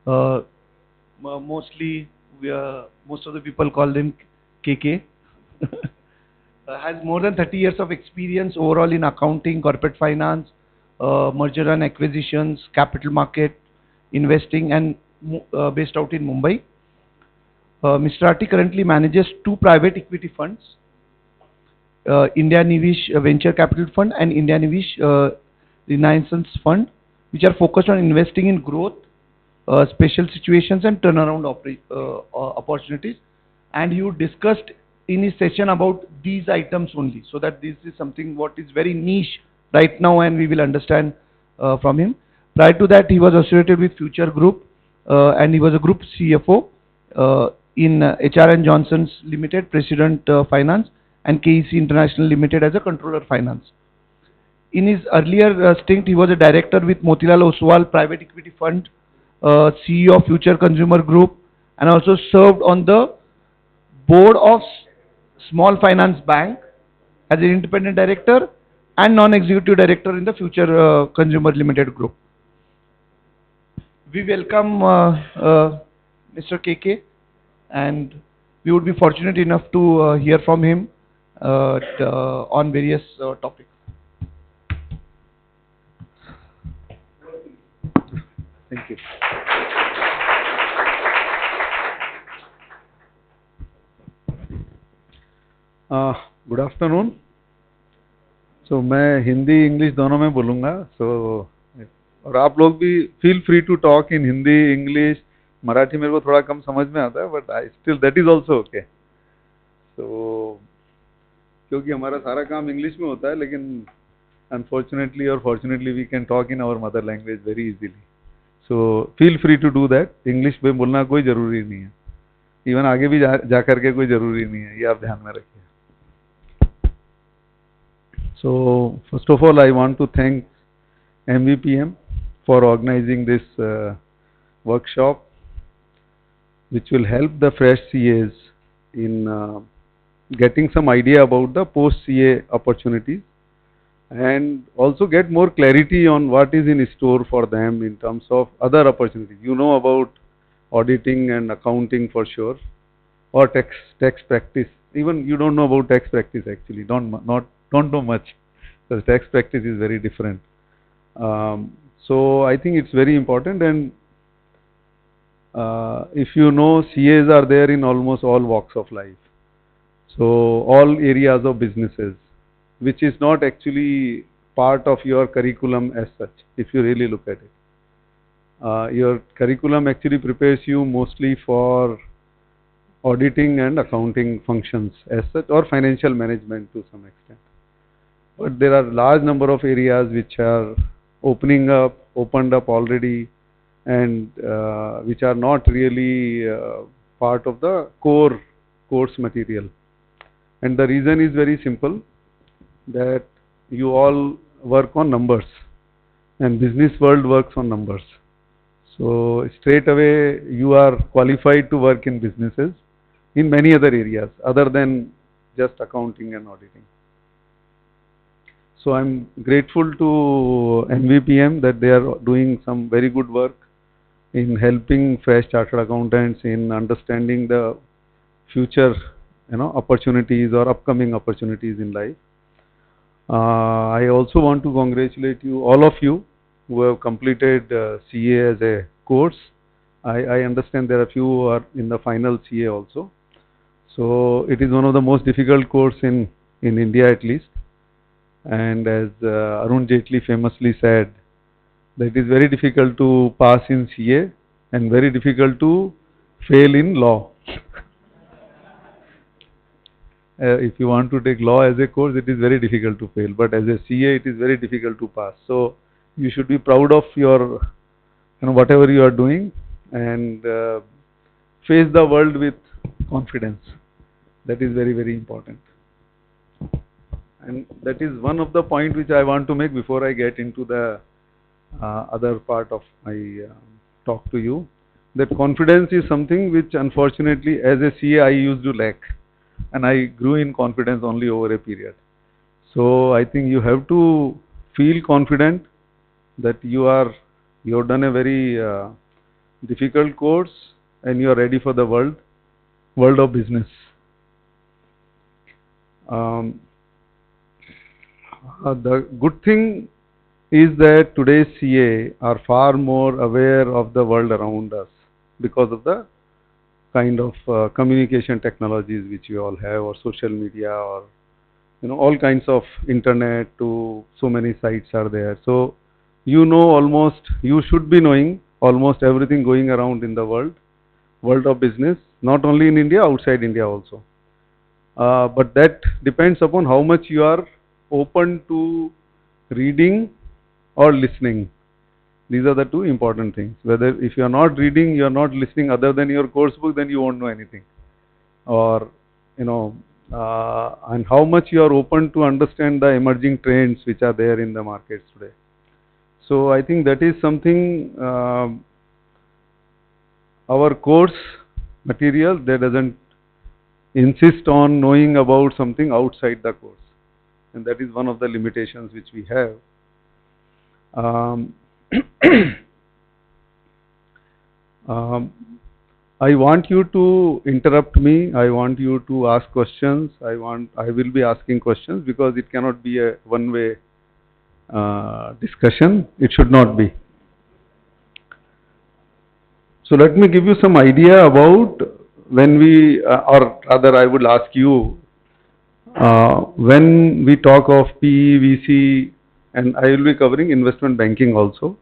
Uh, Mostly, most of the people call them KK. Has more than 30 years of experience overall in accounting, corporate finance, merger and acquisitions, capital market, investing, and based out in Mumbai. Mr. Ati currently manages two private equity funds, India Nivesh Venture Capital Fund and India Nivesh Renaissance Fund, which are focused on investing in growth, special situations, and turnaround opportunities. And you discussed in his session about these items only, so that this is something what is very niche right now, and we will understand from him. Prior to that, he was associated with Future Group, and he was a group CFO in HR&Johnson's Johnson's Limited, President Finance, and KEC International Limited as a controller finance. In his earlier stint, he was a director with Motilal Oswal Private Equity Fund, CEO of Future Consumer Group, and also served on the board of Small Finance Bank as an independent director and non-executive director in the Future Consumer Limited Group. We welcome Mr. KK, and we would be fortunate enough to hear from him on various topics. Thank you. Good afternoon. So मैं Hindi English दोनों में बोलूँगा. और आप लोग भी feel free to talk in Hindi English. Marathi मेरे को थोड़ा कम समझ में आता है, but I still that is also okay. क्योंकि हमारा सारा काम इंग्लिश में होता है, लेकिन अनफॉर्चुनेटली और fortunately we can talk in our mother language very easily. So feel free to do that. English में बोलना कोई ज़रूरी नहीं है, इवन आगे भी जा करके कोई ज़रूरी नहीं है, ये आप ध्यान में रखिए. So first of all, I want to thank MVPM for organizing this workshop, which will help the fresh CAs in getting some idea about the post-CA opportunities, and also get more clarity on what is in store for them in terms of other opportunities. You know about auditing and accounting for sure, or tax practice. Even you don't know about tax practice actually. Don't know much. So tax practice is very different. So I think it's very important, and if you know, CAs are there in almost all walks of life. So all areas of businesses, which is not actually part of your curriculum as such, if you really look at it. Your curriculum actually prepares you mostly for auditing and accounting functions as such, or financial management to some extent. But there are large number of areas which are opened up already, and which are not really part of the core course material. And the reason is very simple, that you all work on numbers, and business world works on numbers. So straight away you are qualified to work in businesses in many other areas other than just accounting and auditing. So I'm grateful to MVPM that they are doing some very good work in helping fresh chartered accountants in understanding the future, opportunities or upcoming opportunities in life. I also want to congratulate you, all of you, who have completed CA as a course. I understand there are few who are in the final CA also. So it is one of the most difficult course in India at least. And as Arun Jaitley famously said, that it is very difficult to pass in CA and very difficult to fail in law. If you want to take law as a course, it is very difficult to fail, but as a CA, it is very difficult to pass. So you should be proud of your, whatever you are doing, and face the world with confidence. That is very, very important. And that is one of the points which I want to make before I get into the other part of my talk to you. That confidence is something which unfortunately as a CA I used to lack, and I grew in confidence only over a period. So I think you have to feel confident that you have done a very difficult course, and you are ready for the world of business. Um, the good thing is that today's CA are far more aware of the world around us because of the kind of communication technologies which we all have, or social media, or all kinds of internet, to so many sites are there. So you should be knowing almost everything going around in the world of business, not only in India, outside India also. But that depends upon how much you are open to reading or listening. These are the two important things. Whether if you are not reading, you are not listening other than your course book, then you won't know anything. Or, and how much you are open to understand the emerging trends which are there in the markets today. So I think that is something, our course material, that doesn't insist on knowing about something outside the course. And that is one of the limitations which we have. Um, I want you to interrupt me. I want you to ask questions. I will be asking questions, because it cannot be a one-way discussion. It should not be. So let me give you some idea about when we, or rather I would ask you, when we talk of PE, VC, and I will be covering investment banking also,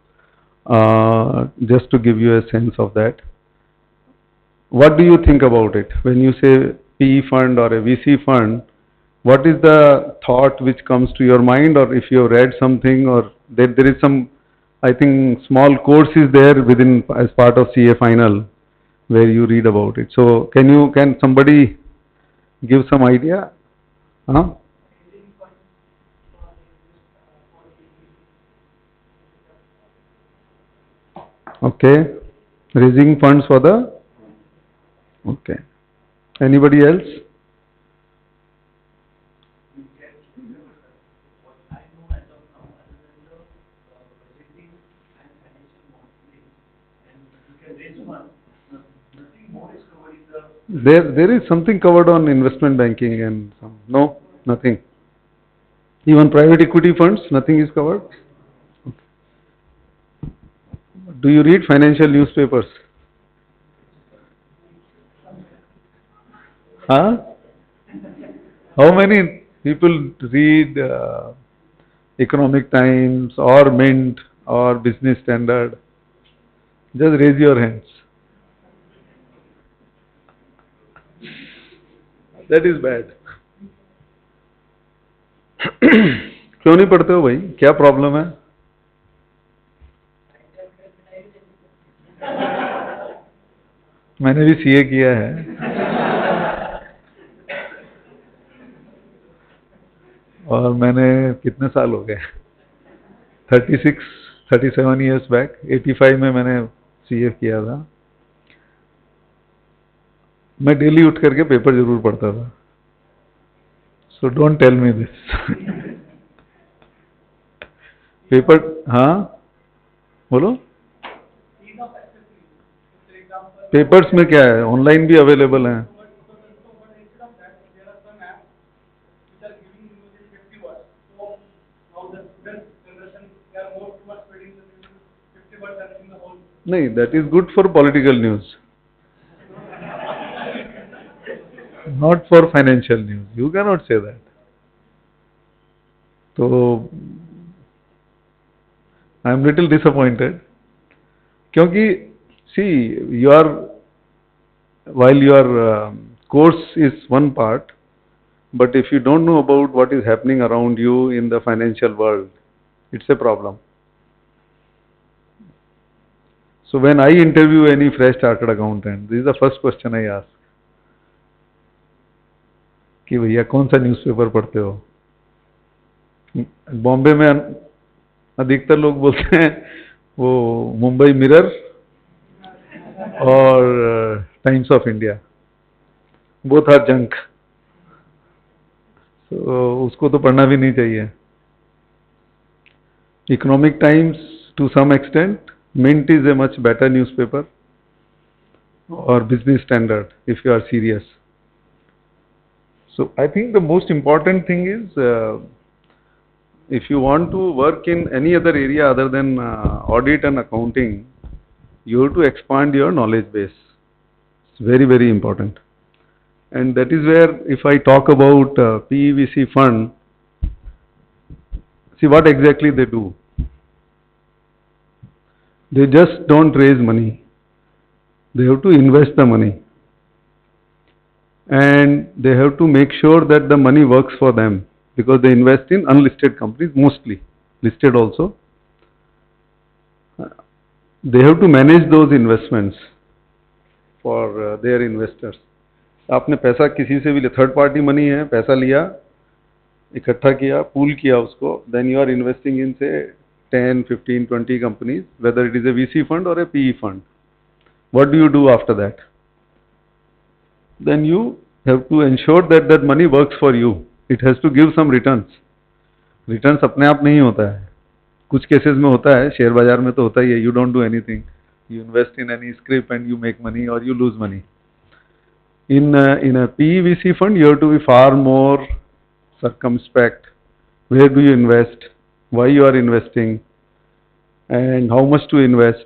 just to give you a sense of that. What do you think about it? When you say PE fund or a VC fund, what is the thought which comes to your mind, or if you have read something, or there is some, I think, small course is there within as part of CA final where you read about it. So can somebody give some idea? Huh? Okay. Raising funds for the, okay. Anybody else? There is something covered on investment banking and some. No, nothing. Even private equity funds, nothing is covered. Do you read financial newspapers? Huh? How many people read Economic Times or Mint or Business Standard? Just raise your hands. That is bad. क्यों नहीं पढ़ते हो भाई? क्या problem है? मैंने भी CA किया है और मैंने कितने साल हो गए, 36 37 ईयर्स बैक, 85 में मैंने सीए किया था. मैं डेली उठ करके पेपर जरूर पढ़ता था. So don't tell me this. Paper, हाँ बोलो. पेपर्स में क्या है, ऑनलाइन भी अवेलेबल हैं. नहीं, that is good for political news, not for financial news. You cannot say that. So I am little disappointed, क्योंकि see, while your course is one part, but if you don't know about what is happening around you in the financial world, it's a problem. So when I interview any fresh chartered accountant, this is the first question I ask, कि भैया कौन सा newspaper पढ़ते हो? बॉम्बे में अधिकतर लोग बोलते हैं वो मुंबई मिरर और Times of India, both are junk. तो उसको तो पढ़ना भी नहीं चाहिए. Economic Times to some extent, Mint is a much better newspaper. or business standard if you are serious. So I think the most important thing is if you want to work in any other area other than audit and accounting, you have to expand your knowledge base. It's very, very important. And that is where if I talk about PEVC fund, see what exactly they do. They just don't raise money. They have to invest the money. And they have to make sure that the money works for them because they invest in unlisted companies mostly, listed also. They have to manage those investments for their investors. आपने पैसा किसी से भी लिया, third party money है, पैसा लिया, इकट्ठा किया, पूल किया उसको, then you are investing in say 10, 15, 20 companies, whether it is a VC fund or a PE fund. What do you do after that? Then you have to ensure that that money works for you. It has to give some returns. Returns अपने आप नहीं होता है. कुछ cases में होता है, share बाजार में तो होता ही है. You don't do anything. You invest in any scrip and you make money or you lose money. In a PEVC fund, you have to be far more circumspect. Where do you invest? Why you are investing? And how much to invest?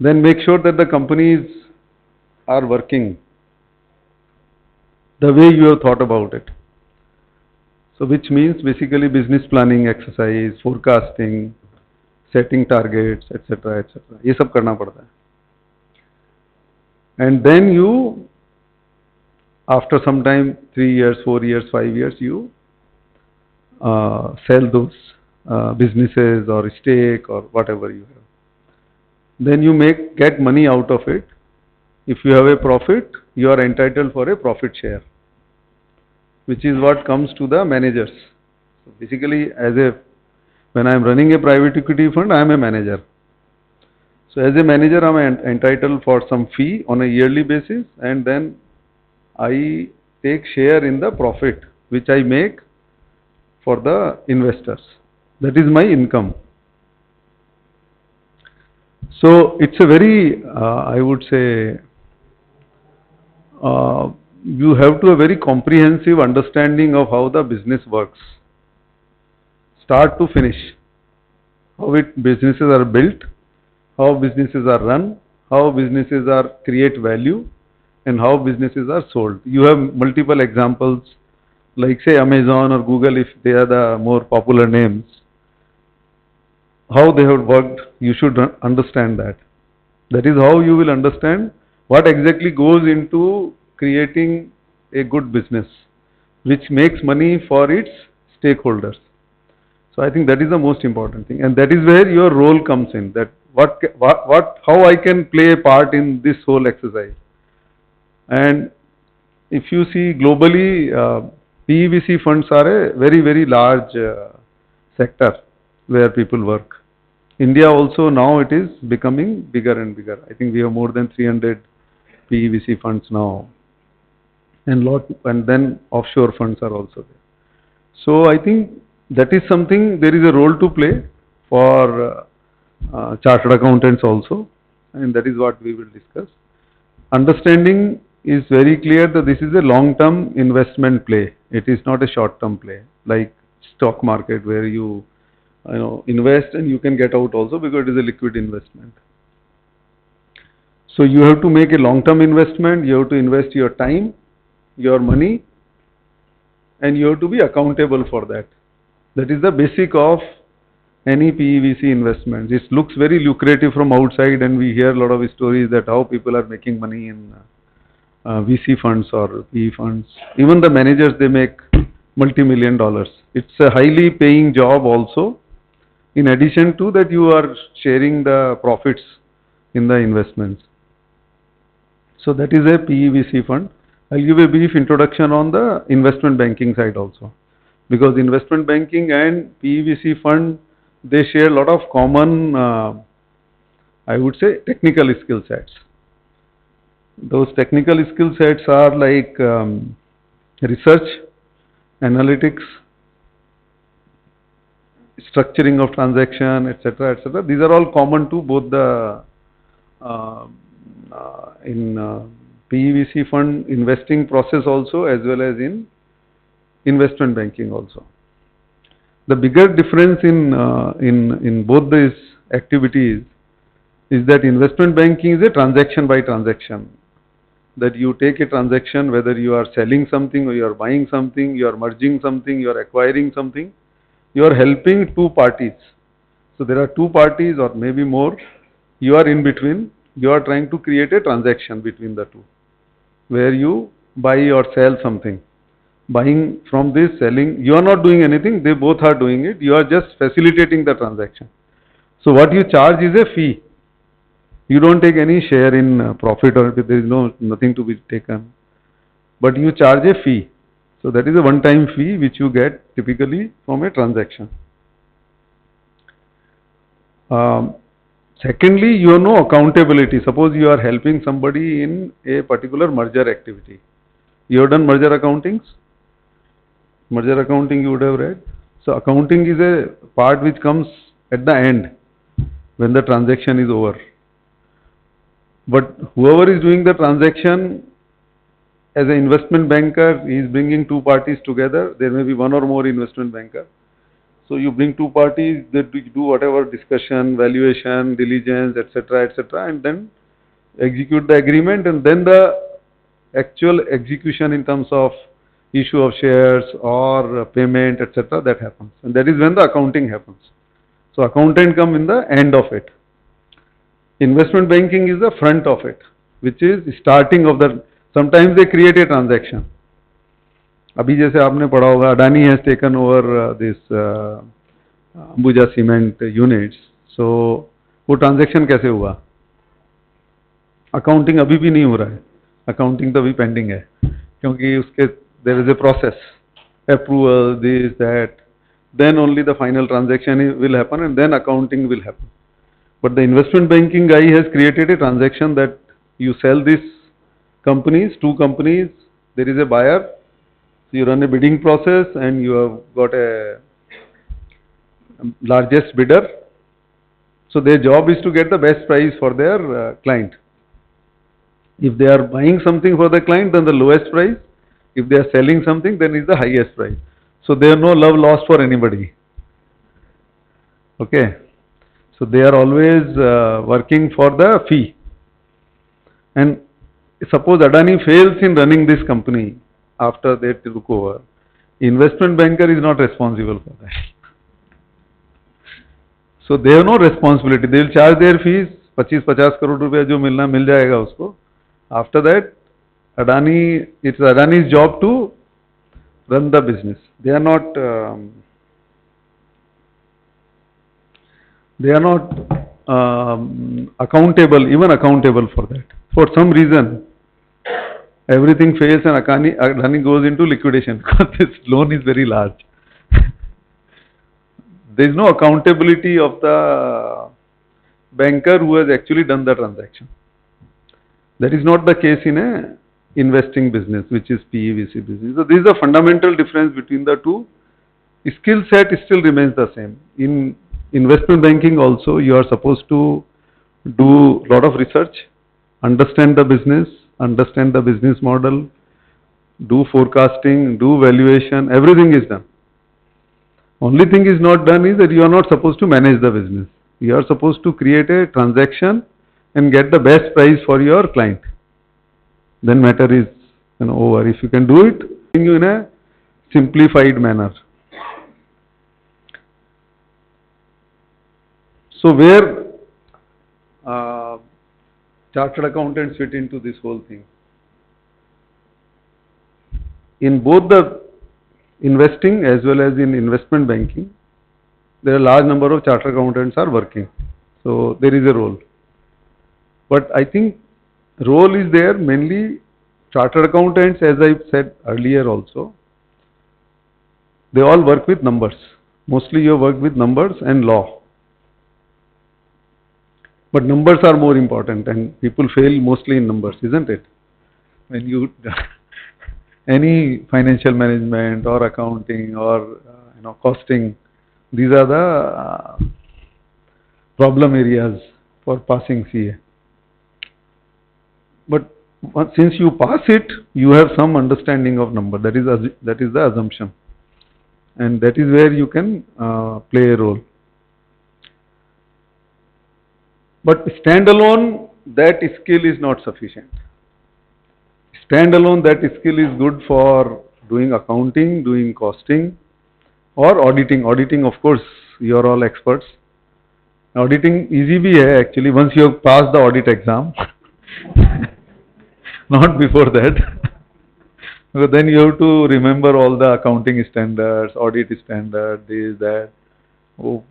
Then make sure that the companies are working the way you have thought about it. So which means basically business planning exercise, forecasting, setting targets, etc., etc. ये सब करना पड़ता है. And then you, after some time, 3 years, 4 years, 5 years, you sell those businesses or stake or whatever you have. Then you get money out of it. If you have a profit, you are entitled for a profit share, which is what comes to the managers. So basically, when I am running a private equity fund, I am a manager. So as a manager, I am entitled for some fee on a yearly basis, and then I take share in the profit which I make for the investors. That is my income. So it's a very, I would say, you have to have a very comprehensive understanding of how the business works, start to finish, how businesses are built, how businesses are run, how businesses create value, and how businesses are sold. You have multiple examples, like say Amazon or Google, if they are the more popular names. How they have worked, you should understand that. That is how you will understand what exactly goes into creating a good business, which makes money for its stakeholders. So I think that is the most important thing, and that is where your role comes in. That how I can play a part in this whole exercise. And if you see globally, PEVC funds are a very, very large sector where people work. India also now it is becoming bigger and bigger. I think we have more than 300 PEVC funds now, and then offshore funds are also there. So I think that is something, there is a role to play for chartered accountants also, and that is what we will discuss. Understanding is very clear that this is a long-term investment play. It is not a short-term play like stock market where you invest and you can get out also because it is a liquid investment. So you have to make a long-term investment, you have to invest your time, your money, and you have to be accountable for that. That is the basic of any PEVC investment. This looks very lucrative from outside, and we hear a lot of stories that how people are making money in VC funds or PE funds. Even the managers, they make multi-million dollars. It's a highly paying job also. In addition to that, you are sharing the profits in the investments. So that is a PEVC fund. I'll give a brief introduction on the investment banking side also, because investment banking and PEVC fund, they share a lot of common, I would say, technical skill sets. Those technical skill sets are like research, analytics, structuring of transaction, etc., etc. These are all common to both the PEVC fund investing process also, as well as in investment banking also. The bigger difference in both these activities is that investment banking is a transaction by transaction. That you take a transaction, whether you are selling something or you are buying something, you are merging something, you are acquiring something, you are helping two parties. So there are two parties or maybe more, you are in between, you are trying to create a transaction between the two, where you buy or sell something. Buying from this, selling, you are not doing anything, they both are doing it, you are just facilitating the transaction. So what you charge is a fee. You don't take any share in profit, or there is nothing to be taken, but you charge a fee. So that is a one-time fee which you get typically from a transaction. Secondly, you know accountability. Suppose you are helping somebody in a particular merger activity. You have done merger accountings? Merger accounting you would have read. So accounting is a part which comes at the end when the transaction is over. But whoever is doing the transaction as an investment banker is bringing two parties together. There may be one or more investment banker. So you bring two parties that do whatever discussion, valuation, diligence, etc., and then execute the agreement, and then the actual execution in terms of issue of shares or payment, etc., that happens. And that is when the accounting happens. So accountant come in the end of it. Investment banking is the front of it, which is starting of the, sometimes they create a transaction. अभी जैसे आपने पढ़ा होगा, Adani has taken over this Ambuja cement units. So वो transaction कैसे हुआ? Accounting अभी भी नहीं हो रहा है, अकाउंटिंग तो अभी पेंडिंग है, क्योंकि उसके there is a process, approval, this that, then only the final transaction will happen, and then accounting will happen. But the investment banking guy has created a transaction that you sell these companies, two companies, there is a buyer, so you run a bidding process and you have got a largest bidder. So their job is to get the best price for their client. If they are buying something for the client, then the lowest price. If they are selling something, then is the highest price. So there is no love lost for anybody. Okay. So they are always working for the fee. And suppose Adani fails in running this company after they took over, investment banker is not responsible for that. So they have no responsibility. They will charge their fees, 25-50 crore रुपया जो मिलना मिल जाएगा उसको. After that, Adani, it's Adani's job to run the business. They are not accountable, even accountable for that. For some reason, everything fails and Adani goes into liquidation because this loan is very large. There is no accountability of the banker who has actually done the transaction. That is not the case in a investing business, which is PEVC business. So this is a fundamental difference between the two. Skill set still remains the same. In investment banking also, you are supposed to do a lot of research, understand the business model, do forecasting, do valuation, everything is done. Only thing is not done is that you are not supposed to manage the business. You are supposed to create a transaction and get the best price for your client. Then matter is over. If you can do it in a simplified manner. So where chartered accountants fit into this whole thing? In both the investing as well as in investment banking, there are a large number of chartered accountants are working. So there is a role. But I think role is there mainly chartered accountants, as I said earlier also, they all work with numbers. Mostly you work with numbers and law. But numbers are more important and people fail mostly in numbers, isn't it? When you any financial management or accounting or costing, these are the problem areas for passing CA. But since you pass it, you have some understanding of number. That is the assumption, and that is where you can play a role. But standalone, that skill is not sufficient. Standalone, that skill is good for doing accounting, doing costing, or auditing. Auditing, of course, you are all experts. Auditing easy bhi hai actually once you have passed the audit exam. Not before that. Because then you have to remember all the accounting standards, audit standards, this, that. Oh,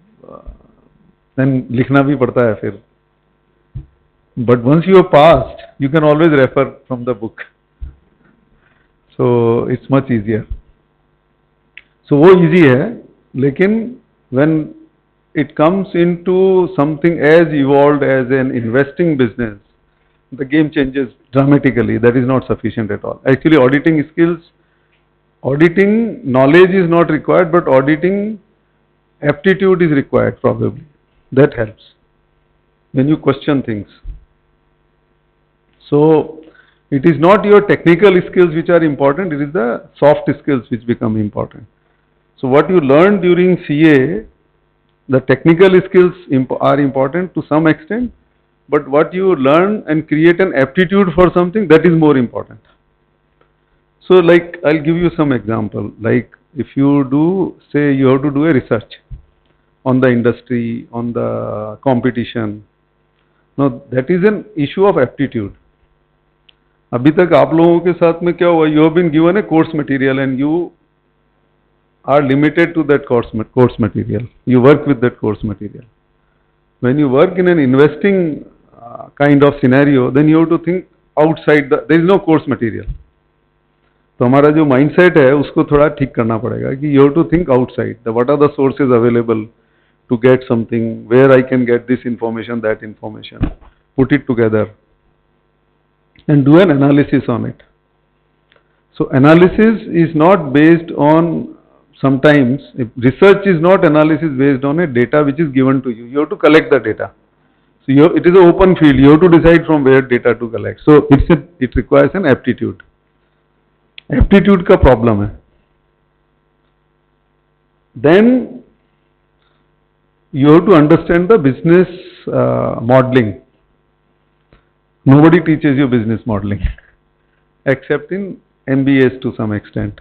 then likhna bhi padta hai fir. But once you have passed, you can always refer from the book. So it's much easier. So वो easy है, लेकिन when it comes into something as evolved as an investing business, the game changes dramatically. That is not sufficient at all. Actually, auditing skills, auditing knowledge is not required, but auditing aptitude is required probably. That helps when you question things. So it is not your technical skills which are important, it is the soft skills which become important. So what you learn during CA, the technical skills are important to some extent, but what you learn and create an aptitude for something, that is more important. So like, I'll give you some example. Like if you do, say you have to do a research on the industry, on the competition. Now that is an issue of aptitude. अभी तक आप लोगों के साथ में क्या हुआ? You have been given a course material and you are limited to that course material. You work with that course material. When you work in an investing kind of scenario, then you have to think outside there is no course material. तो हमारा जो mindset है उसको थोड़ा ठीक करना पड़ेगा कि you have to think outside. What are the sources available to get something, where I can get this information, that information, put it together and do an analysis on it. So analysis is not based on, sometimes research is not analysis based on a data which is given to you. You have to collect the data. So it is an open field. You have to decide from where data to collect. So it requires an aptitude. Aptitude का problem है. Then you have to understand the business modeling. Nobody teaches you business modeling except in MBAs to some extent.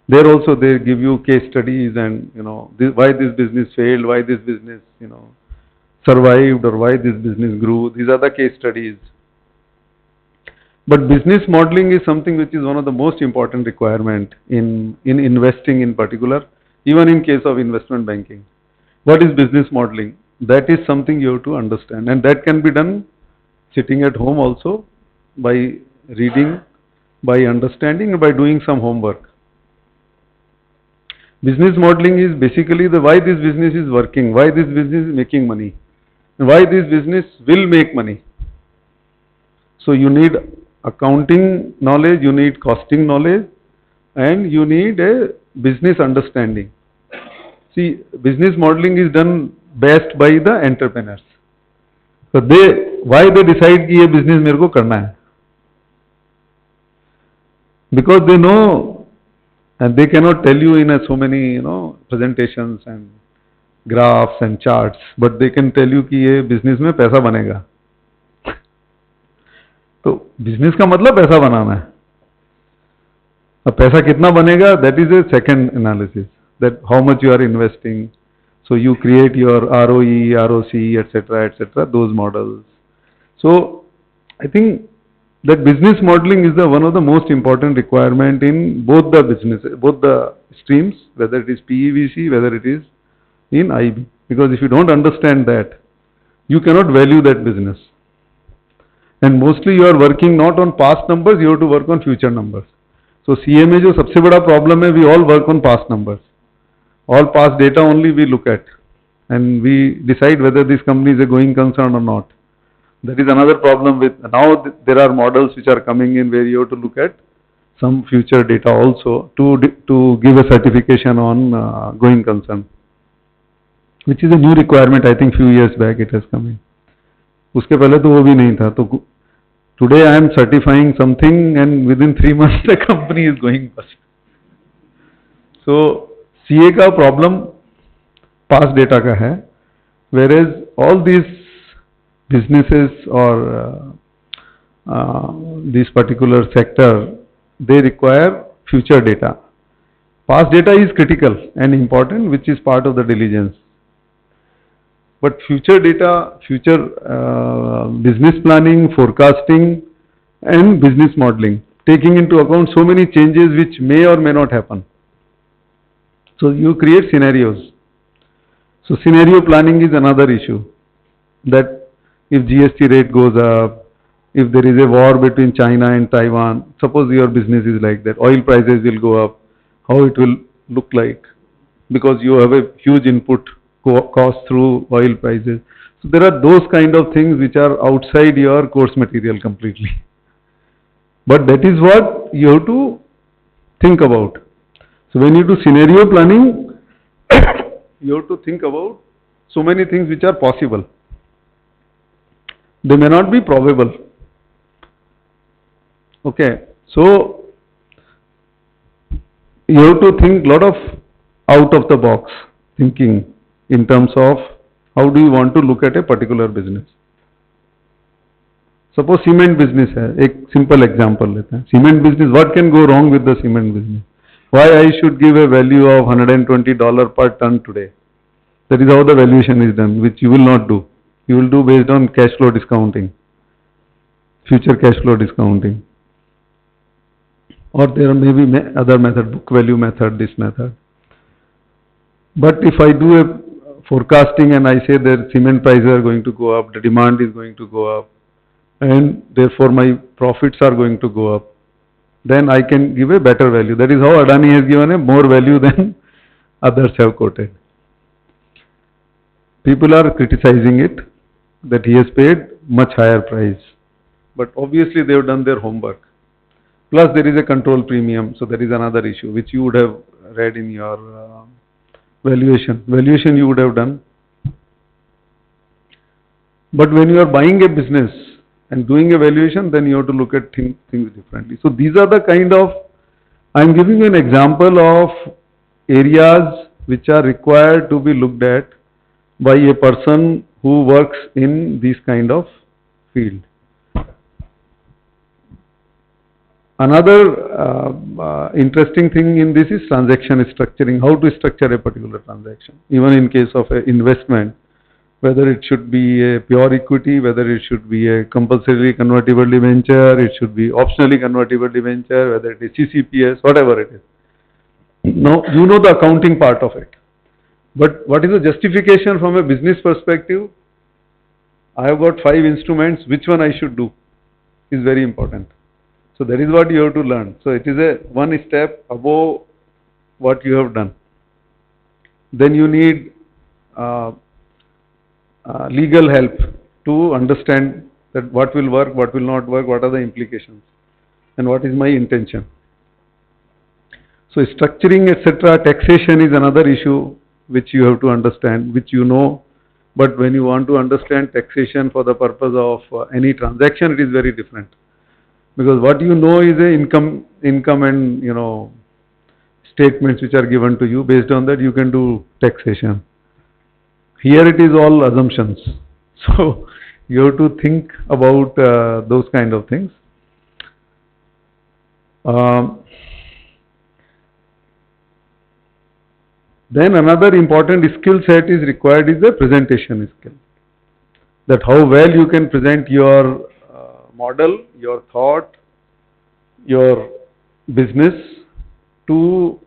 There also they give you case studies and why this business failed, why this business survived, or why this business grew. These are the case studies. But business modeling is something which is one of the most important requirement in investing in particular, even in case of investment banking. What is business modeling? That is something you have to understand, and that can be done sitting at home also, by reading, by understanding, and by doing some homework. Business modeling is basically the why this business is working, why this business is making money, and why this business will make money. So you need accounting knowledge, you need costing knowledge, and you need a business understanding. See, business modeling is done best by the entrepreneurs. So why they decide कि ये business मेरे को करना है? Because they know, and they cannot tell you in so many presentations and graphs and charts, but they can tell you कि ये business में पैसा बनेगा. तो business का मतलब पैसा बनाना है. अब पैसा कितना बनेगा? That is a second analysis. That how much you are investing. So you create your ROE, ROC, etc., those models. So I think that business modeling is one of the most important requirement in both the businesses, both the streams, whether it is PEVC, whether it is in IB. Because if you don't understand that, you cannot value that business. And mostly you are working not on past numbers, you have to work on future numbers. So CA में जो सबसे बड़ा problem है, we all work on past numbers. All past data only we look at, and we decide whether this company is a going concern or not. That is another problem with, now there are models which are coming in where you have to look at some future data also to give a certification on going concern, which is a new requirement. I think few years back it has come in. उसके पहले तो वो भी नहीं था. तो Today I am certifying something and within 3 months the company is going bust. So CA का problem past data का है, whereas all these businesses or this particular sector, they require future data. Past data is critical and important, which is part of the diligence. But future data, future business planning, forecasting and business modeling, taking into account so many changes which may or may not happen. So you create scenarios. So scenario planning is another issue, that if GST rate goes up, if there is a war between China and Taiwan, suppose your business is like that, oil prices will go up, how it will look like, because you have a huge input cost through oil prices. So there are those kind of things which are outside your course material completely. But that is what you have to think about. So when you do scenario planning, you have to think about so many things which are possible. They may not be probable. Okay, so you have to think lot of out of the box thinking in terms of how do you want to look at a particular business. Suppose cement business है, एक simple example लेते हैं. Cement business, what can go wrong with the cement business? Why I should give a value of $120 per ton today? That is how the valuation is done, which you will not do. You will do based on cash flow discounting, future cash flow discounting. Or there may be other method, book value method, this method. But if I do a forecasting and I say that cement prices are going to go up, the demand is going to go up, and therefore my profits are going to go up, then I can give a better value. That is how Adani has given a more value than others have quoted. People are criticizing it, that he has paid much higher price. But obviously they have done their homework. Plus there is a control premium, so there is another issue which you would have read in your valuation. Valuation you would have done. But when you are buying a business and doing a valuation, then you have to look at things differently. So these are the kind of, I am giving you an example of areas which are required to be looked at by a person who works in this kind of field. Another interesting thing in this is transaction structuring, how to structure a particular transaction. Even in case of an investment, whether it should be a pure equity, whether it should be a compulsorily convertible debenture, it should be optionally convertible debenture, whether it is CCPS, whatever it is. Now, you know the accounting part of it. But what is the justification from a business perspective? I have got 5 instruments, which one I should do is very important. So that is what you have to learn. So it is a one step above what you have done. Then you need legal help to understand that what will work, what will not work, what are the implications, and what is my intention. So structuring, etc., taxation is another issue which you have to understand, which you know. But when you want to understand taxation for the purpose of any transaction, it is very different. Because what you know is a income and statements which are given to you. Based on that, you can do taxation. Here it is all assumptions. So you have to think about those kind of things. Then another important skill set is required is the presentation skill. That how well you can present your model, your thought, your business to,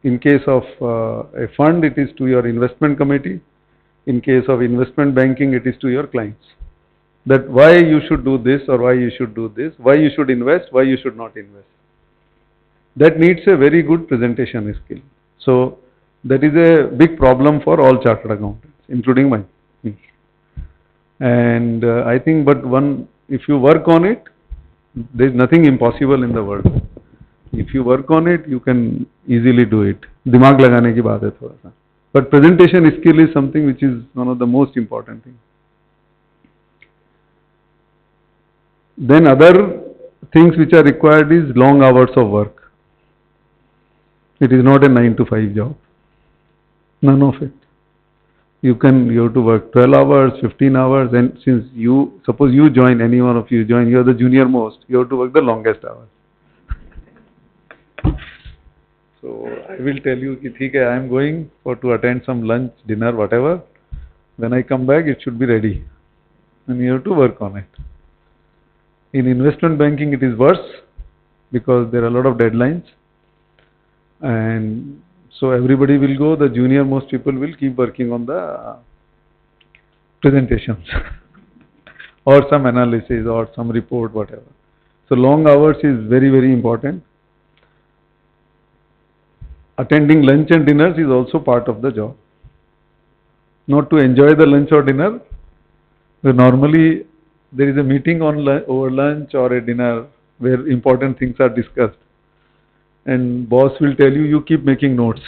in case of a fund, it is to your investment committee. In case of investment banking, it is to your clients. That why you should do this or why you should do this, why you should invest, why you should not invest. That needs a very good presentation skill. So that is a big problem for all chartered accountants, including me. And I think, but if you work on it, there is nothing impossible in the world. If you work on it, you can easily do it. दिमाग लगाने की बात है थोड़ा सा. But presentation skill is something which is one of the most important things. Then other things which are required is long hours of work. It is not a 9 to 5 job. None of it. You have to work 12 hours, 15 hours, and since suppose you join, any one of you join, you are the junior most, you have to work the longest hours. So I will tell you, ki, "Theek hai, I am going to attend some lunch, dinner, whatever. When I come back, it should be ready." And you have to work on it. In investment banking, it is worse because there are a lot of deadlines. And so everybody will go, the junior most people will keep working on the presentations or some analysis or some report, whatever. So long hours is very, very important. Attending lunch and dinners is also part of the job. Not to enjoy the lunch or dinner. Normally there is a meeting on over lunch or a dinner where important things are discussed. And boss will tell you, you keep making notes.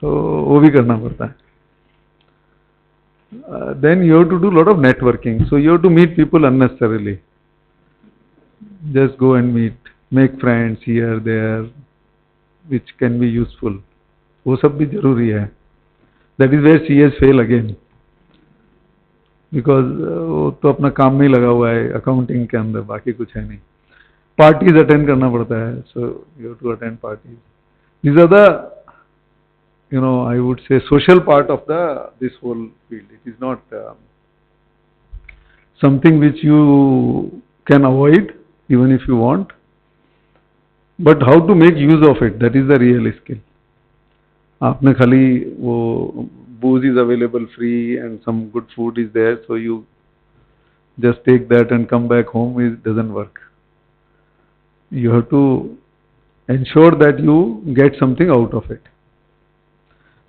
तो वो भी करना पड़ता है. Then you have to do a lot of networking. So you have to meet people unnecessarily. Just go and meet, make friends here, there, which can be useful. वो सब भी जरूरी है. That is where CS fail again. Because वो तो अपना काम में ही लगा हुआ है अकाउंटिंग के अंदर, बाकी कुछ है नहीं. Parties attend करना पड़ता है. So you have to attend parties. These are the, I would say, social part of this whole field. It is not something which you can avoid even if you want, but how to make use of it, that is the real skill. आपने खाली वो booze is available free and some good food is there, so you just take that and come back home, it doesn't work. You have to ensure that you get something out of it.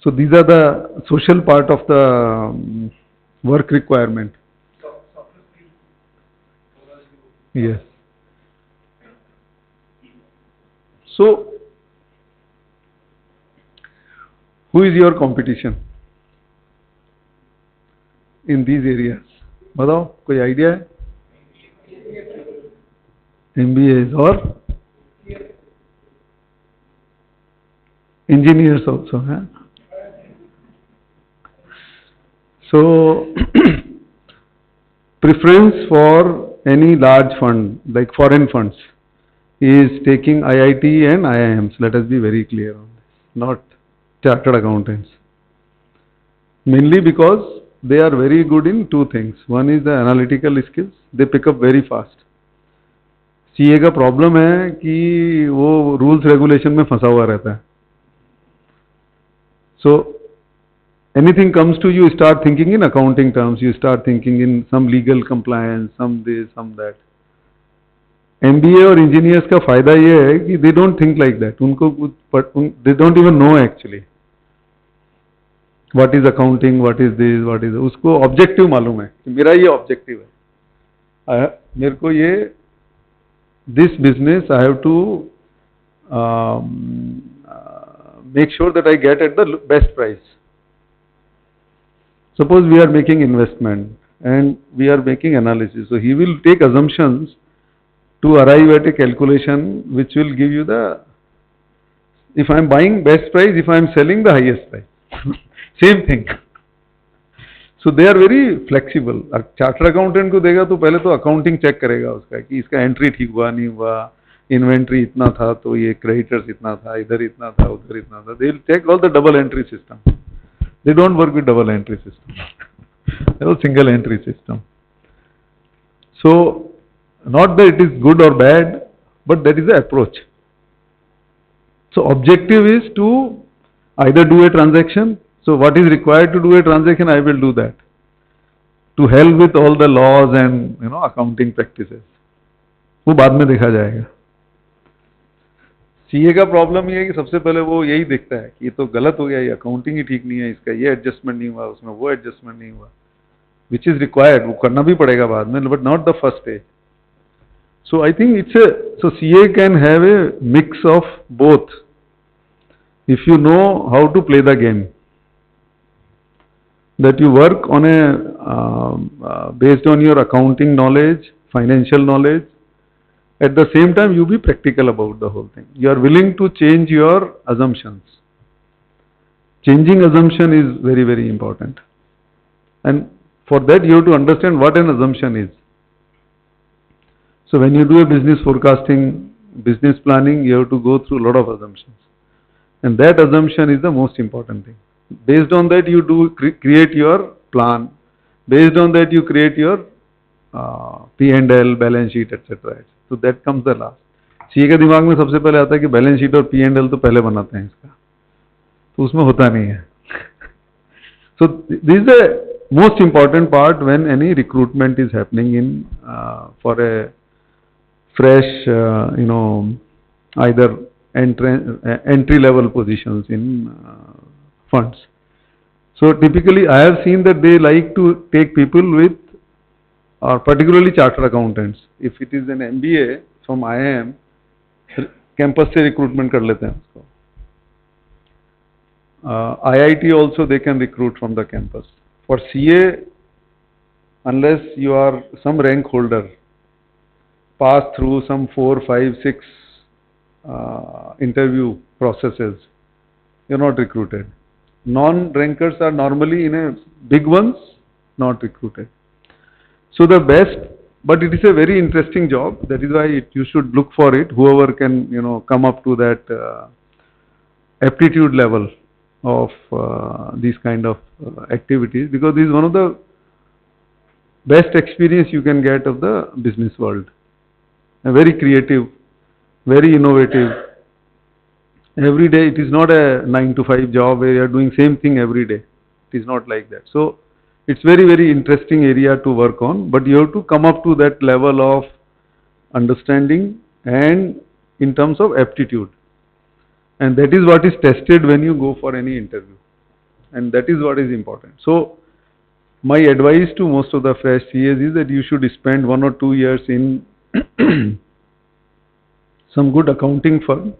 So these are the social part of the work requirement. Yes. So, who is your competition in these areas? बताओ, कोई idea है? MBAs or engineers also, huh? So, preference for any large fund, like foreign funds, is taking IIT and IIMs. Let us be very clear on this. Not chartered accountants. Mainly because they are very good in two things. One is the analytical skills. They pick up very fast. CA का problem है कि वो rules regulation में फंसा हुआ रहता है. So anything comes to you, start thinking in accounting terms, you start thinking in some legal compliance, some this, some that. MBA और engineers का फायदा ये है कि they don't think like that. They don't even know actually what is accounting, what is this, what is. उसको objective मालूम है कि मेरा ये objective है. मेरे को ये this business I have to make sure that I get at the best price. Suppose we are making investment and we are making analysis. So he will take assumptions to arrive at a calculation which will give you if I am buying best price, if I am selling the highest price. Same thing. So they are very flexible. Chartered accountant को देगा तो पहले तो accounting check करेगा उसका कि इसका entry ठीक हुआ नहीं हुआ, inventory इतना था तो ये creditors इतना था, इधर इतना था, उधर इतना था. They will check all the double entry system. They don't work with double entry system. They have a single entry system. So, not that it is good or bad, but that is the approach. So, objective is to either do a transaction. So, what is required to do a transaction, I will do that. To hell with all the laws and accounting practices. वो बाद में देखा जाएगा. CA का problem ये है कि सबसे पहले वो यही देखता है कि ये तो गलत हो गया, ये अकाउंटिंग ही ठीक नहीं है, इसका ये एडजस्टमेंट नहीं हुआ, उसमें वो एडजस्टमेंट नहीं हुआ, विच इज रिक्वायर्ड, वो करना भी पड़ेगा बाद में, but not the first stage. So I think so CA can have a mix of both if you know how to play the game. that you work on a based on your accounting knowledge, financial knowledge. At the same time, you be practical about the whole thing. You are willing to change your assumptions. Changing assumption is very, very important. And for that, you have to understand what an assumption is. So when you do a business forecasting, business planning, you have to go through a lot of assumptions. And that assumption is the most important thing. Based on that, you do create your plan. Based on that, you create your P&L, balance sheet, etc. So that comes the last. CA के दिमाग में सबसे पहले आता है कि balance sheet और P&L तो पहले बनाते हैं इसका, तो उसमें होता नहीं है. So this is the most important part when any recruitment is happening in for a fresh, either entry level positions in funds. So typically I have seen that they like to take people with, or particularly chartered accountants. If it is an MBA from IIM, campus से recruitment कर लेते हैं उसको. IIT also they can recruit from the campus. For CA, unless you are some rank holder, pass through some 4, 5, 6 interview processes, you are not recruited. Non-rankers are normally in a big ones, not recruited. So the best, but it is a very interesting job. That is why you should look for it. Whoever can, come up to that aptitude level of these kind of activities, because this is one of the best experience you can get of the business world. A very creative, very innovative. Every day, it is not a 9 to 5 job where you are doing same thing every day. It is not like that. So it's very, very interesting area to work on, but you have to come up to that level of understanding and in terms of aptitude. And that is what is tested when you go for any interview. And that is what is important. So my advice to most of the fresh CAs is that you should spend 1 or 2 years in some good accounting firm,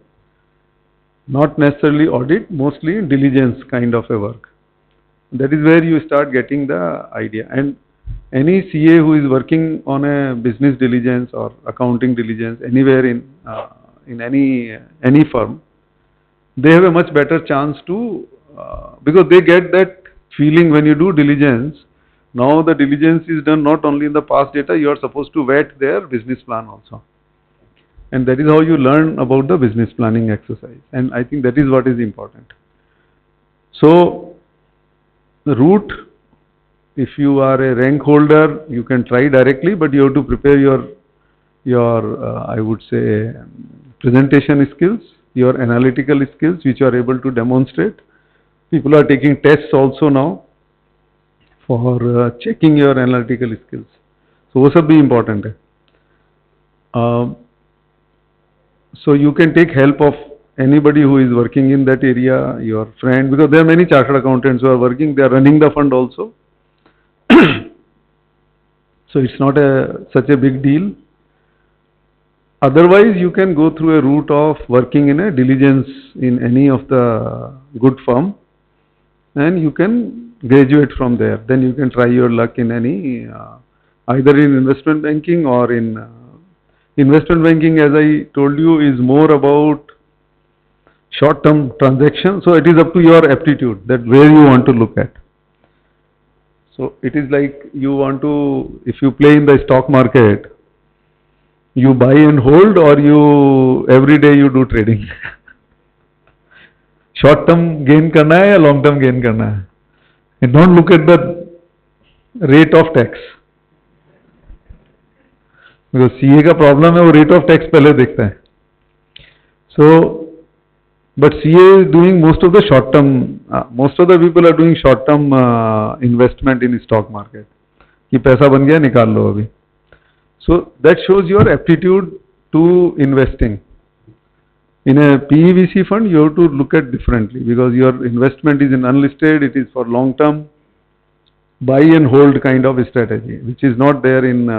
not necessarily audit, mostly diligence kind of a work. That is where you start getting the idea. And any CA who is working on a business diligence or accounting diligence anywhere in any firm, they have a much better chance to, because they get that feeling when you do diligence. Now the diligence is done not only in the past data, you are supposed to vet their business plan also. And that is how you learn about the business planning exercise. And I think that is what is important. So the route, if you are a rank holder, you can try directly, but you have to prepare your I would say, presentation skills, your analytical skills, which you are able to demonstrate. People are taking tests also now for checking your analytical skills. So वो सब भी important है. So you can take help of anybody who is working in that area, your friend, because there are many chartered accountants who are working, they are running the fund also. So it's not such a big deal. Otherwise, you can go through a route of working in a diligence in any of the good firm, and you can graduate from there. Then you can try your luck in any, either in investment banking or in investment banking, as I told you, is more about short-term transactions. So it is up to your aptitude, that where you want to look at. So it is like you want to, if you play in the stock market, you buy and hold, or you every day you do trading. Short term gain करना है या long term gain करना है. And don't look at the rate of tax, because CA का problem है वो rate of tax पहले देखता है. So but CA is doing most of the short term. Most of the people are doing short term investment in stock market. कि पैसा बन गया निकाल लो अभी. So that shows your aptitude to investing. In a PEVC fund, you have to look at differently, because your investment is in unlisted, it is for long term, buy and hold kind of a strategy, which is not there in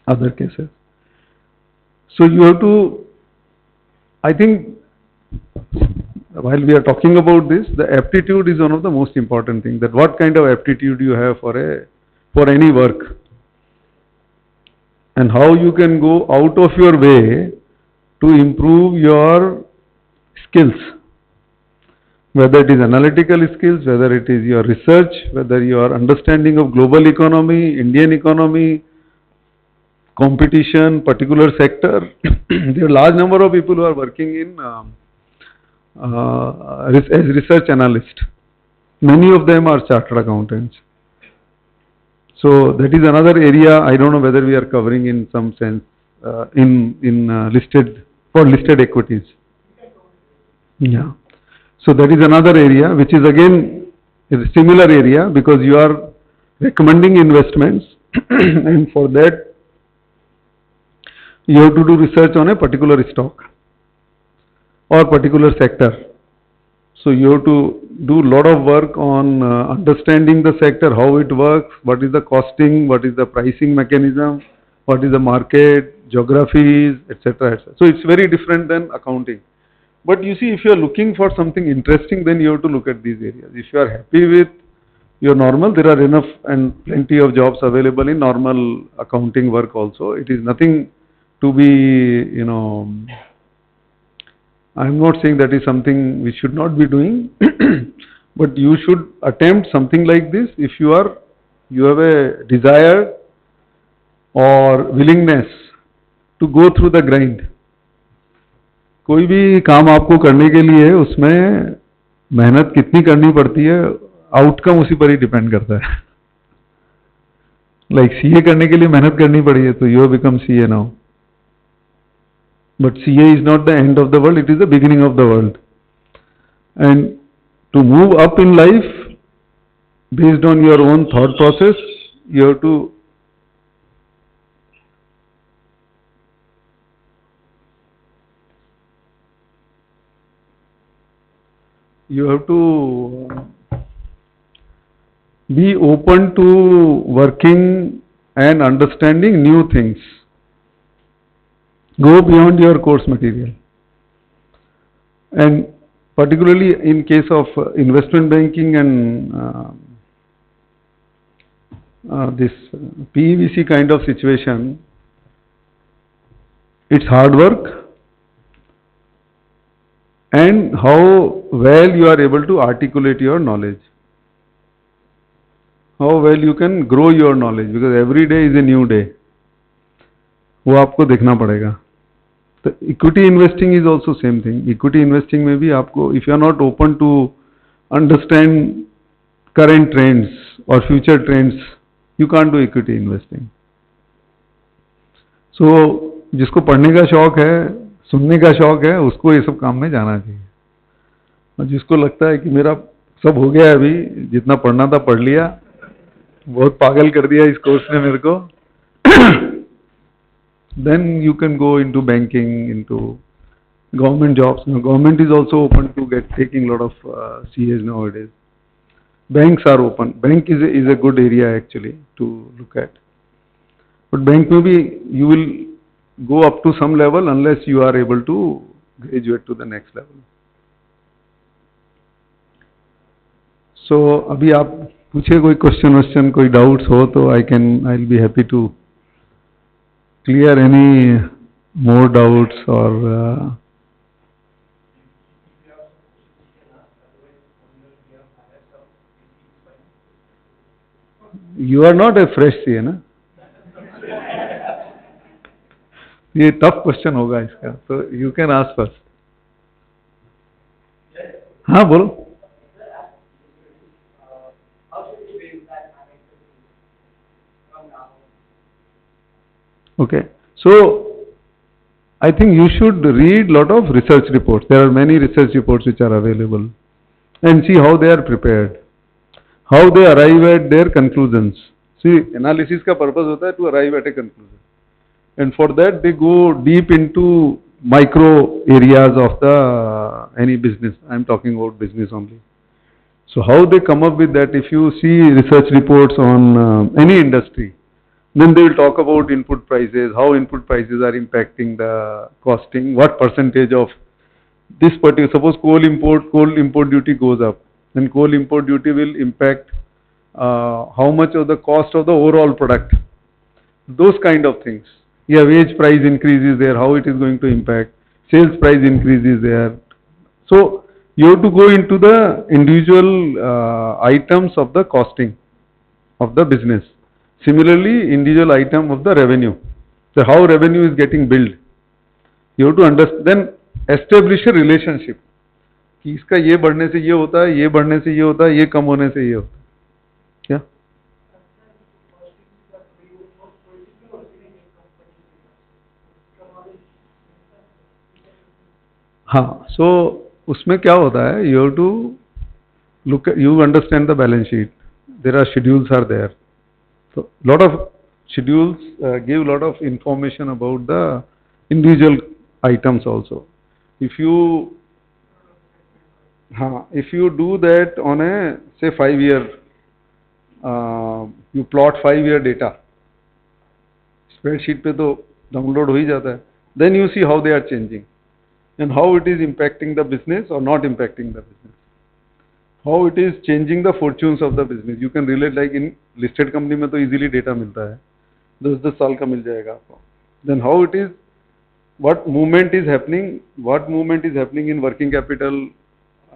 other cases. So you have to, I think, while we are talking about this, the aptitude is one of the most important things. That what kind of aptitude you have for any work, and how you can go out of your way to improve your skills, whether it is analytical skills, whether it is your research, whether your understanding of global economy, Indian economy, competition, particular sector. There are a large number of people who are working in as research analysts. Many of them are chartered accountants. So that is another area. I don't know whether we are covering in some sense listed equities. Yeah. So that is another area which is again a similar area, because you are recommending investments and for that you have to do research on a particular stock or particular sector. So you have to do a lot of work on understanding the sector, how it works, what is the costing, what is the pricing mechanism, what is the market, geographies, etc. etc. So it's very different than accounting. But you see, if you are looking for something interesting, then you have to look at these areas. If you are happy with your normal, there are enough and plenty of jobs available in normal accounting work also. It is nothing to be, I am not saying that is something we should not be doing, but you should attempt something like this if you have a desire or willingness to go through the grind. कोई भी काम आपको करने के लिए उसमें मेहनत कितनी करनी पड़ती है, आउटकम उसी पर ही डिपेंड करता है. लाइक सीए करने के लिए मेहनत करनी पड़ी है, तो you become CA now. But CA is not the end of the world, it is the beginning of the world. And to move up in life, based on your own thought process, you have to be open to working and understanding new things. Go beyond your course material. And particularly in case of investment banking and this PEVC kind of situation, it's hard work and how well you are able to articulate your knowledge. How well you can grow your knowledge, because every day is a new day. वो आपको देखना पड़ेगा. The equity investing is also same thing. Equity investing में भी आपको, if you are not open to understand current trends or future trends, you can't do equity investing. So जिसको पढ़ने का शौक है, सुनने का शौक है, उसको ये सब काम में जाना चाहिए. और जिसको लगता है कि मेरा सब हो गया है, अभी जितना पढ़ना था पढ़ लिया, बहुत पागल कर दिया इस कोर्स ने मेरे को, then you can go into banking, into government jobs. Now, government is also open to taking a lot of CAs nowadays. Banks are open. Bank is a good area actually to look at. But bank maybe you will go up to some level unless you are able to graduate to the next level. So अभी आप पूछे कोई question कोई doubts हो तो I'll be happy to clear any more doubts or you are not a fresh CA ना. ये tough question होगा इसका, तो यू कैन आस्क फर्स्ट. हाँ बोलो. Okay, so I think you should read lot of research reports. There are many research reports which are available, and see how they are prepared, how they arrive at their conclusions. See, analysis का purpose होता है to arrive at a conclusion, and for that they go deep into micro areas of the any business. I am talking about business only. So how they come up with that? If you see research reports on any industry, then they will talk about input prices, how input prices are impacting the costing, what percentage of this particular, suppose coal import duty goes up, then coal import duty will impact how much of the cost of the overall product. Those kind of things. Yeah, wage price increase is there, how it is going to impact. Sales price increase is there. So you have to go into the individual items of the costing of the business. Similarly, individual item of the revenue. So how revenue is getting built. You have to understand, then establish a relationship. कि इसका ये बढ़ने से ये होता है, ये बढ़ने से ये होता है, ये कम होने से ये होता है. क्या? हाँ, so उसमें क्या होता है? You have to look at, you understand the balance sheet. There are schedules are there. So lot of schedules give lot of information about the individual items also. If you if you do that on a say 5-year, you plot 5-year data, spreadsheet पे तो download हो ही जाता है. Then you see how they are changing and how it is impacting the business or not impacting the business. How it is changing the fortunes of the business. You can relate, like in listed company में तो easily data मिलता है, 10-10 साल का मिल जाएगा आपको. Then how it is, what movement is happening in working capital,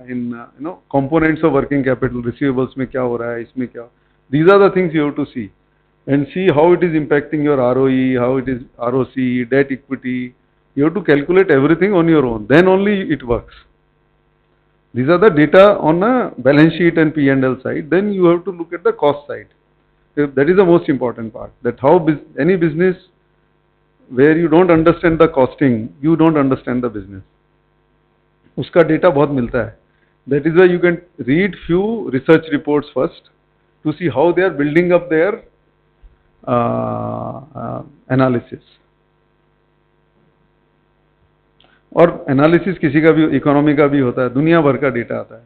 in components of working capital, receivables में क्या हो रहा है, इसमें क्या. These are the things you have to see and see how it is impacting your ROE, how it is ROC, debt equity. You have to calculate everything on your own. Then only it works. These are the data on a balance sheet and P&L side. Then you have to look at the cost side. That is the most important part. That how any business where you don't understand the costing, you don't understand the business. उसका data बहुत मिलता है. That is why you can read few research reports first to see how they are building up their analysis. और analysis किसी का भी, economy का भी होता है, दुनिया भर का डेटा आता है.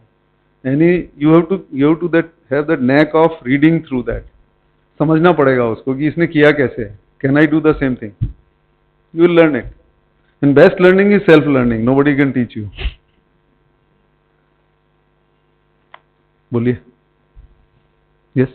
यानी you have to that have that knack of reading through that. समझना पड़ेगा उसको कि इसने किया कैसे. Can I do the same thing? You will learn it. And best learning is self learning. Nobody can teach you. बोलिए. Yes.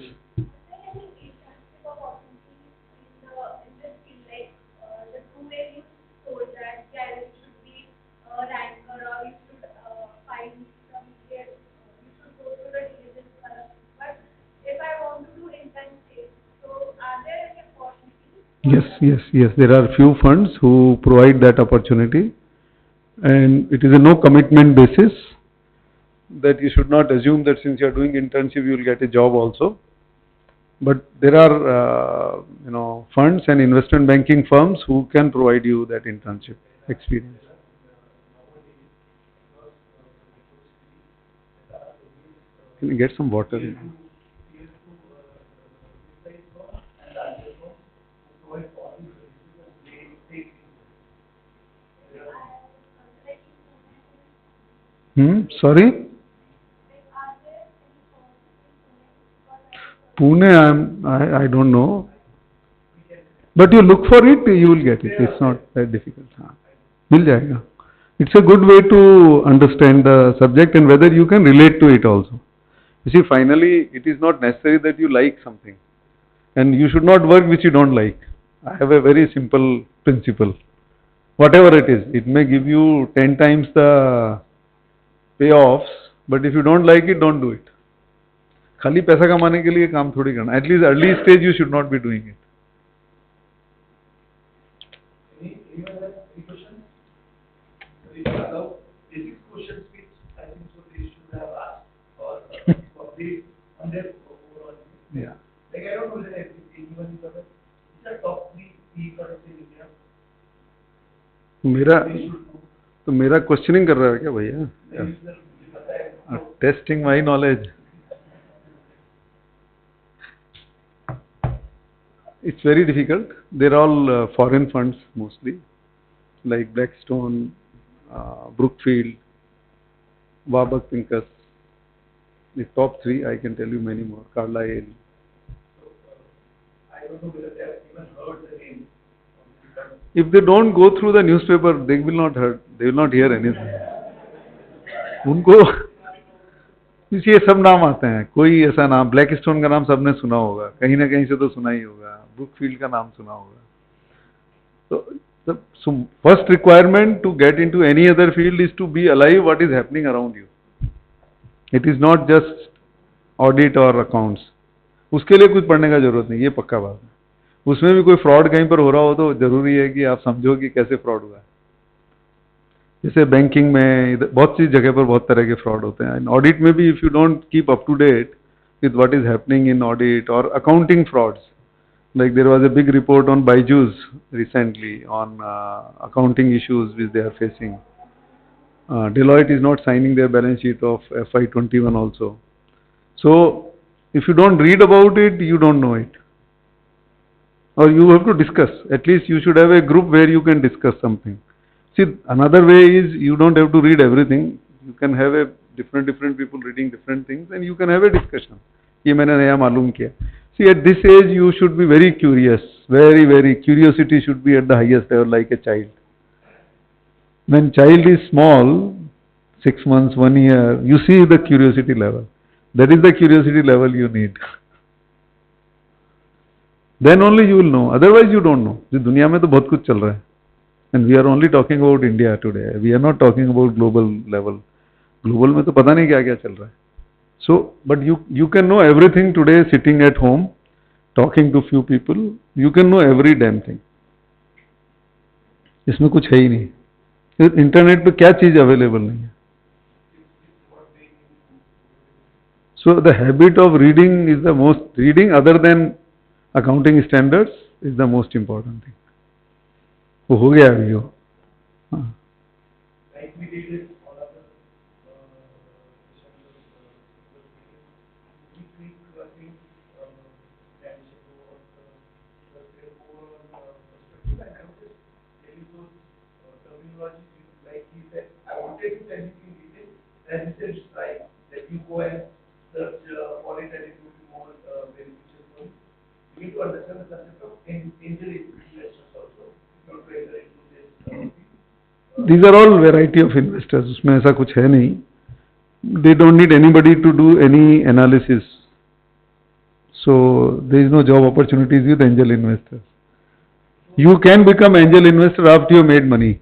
Yes. There are few funds who provide that opportunity, and it is a no commitment basis. That you should not assume that since you are doing internship you will get a job also. But there are funds and investment banking firms who can provide you that internship experience. Can you get some water? Sorry? Pune, I don't know. But you look for it, you will get it. It's not that difficult. मिल जाएगा. It's a good way to understand the subject and whether you can relate to it also. You see, finally, it is not necessary that you like something. And you should not work which you don't like. I have a very simple principle. Whatever it is, it may give you 10 times the payoffs, but if you don't like it, don't do it. खाली पैसा कमाने के लिए काम थोड़ी करना. At least early stage you should not be doing it. Any questions? If you allow basic questions, which I think so they should have asked or probably on their overall. Yeah. Like I don't know whether anyone is aware. These are top 3 key currency in India. मेरा questioning कर रहा है क्या भैया? Testing my knowledge. It's very difficult. They're all foreign funds mostly, like Blackstone, Brookfield, Warburg Pincus. The top 3, I can tell you many more. Carlyle. I don't know whether they have even heard the name. If they don't go through the newspaper, they will not hear anything. उनको ये सब नाम आते हैं, कोई ऐसा नाम, black stone का नाम सबने सुना होगा, कहीं ना कहीं से तो सुना ही होगा, ब्रुकफील्ड का नाम सुना होगा। तो first requirement to get into any other field is to be alive what is happening around you. It is not just audit और अकाउंट्स, उसके लिए कुछ पढ़ने का जरूरत नहीं, ये पक्का बात है। उसमें भी कोई फ्रॉड कहीं पर हो रहा हो तो जरूरी है कि आप समझो कि कैसे फ्रॉड हुआ है। जैसे बैंकिंग में बहुत सी जगह पर बहुत तरह के फ्रॉड होते हैं, ऑडिट में भी if you don't keep up to date with what is happening in audit और accounting frauds, like there was a big report on Byju's recently on accounting issues which they are facing. Deloitte is not signing their balance sheet of FY21 also. So if you don't read about it, you don't know it, or you have to discuss. At least you should have a group where you can discuss something. See, another way is you don't have to read everything. You can have a different people reading different things and you can have a discussion. ये मैंने नया मालूम किया. See, at this age you should be very curious, very curiosity should be at the highest level like a child. When child is small, 6 months, 1 year, you see the curiosity level. That is the curiosity level you need. Then only you will know, otherwise you don't know. जी दुनिया में तो बहुत कुछ चल रहा है. And we are only talking about India today. We are not talking about global level. Global में तो पता नहीं क्या क्या चल रहा है. So, but you can know everything today sitting at home, talking to few people. You can know every damn thing. इसमें कुछ है ही नहीं. इंटरनेट पे क्या चीज अवेलेबल नहीं है. So the habit of reading is the most, reading other than accounting standards is the most important thing. वो हो गया अभी वो. हाँ. These are all variety of investors. उसमें ऐसा कुछ है नहीं. They don't need anybody to do any analysis. So there is no job opportunities with angel investors. You can become angel investor after you made money.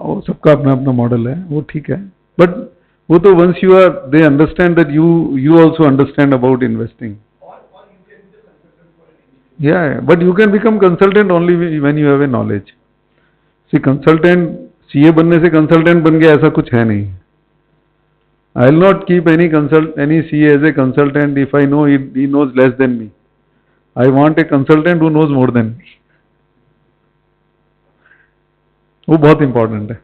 वो सबका अपना अपना model है, वो ठीक है. बट वो तो once you are, they understand that you also understand about investing. Yeah, but you can become consultant only when you have a knowledge. See, consultant, CA बनने से consultant बन गया ऐसा कुछ है नहीं. I will not keep any CA as a consultant if I know he knows less than me. I want a consultant who knows more than me. वो बहुत important है.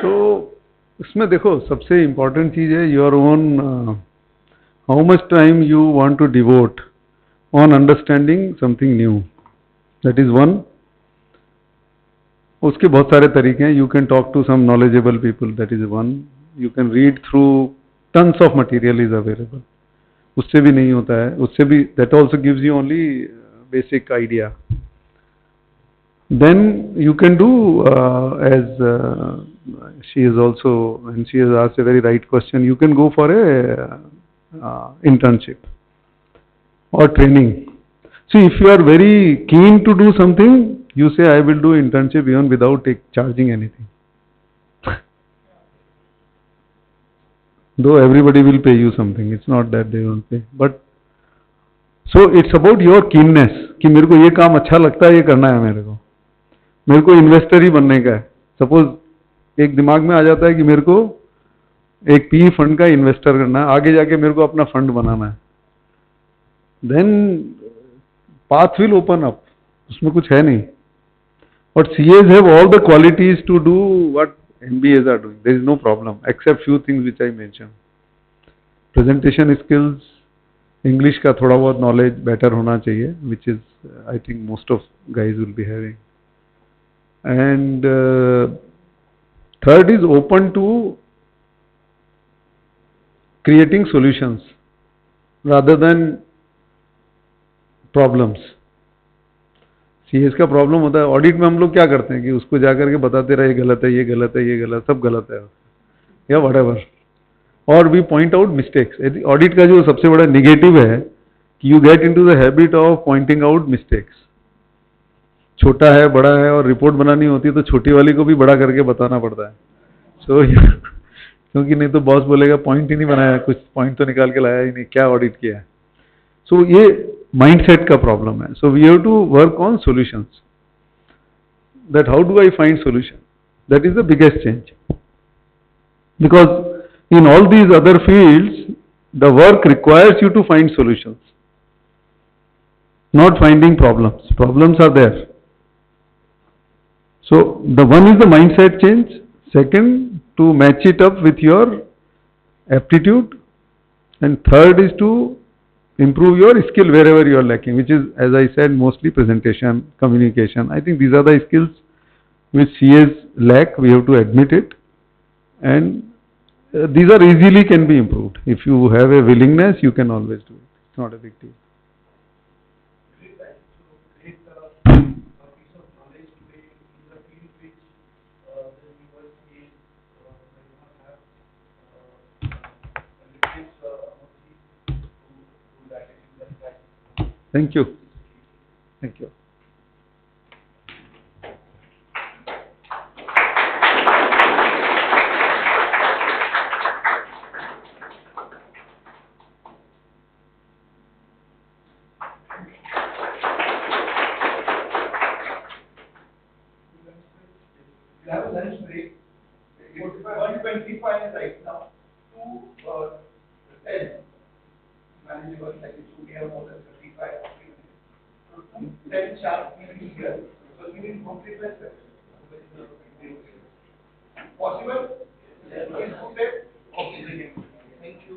So, इसमें देखो सबसे इम्पोर्टेंट चीज है your own, how much time you want to devote on understanding something new. That is one. उसके बहुत सारे तरीके हैं. You can talk to some knowledgeable people, that is one. You can read through tons of material is available. उससे भी नहीं होता है, उससे भी, that also gives you only basic idea. Then you can do as she is also, and she has asked a very right question, you can go for a internship or training. See, if you are very keen to do something, you say I will do internship even without charging anything. Though everybody will pay you something, it's not that they won't pay, but so it's about your keenness कि मेरे को ये काम अच्छा लगता है, ये करना है मेरे को इन्वेस्टर ही बनने का है. सपोज एक दिमाग में आ जाता है कि मेरे को एक पी फंड का इन्वेस्टर करना है, आगे जाके मेरे को अपना फंड बनाना है. then path will open up. उसमें कुछ है नहीं. But CAs have all the qualities to do what MBAs are doing. There is no problem, except few things which I mentioned. Presentation skills, English का थोड़ा बहुत knowledge better होना चाहिए, which is I think most of guys will be having. And third is open to creating solutions rather than problems. CS का problem होता है audit में. हम लोग क्या करते हैं कि उसको जाकर के बताते रहे ये गलत है, ये गलत है, ये गलत, सब गलत है या व्हाटएवर, और we point out mistakes. Audit का जो सबसे बड़ा निगेटिव है कि you get into the habit of pointing out mistakes. छोटा है, बड़ा है, और रिपोर्ट बनानी होती है तो छोटी वाली को भी बड़ा करके बताना पड़ता है. सो क्योंकि नहीं तो बॉस बोलेगा पॉइंट ही नहीं बनाया, कुछ पॉइंट तो निकाल के लाया ही नहीं, क्या ऑडिट किया है. सो ये माइंडसेट का प्रॉब्लम है. So we have to work on solutions. That how do I find solution, that is the biggest change. Because in all these other fields the work requires you to find solutions, not finding problems. Problems are there. So the one is the mindset change. Second, to match it up with your aptitude. And third is to improve your skill wherever you are lacking, which is, as I said, mostly presentation, communication. I think these are the skills which CAs lack. We have to admit it. And these are easily can be improved. If you have a willingness, you can always do it. It's not a big deal. Thank you. Thank you. We have a lunch break. It's 1:25 right now. 2:10. Manageable, like it should be more than 35 or 3 minutes. So 2:10 sharp we will be here. So we will complete that session. Possible? Yes. Is good day? Okay. Thank you.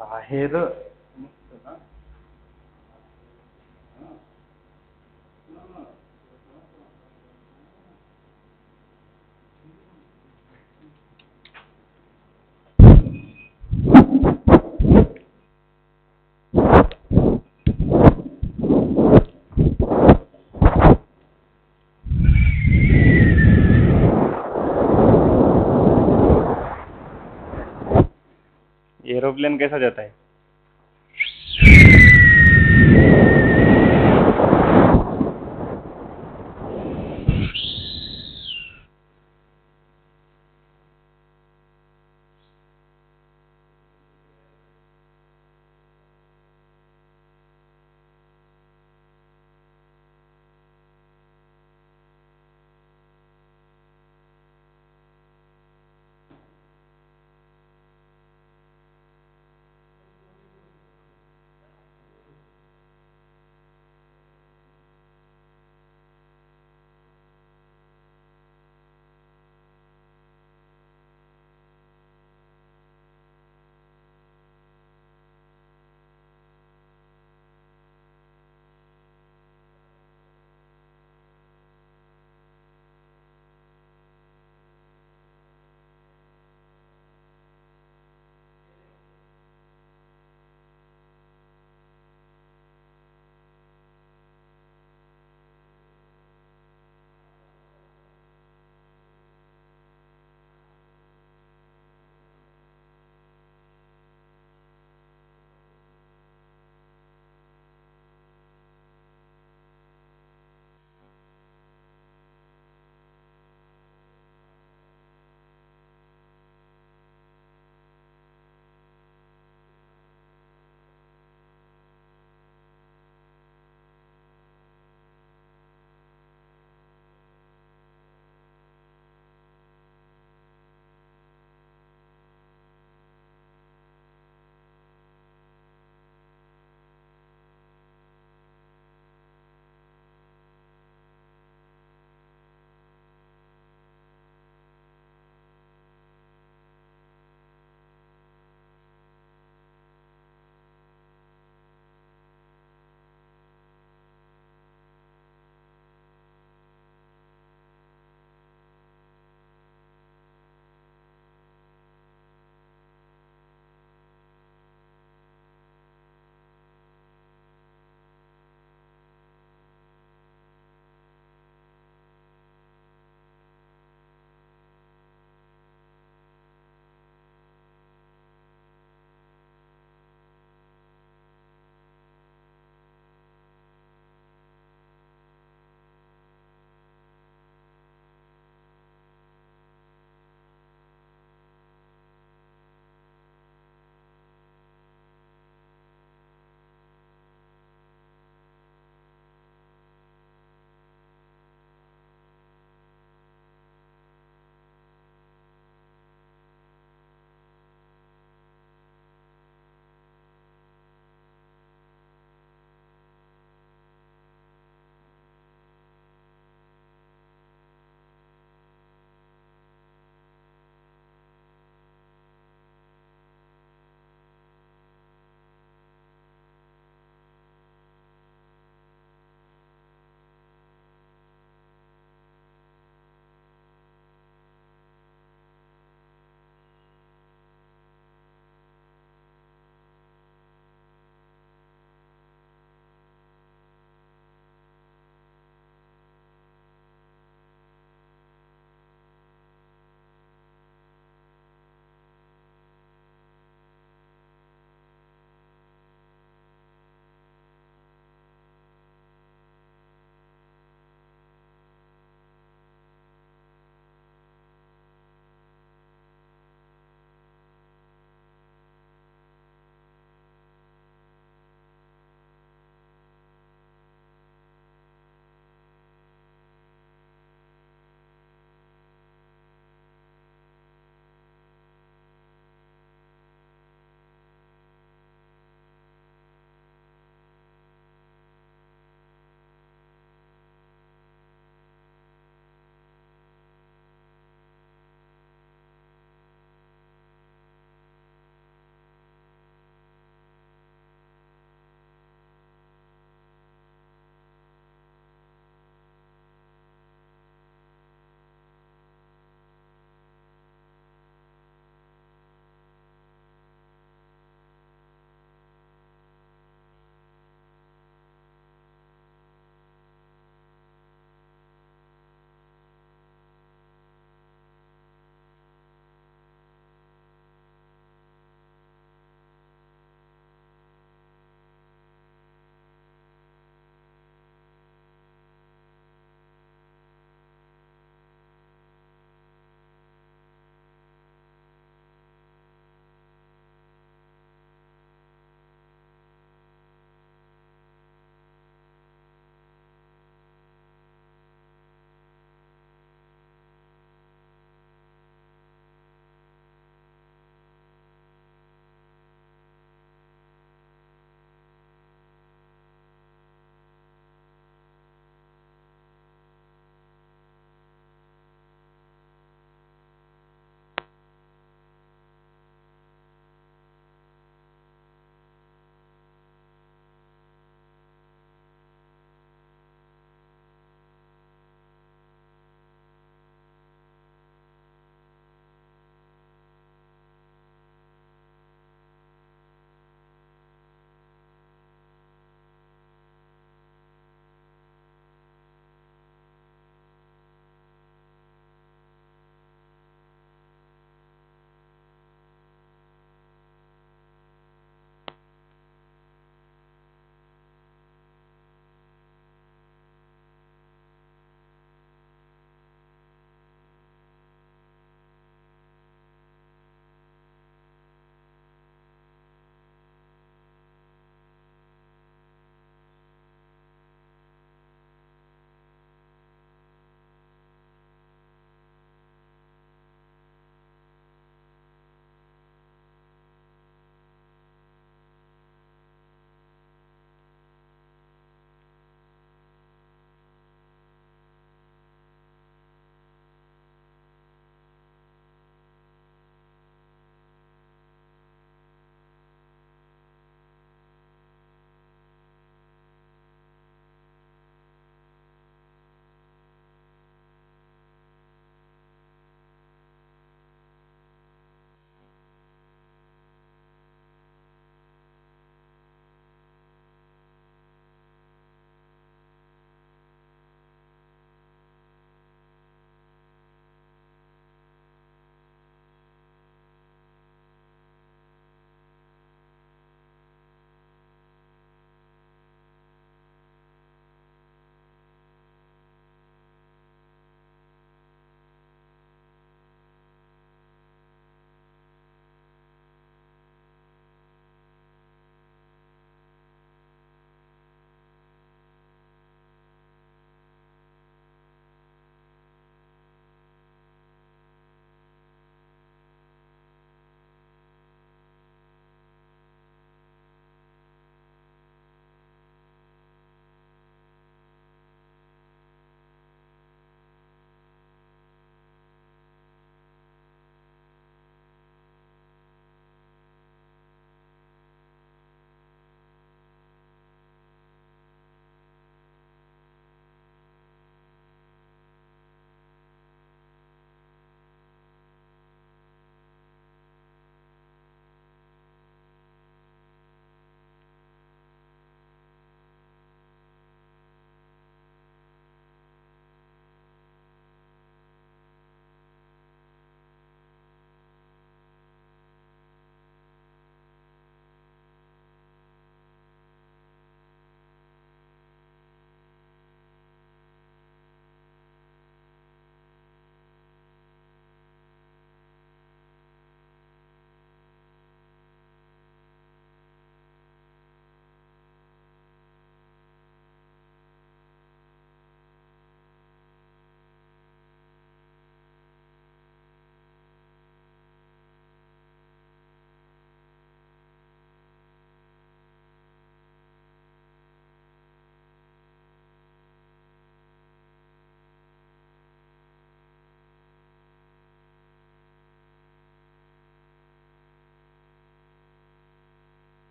बाहेर aeroplane कैसा जाता है?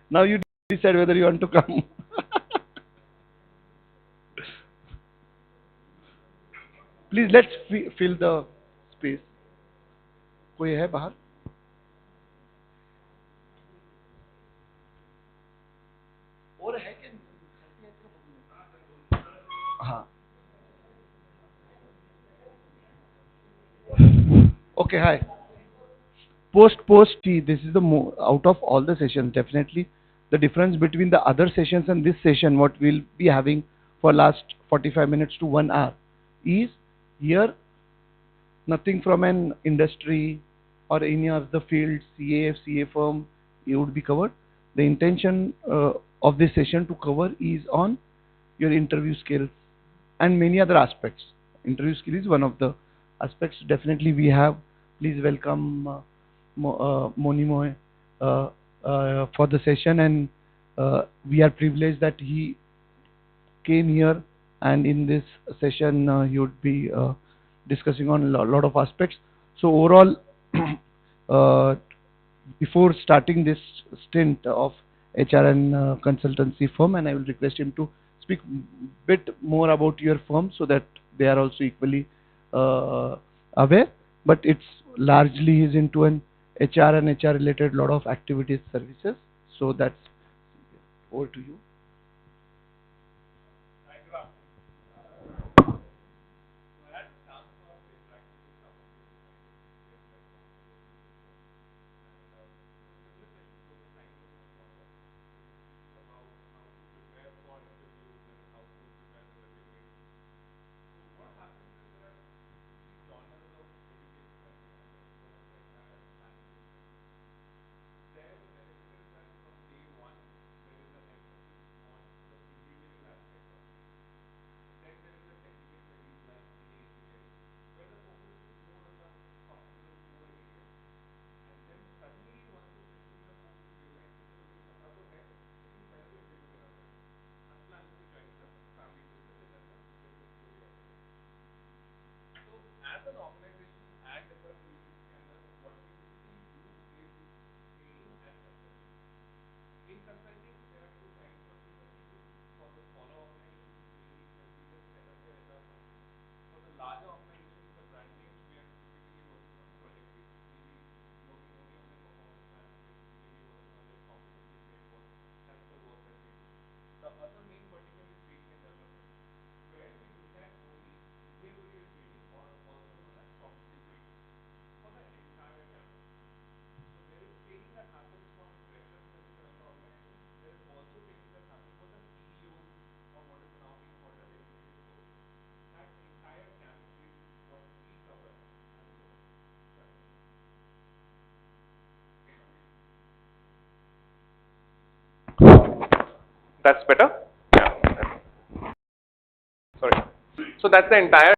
Now you decide whether you want to come. Please let's fill the space. कोई है बाहर? और है क्या? हाँ. Okay, hi. Post tea, this is the out of all the sessions, definitely the difference between the other sessions and this session, what we'll be having for last 45 minutes to 1 hour, is here nothing from an industry or any of the field, CA firm, it would be covered. The intention of this session to cover is on your interview skills and many other aspects. Interview skill is one of the aspects. Definitely we have, please welcome Moni Moy for the session, and we are privileged that he came here, and in this session he would be discussing on a lot of aspects. So overall, uh, before starting this stint of HR and consultancy firm, and I will request him to speak bit more about your firm so that they are also equally aware. But it's largely is into an HR and HR related lot of activities, services. So that's over to you. That's better? Yeah. Sorry. So that's the entire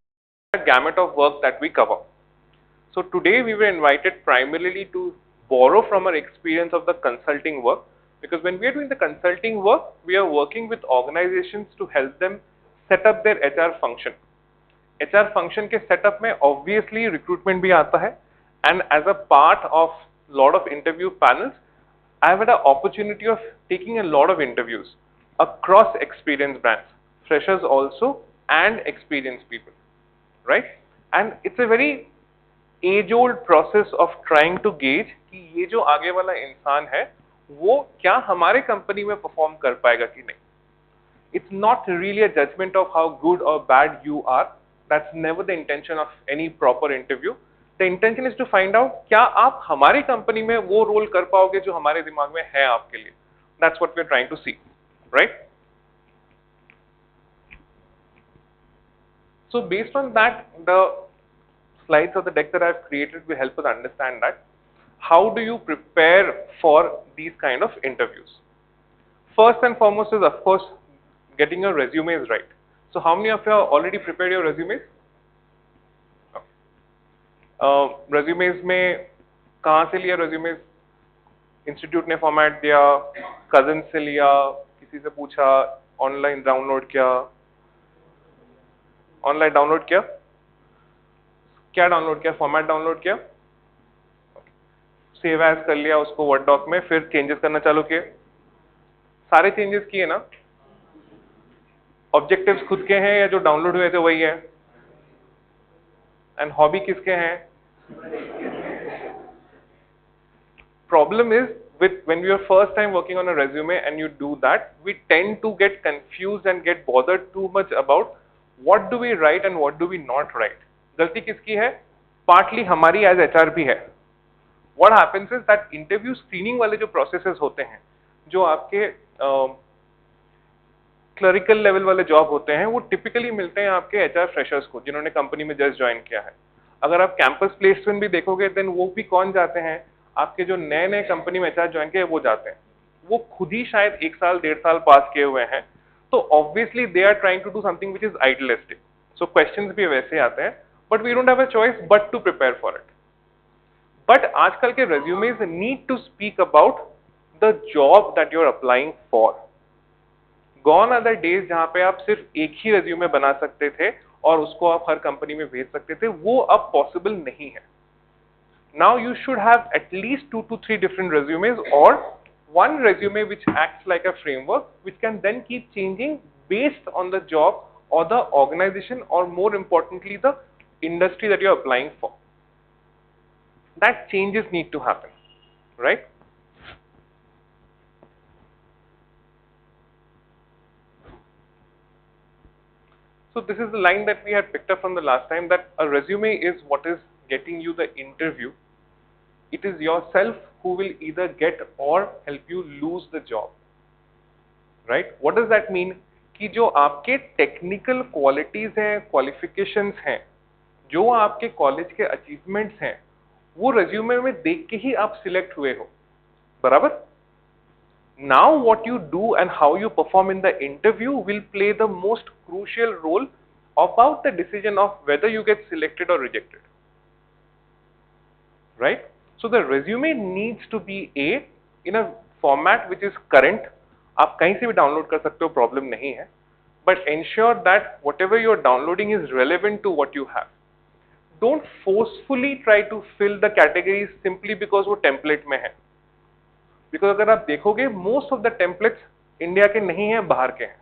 gamut of work that we cover. So today we were invited primarily to borrow from our experience of the consulting work, because when we are doing the consulting work, we are working with organizations to help them set up their HR function. HR function के setup में obviously recruitment भी आता है, and as a part of lot of interview panels, I have had an opportunity of taking a lot of interviews across experienced brands, freshers also and experienced people, right? And it's a very age-old process of trying to gauge कि ये जो आगे वाला इंसान है वो क्या हमारे कंपनी में परफॉर्म कर पाएगा कि नहीं. It's not really a judgment of how good or bad you are. That's never the intention of any proper interview. The intention is to find out क्या आप हमारी कंपनी में वो रोल कर पाओगे जो हमारे दिमाग में है आपके लिए. That's what we're trying to see, right? So based on that, the slides of the deck that I've created will help us understand that. How do you prepare for these kind of interviews? First and foremost is, of course, getting your resumes right. So how many of you have already prepared your resumes? Resumes में कहाँ से लिया resumes? Institute ने format दिया, cousin से लिया, किसी से पूछा, online download किया, online download किया, क्या download किया, format download किया, save as कर लिया उसको word doc में, फिर changes करना चालू किए, सारे चेंजेस किए ना? ऑब्जेक्टिव्स खुद के हैं या जो डाउनलोड हुए थे वही है? एंड हॉबी किसके हैं? Problem is with when we are first time working on a resume and you do that, we tend to get confused and get bothered too much about what do we write and what do we not write. गलती किसकी है? Partly हमारी as HR भी है. What happens is that interview screening वाले जो processes होते हैं, जो आपके क्लरिकल लेवल वाले जॉब होते हैं, वो टिपिकली मिलते हैं आपके HR फ्रेशर्स को जिन्होंने कंपनी में जस्ट ज्वाइन किया है. अगर आप कैंपस प्लेसमेंट भी देखोगे देन वो भी कौन जाते हैं? आपके जो नए नए कंपनी में HR ज्वाइन किए वो जाते हैं. वो खुद ही शायद 1 साल 1.5 साल पास किए हुए हैं, तो obviously they are trying to do something which is idealistic. So questions भी वैसे आते हैं, but we don't have a choice but to prepare for it. But आजकल के resumes need to speak about the job that you are applying for. Gone are the days जहां पे आप सिर्फ एक ही रेज्यूमे बना सकते थे और उसको आप हर कंपनी में भेज सकते थे, वो अब पॉसिबल नहीं है. Now you should have at least 2 to 3 different resumes or one resume which acts like a framework which can then keep changing based on the job or the organization or more importantly the industry that you are applying for. That changes need to happen, right? So this is the line that we had picked up from the last time, that a resume is what is getting you the interview. It is yourself who will either get or help you lose the job, right? What does that mean? कि जो आपके technical qualities हैं, qualifications हैं, जो आपके college के achievements हैं, वो रेज्यूमे में देख के ही आप सिलेक्ट हुए हो, बराबर? Now what you do and how you perform in the interview will play the most crucial role about the decision of whether you get selected or rejected, right? So the resume needs to be in a format which is current. आप कहीं से भी download कर सकते हो, problem नहीं है, but ensure that whatever you are downloading is relevant to what you have. Don't forcefully try to fill the categories simply because वो टेम्पलेट में है. बिकॉज अगर आप देखोगे most of the templates India के नहीं हैं, बाहर के हैं.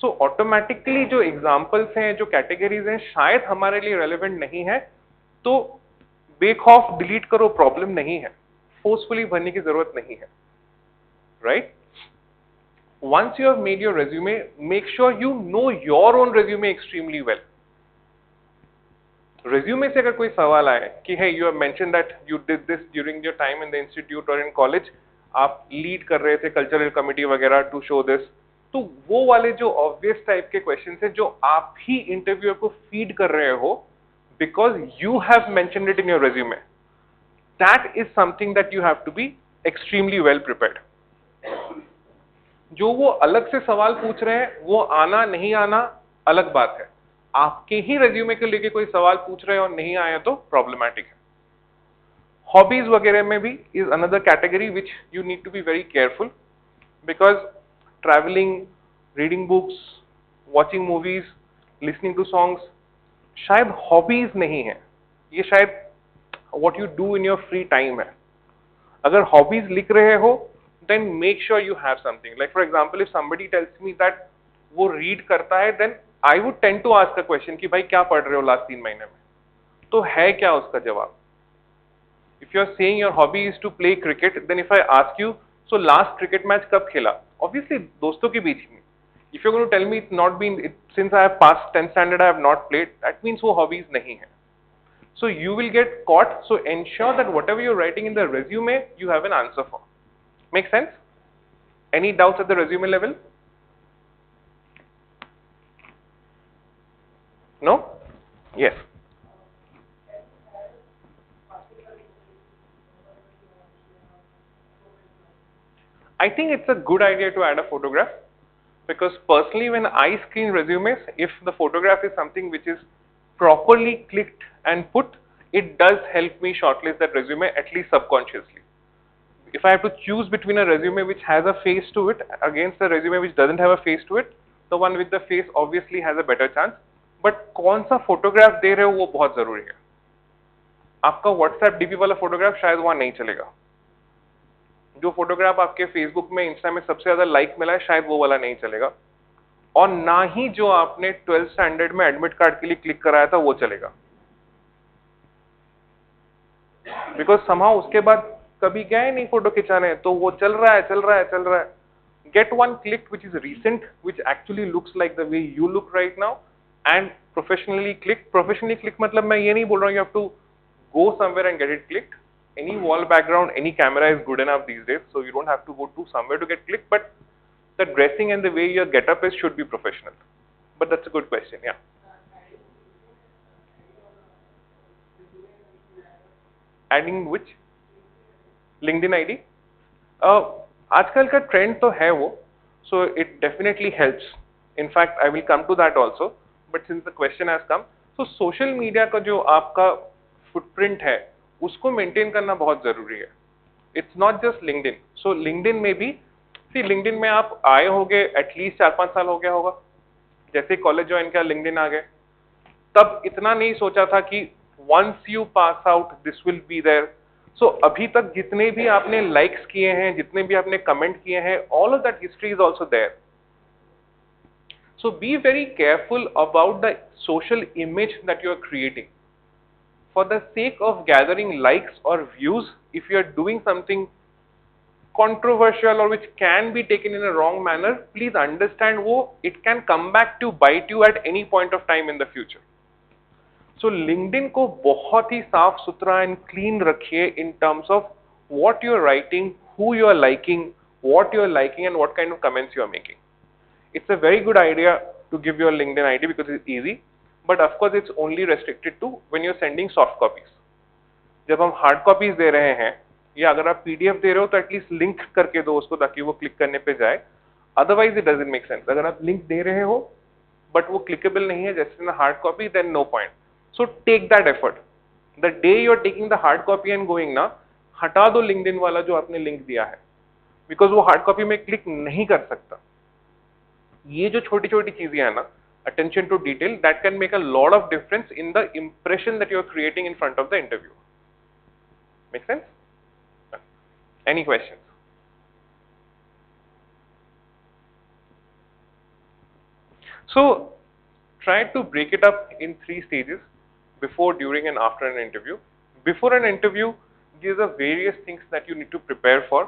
सो ऑटोमेटिकली जो एग्जाम्पल्स हैं, जो कैटेगरीज हैं, शायद हमारे लिए रेलेवेंट नहीं है, तो बेक ऑफ डिलीट करो, प्रॉब्लम नहीं है. फोर्सफुली भरने की जरूरत नहीं है, right? Once you have made your resume, make sure you know your own resume extremely well. Resume से अगर कोई सवाल आए कि है you have mention that you did this during your time in the institute और इन कॉलेज, आप lead कर रहे थे कल्चरल कमिटी वगैरह टू शो दिस, तो वो वाले जो ऑब्वियस टाइप के क्वेश्चन है जो आप ही इंटरव्यूअर को फीड कर रहे हो because you have mentioned it in your resume, that is something that you have to be extremely well prepared. जो वो अलग से सवाल पूछ रहे हैं, वो आना नहीं आना अलग बात है. आपके ही रेज्यूमे के लेके कोई सवाल पूछ रहे हैं और नहीं आया तो प्रॉब्लमैटिक है. हॉबीज वगैरह में भी is another category which you need to be very careful, because travelling, reading books, watching movies, listening to songs शायद हॉबीज नहीं है, ये शायद what you do in your free time है. अगर हॉबीज लिख रहे हो then make sure you have something. Like for example, if somebody tells me that वो read करता है, then I would tend to ask a question कि भाई क्या पढ़ रहे हो लास्ट 3 महीने में, तो है क्या उसका जवाब. If you are saying your hobby is to play cricket, then if I ask you, so last cricket match कब खेला, obviously दोस्तों के बीच में. If you're going to tell me it's not been, since I have passed 10th standard I have not played, that means वो hobbies नहीं है. So you will get caught. So ensure that whatever you're writing in the resume, you have an answer for. Make sense? Any doubts at the resume level? No? Yes. I think it's a good idea to add a photograph, because personally when I screen resumes, if the photograph is something which is properly clicked and put, it does help me shortlist that resume at least subconsciously. If I have to choose between a resume which has a face to it against a resume which doesn't have a face to it, the one with the face obviously has a better chance. But कौन सा photograph दे रहे हो वो बहुत जरूरी है. आपका WhatsApp DP वाला फोटोग्राफ शायद वहां नहीं चलेगा. जो फोटोग्राफ आपके फेसबुक में, इंस्टा में सबसे ज्यादा लाइक मिला है, शायद वो वाला नहीं चलेगा, और ना ही जो आपने 12th स्टैंडर्ड में एडमिट कार्ड के लिए क्लिक कराया था वो चलेगा, बिकॉज समहाउ उसके बाद कभी गए नहीं फोटो खिंचाने, तो वो चल रहा है चल रहा है चल रहा है. Get one clicked which is recent, which actually looks like the way you look right now, and professionally clicked. Professionally clicked मतलब मैं ये नहीं बोल रहा हूँ you have to go somewhere and get it clicked. Any wall background, any camera is good enough these days, so you don't have to go to somewhere to get clicked, but the dressing and the way your getup is should be professional. But that's a good question, yeah. Adding which? LinkedIn ID? आजकल का trend तो है वो, so it definitely helps. In fact I will come to that also, but since the question has come, so social media का जो आपका footprint है उसको मेंटेन करना बहुत जरूरी है. It's not just LinkedIn. So LinkedIn में भी, सी लिंक्डइन में आप आए होगे एटलीस्ट 4-5 साल हो गया होगा. जैसे कॉलेज ज्वाइन किया लिंक्डइन आ गए, तब इतना नहीं सोचा था कि once you pass out this will be there. So अभी तक जितने भी आपने लाइक्स किए हैं, जितने भी आपने कमेंट किए हैं, all of that history is also there. So be very careful about the social image that you are creating. For the sake of gathering likes or views, if you are doing something controversial or which can be taken in a wrong manner, please understand wo it can come back to bite you at any point of time in the future. So LinkedIn को बहुत ही साफ सुथरा and clean रखिए in terms of what you are writing, who you are liking, what you are liking and what kind of comments you are making. It's a very good idea to give your LinkedIn ID because it's easy. But of course it's only restricted to when you're sending soft copies. जब हम hard copies दे रहे हैं या अगर आप PDF दे रहे हो तो एटलीस्ट लिंक करके दो उसको ताकि वो क्लिक करने पे जाए. Otherwise it doesn't make sense. अगर आप लिंक दे रहे हो बट वो क्लिकेबल नहीं है जैसे in hard copy, then no point. So take that effort. The day you are taking the hard copy and going ना, हटा दो लिंक्डइन वाला जो आपने लिंक दिया है, बिकॉज वो हार्ड कॉपी में क्लिक नहीं कर सकता. ये जो छोटी छोटी चीजें हैं ना, attention to detail, that can make a lot of difference in the impression that you are creating in front of the interview. Make sense? Any questions? So try to break it up in 3 stages: before, during and after an interview. Before an interview, these are various things that you need to prepare for.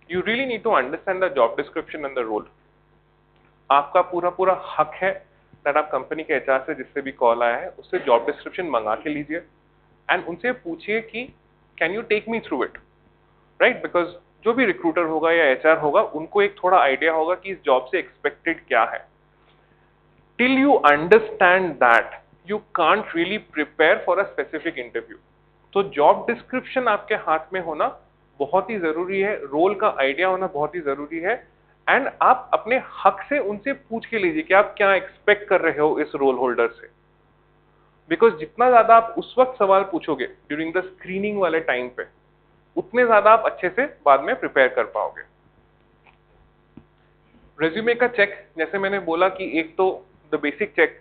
You really need to understand the job description and the role. आपका पूरा हक है that आप company के HR से जिससे भी call आया है उससे जॉब डिस्क्रिप्शन मंगा के लीजिए एंड उनसे पूछिए कि can you take me through it, right? Because जो भी रिक्रूटर होगा या एचआर होगा उनको एक थोड़ा आइडिया होगा कि इस जॉब से एक्सपेक्टेड क्या है. Till you understand that you can't really prepare for a specific interview. तो जॉब डिस्क्रिप्शन आपके हाथ में होना बहुत ही जरूरी है, रोल का आइडिया होना बहुत ही जरूरी है, एंड आप अपने हक से उनसे पूछ के लीजिए कि आप क्या एक्सपेक्ट कर रहे हो इस रोल होल्डर से. बिकॉज जितना ज्यादा आप उस वक्त सवाल पूछोगे ड्यूरिंग द स्क्रीनिंग वाले टाइम पे, उतने ज्यादा आप अच्छे से बाद में प्रिपेयर कर पाओगे. रेज्यूमे का चेक, जैसे मैंने बोला कि एक तो the basic check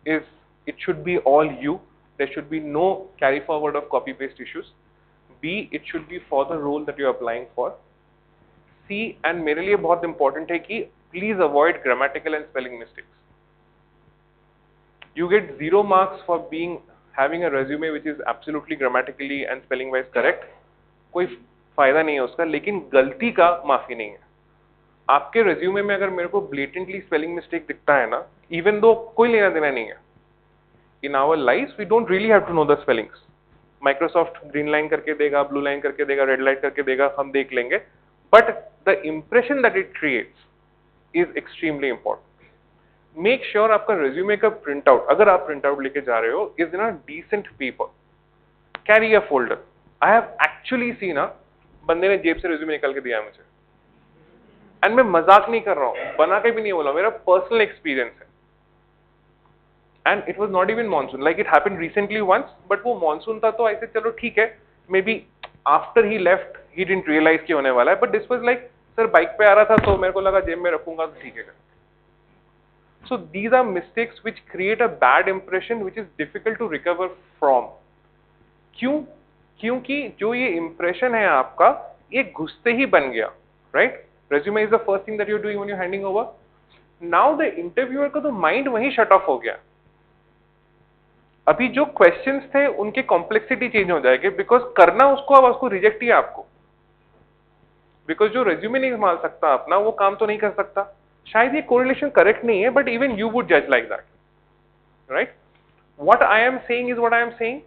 is it should be all you, there should be no carry forward of copy paste issues. B, it should be for the role that you are applying for. C, and मेरे लिए बहुत important है कि please avoid grammatical and spelling mistakes. You get 0 marks for having a resume which is absolutely grammatically and spelling wise correct. कोई फायदा नहीं है उसका, लेकिन गलती का माफी नहीं है. आपके रेज्यूमे में अगर मेरे को ब्लेटेंटली स्पेलिंग मिस्टेक दिखता है ना, इवन दो कोई लेना देना नहीं है, in our life we don't really have to know the spellings. Microsoft green line करके देगा, ब्लू लाइन करके देगा, रेड लाइन करके देगा, हम देख लेंगे, but the impression that it creates is extremely important. Make sure आपका रेज्यूमे का प्रिंट आउट, अगर आप प्रिंट आउट लेके जा रहे हो, is in a decent paper. Carry a folder. I have actually seen बंदे ने जेब से रेज्यूमे निकाल के दिया है मुझे, एंड मैं मजाक नहीं कर रहा हूँ, बना के भी नहीं बोला, मेरा पर्सनल एक्सपीरियंस है. And it was not even monsoon, like it happened recently once, but वो मानसून था तो ऐसे चलो ठीक है, maybe after he left he didn't realise कि होने वाला है, but this was like sir bike पे आ रहा था तो मेरे को लगा जेब में रखूंगा तो ठीक है. So these are mistakes which create a bad impression which is difficult to recover from. क्यों? क्योंकि जो ये impression है आपका, ये घुसते ही बन गया, right? Resume is the first thing that you are doing when you handing over. Now the interviewer का तो माइंड वहीं शट ऑफ हो गया. अभी जो क्वेश्चंस थे उनके कॉम्प्लेक्सिटी चेंज हो जाएगी, बिकॉज करना उसको, अब उसको रिजेक्ट ही है आपको, बिकॉज जो रेज्यूमे नहीं संभाल सकता अपना, वो काम तो नहीं कर सकता. शायद ये कोरिलेशन करेक्ट नहीं है, बट इवन यू वुड जज like that, right? What I am saying is what I am saying,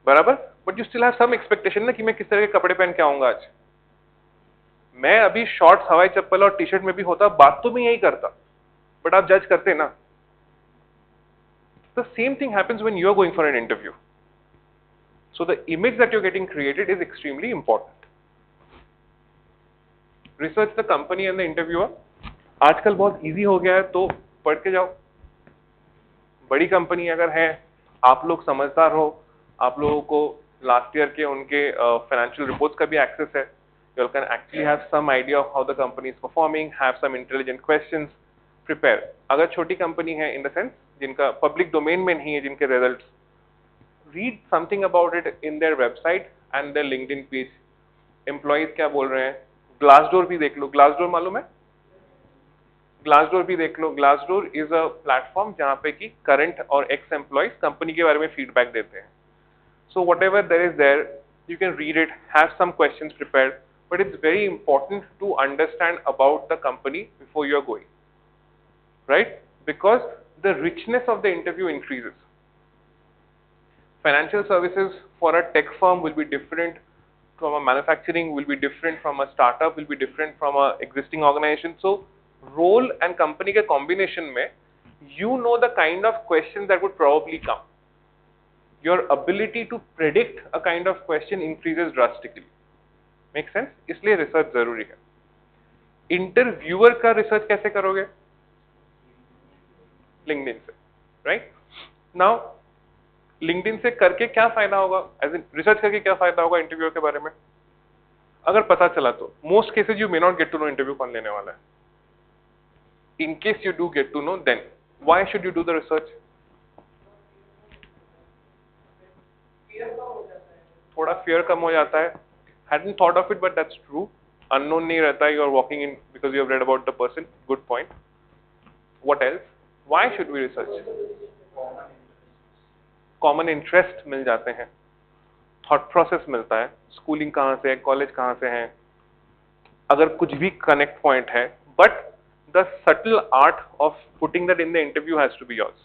बराबर? But you still have some expectation ना कि मैं किस तरह के कपड़े पहन के आऊंगा आज. मैं अभी शॉर्ट्स, हवाई चप्पल और टी शर्ट में भी होता, बात तो मैं यही करता, बट आप जज करते ना. The same thing happens when you are going for an interview. So the image that you're getting created is extremely important. Research the company and the interviewer. आजकल बहुत easy हो गया है, तो पढ़ के जाओ. बड़ी कंपनी अगर है, आप लोग समझदार हो, आप लोगों को लास्ट ईयर के उनके फाइनेंशियल रिपोर्ट्स का भी एक्सेस है. You can actually have some idea of how the company is performing, have some intelligent questions, prepare. अगर छोटी कंपनी है, in the sense जिनका पब्लिक डोमेन में नहीं है जिनके results, read something about it in their website and their LinkedIn page. Employees क्या बोल रहे हैं, ग्लासडोर भी देख लो. ग्लासडोर मालूम है? ग्लासडोर भी देख लो. ग्लासडोर इज अ प्लेटफॉर्म जहाँ पे कि करंट और एक्स एम्प्लॉइज कंपनी के बारे में फीडबैक देते हैं. So whatever there is there, you can read it, have some questions prepared, but it's very important to understand about the company before you are going, right? Because the richness of the interview increases. Financial services for a tech firm will be different from a manufacturing, will be different from a startup, will be different from a existing organization. So role and company के combination में, you know the kind of questions that would probably come. Your ability to predict a kind of question increases drastically. Make sense? इसलिए research जरूरी है. Interviewer का research कैसे करोगे? LinkedIn से, right? Now LinkedIn से करके क्या फायदा होगा, एज इन रिसर्च करके क्या फायदा होगा इंटरव्यू के बारे में? अगर पता चला तो most cases you may not get to know interview कौन लेने वाला है. In case you do get to know, then why should you do the research? थोड़ा फियर कम हो जाता है. Hadn't thought of it, but that's true. Unknown नहीं रहता है, you are walking in because you have read about the person. Good point. What else? Why should we research? Common interest मिल जाते हैं, thought process मिलता है, schooling कहाँ से है, college कहाँ से है, अगर कुछ भी connect point है, but the subtle art of putting that in the interview has to be yours.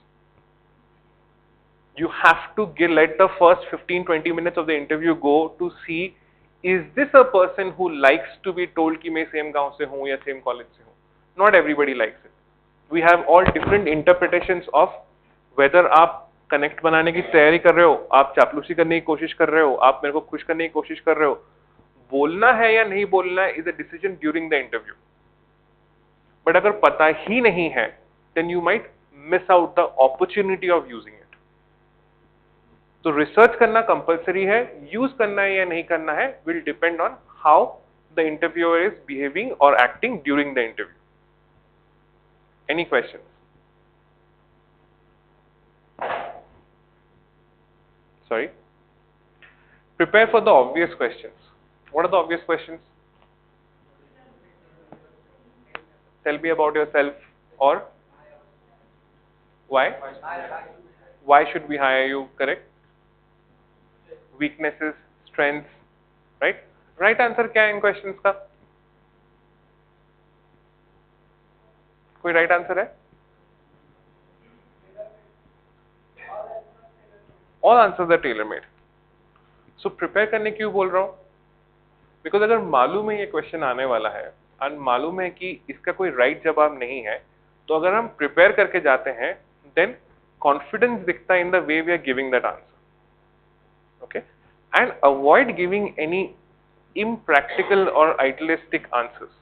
You have to let the first 15-20 minutes of the interview go to see, is this a person who likes to be told कि मैं same गांव से हूँ या same college से हूँ? Not everybody likes it. We have all different interpretations of whether आप connect बनाने की तैयारी कर रहे हो, आप चापलूसी करने की कोशिश कर रहे हो, आप मेरे को खुश करने की कोशिश कर रहे हो. बोलना है या नहीं बोलना है is a decision during the interview. But अगर पता ही नहीं है, then you might miss out the opportunity of using it. तो रिसर्च करना कंपल्सरी है. यूज करना है या नहीं करना है will depend on how the interviewer is behaving और acting during the interview. Any questions? Sorry. Prepare for the obvious questions. What are the obvious questions? Tell me about yourself, or why? Why should we hire you? Correct. Weaknesses, strengths, right? Right answer क्या है इन questions का? कोई right answer है? All answers are tailor made. So prepare करने क्यों बोल रहा हूं? बिकॉज अगर मालूम है ये क्वेश्चन आने वाला है और मालूम है कि इसका कोई राइट जवाब नहीं है, तो अगर हम प्रिपेयर करके जाते हैं, देन कॉन्फिडेंस दिखता है in the way we are giving that answer. Okay, and avoid giving any impractical or idealistic answers.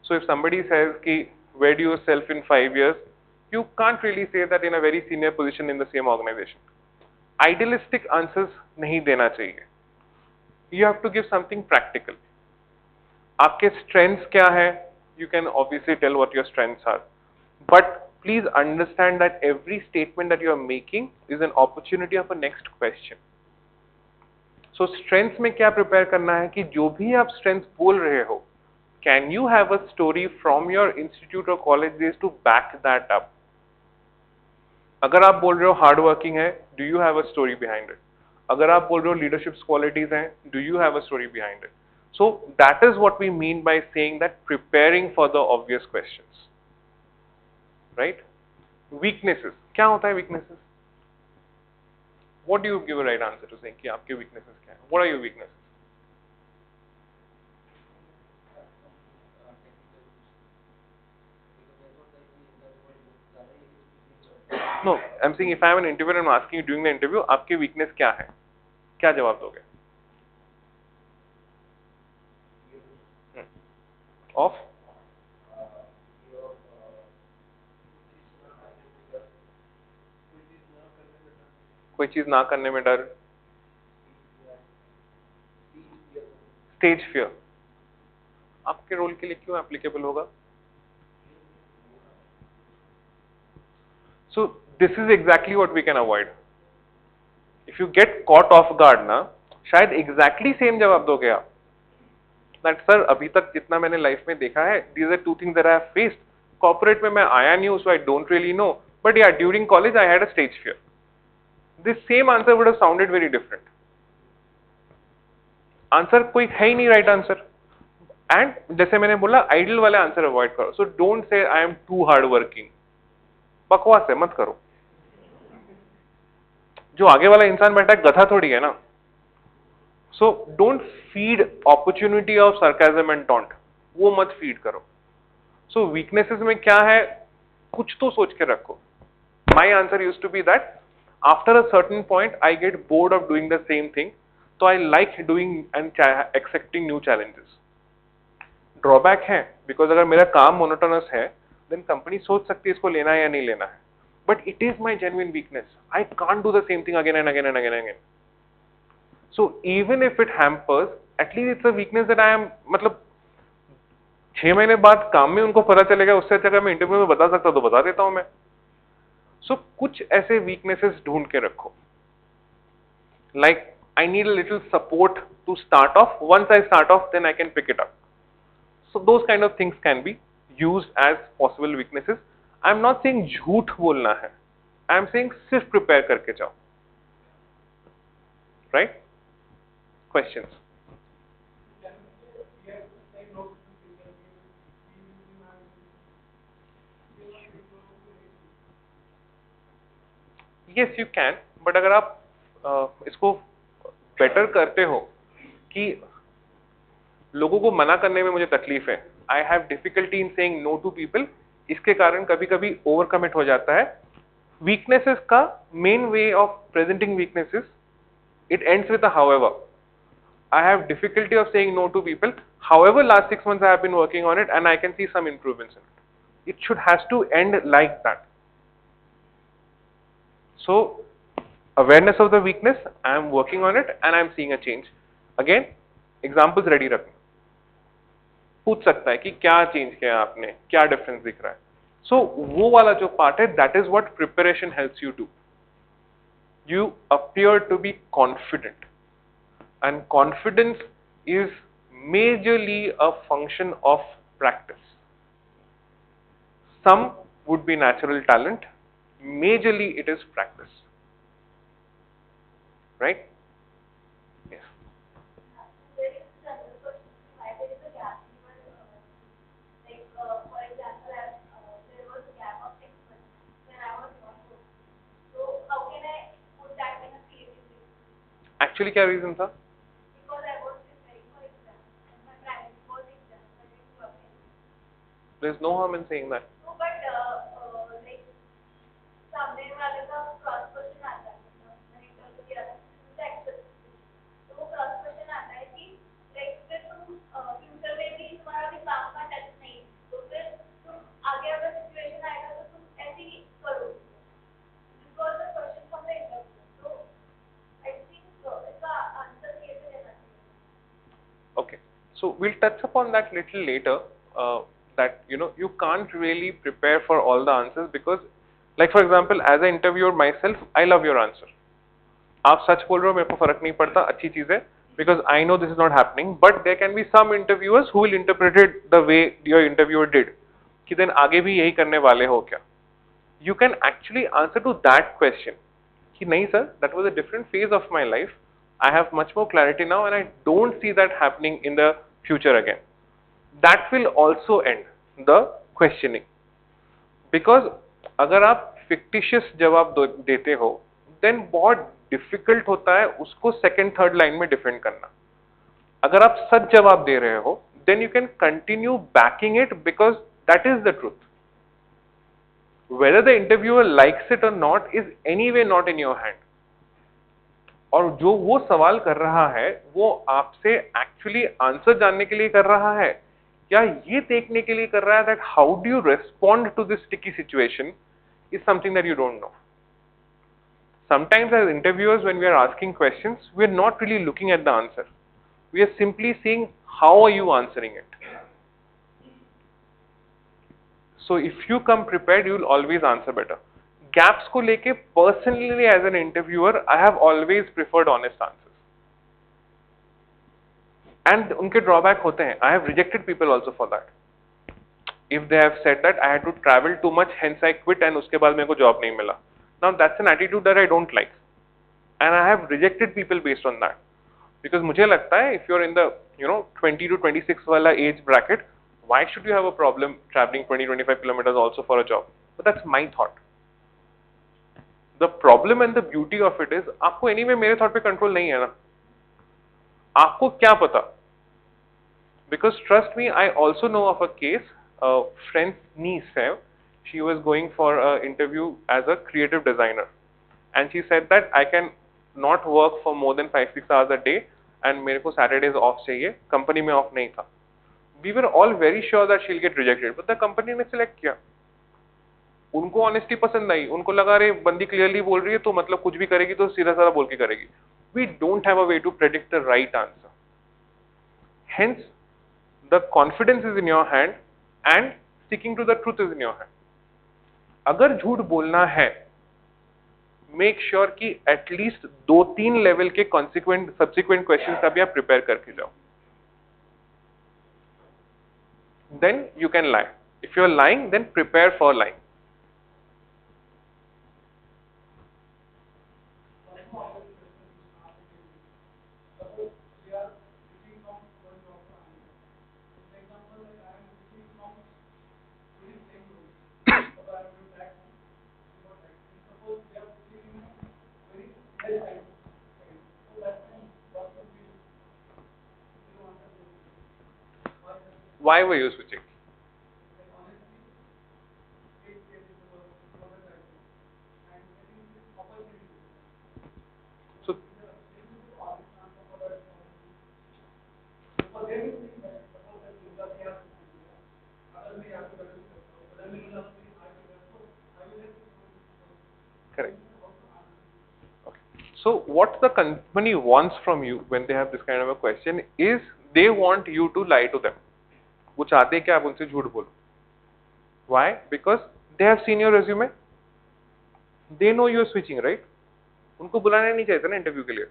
So if somebody says ki where do you yourself in 5 years, you can't really say that in a very senior position in the same organization. Idealistic answers नहीं देना चाहिए. You have to give something practical. आपके strengths क्या है? You can obviously tell what your strengths are. But please understand that every statement that you are making is an opportunity of a next question. So strengths में क्या prepare करना है कि जो भी आप स्ट्रेंथ्स बोल रहे हो, can you have a story from your institute और college days to back that up. अगर आप बोल रहे हो हार्ड वर्किंग है, do you have a story behind it. अगर आप बोल रहे हो लीडरशिप क्वालिटीज हैं, do you have a story behind it. So that is what we mean by saying that preparing for the obvious questions, right. Weaknesses क्या होता है? Weaknesses, what do you give a right answer to saying कि आपके weaknesses क्या है? What are your weaknesses? No, I am saying if I am an interviewer and I am asking you during the interview आपकी weakness क्या है, क्या जवाब दोगे? ऑफ कोई चीज ना करने में डर, स्टेज फियर आपके रोल के लिए क्यों एप्लीकेबल होगा? So this is exactly what we can avoid. If you get caught off guard ना, शायद एग्जैक्टली सेम जवाब दोगे आप, दैट सर अभी तक जितना मैंने लाइफ में देखा है, these are two things that I have faced. Corporate में मैं आया नहीं हूं, so I don't really know, but yeah during college I had a stage fear. This same answer would have sounded very different. Answer कोई है ही नहीं right answer. And जैसे मैंने बोला, आइडियल वाले आंसर अवॉइड करो. So don't say I am too hard working, बकवास है, मत करो. जो आगे वाला इंसान बैठा है गधा थोड़ी है ना. So don't feed opportunity of sarcasm and taunt, वो मत फीड करो. सो वीकनेसेस में क्या है, कुछ तो सोच के रखो. My answer used to be that after a certain point I get bored of doing the same thing, तो I like doing and accepting new challenges. Drawback है बिकॉज अगर मेरा काम मोनोटोनस है, देन कंपनी सोच सकती है इसको लेना है या नहीं लेना है. But it is my genuine weakness. I can't do the same thing again and again and again again. So even if it hampers, at least it's a weakness that I am, मतलब 6 महीने बाद काम में उनको पता चलेगा, उससे अच्छा अगर मैं इंटरव्यू में बता सकता तो बता देता हूं मैं. So कुछ ऐसे weaknesses ढूंढ के रखो. Like I need a little support to start off. Once I start off, then I can pick it up. So those kind of things can be used as possible weaknesses. I am not saying झूठ बोलना है. I am saying सिर्फ prepare करके जाओ. Right? Questions? Yes, you can, but अगर आप इसको better करते हो कि लोगों को मना करने में मुझे तकलीफ है, I have difficulty in saying no to people, इसके कारण कभी कभी ओवर कमिट हो जाता है. वीकनेसेस का main way of presenting weaknesses, it ends with a however. I have difficulty of saying no to people. However, last 6 months I have been working on it and I can see some improvements in it. It has to end like that. So, awareness of the weakness, I am working on it and I am seeing a change. Again, examples ready रखना. पूछ सकता है कि क्या change किया आपने, क्या difference दिख रहा है. So, वो वाला जो पार्ट है, that is what preparation helps you do. You appear to be confident. And confidence is majorly a function of practice. Some would be natural talent, majorly it is practice. Right? Yes. Actually क्या reason था? There is no harm in saying that. No, but like सामने वाले का cross question आता है, मैंने interview किया था, उसका एक्सेप्ट, तो वो क्रॉस क्वेश्चन आता है कि लाइक फिर तुम फ्यूचर में भी तुम्हारा भी काम का टच नहीं, तो फिर तुम आगे अगर सिचुएशन आएगा तो तुम ऐसे ही करोगे. This was the question from the interview. तो आई थिंक इसका आंसर ये भी देना चाहिए. Okay. So we'll touch upon that little later. That you can't really prepare for all the answers because, like for example, as an interviewer myself, I love your answer. आप सच बोल रहे हो, मेरे को फर्क नहीं पड़ता, अच्छी चीज है, because I know this is not happening, but there can be some interviewers who will interpret it the way your interviewer did, कि देन आगे भी यही करने वाले हो क्या. You can actually answer to that question कि नहीं sir, that was a different phase of my life, I have much more clarity now and I don't see that happening in the future again. That will also end the questioning, because अगर आप fictitious जवाब देते हो then बहुत difficult होता है उसको second third line में defend करना. अगर आप सच जवाब दे रहे हो then you can continue backing it because that is the truth. Whether the interviewer likes it or not is anyway not in your hand. और जो वो सवाल कर रहा है वो आपसे एक्चुअली आंसर जानने के लिए कर रहा है या ये देखने के लिए कर रहा है that how do you respond to this sticky situation is something that you don't know. Sometimes as interviewers, when we are asking questions, we are not really looking at the answer. We are simply seeing how are you answering it. So if you come prepared, you will always answer better. Gaps को लेके personally as an interviewer, I have always preferred honest answers. And उनके drawback होते हैं. I have rejected people also for that. If they have said that I had to travel too much, hence I quit, and उसके बाद मेरे को job नहीं मिला. Now that's an attitude that I don't like, and I have rejected people based on that. Because मुझे लगता है if you're in the 20 to 26 वाला age bracket, why should you have a problem traveling 20-25 kilometers also for a job? But that's my thought. The problem and the beauty of it is आपको anyway मेरे thought पे control नहीं है ना. आपको क्या पता? Because trust me, I also know of a case, a friend's niece है, she was going for an interview as a creative designer, and she said that I can not work for more than 5-6 hours a day, and मेरे को Saturdays off चाहिए, company में off नहीं था. We were all very sure that she'll get rejected, but the company ने select किया. उनको honesty पसंद आई, उनको लगा रे बंदी क्लियरली बोल रही है तो मतलब कुछ भी करेगी तो सीधा साधा बोल के करेगी. We don't have a way to predict the right answer. Hence, the confidence is in your hand and sticking to the truth is in your hand. अगर झूठ बोलना है, make sure कि at least 2-3 लेवल के subsequent questions का भी आप prepare करके जाओ. Then you can lie. If you are lying, then prepare for lying. Why were you switching? So, correct. Okay. So what the company wants from you when they have this kind of a question is they want you to lie to them. वो चाहते हैं कि आप उनसे झूठ बोलो. Why? Because they have seen your resume. They know you are switching, right? उनको बुलाना नहीं चाहिए था ना इंटरव्यू के लिए.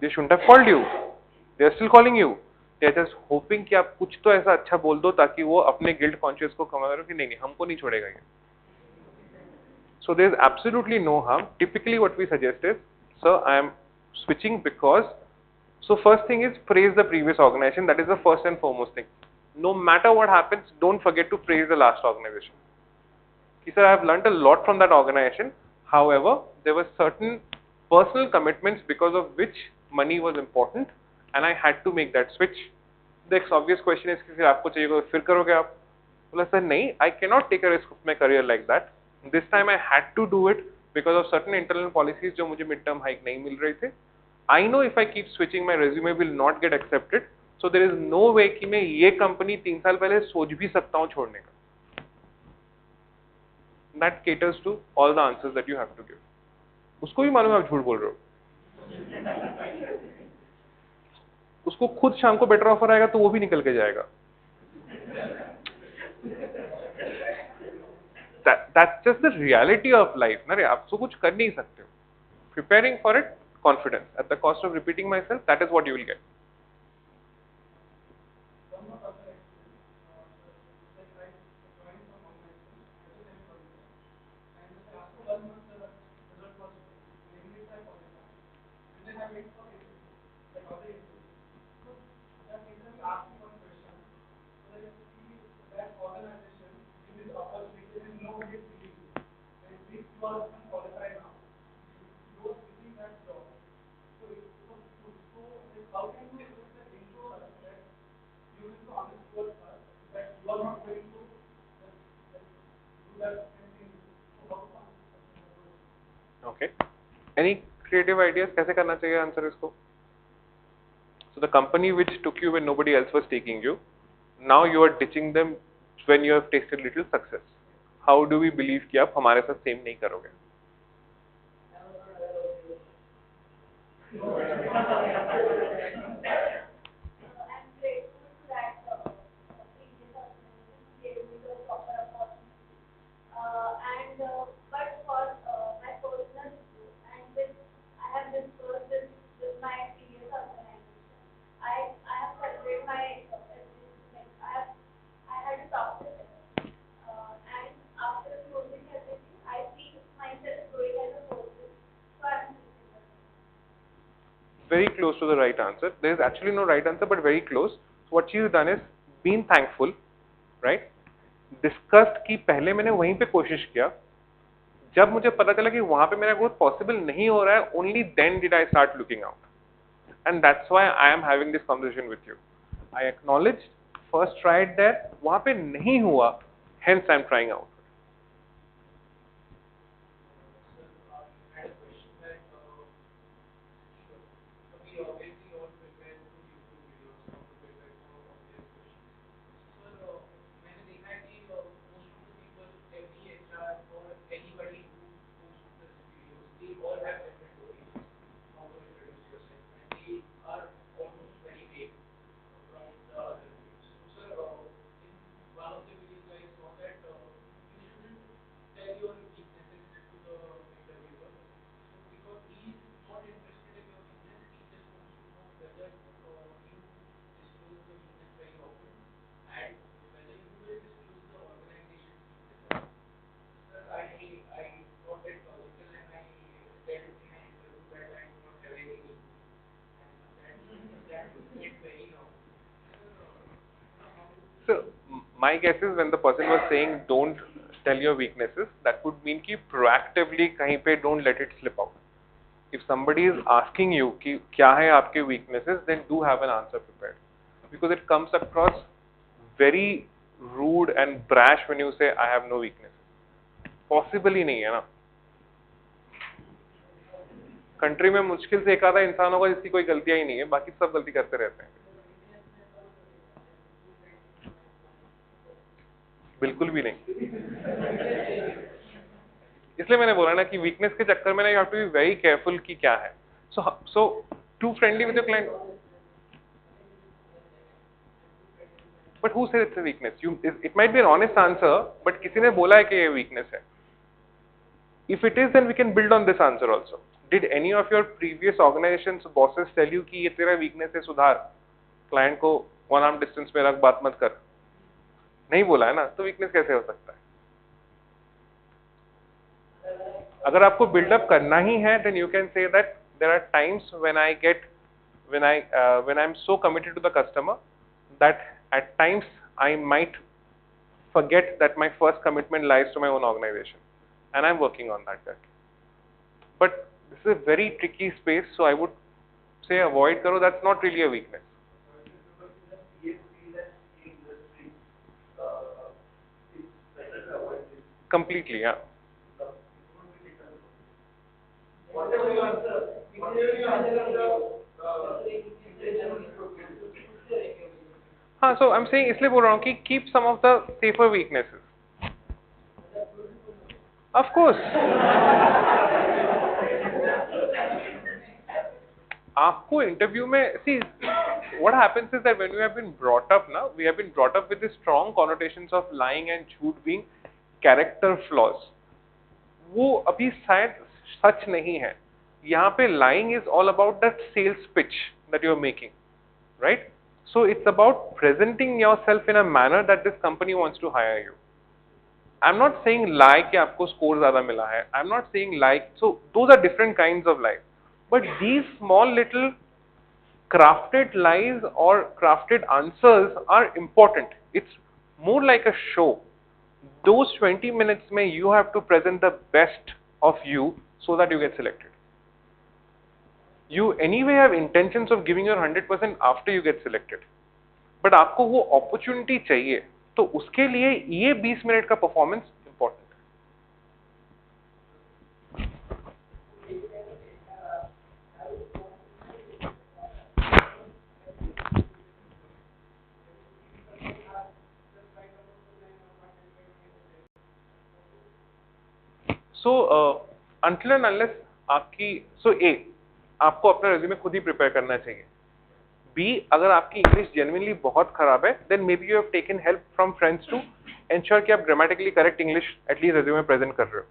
They shouldn't have called you. They are still calling you. They are just hoping कि आप कुछ तो ऐसा अच्छा बोल दो ताकि वो अपने गिल्ट कॉन्शियस को कमा करो कि नहीं नहीं हमको नहीं छोड़ेगा ये. So there is absolutely no harm. Typically what we suggest is, sir, I am switching because, so first thing is praise the previous organization. That is the first and foremost thing. No matter what happens, don't forget to praise the last organization. He said, I have learned a lot from that organization. However, there were certain personal commitments because of which money was important and I had to make that switch. The next obvious question is, फिर आपको चाहिए फिर करोगे आप? बोला sir नहीं, I cannot take a risk of my career like that. This time I had to do it because of certain internal policies जो मुझे mid term hike नहीं मिल रहे थे. I know if I keep switching, my resume will not get accepted. So there is no way कि मैं ये company 3 साल पहले सोच भी सकता हूँ छोड़ने का. That caters to all the answers that you have to give. उसको भी मालूम है आप झूठ बोल रहे हो. उसको खुद शाम को बेटर ऑफर आएगा तो वो भी निकल के जाएगा. that's just the reality of life ना रे, आप तो कुछ कर नहीं सकते हो. Preparing for it, confidence at the cost of repeating myself, that is what you will get. Okay. Any creative ideas कैसे करना चाहिए आंसर इसको? So the company which took you when nobody else was taking you, now you are ditching them when you have tasted little success. How do we believe कि आप हमारे साथ same नहीं करोगे? I'm grateful to that previous organization who gave me the proper opportunity. But for my personal issue and with I have discussed this with my previous organization. I have celebrated my everything, like I had a talk with them. And after closing everything, I see myself growing as a person. So I'm choosing that. Very close to the right answer. There is actually no right answer, but very close. So what she's done is been thankful, right? Discussed कि पहले मैंने वहीं पे कोशिश किया. जब मुझे पता चला कि वहाँ पे मेरा ग्रोथ पॉसिबल नहीं हो रहा है, only then did I start looking out. And that's why I am having this conversation with you. I acknowledged, first tried there, वहाँ पे नहीं हुआ, hence I am trying out. So my guess is when the person was saying don't tell your weaknesses, that would mean कि proactively कहीं पे don't let it slip out. If somebody is asking you कि क्या है आपके weaknesses, then do have an answer prepared, because it comes across very rude and brash when you say I have no weaknesses. Possible ही नहीं है ना. Country में मुश्किल से एक आधा इंसान होगा जिसकी कोई गलतियां ही नहीं है, बाकी सब गलती करते रहते हैं. बिल्कुल भी नहीं. इसलिए मैंने बोला ना कि वीकनेस के चक्कर में ना you have to be very careful कि क्या है. So too friendly with your client. But who said it's a weakness? You it might be an honest answer, but किसी ने बोला है कि ये वीकनेस है. If it is, then we can build on this answer also. Did any of your previous organizations bosses tell you कि ये तेरा weakness है, सुधार, क्लाइंट को वन आर्म डिस्टेंस में रख, बात मत कर? नहीं बोला है ना, तो वीकनेस कैसे हो सकता है? अगर आपको बिल्डअप करना ही है, then you can say that there are times when I'm so committed to the customer that at times I might forget that my first commitment lies to my own organization, and I'm working on that. But this is a very tricky space, so I would say avoid karo. That's not really a weakness. Completely, yeah. हाँ, so I'm saying इसलिए बोल रहा हूँ कि keep some of the safer weaknesses. Of course. आपको interview में see what happens is that when we have been brought up now, we have been brought up with the strong connotations of lying and झूठ being character flaws, वो अभी शायद सच नहीं है। यहाँ पे lying is all about that sales pitch that you're making, right? So it's about presenting yourself in a manner that this company wants to hire you. I'm not saying lie कि आपको score ज़्यादा मिला है. I'm not saying lie. So those are different kinds of lies. But these small little crafted lies or crafted answers are important. It's more like a show. Those 20 minutes mein you have to present the best of you so that you get selected. You anyway have intentions of giving your 100% after you get selected. But आपको वो opportunity चाहिए, तो उसके लिए ये 20 minute का performance important है. So until and unless आपकी A, आपको अपना resume खुद ही prepare करना चाहिए. B, अगर आपकी इंग्लिश जेन्युइनली बहुत खराब है, then maybe you have taken help from friends to ensure कि आप grammatically correct English at least resume में present कर रहे हो.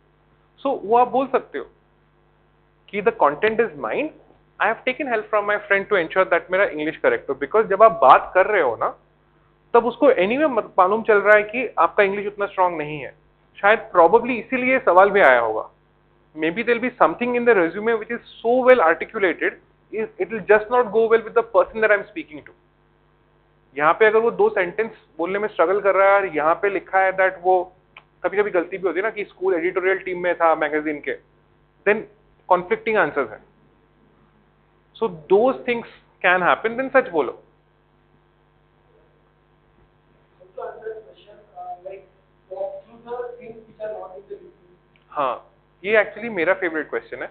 So वो आप बोल सकते हो कि the content is mine, I have taken help from my friend to ensure that मेरा English correct हो. Because जब आप बात कर रहे हो ना, तब उसको anyway मालूम चल रहा है कि आपका इंग्लिश उतना स्ट्रांग नहीं है. शायद probably इसीलिए सवाल भी आया होगा. Maybe there will be something in the resume which is so well articulated, it will just not go well with the person that I am speaking to. यहाँ पे अगर वो 2 सेंटेंस बोलने में स्ट्रगल कर रहा है और यहाँ पे लिखा है दैट वो कभी-कभी गलती भी होती है ना कि स्कूल एडिटोरियल टीम में था मैगजीन के, देन कॉन्फ्लिक्टिंग आंसर्स हैं. So those things can happen, then सच बोलो. हाँ, ये एक्चुअली मेरा फेवरेट क्वेश्चन है.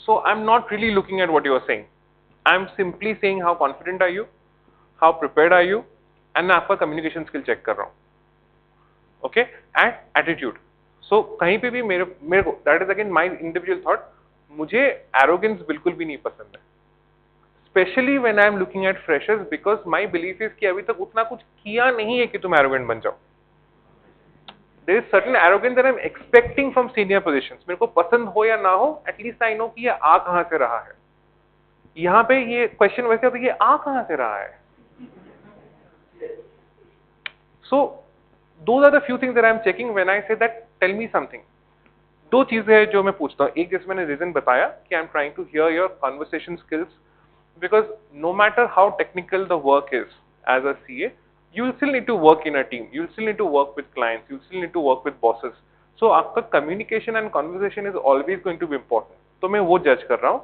So I'm not really looking at what you are saying. I'm simply saying how confident are you, how prepared are you, and मैं आपका communication skill check कर रहा हूँ. Okay, and attitude. So कहीं पे भी मेरे को that is again my individual thought. मुझे arrogance बिल्कुल भी नहीं पसंद है. Especially when I'm looking at freshers, because my belief is कि अभी तक उतना कुछ किया नहीं है कि तुम arrogant बन जाओ. There is certain arrogance that I'm expecting from senior positions. मेरे को पसंद हो या ना हो, at least I know कि ये आ कहाँ से रहा है. यहाँ पे ये question वैसे होता है कि ये आ कहाँ से रहा है. So those are the few things that I'm checking when I say that tell me something. 2 चीजें हैं जो मैं पूछता हूँ. एक जैसे मैंने रीजन बताया कि I'm trying to hear your conversation skills, because no matter how technical the work is as a CA, you will still need to work in a team, you will still need to work with clients, you will still need to work with bosses. So आपका communication and conversation is always going to be important. तो मैं वो जज कर रहा हूँ.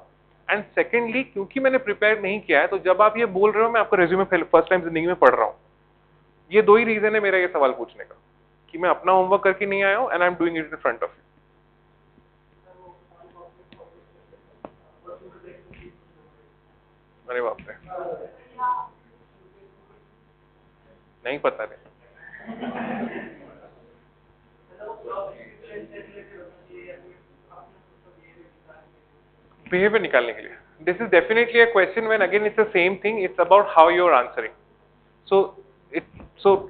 And secondly, क्योंकि मैंने प्रिपेयर नहीं किया है, तो जब आप ये बोल रहे हो मैं आपका रेज्यूमे फर्स्ट टाइम जिंदगी में पढ़ रहा हूँ. ये 2 ही रीजन है मेरा ये सवाल पूछने का, कि मैं अपना होमवर्क करके नहीं आया हूँ and I'm doing it in front of you. अरे बाप रे, नहीं पता रे. Behavior निकालने के लिए. This is definitely a question when again it's the same thing. It's about how you're answering. So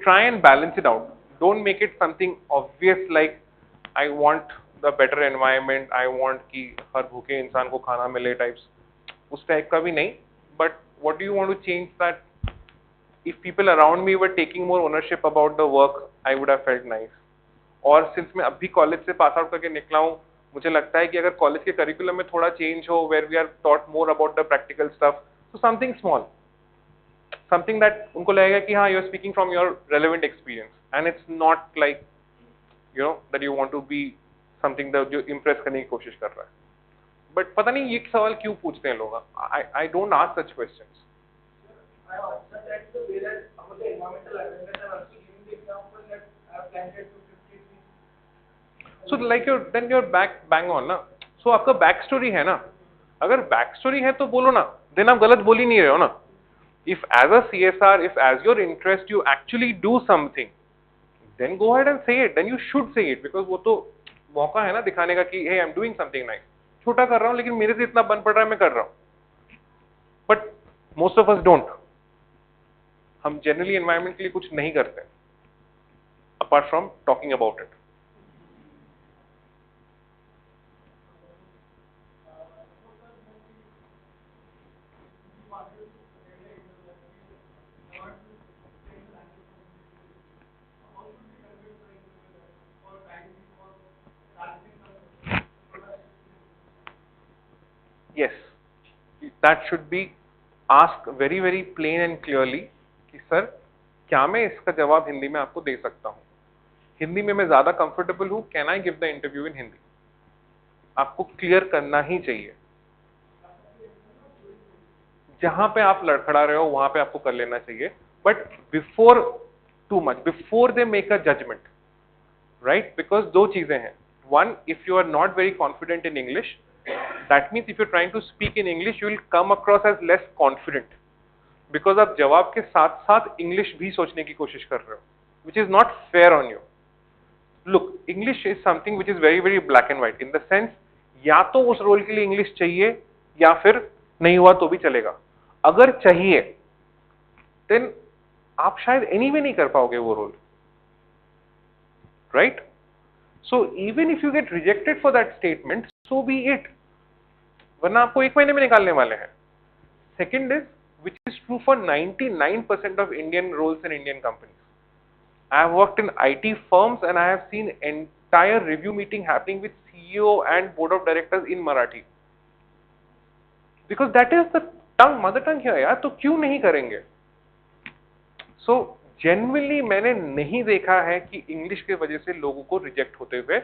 try and balance it out. Don't make it something obvious like I want the better environment. I want कि हर भूखे इंसान को खाना मिले types. उस type का भी नहीं. But what do you want to change that? If people around me were taking more ownership about the work, I would have felt nice. और since मैं अभी कॉलेज से पास आउट करके निकला हूँ, मुझे लगता है कि अगर कॉलेज के करिकुलम में थोड़ा चेंज हो, where we are taught more about the practical stuff, so something small, something that उनको लगेगा कि हाँ, you're speaking from your relevant experience, and it's not like you know that you want to be something that जो impress करने की कोशिश कर रहा है. But पता नहीं ये सवाल क्यों पूछते हैं लोग. I don't ask such questions. I answered that the way that about the environmental awareness, I'm also giving the example that I have planted 250 trees. So like then you're bang on ना. So आपका back story है ना. अगर back story है तो बोलो ना. Then आप गलत बोल ही नहीं रहे हो ना. If as a CSR, if as your interest you actually do something, then go ahead and say it. Then you should say it, because वो तो मौका है ना दिखाने का कि hey, I'm doing something nice. छोटा कर रहा हूँ लेकिन मेरे से इतना बन पड़ रहा है, मैं कर रहा हूँ. But most of us don't. हम जनरली एनवायरनमेंट के लिए कुछ नहीं करते. apart from talking about it. Yes, that should be asked very very plain and clearly कि सर क्या मैं इसका जवाब हिंदी में आपको दे सकता हूँ, हिंदी में मैं ज्यादा कंफर्टेबल हूँ, can I give the interview in Hindi, आपको क्लियर करना ही चाहिए। जहां पे आप लड़खड़ा रहे हो वहां पे आपको कर लेना चाहिए, but before too much, before they make a judgement, right? Because दो चीजें हैं, one, if you are not very confident in English, that means if you trying to speak in English you will come across as less confident, because आप जवाब के साथ साथ English भी सोचने की कोशिश कर रहे हो, which is not fair on you. Look, English is something which is very very black and white, in the sense या तो उस रोल के लिए इंग्लिश चाहिए या फिर नहीं हुआ तो भी चलेगा। अगर चाहिए देन आप शायद एनीवे नहीं कर पाओगे वो role, right? So even if you get rejected for that statement, so be it, वरना आपको एक महीने में निकालने वाले हैं। Second is, which is true for 99% of Indian roles in Indian companies. I have worked in IT firms and I have seen entire review meeting happening with CEO and board of directors in Marathi. Because that is the tongue, mother tongue here यार, तो क्यों नहीं करेंगे? So genuinely मैंने नहीं देखा है कि इंग्लिश की वजह से लोगों को रिजेक्ट होते हुए,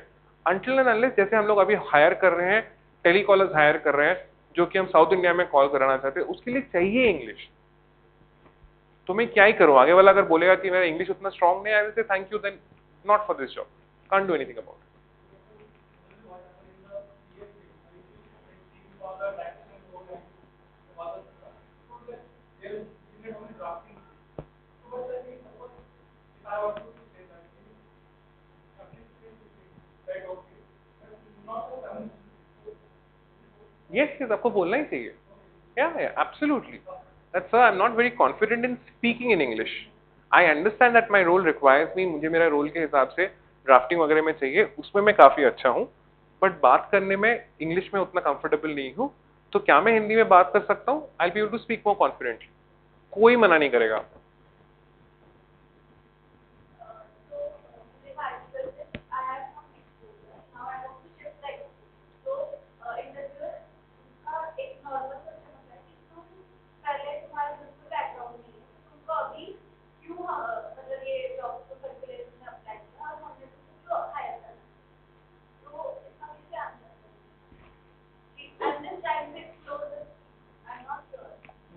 until and unless जैसे हम लोग अभी हायर कर रहे हैं, टेलीकॉलर्स हायर कर रहे हैं जो कि हम साउथ इंडिया में कॉल कराना चाहते हैं, उसके लिए चाहिए इंग्लिश। तो मैं क्या ही करूं, आगे वाला अगर बोलेगा कि मेरा इंग्लिश उतना स्ट्रांग नहीं, I will say thank you, then not for this job, can't do anything about it. Yes, आपको बोलना ही चाहिए। Yeah, absolutely. That's why I'm not very confident in speaking in English. I understand that my role requires me, मुझे मेरा role के हिसाब से drafting वगैरह में चाहिए, उसमें मैं काफ़ी अच्छा हूँ, बट बात करने में इंग्लिश में उतना कंफर्टेबल नहीं हूँ। तो क्या मैं हिंदी में बात कर सकता हूँ? I'll be able to speak more confidently. कोई मना नहीं करेगा।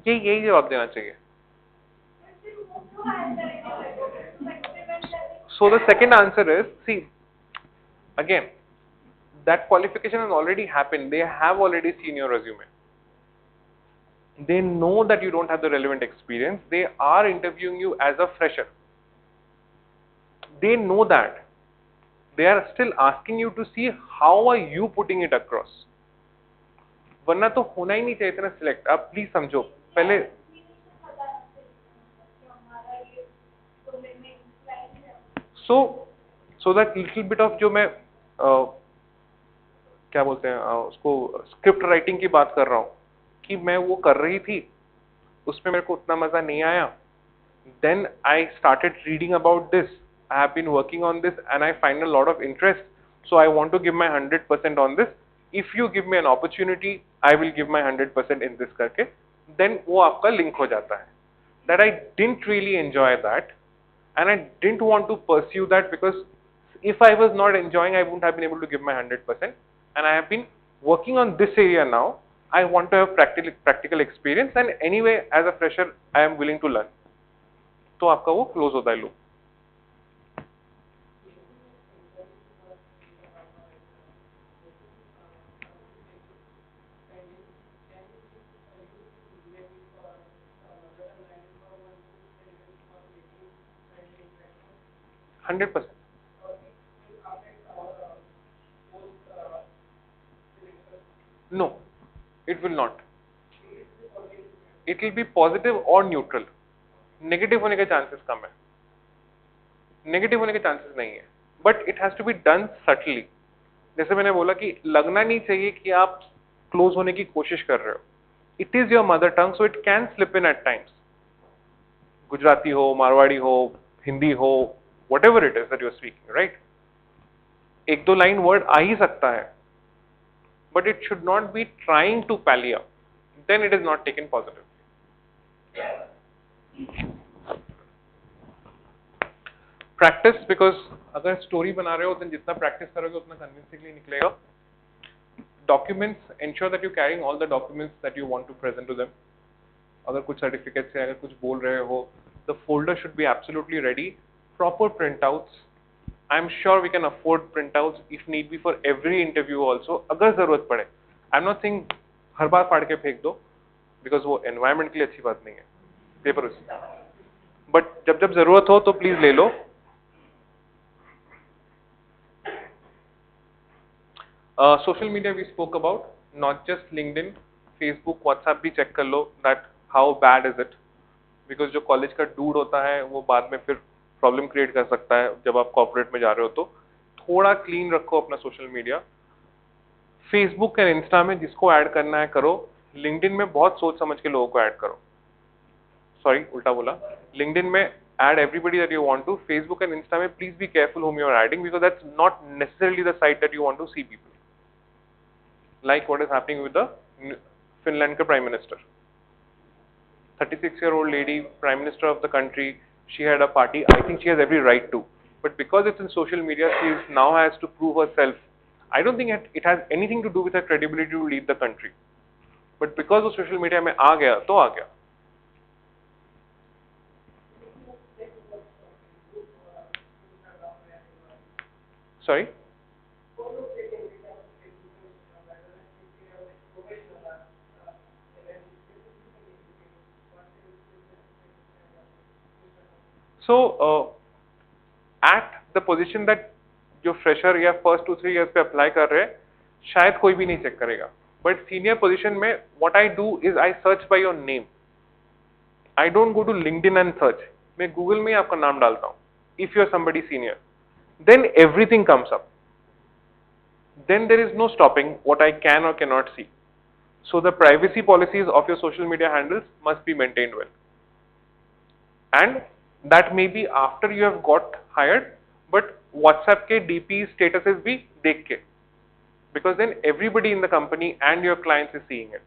यही जवाब देना चाहिए। So the second answer is, see, again, that qualification has already happened. They have already seen your resume. They know that you don't have the relevant experience. They are interviewing you as a fresher. They know that. They are still asking you to see how are you putting it across. वरना तो होना ही नहीं चाहिए इतना select. आप please समझो पहले। So that little bit of जो मैं क्या बोलते हैं उसको स्क्रिप्ट राइटिंग की बात कर रहा हूँ कि मैं वो कर रही थी, उसमें मेरे को उतना मजा नहीं आया। Then I started reading about this. I have been working on this and I find a lot of interest. So I want to give my 100% on this. If you give me an opportunity, I will give my 100% in this करके, then वो आपका link हो जाता है। That I didn't really enjoy that and I didn't want to pursue that because if I was not enjoying, I wouldn't have been able to give my 100%. And I have been working on this area now. I want to have practical experience and anyway as a fresher I am willing to learn. तो आपका वो close होता है loop. Hundred percent. No, it will not. It will be positive or neutral. Negative होने के chances कम है। Negative होने के चांसेस नहीं है, but it has to be done subtly. जैसे मैंने बोला कि लगना नहीं चाहिए कि आप क्लोज होने की कोशिश कर रहे हो। It is your mother tongue, so it can slip in at times. Gujarati हो, मारवाड़ी हो, हिंदी हो, whatever it is that you are speaking, right? एक दो लाइन वर्ड आ ही सकता है, but it should not be trying to pally up, then it is not taken positive. Practice, because अगर स्टोरी बना रहे हो तो जितना प्रैक्टिस करोगे उतना कन्विंसिंगली निकलेगा। Documents, ensure that you carrying all the documents that you want to present to them. अगर कुछ सर्टिफिकेट्स है, अगर कुछ बोल रहे हो, the folder should be absolutely ready. Proper printouts, I am sure we can afford printouts if need be for every interview also, अगर जरूरत पड़े। आई एम नॉट सेइंग हर बार फाड़ के फेंक दो, बिकॉज वो एनवायरमेंट के लिए अच्छी बात नहीं है, पेपर उस, बट जब जब जरूरत हो तो प्लीज ले लो। Social media we spoke about, not just LinkedIn, Facebook, WhatsApp भी चेक कर लो that how bad is it, because जो कॉलेज का डूड होता है वो बाद में फिर प्रॉब्लम क्रिएट कर सकता है जब आप कॉर्पोरेट में जा रहे हो। तो थोड़ा क्लीन रखो अपना सोशल मीडिया। फेसबुक और इंस्टा में जिसको ऐड करना है करो, लिंक्डइन में बहुत सोच समझ के लोगों को ऐड करो। सॉरी, उल्टा बोला, लिंक्डइन में add everybody that you want to, Facebook and Insta में please be careful whom you are adding, because that's not necessarily the site that you want to see people. Like what is happening with the Finland ka Prime Minister. 36-year-old lady, Prime Minister of the country, she had a party. I think she has every right to. But because it's in social media, she now has to prove herself. I don't think it has anything to do with her credibility to lead the country. But because of social media में आ गया तो आ गया. Sorry? So, at the position that जो fresher या first 2-3 years पे apply कर रहे हैं, शायद कोई भी नहीं चेक करेगा, बट सीनियर पोजीशन में what I do is I search by your name. I don't go to LinkedIn and search, मैं गूगल में ही आपका नाम डालता हूँ। If you are somebody senior, then everything comes up, then there is no stopping what I can or cannot see. So the privacy policies of your social media handles must be maintained well. And that may be after you have got hired, but WhatsApp ke DP statuses bhi dekh ke, because then everybody in the company and your clients is seeing it.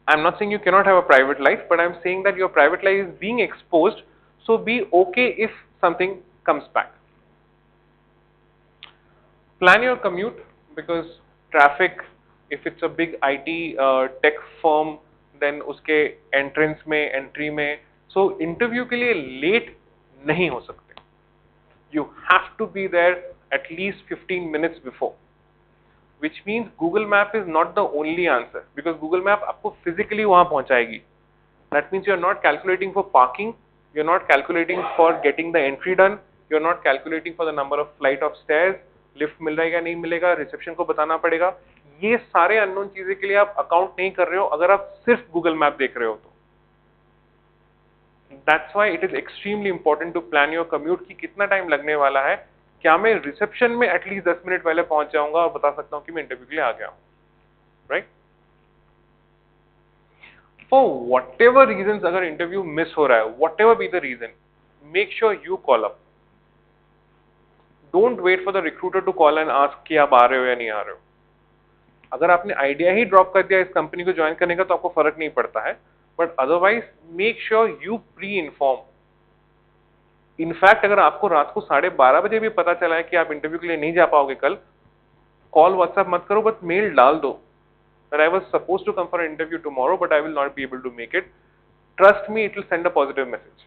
I'm not saying you cannot have a private life, but I'm saying that your private life is being exposed, so be okay if something comes back. Plan your commute, because traffic, if it's a big IT tech firm, then uske entrance में, entry में, so interview के लिए late नहीं हो सकते. You have to be there at least 15 minutes before, which means Google Map is not the only answer, because Google Map आपको physically वहाँ पहुँचाएगी. That means you're not calculating for parking, you're not calculating for getting the entry done, you're not calculating for the number of flight of stairs, lift मिल रहा है नहीं मिलेगा, reception को बताना पड़ेगा। ये सारे अननोन चीजें के लिए आप अकाउंट नहीं कर रहे हो अगर आप सिर्फ गूगल मैप देख रहे हो तो। That's why it is extremely important to plan your commute, कि कितना टाइम लगने वाला है, क्या मैं रिसेप्शन में एटलीस्ट 10 मिनट पहले पहुंच जाऊंगा और बता सकता हूं कि मैं इंटरव्यू के लिए आ गया हूं, right? For whatever reason, अगर इंटरव्यू मिस हो रहा है, whatever be the reason, make sure you call up. Don't wait for the recruiter to call and ask कि आप आ रहे हो या नहीं आ रहे हो। अगर आपने आइडिया ही ड्रॉप कर दिया इस कंपनी को ज्वाइन करने का तो आपको फर्क नहीं पड़ता है, but otherwise make sure you pre inform. In fact अगर आपको रात को 12:30 बजे भी पता चला है कि आप इंटरव्यू के लिए नहीं जा पाओगे कल, कॉल व्हाट्सएप मत करो, बट मेल डाल दो that I was supposed to come for an interview tomorrow but I will not be able to make it. Trust me, it will send a positive message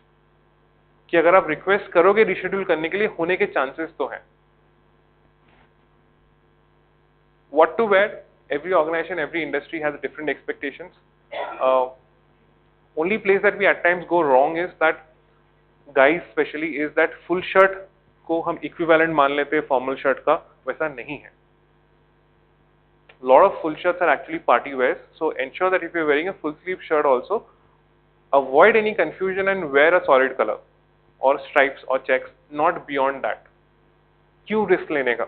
कि अगर आप request करोगे reschedule करने के लिए, होने के चांसेस तो हैं। What to wear? Every organization, every industry has different expectations. Only place that we at times go wrong is that guys especially is that full shirt को हम equivalent मान लेते हैं formal shirt का, वैसा नहीं है। Lot of full shirts are actually party wears, so ensure that if you're wearing a full sleeve shirt also, avoid any confusion and wear a solid color. और स्ट्राइप्स और checks, not beyond that. क्यों risk लेने का?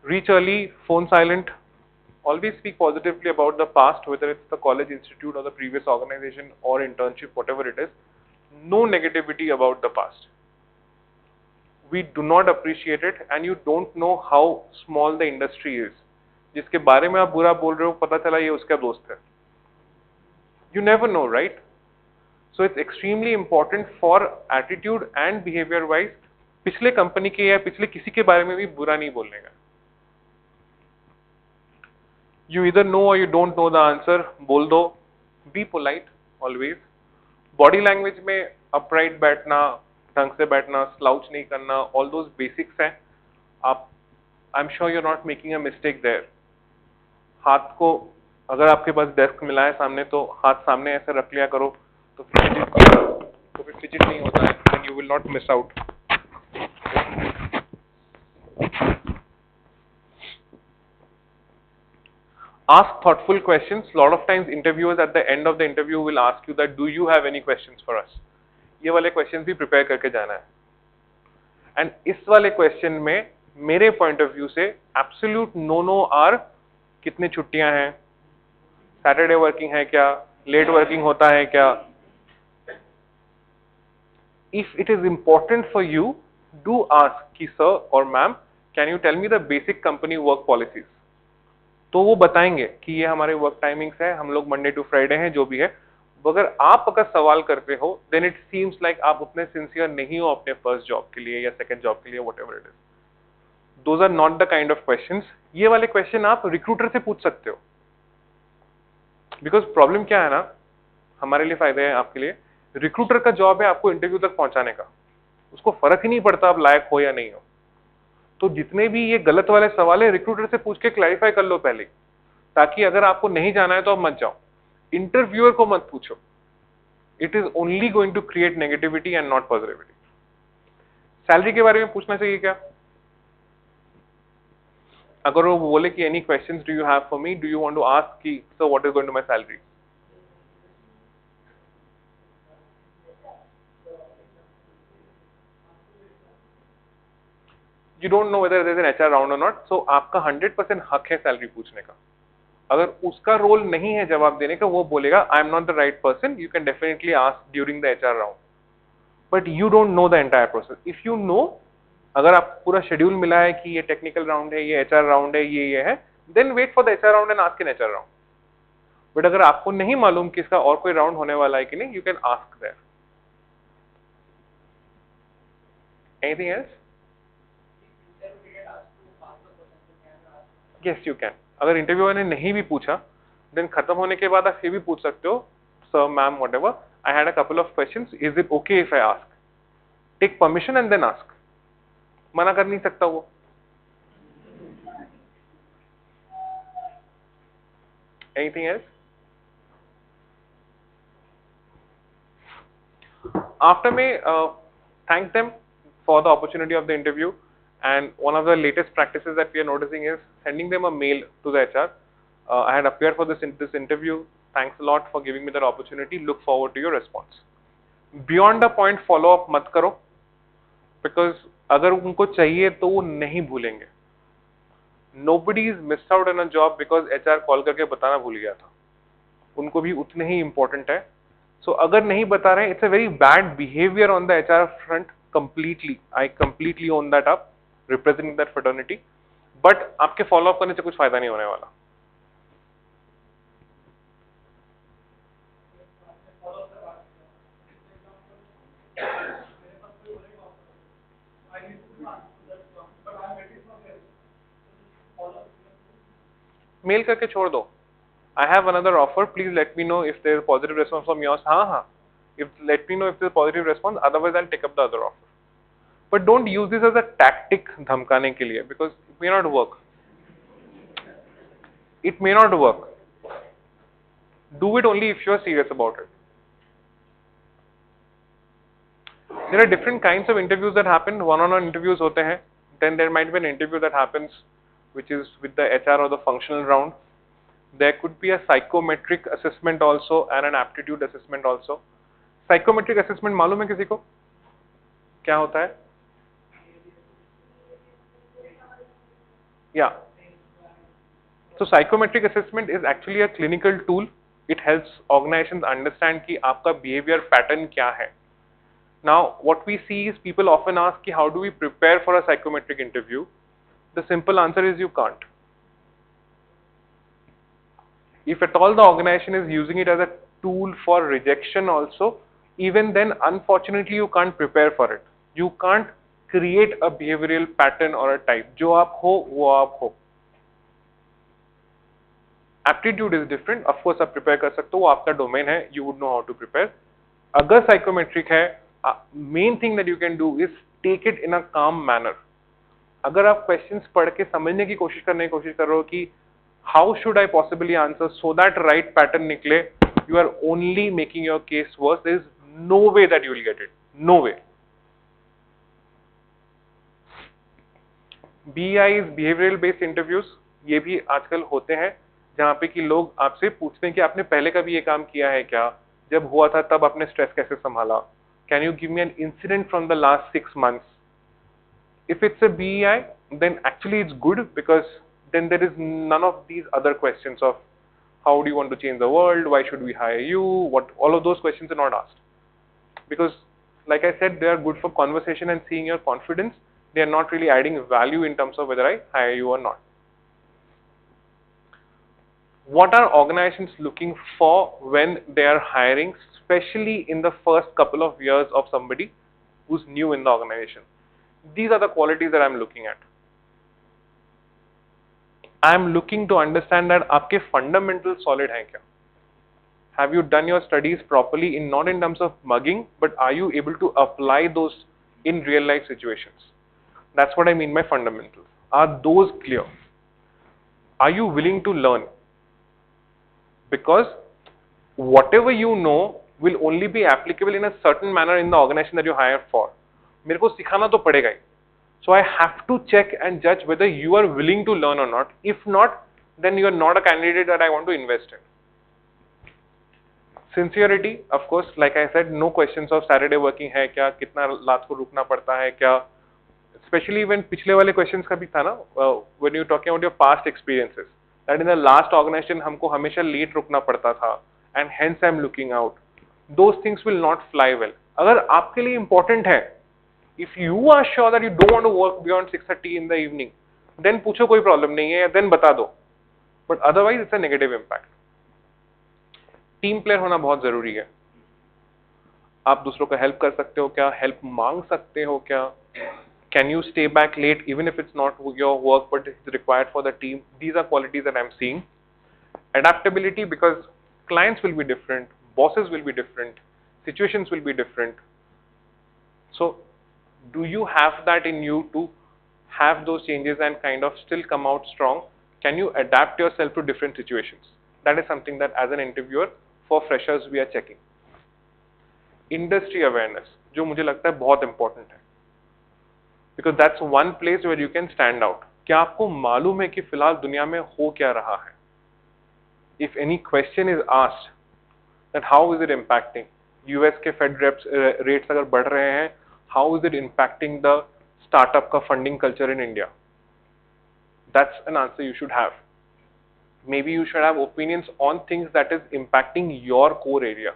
Reach early, phone silent. Always speak positively about the past, whether it's the college, institute, or the previous organization or internship, whatever it is. No negativity about the past. We do not appreciate it, and you don't know how small the industry is. जिसके बारे में आप बुरा बोल रहे हो, पता चला ये उसका दोस्त है. You never know, right? So it's extremely important for attitude and behavior wise, पिछले कंपनी के या पिछले किसी के बारे में भी बुरा नहीं बोलने का. You either know or you don't know the answer, बोल दो. Be polite always. Body language में upright बैठना, ढंग से बैठना, slouch नहीं करना, all those basics हैं. आप, I'm sure you're not making a mistake there. हाथ को, अगर आपके पास डेस्क मिला है सामने तो हाथ सामने ऐसे रख लिया करो, तो फिर फिजिट नहीं होता है, then you will not miss out. Ask thoughtful questions. Lot of times interviewers at the end of the interview will ask you that, do you have any questions for us? ये वाले questions भी prepare करके जाना है. And इस वाले question में मेरे point of view से absolute no are कितने छुट्टियां हैं, Saturday working है क्या, late working होता है क्या. If it is important for you, do ask कि sir or ma'am, can you tell me the basic company work policies? तो वो बताएंगे कि ये हमारे वर्क टाइमिंग्स है, हम लोग मंडे टू फ्राइडे हैं, जो भी है. अगर सवाल करते हो, देन इट सीम्स लाइक आप उतने सिंसियर नहीं हो अपने फर्स्ट जॉब के लिए या सेकंड जॉब के लिए, whatever it is. Those are not the kind of questions. ये वाले क्वेश्चन आप रिक्रूटर से पूछ सकते हो. बिकॉज प्रॉब्लम क्या है ना, हमारे लिए फायदे हैं, आपके लिए. रिक्रूटर का जॉब है आपको इंटरव्यू तक पहुंचाने का. उसको फर्क ही नहीं पड़ता आप लायक हो या नहीं हो. तो जितने भी ये गलत वाले सवाल है, रिक्रूटर से पूछ के क्लैरिफाई कर लो पहले, ताकि अगर आपको नहीं जाना है तो आप मत जाओ. इंटरव्यूअर को मत पूछो. It is only going to create negativity and not positivity. Salary के बारे में पूछना चाहिए क्या? अगर वो बोले कि any questions do you have for me, do you want to ask कि sir what is going to my salary? You don't know whether there is an HR round or not, so आपका 100% हक है salary पूछने का. अगर उसका role नहीं है जवाब देने का, वो बोलेगा आई am not the right person, you can definitely ask during the HR round, but you don't know the entire process. If you no, अगर आपको पूरा शेड्यूल मिला है कि ये टेक्निकल राउंड है, ये HR राउंड है, ये है, then wait for the HR round and ask in HR round. But अगर आपको नहीं मालूम कि इसका और कोई राउंड होने वाला है कि नहीं, you can ask there. Anything else? Yes, you can. अगर इंटरव्यूअर ने नहीं भी पूछा, देन खत्म होने के बाद आप ये भी पूछ सकते हो, sir ma'am whatever, I had a couple of questions, is it okay if I ask? Take permission and then ask. मना कर नहीं सकता वो. Anything else? आफ्टर में thank them for the opportunity of the interview. And one of the latest practices that we are noticing is sending them a mail to the HR. I had appeared for this interview. Thanks a lot for giving me that opportunity. Look forward to your response. Beyond the point, follow up मत करो, because अगर उनको चाहिए तो वो नहीं भूलेंगे. Nobody is missed out on a job because HR call करके बताना भूल गया था. उनको भी उतने ही important है. So अगर नहीं बता रहे, it's a very bad behavior on the HR front. Completely, I completely own that up. Representing that fraternity, but आपके फॉलो अप करने से कुछ फायदा नहीं होने वाला. मेल करके छोड़ दो. I have another offer. Please let me know if there is positive response from yours. हाँ. Let me know if there is positive response. Otherwise, I'll take up the other offer. But don't use this as a tactic धमकाने के लिए, because it may not work. It may not work. Do it only if you are serious about it. There are different kinds of interviews that happen. One-on-one interviews होते हैं. Then there might be an interview that happens, which is with the HR or the functional round. There could be a psychometric assessment also and an aptitude assessment also. Psychometric assessment मालूम है किसी को क्या होता है? Yeah. So psychometric assessment is actually a clinical tool. It helps organizations understand कि आपका behavior pattern क्या है. Now what we see is people often ask कि how do we prepare for a psychometric interview? The simple answer is you can't. If at all the organization is using it as a tool for rejection also, even then unfortunately you can't prepare for it. You can't create a behavioral pattern or a type. जो आप हो वो आप हो. Aptitude is different. Of course आप prepare कर सकते हो, वो आपका domain है. You would know how to prepare. अगर psychometric है, main thing that you can do is take it in a calm manner. अगर आप questions पढ़ के समझने की कोशिश कर रहे हो कि how should I possibly answer so that right pattern निकले, you are only making your case worse. There is no way that you will get it. No way. BI is behavioral based interviews. ये भी आजकल होते हैं जहाँ पे कि लोग आपसे पूछते हैं कि आपने पहले कभी ये काम किया है क्या, जब हुआ था तब आपने स्ट्रेस कैसे संभाला, can you give me an incident from the last 6 months. If it's a BEI, then actually it's good because then there is none of these other questions of how do you want to change the world, why should we hire you, what, all of those questions are not asked. Because like I said, they are good for conversation and seeing your confidence. They are not really adding value in terms of whether I hire you or not. What are organizations looking for when they are hiring, especially in the first couple of years of somebody who's new in the organization? These are the qualities that I'm looking at. I'm looking to understand that आपके fundamentals solid हैं क्या? Have you done your studies properly, in not in terms of mugging, but are you able to apply those in real life situations? That's what I mean by fundamentals. Are those clear? Are you willing to learn? Because whatever you know will only be applicable in a certain manner in the organization that you hire for. मेरे को सिखाना तो पड़ेगा ही. So I have to check and judge whether you are willing to learn or not. If not, then you are not a candidate that I want to invest in. Sincerity, of course, like I said, no questions of Saturday working है क्या, कितना रात को रुकना पड़ता है क्या. Especially when पिछले वाले questions का भी था ना, when you talking about your past experiences, that in the last organization हमको हमेशा late रुकना पड़ता था, and hence I'm looking out. Those things will not fly well. अगर आपके लिए important है, if you are sure that you don't want to work beyond 6:30 in the evening, then पूछो कोई problem नहीं है, then बता दो. But otherwise it's a negative impact. Team player होना बहुत जरूरी है. आप दूसरों का हेल्प कर सकते हो क्या, हेल्प मांग सकते हो क्या, can you stay back late even if it's not your work but it's required for the team. These are qualities that I'm seeing. Adaptability, because clients will be different, bosses will be different, situations will be different. So do you have that in you to have those changes and kind of still come out strong? Can you adapt yourself to different situations? That is something that as an interviewer for freshers we are checking. Industry awareness, जो मुझे लगता है बहुत important है, because that's one place where you can stand out. क्या आपको मालूम है कि फिलहाल दुनिया में हो क्या रहा है? If any question is asked that how is it impacting, US के Fed rates अगर बढ़ रहे हैं, how is it impacting the startup का funding culture in India? That's an answer you should have. Maybe you should have opinions on things that is impacting your core area.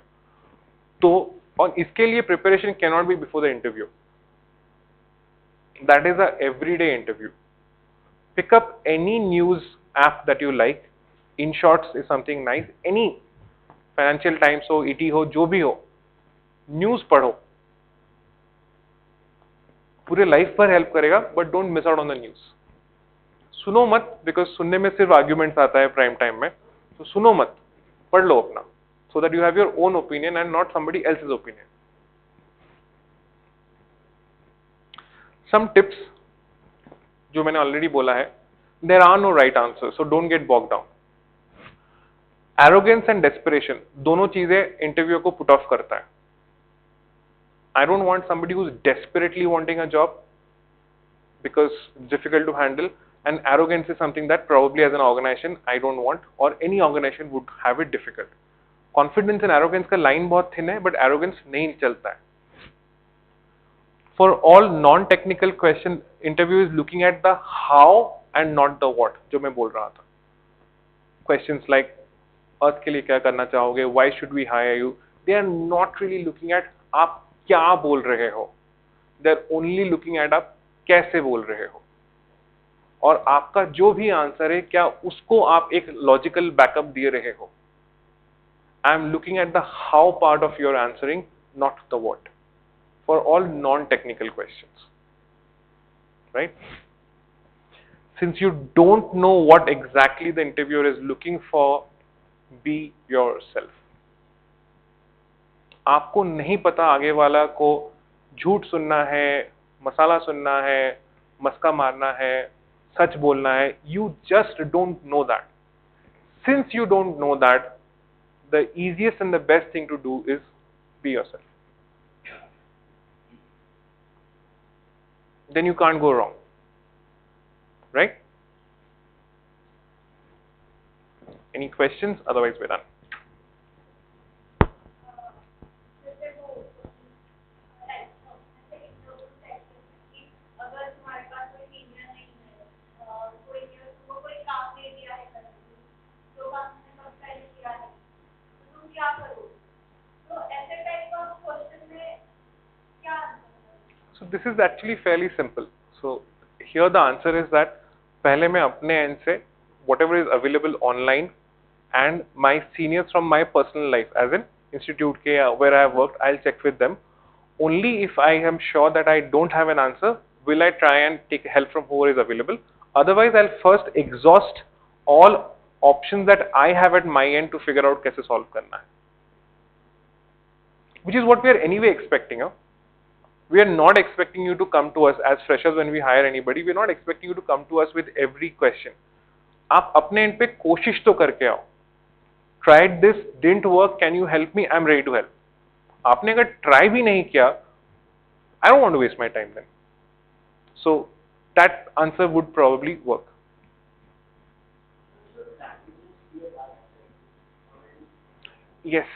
तो और इसके लिए preparation cannot be before the interview. That is a everyday interview. Pick up any news app that you like. InShots is something nice. Any Financial Times हो, ET हो, जो भी हो, news पढ़ो. पूरे लाइफ पर हेल्प करेगा, but don't miss out on the news. सुनो मत, बिकॉज सुनने में सिर्फ आर्ग्यूमेंट्स आता है प्राइम टाइम में. तो सुनो मत, पढ़ लो अपना, so that you have your own opinion and not somebody else's opinion. Some tips जो मैंने ऑलरेडी बोला है, there are no right answers, so don't get bogged down. Arrogance and desperation, दोनों चीजें इंटरव्यू को पुट ऑफ करता है. I don't want somebody who's desperately wanting a job because it's difficult to handle. And arrogance is something that probably as an organization I don't want, or any organization would have it difficult. Confidence and arrogance का line बहुत thin है, but arrogance नहीं चलता है. For all non-technical question, interview is looking at the how and not the what, जो मैं बोल रहा था. Questions like अर्थ के लिए क्या करना चाहोगे, why should we hire you, they are not really looking at आप क्या बोल रहे हो, they are only looking at आप कैसे बोल रहे हो, और आपका जो भी आंसर है क्या उसको आप एक लॉजिकल बैकअप दे रहे हो. I am looking at the how part of your answering, not the what, for all non technical questions, right. Since you don't know what exactly the interviewer is looking for, be yourself. आपको नहीं पता आगे वाला को झूठ सुनना है, मसाला सुनना है, मस्का मारना है, सच बोलना है. You just don't know that. Since you don't know that, the easiest and the best thing to do is be yourself. Then you can't go wrong. Right? Any questions? Otherwise we're done. जैसे वो अगर तुम्हारे पास कोई senior नहीं है, कोई काम दे दिया है करने को, जो काम तुमने कब पहले किया है, तो तुम क्या करोगे? तो ऐसे टाइप ऑफ क्वेश्चन में क्या answer? So this is actually fairly simple. So here the answer is that पहले मैं अपने end से whatever is available online and my seniors from my personal life, as in institute के where I have worked, I'll check with them. Only if I am sure that I don't have an answer, will I try and take help from whoever is available. Otherwise, I'll first exhaust all options that I have at my end to figure out कैसे solve करना है. Which is what we are anyway expecting. We are not expecting you to come to us as freshers when we hire anybody. We are not expecting you to come to us with every question. आप अपने end पे कोशिश तो करके आओ. Tried this, didn't work, can you help me? I'm ready to help. आपने अगर try भी नहीं किया, I don't want to waste my time then. So that answer would probably work. Yes,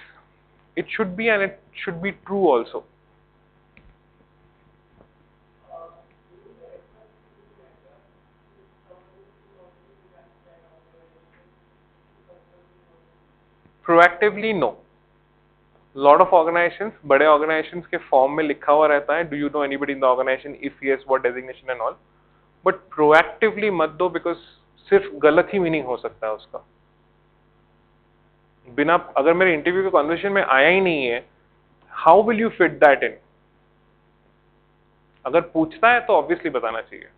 it should be, and it should be true also. Proactively, no. Lot of organizations, बड़े organizations के form में लिखा हुआ रहता है, do you know anybody in the organization, if yes what designation and all, but proactively मत दो, because सिर्फ गलत ही meaning हो सकता है उसका. बिना, अगर मेरे इंटरव्यू के कन्वर्सेशन में आया ही नहीं है, how will you fit that in? अगर पूछता है तो obviously बताना चाहिए.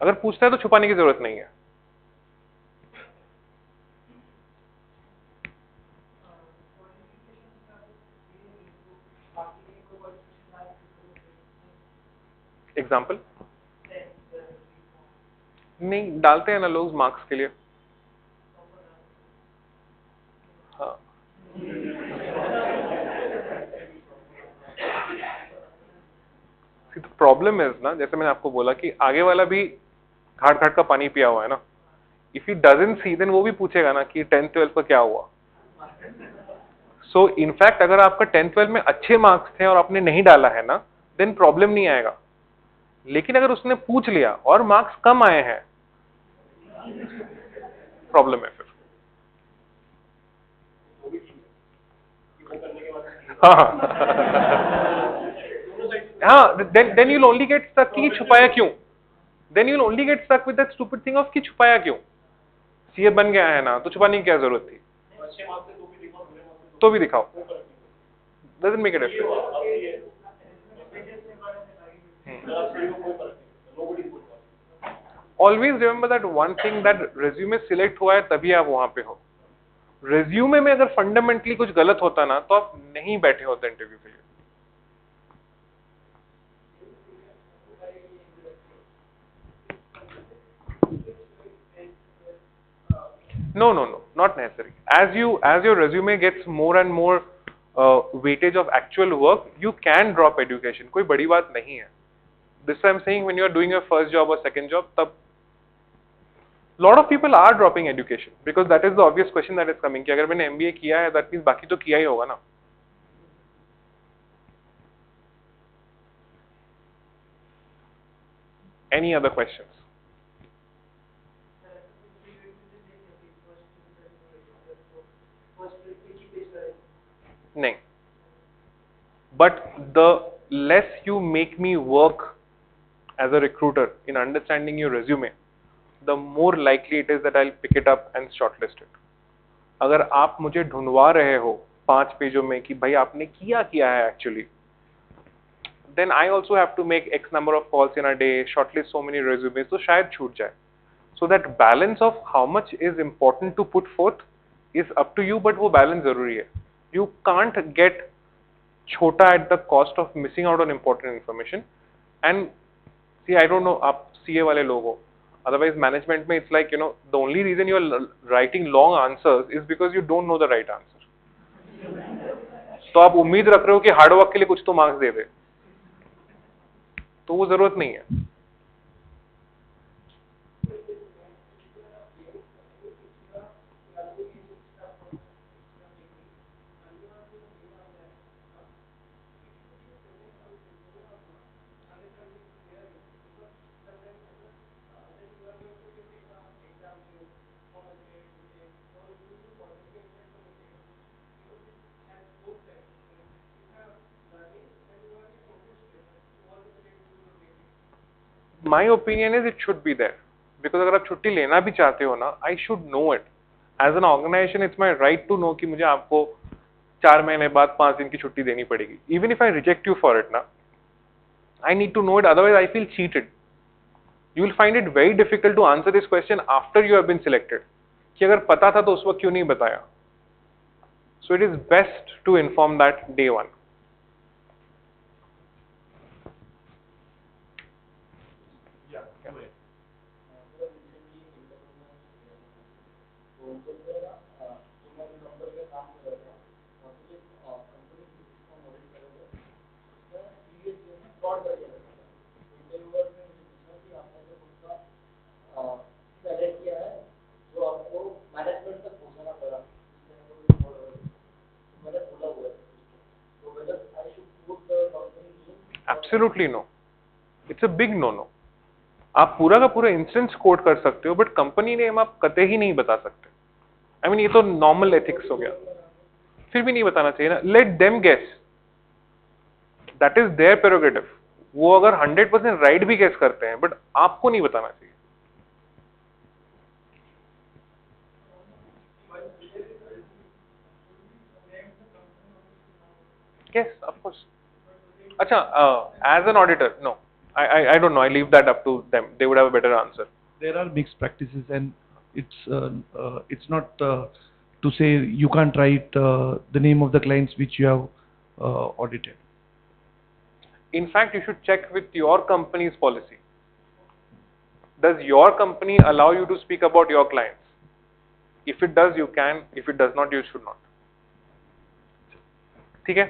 अगर पूछता है तो छुपाने की जरूरत नहीं है. एग्जाम्पल नहीं डालते हैं ना लोग मार्क्स के लिए. हाँ, सी द प्रॉब्लम इज ना, जैसे मैंने आपको बोला कि आगे वाला भी घाट घाट का पानी पिया हुआ है ना. If he doesn't see, then वो भी पूछेगा ना कि 10th 12th का क्या हुआ. सो इनफैक्ट अगर आपका 10th 12th में अच्छे मार्क्स थे और आपने नहीं डाला है ना, देन प्रॉब्लम नहीं आएगा. लेकिन अगर उसने पूछ लिया और मार्क्स कम आए हैं, प्रॉब्लम है फिर. हाँ, then you'll only get stuck कि छुपाया क्यों. Then you'll only get stuck with that stupid thing of कि छुपाया क्यों. सीए बन गया है ना, तो छुपाने की क्या जरूरत थी. तो भी दिखाओ. Doesn't make a difference. Always remember that one thing, that resume select हुआ है तभी आप वहां पे हो. resume में अगर फंडामेंटली कुछ गलत होता ना, तो आप नहीं बैठे होते इंटरव्यू के लिए. No, not necessary. As your resume gets more and more weightage of actual work, you can drop education. कोई बड़ी बात नहीं है. This I'm saying when you are doing your first job or second job, tab lot of people are dropping education because that is the obvious question that is coming कि अगर मैंने MBA किया है that means बाकी तो किया ही होगा ना. Any other questions? नहीं. But the less you make me work as a recruiter in understanding your resume, the more likely it is that I'll pick it up and shortlist it. अगर आप मुझे ढूंढवा रहे हो 5 पेजों में कि भाई आपने किया है actually, then I also have to make X number of calls in a day, shortlist so many resumes, तो शायद छूट जाए. So that balance of how much is important to put forth is up to you, but वो balance जरूरी है. You can't get छोटा at the cost of missing out on important information. And see, I don't know आप CA वाले लोग हो. Otherwise, management में it's like, you know, the only reason you are writing long answers is because you don't know the right answer. तो आप उम्मीद रख रहे हो कि हार्ड वर्क के लिए कुछ तो मार्क्स दे दे, तो वो जरूरत नहीं है. My opinion is it should be there because अगर आप छुट्टी लेना भी चाहते हो ना, I should know it. As an organization, it's my right to know कि मुझे आपको 4 महीने बाद 5 दिन की छुट्टी देनी पड़ेगी. Even if I reject you for it ना, I need to know it. Otherwise, I feel cheated. You will find it very difficult to answer this question after you have been selected. कि अगर पता था तो उस वक्त क्यों नहीं बताया? So it is best to inform that day one. Absolutely no. It's a big no-no. आप पूरा का पूरा इंस्टेंस कोड कर सकते हो, बट कंपनी नेम आप कतई ही नहीं बता सकते. आई मीन ये तो नॉर्मल एथिक्स हो गया. फिर भी नहीं बताना चाहिए ना. Let them guess. That is their prerogative. वो अगर 100% राइट भी गेस करते हैं, बट आपको नहीं बताना चाहिए. Yes, of course. अच्छा, as an auditor, no. I don't know. I leave that up to them. They would have a better answer. There are mixed practices, and it's not to say you can't write the name of the clients which you have audited. In fact, you should check with your company's policy. Does your company allow you to speak about your clients? If it does, you can. If it does not, you should not. ठीक है?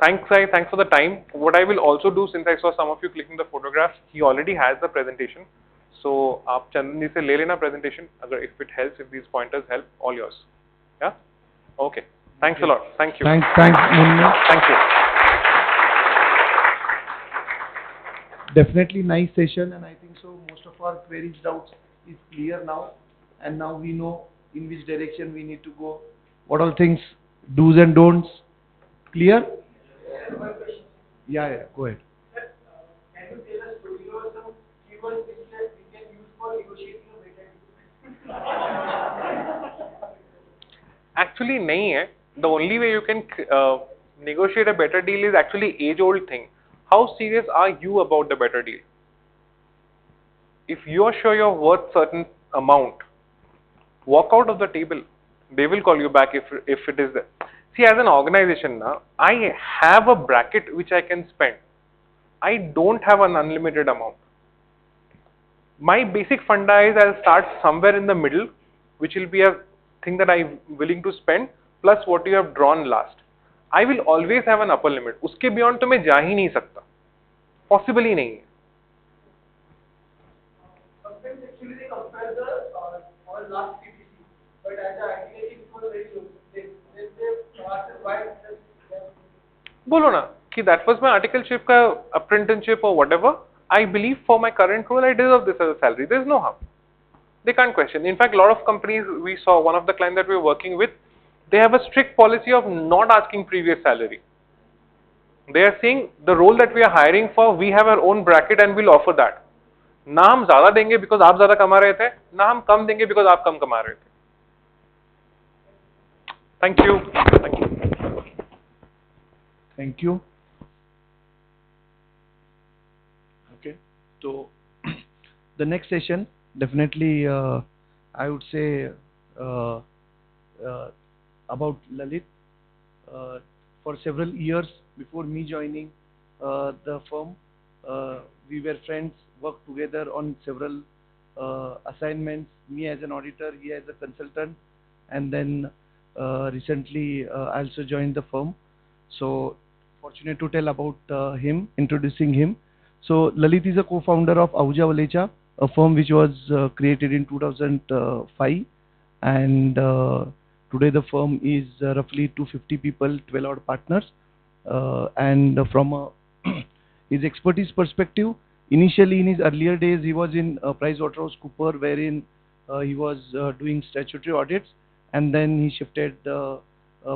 Thanks for the time. What I will also do, since I saw some of you clicking the photographs, he already has the presentation. So आप चंदन जी से ले लेना presentation. अगर if it helps, if these pointers help, all yours. Yeah. Okay. Thanks a lot. Thank you. Thanks, Munna. Thank you. Definitely nice session, and I think so most of our queries, doubts is clear now, and now we know in which direction we need to go. What all things, do's and don'ts. Clear? Yeah. Go ahead. Can you tell us story or some keywords which we can use for negotiating a better deal? Actually नहीं है. The only way you can negotiate a better deal is actually age-old thing. How serious are you about the better deal? If you are sure you're worth certain amount, walk out of the table. They will call you back if it is there. See, as an organization now, I have a bracket which I can spend. I don't have an unlimited amount. My basic funda is I'll start somewhere in the middle, which will be a thing that I'm willing to spend, plus what you have drawn last. I will always have an upper limit. उसके beyond तो मैं जा ही नहीं सकता. Possible ही नहीं है. Sometimes actually they compare the our last PTC, but as a ITI it was very low. They asked us why just बोलो ना कि that was my articleship का apprenticeship or whatever. I believe for my current role I deserve this as a salary. There is no harm. They can't question. In fact, a lot of companies we saw, one of the clients that we were working with, they have a strict policy of not asking previous salary. They are saying the role that we are hiring for, we have our own bracket and we'll offer that. ना हम ज्यादा देंगे because आप ज्यादा कमा रहे थे, ना हम कम देंगे बिकॉज आप कम कमा रहे थे. Thank you. Thank you. Thank you. Okay, so the next session definitely I would say uh, uh, about Lalit. For several years before me joining the firm, we were friends, worked together on several assignments. Me as an auditor, he as a consultant, and then recently I also joined the firm. So fortunate to tell about him, introducing him. So Lalit is a co-founder of Ahuja Valecha, a firm which was created in 2005, and today the firm is roughly 250 people, 12 odd partners, and from a his expertise perspective, initially in his earlier days he was in PricewaterhouseCoopers, wherein he was doing statutory audits, and then he shifted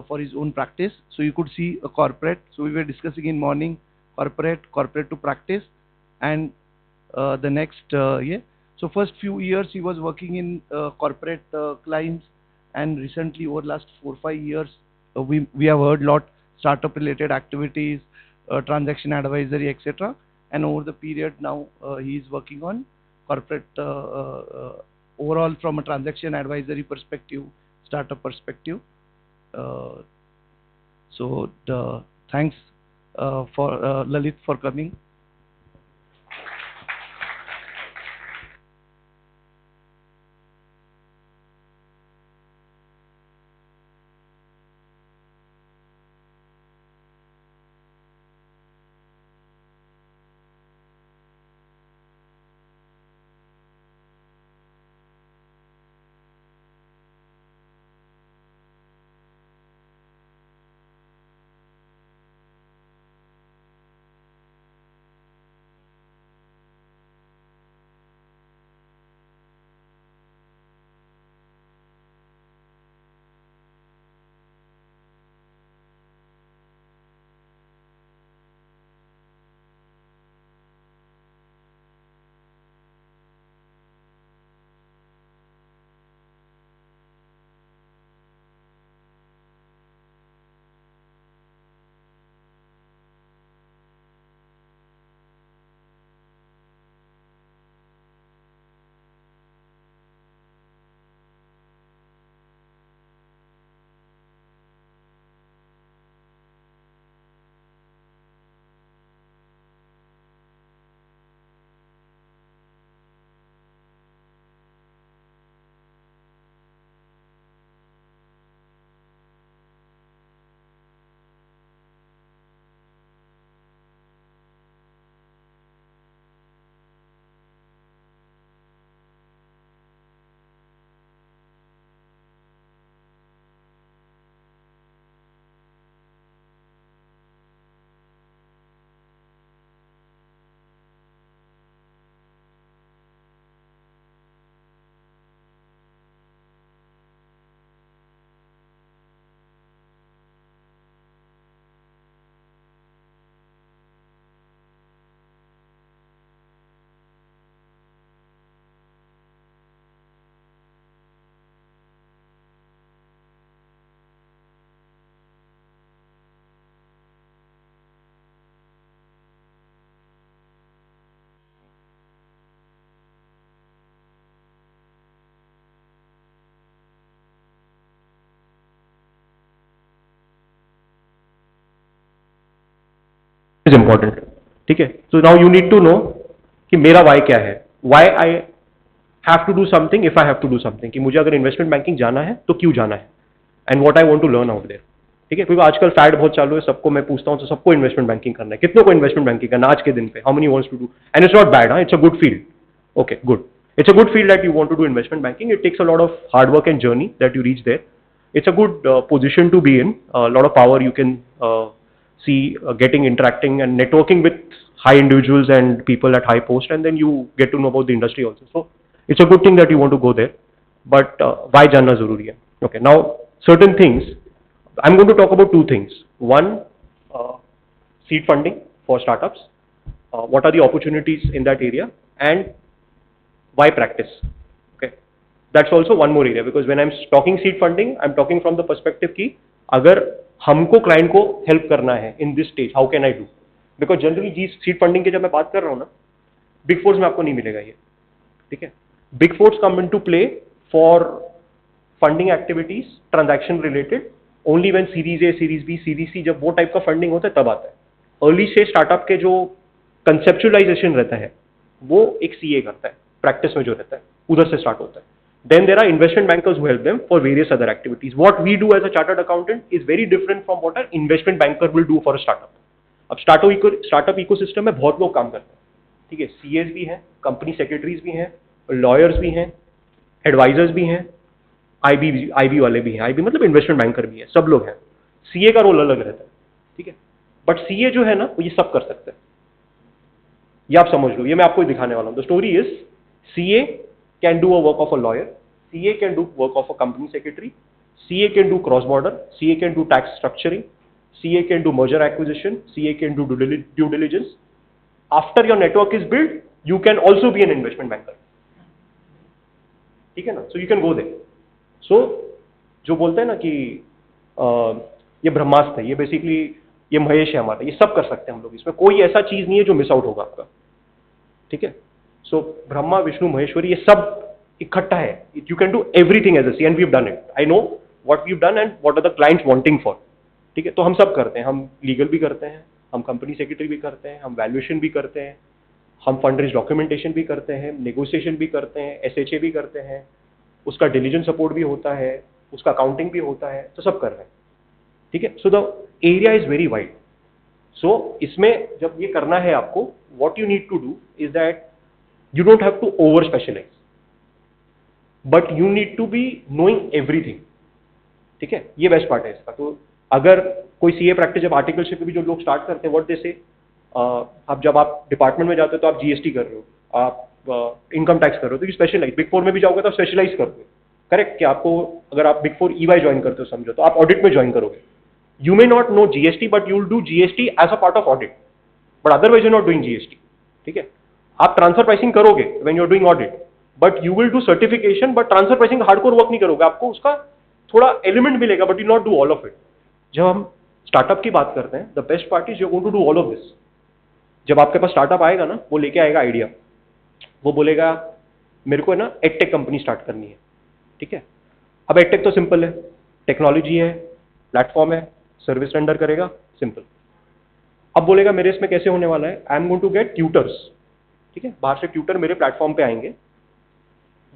for his own practice. So you could see a corporate. So we were discussing in morning corporate to practice, and the next year. So first few years he was working in corporate clients, and recently over last 4 5 years we have heard lot startup related activities, transaction advisory, etc. And over the period now he is working on corporate overall from a transaction advisory perspective, startup perspective. Uh, so thanks for Lalit for coming. is important. ठीक है, so now you need to know कि मेरा why क्या है, why I have to do something if I have to do something, कि मुझे अगर investment banking जाना है तो क्यों जाना है, and what I want to learn out there. ठीक है, क्योंकि आजकल फैड बहुत चालू है, सबको मैं पूछता हूँ तो सबको इन्वेस्टमेंट बैंकिंग करना है, कितनों को इन्वेस्टमेंट बैंकिंग करना आज के दिन पे, how many wants to do, and it's not bad, it's a good field, okay good, it's a good field that you want to do investment banking. It takes a lot of hard work and journey that you reach there. It's a good position to be in, a lot of power you can see getting, interacting and networking with high individuals and people at high post, and then you get to know about the industry also. So it's a good thing that you want to go there, but why janna zaruri hai? Okay, now certain things, I'm going to talk about two things. One, seed funding for startups, what are the opportunities in that area, and why practice? Okay, that's also one more area, because when I'm talking seed funding, I'm talking from the perspective कि अगर हमको client को help करना है in this stage, how can I do? Because generally ji seed funding की जब मैं बात कर रहा हूँ ना, big fours में आपको नहीं मिलेगा ये, ठीक है? Big fours come into play for funding activities, transaction related, only when Series A, Series B, Series C जब वो type का funding होता है तब आता है. Early stage startup के जो conceptualization रहता है, वो एक CA करता है. प्रैक्टिस में जो रहता है उधर से स्टार्ट होता है. Then there are investment bankers who help them for various other activities. What we do as a chartered accountant is very different from what are investment banker will do for a startup. अब startup ecosystem में बहुत लोग काम करते हैं, ठीक है, CS भी हैं, कंपनी सेक्रेटरीज भी हैं, लॉयर्स भी हैं, एडवाइजर्स भी हैं, आईबी वाले भी हैं, आईबी मतलब इन्वेस्टमेंट बैंकर भी है, सब लोग हैं. सीए का रोल अलग रहता है, ठीक है, बट सीए जो है ना वो ये सब कर सकते हैं, ये आप समझ लो, ये मैं आपको दिखाने वाला हूँ. The story is CA can do a work of a lawyer, CA can do work of a company secretary, CA can do cross border, CA can do tax structuring, CA can do merger acquisition, CA can do due diligence. After your network is built, you can also be an investment banker. ठीक है ना? So you can go there. So जो बोलते हैं ना कि ये ब्रह्मास्त्र है, ये बेसिकली ये महेश है हमारा, ये सब कर सकते हैं हम लोग, इसमें कोई ऐसा चीज नहीं है जो मिस आउट होगा आपका, ठीक है. सो ब्रह्मा विष्णु महेश्वरी ये सब इकट्ठा है. You can do everything as a C, and we have done it. I know what we have done and what are the clients wanting for, ठीक है. तो हम सब करते हैं, हम लीगल भी करते हैं, हम कंपनी सेक्रेटरी भी करते हैं, हम वैल्यूएशन भी करते हैं, हम फंड रेज डॉक्यूमेंटेशन भी करते हैं, नेगोशिएशन भी करते हैं, एसएचए भी करते हैं, उसका डिलीजेंस सपोर्ट भी होता है, उसका अकाउंटिंग भी होता है, तो सब कर रहे हैं, ठीक है. So the area is very wide. So इसमें जब ये करना है आपको, what you need to do is that you don't have to over specialize, but you need to be knowing everything, ठीक है. ये बेस्ट पार्ट है इसका. तो अगर कोई सीए प्रैक्टिस, जब आर्टिकलशिप भी जो लोग स्टार्ट करते हैं, व्हाट दे से, अब जब आप डिपार्टमेंट में जाते हो तो आप जीएसटी कर रहे हो, आप इनकम टैक्स कर रहे हो, तो ये स्पेशलाइज. बिग फोर में भी जाओगे तो स्पेशलाइज करोगे, करेक्ट. कि आपको अगर आप बिग फोर ईवाई ज्वाइन करते हो समझो, तो आप ऑडिट में ज्वाइन करोगे. You may not know GST, but you will do GST as a part of audit, but otherwise you not doing GST, ठीक है. आप ट्रांसफर प्राइसिंग करोगे when you are doing audit, but you will do certification, but transfer pricing hardcore work नहीं करोगे, आपको उसका थोड़ा element मिलेगा, but you not do all of it. जब हम स्टार्टअप की बात करते हैं, the best part is you are going to do all of this. जब आपके पास स्टार्टअप आएगा ना, वो लेके आएगा आइडिया, वो बोलेगा मेरे को है ना एडटेक कंपनी स्टार्ट करनी है, ठीक है. अब एडटेक तो सिंपल है, टेक्नोलॉजी है, प्लेटफॉर्म है, सर्विस रेंडर करेगा, सिंपल. अब बोलेगा मेरे इसमें कैसे होने वाला है, I am going to get tutors, ठीक है. बाहर से ट्यूटर मेरे प्लेटफॉर्म पे आएंगे,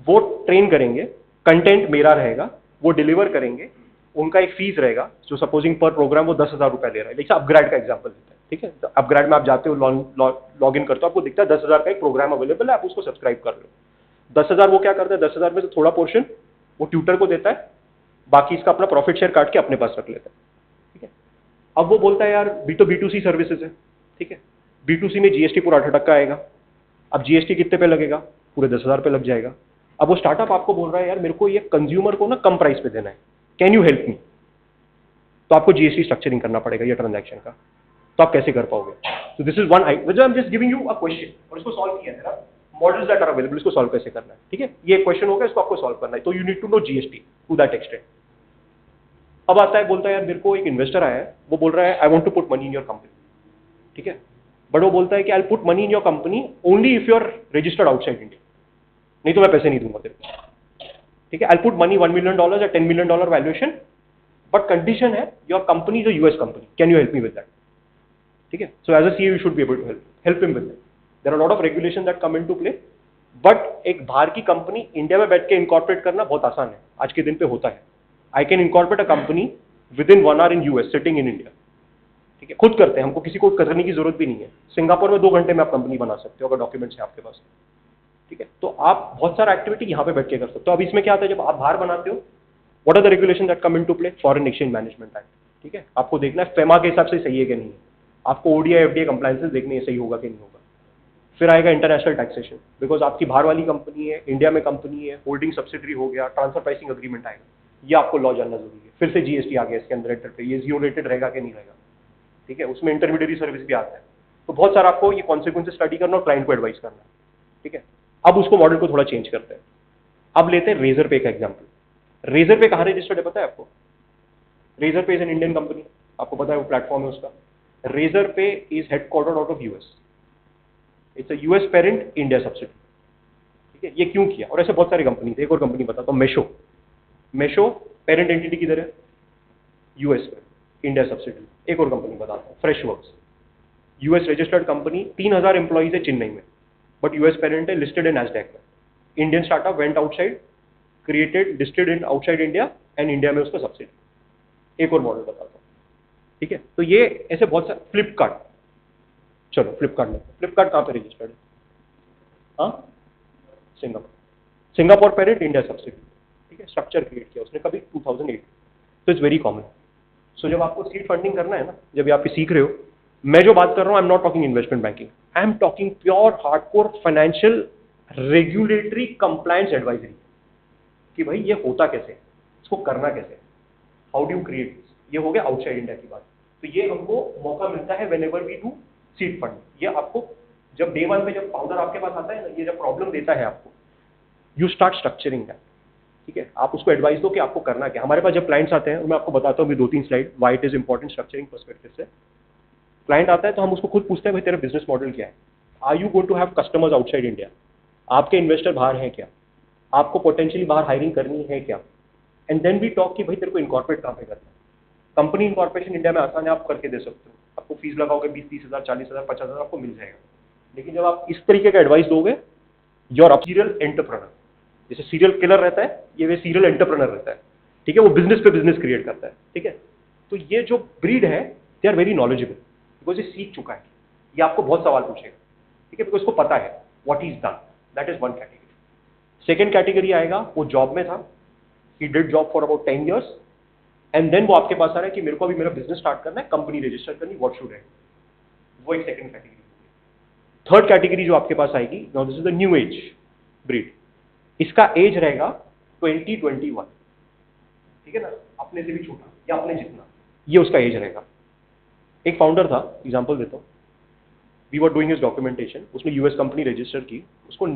वो ट्रेन करेंगे, कंटेंट मेरा रहेगा, वो डिलीवर करेंगे, उनका एक फीस रहेगा, जो सपोजिंग पर प्रोग्राम वो 10,000 रुपया ले रहा है. जैसे अपग्रेड का एग्जांपल देते हैं, ठीक है. अपग्रेड में आप जाते हो, लॉग इन करते हो, आपको दिखता है 10,000 का एक प्रोग्राम अवेलेबल है, आप उसको सब्सक्राइब कर रहे हो. 10,000 वो क्या करता है, 10,000 में से थोड़ा पोर्शन वो ट्यूटर को देता है, बाकी इसका अपना प्रॉफिट शेयर काट के अपने पास रख लेता है, ठीक है. अब वो बोलता है यार बी तो B2C सर्विसेज है, ठीक है. B2C में जीएसटी पूरा 8% आएगा. अब जीएसटी कितने पे लगेगा, पूरे 10,000 पे लग जाएगा. अब वो स्टार्टअप आपको बोल रहा है यार मेरे को ये कंज्यूमर को ना कम प्राइस पे देना है, कैन यू हेल्प मी. तो आपको जीएसटी स्ट्रक्चरिंग करना पड़ेगा ये ट्रांजैक्शन का. तो आप कैसे कर पाओगे. सो this is one, I am just giving you a question, और इसको सॉल्व किया है ना, मॉडल्स दैट आर अवेलेबल, इसको सॉल्व कैसे करना है, ठीक है. ये क्वेश्चन होगा, इसको आपको सॉल्व करना है, तो you need to know GST to that extent. अब आता है, बोलता है यार मेरे को एक इन्वेस्टर आया है, वो बोल रहा है I want to put money in your company, ठीक है. बट वो बोलता है कि I will put money in your company only if you are registered outside India, नहीं तो मैं पैसे नहीं दूंगा तेरे को, ठीक है. I will put money $1 million या $10 million वैल्यूएशन, बट कंडीशन है your company is a US company, can you help me with that, ठीक है. So as a CA you should be able to help him with that. There are lot of regulation that come into play, but एक बाहर की company India में बैठ के incorporate करना बहुत आसान है, आज के दिन पे होता है. I can incorporate a company within 1 hour in US sitting in India. ठीक है, खुद करते हैं, हमको किसी को करने की जरूरत भी नहीं है। सिंगापुर में 2 घंटे में आप कंपनी बना सकते हो अगर डॉक्यूमेंट्स है आपके पास। ठीक है, तो आप बहुत सारा एक्टिविटी यहाँ पे बैठ के कर सकते हो। अब इसमें क्या आता है, जब आप बाहर बनाते हो, what are the regulation that come into play? Foreign exchange management act. ठीक है, आपको देखना है फेमा के हिसाब से सही है कि नहीं है, आपको ओडीआई एफडीआई कंप्लायंसेस देखनी है सही होगा कि नहीं होगा। फिर आएगा इंटरनेशनल टैक्सेशन, बिकॉज आपकी बाहर वाली कंपनी है, इंडिया में कंपनी है, होल्डिंग सब्सिडरी हो गया, ट्रांसफर प्राइसिंग अग्रीमेंट आएगा, ये आपको लॉ जानना जरूरी है। फिर से जीएसटी आ गया इसके अंदर, एंटर पे ये जीरो रेटेड रहेगा कि नहीं रहेगा। ठीक है, उसमें इंटरमीडिएटरी सर्विस भी आता है। तो बहुत सारा आपको ये कॉन्सिक्वेंसेस स्टडी करना और क्लाइंट को एडवाइस करना है। ठीक है, अब उसको मॉडल को थोड़ा चेंज करते हैं। अब लेते हैं रेजर पे का एग्जाम्पल। रेजर पे कहाँ रजिस्टर्ड है पता है आपको? रेजर पे इज एन इंडियन कंपनी, आपको पता है वो प्लेटफॉर्म है उसका। रेजर पे is headquartered out of US, it's a US parent India subsidy. ठीक है, ये क्यों किया? और ऐसे बहुत सारी कंपनी थे। एक और कंपनी बताता हूँ, मेशो। मेशो पेरेंट एंटिटी किधर है? यूएस में, इंडिया सब्सिडी। एक और कंपनी बताता हूँ, fresh works, US registered company, 3000 employees है चेन्नई में, बट यूएस पेरेंट है, लिस्टेड इन नैस्डैक में। Indian startup went outside, created, listed in outside India, and India में उसका सब्सिडी। एक और मॉडल बताता हूँ। ठीक है, तो ये ऐसे बहुत सारे। फ्लिपकार्ट, चलो फ्लिपकार्ट में, फ्लिपकार्ट कहाँ पे रजिस्टर्ड है? हाँ, Singapore. Singapore parent, India subsidy. ठीक है, स्ट्रक्चर क्रिएट किया उसने कभी 2008। तो इट्स वेरी कॉमन। सो जब आपको सीड फंडिंग करना है ना, जब आप सीख रहे हो, मैं जो बात कर रहा हूँ, I am not talking investment banking, I am talking pure hardcore financial regulatory compliance advisory, कि भाई ये होता कैसे, इसको करना कैसे, हाउ डू यू क्रिएट। ये हो गया आउटसाइड इंडिया की बात। तो ये हमको मौका मिलता है whenever we do seed fund. ये आपको जब डे 1 पे जब फाउंडर आपके पास आता है ना, ये जब प्रॉब्लम देता है आपको, यू स्टार्ट स्ट्रक्चरिंग दैट। ठीक है, आप उसको एडवाइस दो कि आपको करना क्या। हमारे पास जब क्लाइंट्स आते हैं, मैं आपको बताता हूँ भी 2-3 slide, why it is important structuring perspective से। क्लाइंट आता है तो हम उसको खुद पूछते हैं, भाई तेरा बिजनेस मॉडल क्या है? Are you going to have customers outside India? आपके इन्वेस्टर बाहर हैं क्या? आपको पोटेंशियली बाहर हायरिंग करनी है क्या? एंड देन वी टॉक कि भाई तेरे को इनकॉर्पोरेट कहाँ पे करना है। कंपनी इनकॉर्पोरेशन इंडिया में आसान है, आप करके दे सकते हो। आपको फीस लगाओगे 20-30 हज़ार, 40 हज़ार, 50 हज़ार आपको मिल जाएगा। लेकिन जब आप इस तरीके का एडवाइस दोगे, योर सीरियल एंटरप्रेन्योर, जैसे सीरियल किलर रहता है, ये वे सीरियल एंटरप्रेन्योर रहता है। ठीक है, वो बिजनेस पे बिजनेस क्रिएट करता है। ठीक है, तो ये जो ब्रीड है, they are very knowledgeable, because ये सीख चुका है, ये आपको बहुत सवाल पूछेगा। ठीक है, बिकॉज उसको पता है what is done. That is one category. Second category आएगा, वो जॉब में था, he did job for about 10 years, and then वो आपके पास आ रहा है कि मेरे को अभी मेरा बिजनेस स्टार्ट करना है, कंपनी रजिस्टर करनी, व्हाट शुड है। वो एक सेकंड कैटेगरी। थर्ड कैटेगरी जो आपके पास आएगी, now this is the new age breed. इसका एज रहेगा 20-21। ठीक है ना, अपने से भी छोटा या अपने जितना, ये उसका एज रहेगा। एक फाउंडर था, एग्जांपल देता हूँ, we were doing his documentation, उसने यूएस कंपनी रजिस्टर की, उसको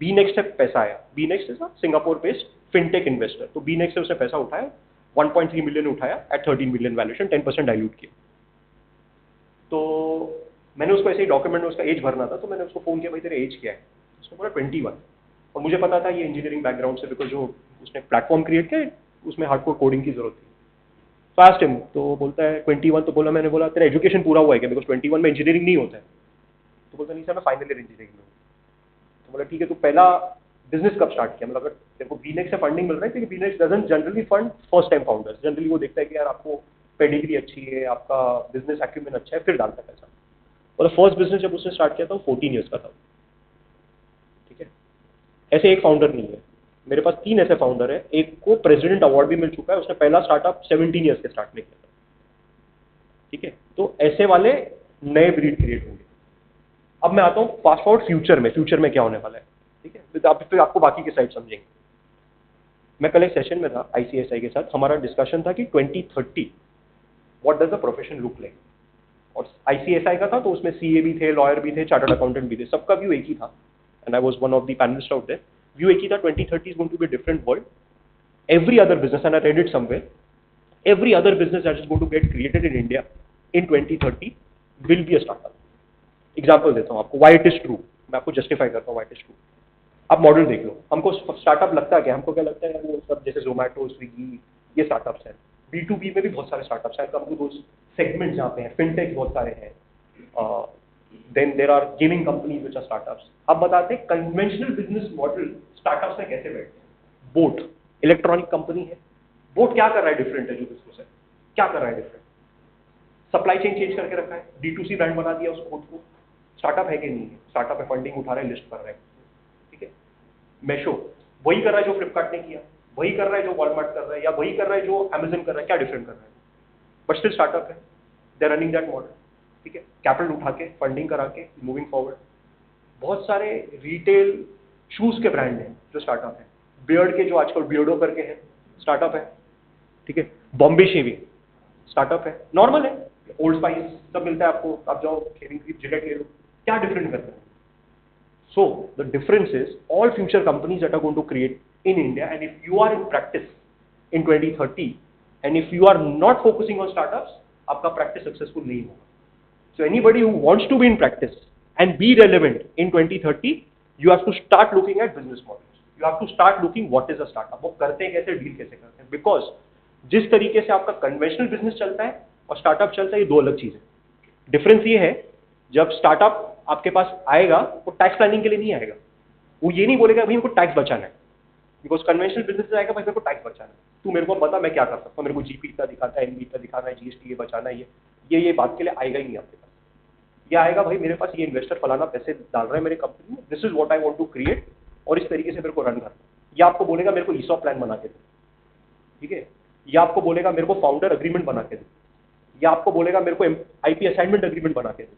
बी नेक्स्ट से पैसा आया। B next is Singapore based fintech investor. तो बी नेक्स्ट से उसने पैसा उठाया, 1.3 मिलियन उठाया एट 13 मिलियन वैल्यूएशन, 10% डाइल्यूट किया। तो मैंने उसको ऐसे ही डॉक्यूमेंट में उसका एज भरना था, तो मैंने उसको फोन किया, भाई तेरा एज क्या है? उसने बोला 21। और मुझे पता था ये इंजीनियरिंग बैकग्राउंड से, बिकॉज जो उसने प्लेटफॉर्म क्रिएट किया उसमें हार्डकोर कोडिंग की जरूरत थी। फास्ट हिम, तो बोलता है 21। तो बोला, मैंने बोला तेरा एजुकेशन पूरा हुआ है क्या? बिकॉज 21 में इंजीनियरिंग नहीं होता है। तो बोलता नहीं सर, मैं फाइनल ईयर इंजीनियरिंग में हूँ। तो बोला ठीक है, तो पहला बिजनेस कब स्टार्ट किया? मतलब अगर तेरे को बीनेक्स से फंडिंग मिल रहा है, क्योंकि Beenext doesn't generally fund first time founders. Generally वो देखता है कि यार आपको पेडिग्री अच्छी है, आपका बिजनेस एक्यूमेंट अच्छा है, फिर डालता है पैसा। और फर्स्ट बिजनेस जब उसने स्टार्ट किया था, वो 14 ईयर्स का था। ठीक है, ऐसे एक फाउंडर नहीं है, मेरे पास 3 ऐसे फाउंडर है। एक को प्रेसिडेंट अवार्ड भी मिल चुका है, उसने पहला स्टार्टअप 17 ईयर्स के स्टार्ट में किया था। ठीक है, तो ऐसे वाले नए ब्रीड क्रिएट होंगे। अब मैं आता हूँ फास्ट फॉरवर्ड फ्यूचर में। फ्यूचर में क्या होने वाला है? ठीक है, फिर आपको बाकी की साइड समझेंगे। मैं कल एक सेशन में था आईसीएसआई के साथ, हमारा डिस्कशन था कि 2030 what does the profession look like. और आईसीएसआई का था, तो उसमें सीए भी थे, लॉयर भी थे, चार्टर्ड अकाउंटेंट भी थे, सबका व्यू एक ही था। And I was one of the panelist out there. View एक ही था, 2030 is going to be a different world. Every other business, and I read it somewhere, every other business that is going to get created in India in 2030 will be a startup. Example देता हूँ आपको, why it is true, मैं आपको justify करता हूँ why it is true। आप model देख लो, हमको स्टार्टअप लगता है क्या? हमको क्या लगता है, वो सब जैसे जोमेटो, स्विगी, ये स्टार्टअप्स हैं। B2B में भी बहुत सारे स्टार्टअप्स हैं, हमको दो सेगमेंट जहाँ पे हैं, फिनटेक बहुत सारे हैं, then there are gaming companies which are startups. अब बताते हैं कन्वेंशनल बिजनेस मॉडल स्टार्टअप्स में कैसे बैठते हैं। बोट इलेक्ट्रॉनिक कंपनी है, बोट क्या कर रहा है डिफरेंट है जो बिजनेस है? क्या कर रहा है डिफरेंट? सप्लाई चेन चेंज करके रखा है, D2C ब्रांड बना दिया उस खुद को। स्टार्टअप है कि नहीं है? स्टार्टअप है, फंडिंग उठा रहा है, लिस्ट कर रहा है, ठीक है। मेशो वही कर रहा है जो फ्लिपकार्ट ने किया, वही कर रहा है जो वॉलमार्ट कर रहा है, या वही कर रहा है जो अमेजन कर रहा है, क्या डिफरेंट कर रहा है? बट स्टिल स्टार्टअप है, they are running that model, ठीक है। कैपिटल उठा के, फंडिंग करा के, मूविंग फॉरवर्ड। बहुत सारे रिटेल शूज के ब्रांड हैं जो स्टार्टअप है, बियर्ड के जो आजकल बियर्डो करके हैं, स्टार्टअप है, ठीक है। बॉम्बे शेविंग स्टार्टअप है, नॉर्मल है, ओल्ड स्पाइस सब मिलता है आपको, आप जाओ शेविंग क्रीम जिलेट ले लो, क्या डिफरेंट करता है? So the difference is all future companies that are going to create in India, and if you are in practice in 2030, and if you are not focusing on startups, आपका practice successful नहीं होगा. So anybody who wants to be in practice and be relevant in 2030, you have to start looking at business models. You have to start looking what is a startup. वो करते हैं कैसे, deal कैसे करते हैं, because जिस तरीके से आपका conventional business चलता है और startup चलता है, ये दो अलग चीजें. Difference ये है, जब startup आपके पास आएगा वो टैक्स प्लानिंग के लिए नहीं आएगा, वो ये नहीं बोलेगा भाई मेरे को टैक्स बचाना है, बिकॉज कन्वेंशनल बिजनेस आएगा भाई मेरे को टैक्स बचाना है, तू मेरे को बता मैं क्या कर सकता हूँ, मेरे को जीपी इतना दिखाता है, एनबी इतना दिखाना है, जीएसटी ये बचाना है, ये बात के लिए आएगा ही नहीं आपके पास। ये आएगा भाई मेरे पास ये इन्वेस्टर फलाना पैसे डाल रहा है मेरे कंपनी में, this is what I want to create, और इस तरीके से मेरे को रन करना। या आपको बोलेगा मेरे को ईसॉप प्लान बना के दे, ठीक है, या आपको बोलेगा मेरे को फाउंडर अग्रीमेंट बना के दे, या आपको बोलेगा मेरे को आईपी असाइनमेंट अग्रीमेंट बना के दे,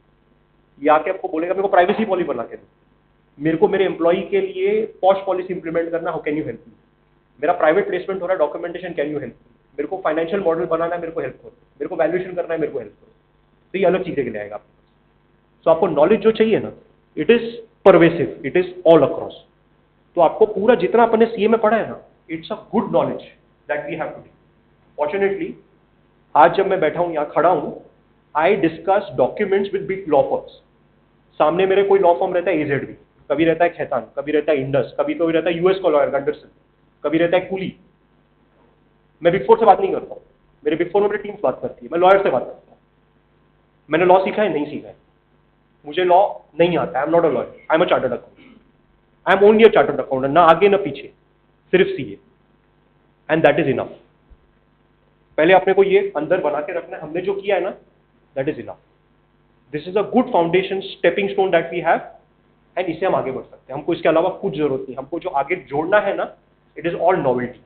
या के आपको बोलेगा मेरे को प्राइवेसी पॉलिसी बना के दो, मेरे को मेरे एम्प्लॉई के लिए पॉश पॉलिसी इंप्लीमेंट करना, हाउ कैन यू हेल्प मी, मेरा प्राइवेट प्लेसमेंट हो रहा है, डॉक्यूमेंटेशन कैन यू हेल्प मी, मेरे को फाइनेंशियल मॉडल बनाना है, मेरे को हेल्प करो, मेरे को वैल्यूएशन करना है, मेरे को हेल्प करो। तो ये अलग चीजें के लिए आएगा आपके पास। तो आपको नॉलेज जो चाहिए ना, it is pervasive, it is all across. तो आपको पूरा जितना अपने सीए में पढ़ा है ना, it's a good knowledge that we have to do. Fortunately आज जब मैं बैठा हूँ यहाँ खड़ा हूँ, I discuss documents with big law firms. सामने मेरे कोई लॉ फॉर्म रहता है एजेड, कभी रहता है खैतान, कभी रहता है इंडस, कभी रहता है यूएस का लॉयर गंडरसन, कभी रहता है कूली। मैं बिग फोर से बात नहीं करता हूँ, मेरे बिग फोर में मेरी टीम्स बात करती है, मैं लॉयर से बात करता हूँ। मैंने लॉ सीखा है, नहीं सीखा है, मुझे लॉ नहीं आता, आई am not a lawyer, I am a chartered accountant, I am only a chartered accountant, ना आगे ना पीछे, सिर्फ CA, and that is enough. पहले अपने को ये अंदर बना के रखना है, हमने जो किया है ना, that is enough. This is a good foundation stepping stone that we have, and इससे हम आगे बढ़ सकते हैं। हमको इसके अलावा कुछ जरूरत नहीं, हमको जो आगे जोड़ना है ना, इट इज ऑल नॉवेल्टी।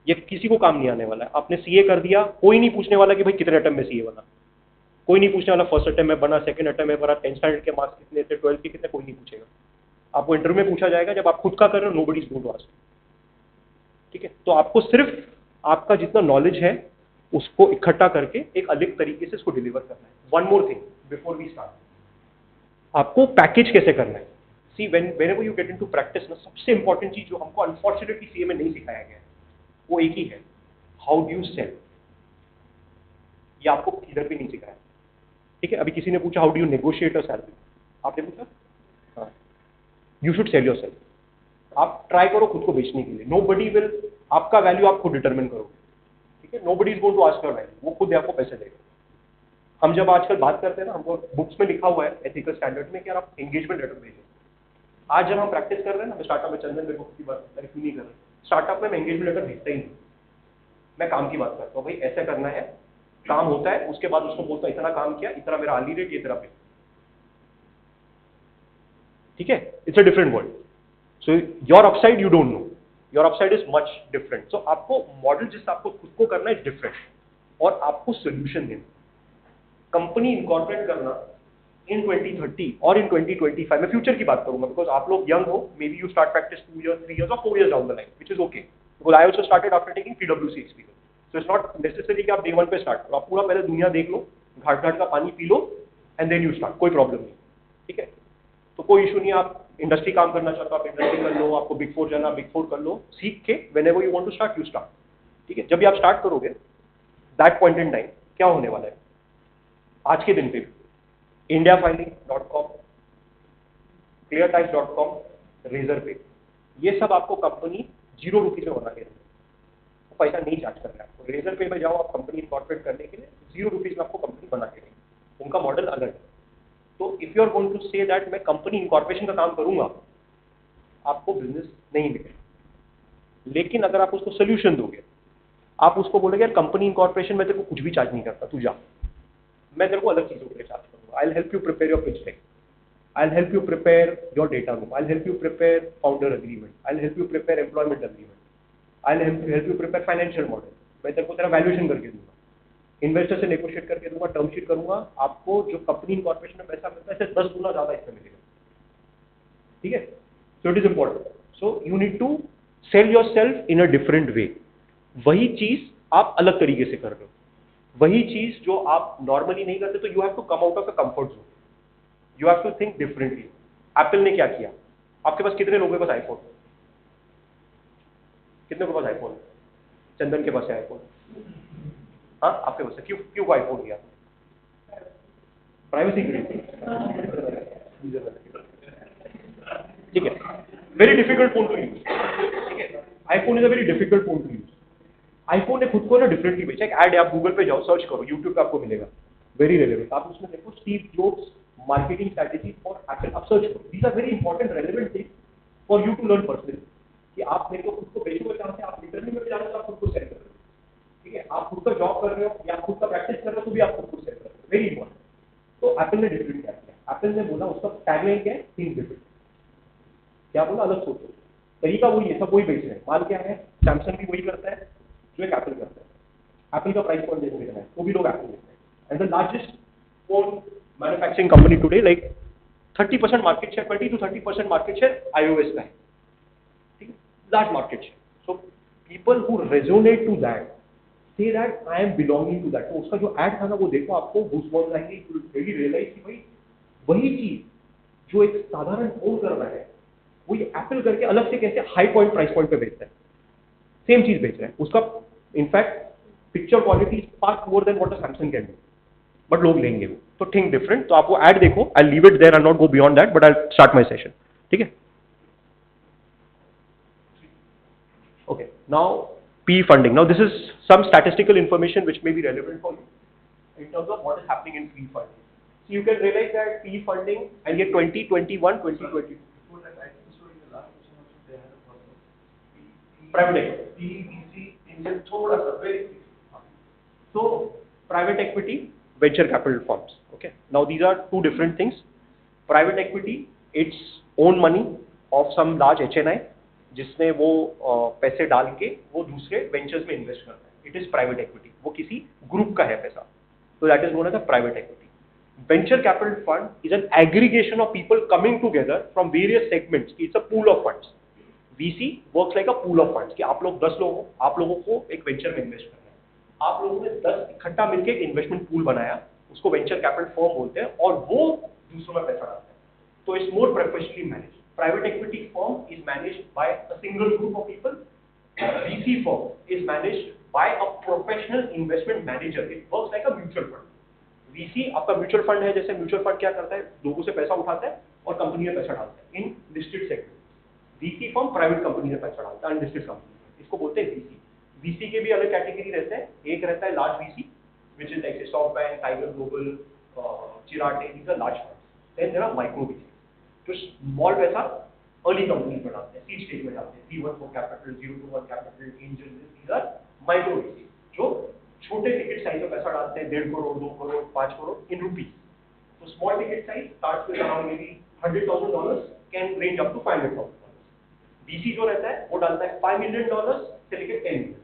ये किसी को काम नहीं आने वाला है। आपने सीए कर दिया, कोई नहीं पूछने वाला कि भाई कितने अटेम्प्ट में सीए बना, कोई नहीं पूछने वाला फर्स्ट अटेम्प्ट में बना, सेकंड अटेम्प्ट में बना, 10th स्टैंडर्ड के मार्क्स कितने थे, 12th के कितने, कोई नहीं पूछेगा। आपको इंटरव्यू में पूछा जाएगा, जब आप खुद का कर रहे हो, nobody is going to ask, ठीक है। तो आपको सिर्फ आपका जितना नॉलेज है उसको इकट्ठा करके एक अलग तरीके से इसको डिलीवर करना है। One more thing before we start, आपको पैकेज कैसे करना है। See whenever you get into practice ना, सबसे इंपॉर्टेंट चीज जो हमको अनफॉर्चुनेटली सीए में नहीं सिखाया गया है, वो एक ही है, हाउ डू यू सेल। ये आपको किधर भी नहीं सिखाया, ठीक है। अभी किसी ने पूछा how do you negotiate a salary, आपने पूछा, हाँ, you should sell your self. आप ट्राई करो खुद को बेचने के लिए, नोबडी विल, आपका वैल्यू आप खुद डिटरमिन करोगे, ठीक है। Nobody is going to ask your value, वो खुद आपको पैसे देगा। हम जब आजकल बात करते हैं ना, हमको बुक्स में लिखा हुआ है एथिकल स्टैंडर्ड में कि यार आप एंगेजमेंट लेटर भेजो। आज जब हम प्रैक्टिस कर रहे हैं ना, मैं स्टार्टअप में चंदन मेरे को कितनी बार तारीफ नहीं कर रहे, स्टार्टअप में मैं एंगेजमेंट लेटर भेजता ही नहीं, मैं काम की बात करता हूँ, भाई ऐसा करना है, काम होता है, उसके बाद उसको बोलता हूँ इतना काम किया, इतना मेरा आर्ली रेट, ये तेरा पे, ठीक है। It's a different world. So your upside you don't know, your upside is much different. So आपको मॉडल जिस आपको खुद को करना है डिफरेंट, और आपको सोल्यूशन देना। कंपनी इनकॉर्पोरेट करना इन 2030 और इन 2025, मैं फ्यूचर की बात करूंगा, बिकॉज आप लोग यंग हो, may be you start practice 2 years, 3 years और 4 years down the line, which is okay, because I also started after taking PwC experience. So it's not necessary कि आप डे 1 पे स्टार्ट करो, आप पूरा पहले दुनिया देख लो, घाट घाट का पानी पी लो, एंड देन यू स्टार्ट, कोई प्रॉब्लम नहीं, ठीक है। तो कोई इशू नहीं, आप इंडस्ट्री काम करना चाहते हो, आप इंडस्ट्री कर लो, आपको बिग 4 जाना, बिग 4 कर लो, सीख के whenever you want to start, you start, ठीक है। जब भी आप स्टार्ट करोगे, दैट पॉइंट इन टाइम क्या होने वाला है, आज के दिन पे indiafiling.com, cleartypes.com, razorpay, ये सब आपको कंपनी 0 रुपीज में बना के देगी, तो पैसा नहीं चार्ज कर रहा है आपको। रेजरपे में जाओ आप कंपनी इनकॉर्पोरेट करने के लिए, 0 रुपीज में आपको कंपनी बना के देगी, उनका मॉडल अलग है। तो if you are going to say that मैं कंपनी इनकॉर्पोरेशन का काम करूंगा, आपको बिजनेस नहीं मिलेगा। लेकिन अगर आप उसको सोल्यूशन दोगे, आप उसको बोलोगे यार कंपनी इनकॉर्पोरेशन में तेरे को कुछ भी चार्ज नहीं करता, तू जा, मैं तेरे को अलग चीज़ों के लिए चार्ज करूँगा। I will help you prepare your pitch deck, I will help you prepare your data room, I will help you prepare founder agreement, I will help you prepare employment agreement, I will help you prepare financial model, मैं तेरे को तेरा valuation करके दूंगा, investor से negotiate करके दूंगा, term sheet करूंगा, आपको जो कंपनी इनकॉर्पोरेशन में पैसा मिलता है इससे 10 गुना ज़्यादा इसमें मिलेगा। ठीक है, so it is important, so you need to sell yourself in a different way. वही चीज आप अलग तरीके से कर रहे हो, वही चीज जो आप नॉर्मली नहीं करते, तो you have to come out of the comfort zone, you have to think differently. Apple ने क्या किया, आपके पास कितने लोगों के पास आईफोन, कितने के पास आईफोन, चंदन के पास है आईफोन, हाँ आपके पास है, क्यों क्यों आईफोन लिया, प्राइवेसी के लिए, ठीक है, very difficult phone to use, ठीक है, iPhone is a very difficult phone to use. IPhone ने खुद को ना डिफरेंटली बेचा, एक ऐड है, आप गूगल पे जाओ, सर्च करो, यूट्यूब पे आपको मिलेगा, वेरी रेलेवेंट, आप उसमें देखो Steve Jobs marketing strategy for Apple, आप सर्च करो, these are very important relevant things for you to learn personally, कि आप मेरे को खुद को बेचोगे कहाँ से, आप इंटरव्यू में जाना, तो आप खुद को सेल कर रहे हो, ठीक है, आप खुद का जॉब कर रहे हो या खुद का प्रैक्टिस कर रहे हो, तो भी आप खुद को सेल कर रहे हो, वेरी इंपॉर्टेंट। तो एप्पल ने डिफरेंट क्या किया, एप्पल ने बोला, उसका टैगलाइन क्या है, थिंक डिफरेंट, क्या बोला, अलग सोचो, तरीका वही है, सब वही बेच रहे हैं, माल क्या है, सैमसंग भी वही करता है जो एक एप्पल करता है, एप्पल का प्राइस पॉइंट देखने है, वो भी लोग एप्पल लेते हैं, and the largest phone manufacturing company today, like 30% market share, 20 to 30% market share iOS का है, ठीक है, large market share, so people who resonate to that say that I am belonging to that, तो उसका जो add था ना, वो देखो आपको गूज़बम्प्स आएंगे, यू विल रियली रियलाइज कि भाई वही चीज जो एक साधारण फोन कर रहा है, वो ये एप्पल करके अलग से कैसे हाई पॉइंट प्राइस पॉइंट पे बेचता है, सेम चीज बेच रहा है, उसका in fact picture quality is far more than what a Samsung can do, but लोग लेंगे वो, तो थिंक डिफरेंट। तो आप वो ऐड देखो, I leave it there, I not go beyond that, but I start my session, ठीक है। Okay, now PE funding. Now this is some statistical information which may be relevant for you in terms of what is happening in PE funding. So you can realize that PE funding, and yet 2021, 2022. Private equity. So private equity, venture capital firms. Okay. Now these are two different things. Private equity, it's own money of some large HNI, जिसने वो पैसे डाल के वो दूसरे ventures में invest करता है, इट इज प्राइवेट इक्विटी, वो किसी ग्रुप का है पैसा, तो that is known as a private equity. Venture capital fund is an aggregation of people coming together from various segments, it's a pool of funds, VC works like a pool of funds, कि आप लोग 10 लोग हो, आप लोगों को एक venture में इन्वेस्ट करना है, आप लोगों ने 10 इकट्ठा मिलकर एक इन्वेस्टमेंट पूल बनाया, उसको वेंचर कैपिटल फर्म बोलते हैं, और वो दूसरों में पैसा डालते हैं, तो it's more professionally manage. Private equity firm is managed by a single group of people. VC firm is managed by a professional investment manager. It works like a mutual fund. VC आपका mutual fund है, जैसे mutual fund क्या करता है, लोगों से पैसा उठाता है और कंपनी में पैसा डालता है इन listed segment. VC firm private company में पैसा डालता है अनलिस्टेड कंपनी, इसको बोलते हैं VC। VC के भी अलग कैटेगरी रहते हैं, एक रहता है large VC which is like SoftBank, Tiger Global, Chirate, these are large funds. Then there are micro VC, जो स्मॉल पैसा अर्ली कंपनी में डालते हैं, सीड स्टेज में डालते हैं, 314 capital, 021 capital, angel, these are micro VC, जो छोटे टिकट साइज में पैसा डालते हैं, 1.5 करोड़, 2 करोड़, 5 करोड़ इन रुपीज। तो small ticket size starts with around maybe $100,000 can range up to $500,000। VC जो रहता है वो डालता है $5 million से लेकर 10 million।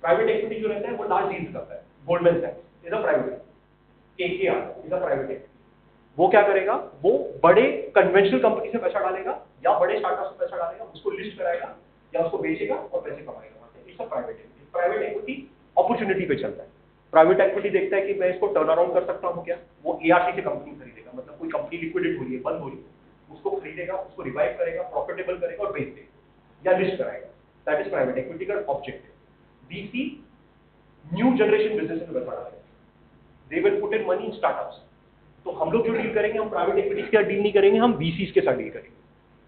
प्राइवेट इक्विटी जो रहता है वो लार्ज डील्स करता है, गोल्डमैन सैक्स is a private, KKR is a private equity. वो क्या करेगा, वो बड़े कन्वेंशनल कंपनी से पैसा डालेगा या बड़े स्टार्टअप से पैसा डालेगा, उसको लिस्ट कराएगा या उसको बेचेगा और पैसे कमाएगा। It's a private equity. Private equity opportunity पे चलता है। प्राइवेट इक्विटी देखता है कि मैं इसको टर्न अराउंड कर सकता हूँ क्या, वो एआरसी से कंपनी खरीदेगा, मतलब कोई कंपनी लिक्विडेट हो रही है, बंद हो रही है, उसको खरीदेगा, उसको रिवाइव करेगा, प्रॉफिटेबल करेगा और बेच देगा या लिस्ट कराएगा। दैट इज प्राइवेट इक्विटी का objective. VC new generation business में पैसा डालेगा, they will put in money in startups. तो हम लोग जो डील करेंगे, हम प्राइवेट इक्विटी के साथ डील नहीं करेंगे, हम वीसीज के साथ डील करेंगे।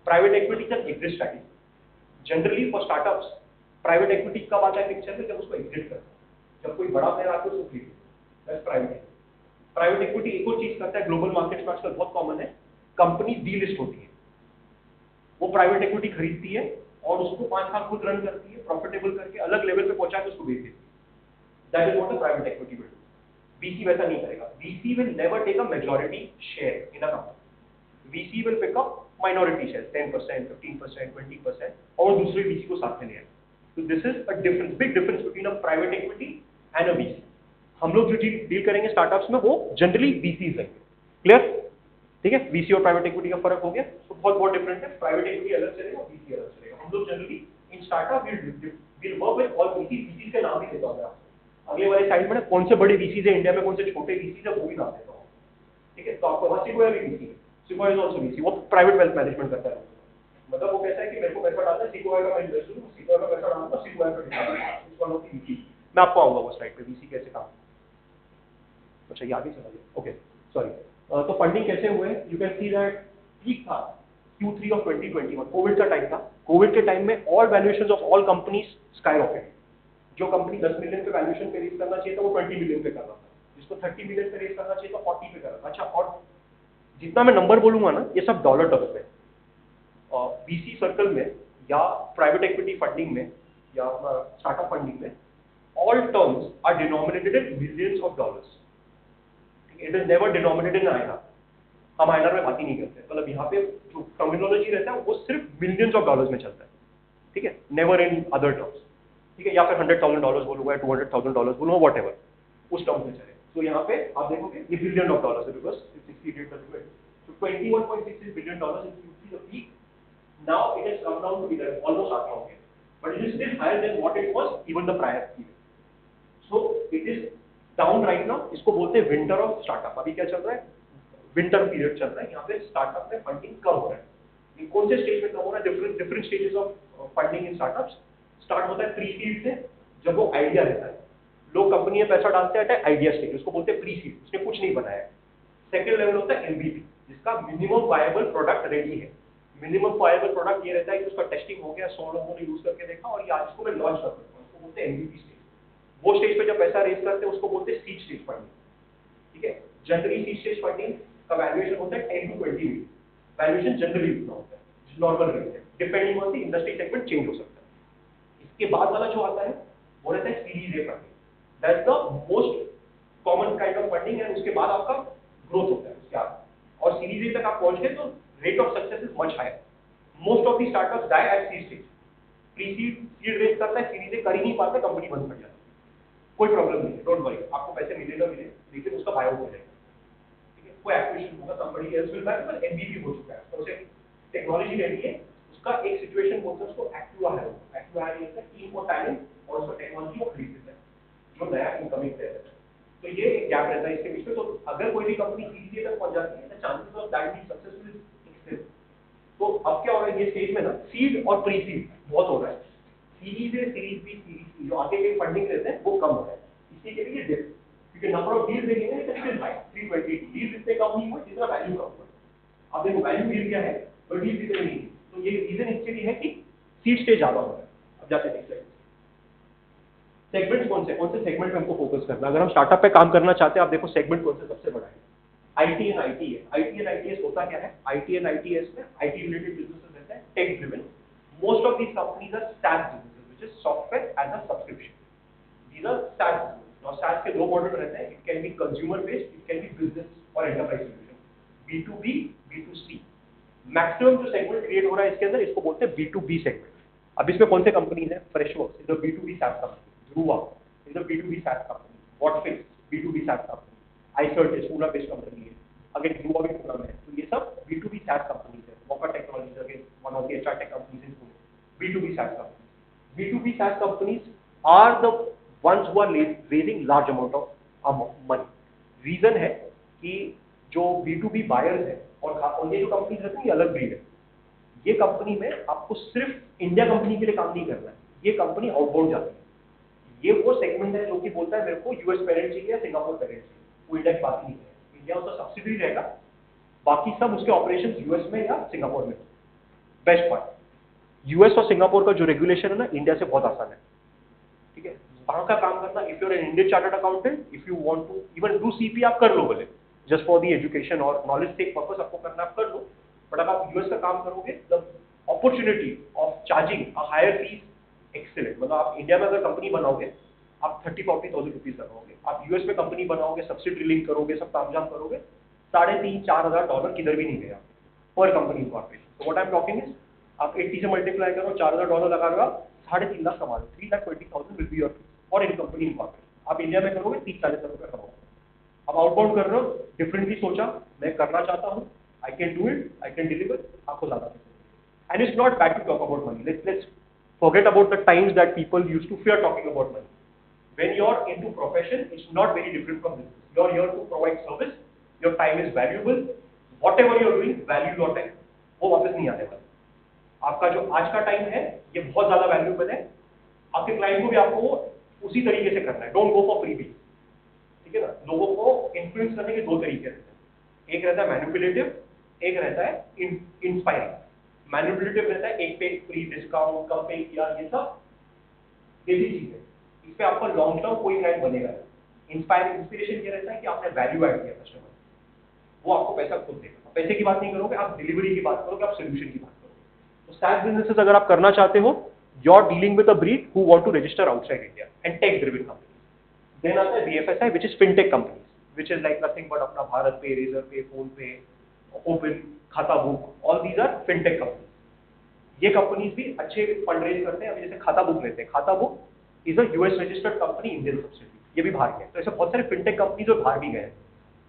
प्राइवेट इक्विटी का exit strategy generally for startups, private equity कब आता है पिक्चर में, जब उसको एग्जिट करता है, जब कोई बड़ा प्लेयर आके उसको खरीदे, that's private equity. Private equity एक और चीज करता है, ग्लोबल मार्केट्स में आजकल बहुत कॉमन है, कंपनी डीलिस्ट होती है, वो प्राइवेट इक्विटी खरीदती है और उसको 5 साल खुद रन करती है, प्रॉफिटेबल करके अलग लेवल पे पहुंचा के उसको बेच देती है। That is what a private equity will do. VC वैसा नहीं करेगा। VC will never take a majority share in a company. VC will pick up minority share 10%, 15%, 20% और दूसरे VC को साथ में ले आए। तो this is a difference, big difference between a private equity and a VC। हम लोग जो डील करेंगे स्टार्टअप्स में वो जनरली VCs रहेंगे। क्लियर? ठीक है, VC और प्राइवेट इक्विटी का फर्क हो गया। तो बहुत डिफरेंट है। प्राइवेट इक्विटी अलग चलेगा, VC अलग चलेगा। हम लोग generally in startup will work with all VCs के नाम भी देता हूं मैं आपको। अगले वाले साइड में कौन से बड़े VCs है इंडिया में, कौन से छोटे VCs है वो भी नाम देता हूं। ठीक है, तो आपको वहां सिक्वायर भी VC है, सिक्वायर इज आल्सो VC। वो प्राइवेट वेल्थ मैनेजमेंट करता है। मतलब वो कहता है कि मेरे को पैसा डालना है, सिक्वायर का मैं इन्वेस्ट करूं, सिक्वायर का पैसा डालूंगा, सिक्वायर का it's one of the VC। मैं आपको आऊंगा वो स्लाइड पे VC कैसे काम। अच्छा, ये आगे चला गया। Okay, sorry. तो फंडिंग कैसे हुए? You can see that peak था Q3 ऑफ 2021, कोविड का टाइम था। कोविड के टाइम में all valuations of all companies sky rocket. जो कंपनी 10 मिलियन पे वैल्यूएशन पे रेज करना चाहिए था वो 20 मिलियन पे कर रहा था, जिसको 30 मिलियन पे रेज करना चाहिए था 40 पे कर रहा था। अच्छा, और जितना मैं नंबर बोलूंगा ना ये सब डॉलर टर्म्स में। VC सर्कल में या प्राइवेट इक्विटी फंडिंग में या स्टार्टअप फंडिंग में all terms are denominated in millions of dollars. It is never denominated in INR. हम INR में बात ही नहीं करते। मतलब यहाँ पे जो टर्मिनोलॉजी रहता है वो सिर्फ मिलियंस ऑफ डॉलर्स में चलता है। ठीक है, नेवर इन अदर टर्म्स। ठीक है, या फिर $100,000 बोलूंगा, $200,000 बोलूंगा, वॉट एवर उस टर्म में चले। तो यहाँ पे आप देखोगे ये बिलियन ऑफ डॉलर्स है, बिकॉज 68 का limit. So $21.6 billion in Q3 the peak. Now it has come down to 11, almost half of it, but it is still higher than what it was even the prior period. So it is down right now. इसको बोलते हैं winter of startup. अभी क्या चल रहा है? Winter period चल रहा है। यहाँ पे स्टार्टअप में फंडिंग कम हो रहा है। ये कौन से स्टेज में कम हो रहा है? Different stages of funding in startups. Start होता है प्री सीड से, जब वो आइडिया रहता है, लोग कंपनी में पैसा डालते हैं आइडिया स्टेज, उसको बोलते हैं प्री सीड, उसने कुछ नहीं बनाया। सेकेंड लेवल होता है MVP, जिसका मिनिमम वायबल प्रोडक्ट रेडी है। मिनिमम वायबल प्रोडक्ट ये रहता है कि उसका टेस्टिंग हो गया, 100 लोगों ने यूज करके देखा और ये आज को मैं लॉन्च कर सकता हूँ, उसको बोलते हैं MVP स्टेज। वो स्टेज पे जब पैसा रेज करते हैं उसको बोलते हैं सीड स्टेज फंडिंग। ठीक है, जनरली सीड स्टेज फंडिंग का वैल्यूएशन होता है 10 to 20 मिलियन। वैल्यूएशन जनरली इतना होता है, नॉर्मल रेंज है, depending on the industry segment change हो सकता है। इसके बाद वाला जो आता है वो रहता है series A funding. That's the most common kind of funding है। उसके बाद आपका ग्रोथ होता है उसके आगे, और सीरीज ए तक आप पहुंच गए तो rate of success is much higher. Most of the startups die at seed stage. Pre seed raise करता है, सीरीज ए कर ही नहीं पाता, कंपनी बंद पड़ जाती है। कोई प्रॉब्लम नहीं है, डोंट वरी, आपको पैसे मिलेगा मिले, लेकिन उसका बायआउट हो जाएगा। ठीक है, कोई एक्विजिशन होगा, कंपनी एल्स विल बाय, पर MVP हो चुका है, तो उसे टेक्नोलॉजी रेडी है। उसका एक सिचुएशन बोलते हैं उसको एक्टिवा है। एक्टिवा है ये टीम को टैलेंट और उसका टेक्नोलॉजी को खरीद लेता है जो नया इनकमिंग प्लेयर है। तो ये एक गैप रहता है इसके बीच में। तो अगर कोई भी कंपनी सीरीज ए तक पहुंच जाती है तो chances of that being successful is extreme. तो अब क्या हो रहा है ये स्टेज में ना, सीड और प्री सीड बहुत हो रहा है। Series A, series B, series C जो आगे के फंडिंग रहते हैं वो कम हो रहा है। इसी के लिए डिप, क्योंकि नंबर ऑफ डील्स देखेंगे तो स्टिल हाई 320 डील्स इतने कम नहीं हुए जितना वैल्यू कम हुआ। अब देखो वैल्यू डील क्या है, तो डील इतने नहीं है। तो ये रीजन इसके लिए है कि सीड स्टेज ज्यादा हो रहा है। अब जाते हैं नेक्स्ट स्लाइड। सेगमेंट्स कौन से सेगमेंट पे हमको फोकस करना है? अगर हम स्टार्टअप पे काम करना चाहते हैं, आप देखो सेगमेंट कौन से सबसे बड़ा है। IT and ITS। IT and ITS होता क्या है? IT एंड ITS में IT रिलेटेड बिजनेसेस रहते हैं, tech driven. Most of these companies are SaaS businesses, which is software as a subscription. These are SaaS businesses. Now SaaS के दो model रहते हैं, it can be consumer based, it can be business or enterprise solution, B2B, B2C। Maximum जो segment create हो रहा है इसके अंदर, इसको बोलते हैं B2B सेगमेंट। अब इसमें कौन से कंपनीज है? Freshworks is a B2B SaaS company, Druva is a B2B SaaS company, Whatfix B2B SaaS company, iCert is पूरा बेस्ड कंपनी है, अगर Druva भी पूरा है। तो ये सब B2B SaaS कंपनीज है। Waka Technologies again one of the HR tech companies in Pune, B2B SaaS companies. B2B SaaS companies are the ones who are raising large amount of money. Reason है कि जो B2B buyers है और ये जो companies रहती है ये अलग ब्रीड है। ये कंपनी में आपको सिर्फ इंडिया कंपनी के लिए काम नहीं करना है, ये कंपनी आउटबाउंड जाती है। ये वो सेगमेंट है जो कि बोलता है मेरे को यूएस पेरेंट चाहिए या सिंगापुर पेरेंट चाहिए, वो इंडिया की बात नहीं है। इंडिया उसका सब्सिडी रहेगा, बाकी सब उसके ऑपरेशंस यूएस में या सिंगापुर में। बेस्ट पार्ट, यूएस और सिंगापुर का जो रेगुलेशन है ना, इंडिया से बहुत आसान है। ठीक है, वहां का काम करना, if you are an Indian chartered accountant, if you want to even do CP आप कर लो, बोले जस्ट फॉर द एजुकेशन और नॉलेज टेक पर्पस आपको करना आप कर लो। बट अगर आप यूएस का काम करोगे, the opportunity of charging a higher fees excellent, मतलब आप इंडिया में अगर कंपनी बनाओगे आप 30-40,000 रुपीज लगाओगे, आप यूएस में कंपनी बनाओगे, सब्सिडी लिंक करोगे, सब तामझाम करोगे, $3,000-4,000 किधर भी नहीं गया पर कंपनी कॉर्पोरेशन। तो what I am talking is आप 80 से मल्टीप्लाई करो, $4,000 लगा लो, 3.5 लाख कमा लो, 3,20,000 विल बी योर और इन कंपनी कॉर्पोरेशन। आप इंडिया में करोगे 30-40 लाख रुपये कमाओगे। अब आउटबाउंड कर रहे हो, डिफरेंटली सोचा, मैं करना चाहता हूँ, I can do it, I can deliver, आपको ज्यादा पैसे। And it's not bad to talk about money, let's forget about the times that people used to fear talking about money. When you're into profession, it's not very different from business. You're here to provide service, your time is valuable, whatever you're doing, value your time. वो वापस नहीं आने वाला। आपका जो आज का time है ये बहुत ज्यादा वैल्यूएबल है, आपके क्लाइंट को भी आपको उसी तरीके से करना है, डोंट गो फॉर फ्रीबीज, ठीक है ना। लोगों को इन्फ्लुएंस करने के दो तरीके रहते हैं, एक रहता है मैनिपुलेटिव, एक रहता है इंस्पायरिंग। मैनिपुलेटिव रहता है एक पे फ्री डिस्काउंट, कम पे किया, ये सब देसी चीज है, इस पे आपका लॉन्ग टर्म कोई क्लाइंट बनेगा। इंस्पिरेशन ये रहता है कि आपने वैल्यू ऐड किया कस्टमर, वो आपको पैसा खुद देगा। पैसे की बात नहीं करोगे आप, डिलीवरी की बात करोगे, आप सोल्यूशन की बात करोगे। तो SaaS बिजनेसेस अगर आप करना चाहते हो, you are dealing with a breed who want to register outside India and tech driven company. Then आता है BFSI which is fintech companies, which is like nothing but अपना BharatPe, Razorpay, PhonePe, Open, Khatabook, all these are fintech companies. ये companies भी अच्छे fund raise करते हैं। अभी जैसे खाता बुक लेते हैं, खाता book is a US registered company, Indian subsidy, ये भी बाहर गए। तो ऐसे बहुत सारे फिनटेक कंपनीज और बाहर भी गए।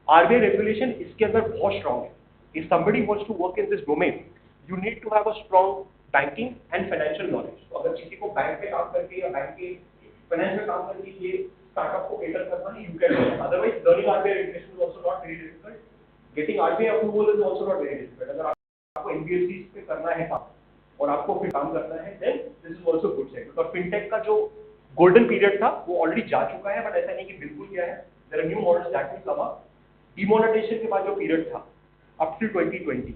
RBI रेगुलेशन इसके अंदर बहुत स्ट्रॉन्ग है। If somebody wants to work in this domain, you need to have a strong banking and financial knowledge. तो अगर किसी को बैंक में काम करके या बैंक के फाइनेंस में काम करके ये स्टार्टअप को कैटर करना है, you can do it. Otherwise learning RBI regulation is also not very difficult, getting RBI approval is also not very difficult. अगर आपको NBFCs पे करना है काम और आपको फिर काम करना है, then this is also good segment. और फिनटेक का जो गोल्डन पीरियड था वो ऑलरेडी जा चुका है, बट ऐसा नहीं कि बिल्कुल गया है। There are new models that will come up. Demonetization के बाद जो पीरियड था अप टू 2020,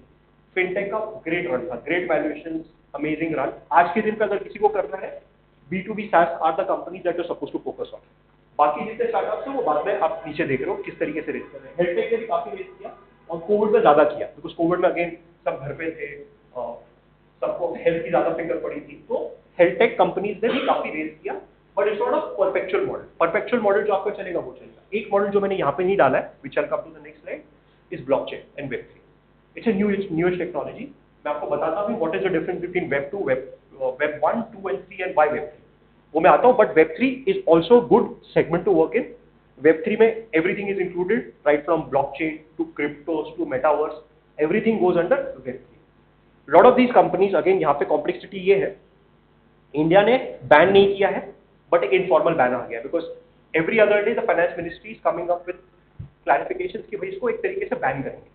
फिनटेक का ग्रेट रन था, ग्रेट वैल्यूएशंस, अमेजिंग रन। आज के दिन पे अगर किसी को करना है, B2B SaaS are the companies that you are supposed to focus on. बाकी जितने स्टार्टअप्स हैं वो बाद में आप नीचे देख रहे हो किस तरीके से रेस कर रहे हैं। हेल्थटेक ने भी काफी रेस किया और कोविड में ज्यादा किया, बिकॉज कोविड में अगेन सब घर पे थे, सबको हेल्थ की ज्यादा फिक्र पड़ी थी, तो हेल्थटेक कंपनीज ने भी काफी रेस किया। But it's not a perpetual model. Perpetual model जो आपको चलेगा वो चलेगा। एक मॉडल जो मैंने यहाँ पे नहीं डाला है, which will come to the next slide, is blockchain and Web3। It's a newest technology. मैं आपको बताता हूँ what is the difference between Web2, Web 1, 2 and 3 and why Web3, वो मैं आता हूँ। But Web3 is also good segment to work in. Web3 में everything is included, right from blockchain to cryptos to metaverse, everything goes under Web3। Lot of these companies, again यहाँ पे complexity ये है, India ने ban नहीं किया है but एक इनफॉर्मल बैन आ गया, because every other day the finance ministry is coming up with clarifications कि भाई इसको एक तरीके से बैन करेंगे।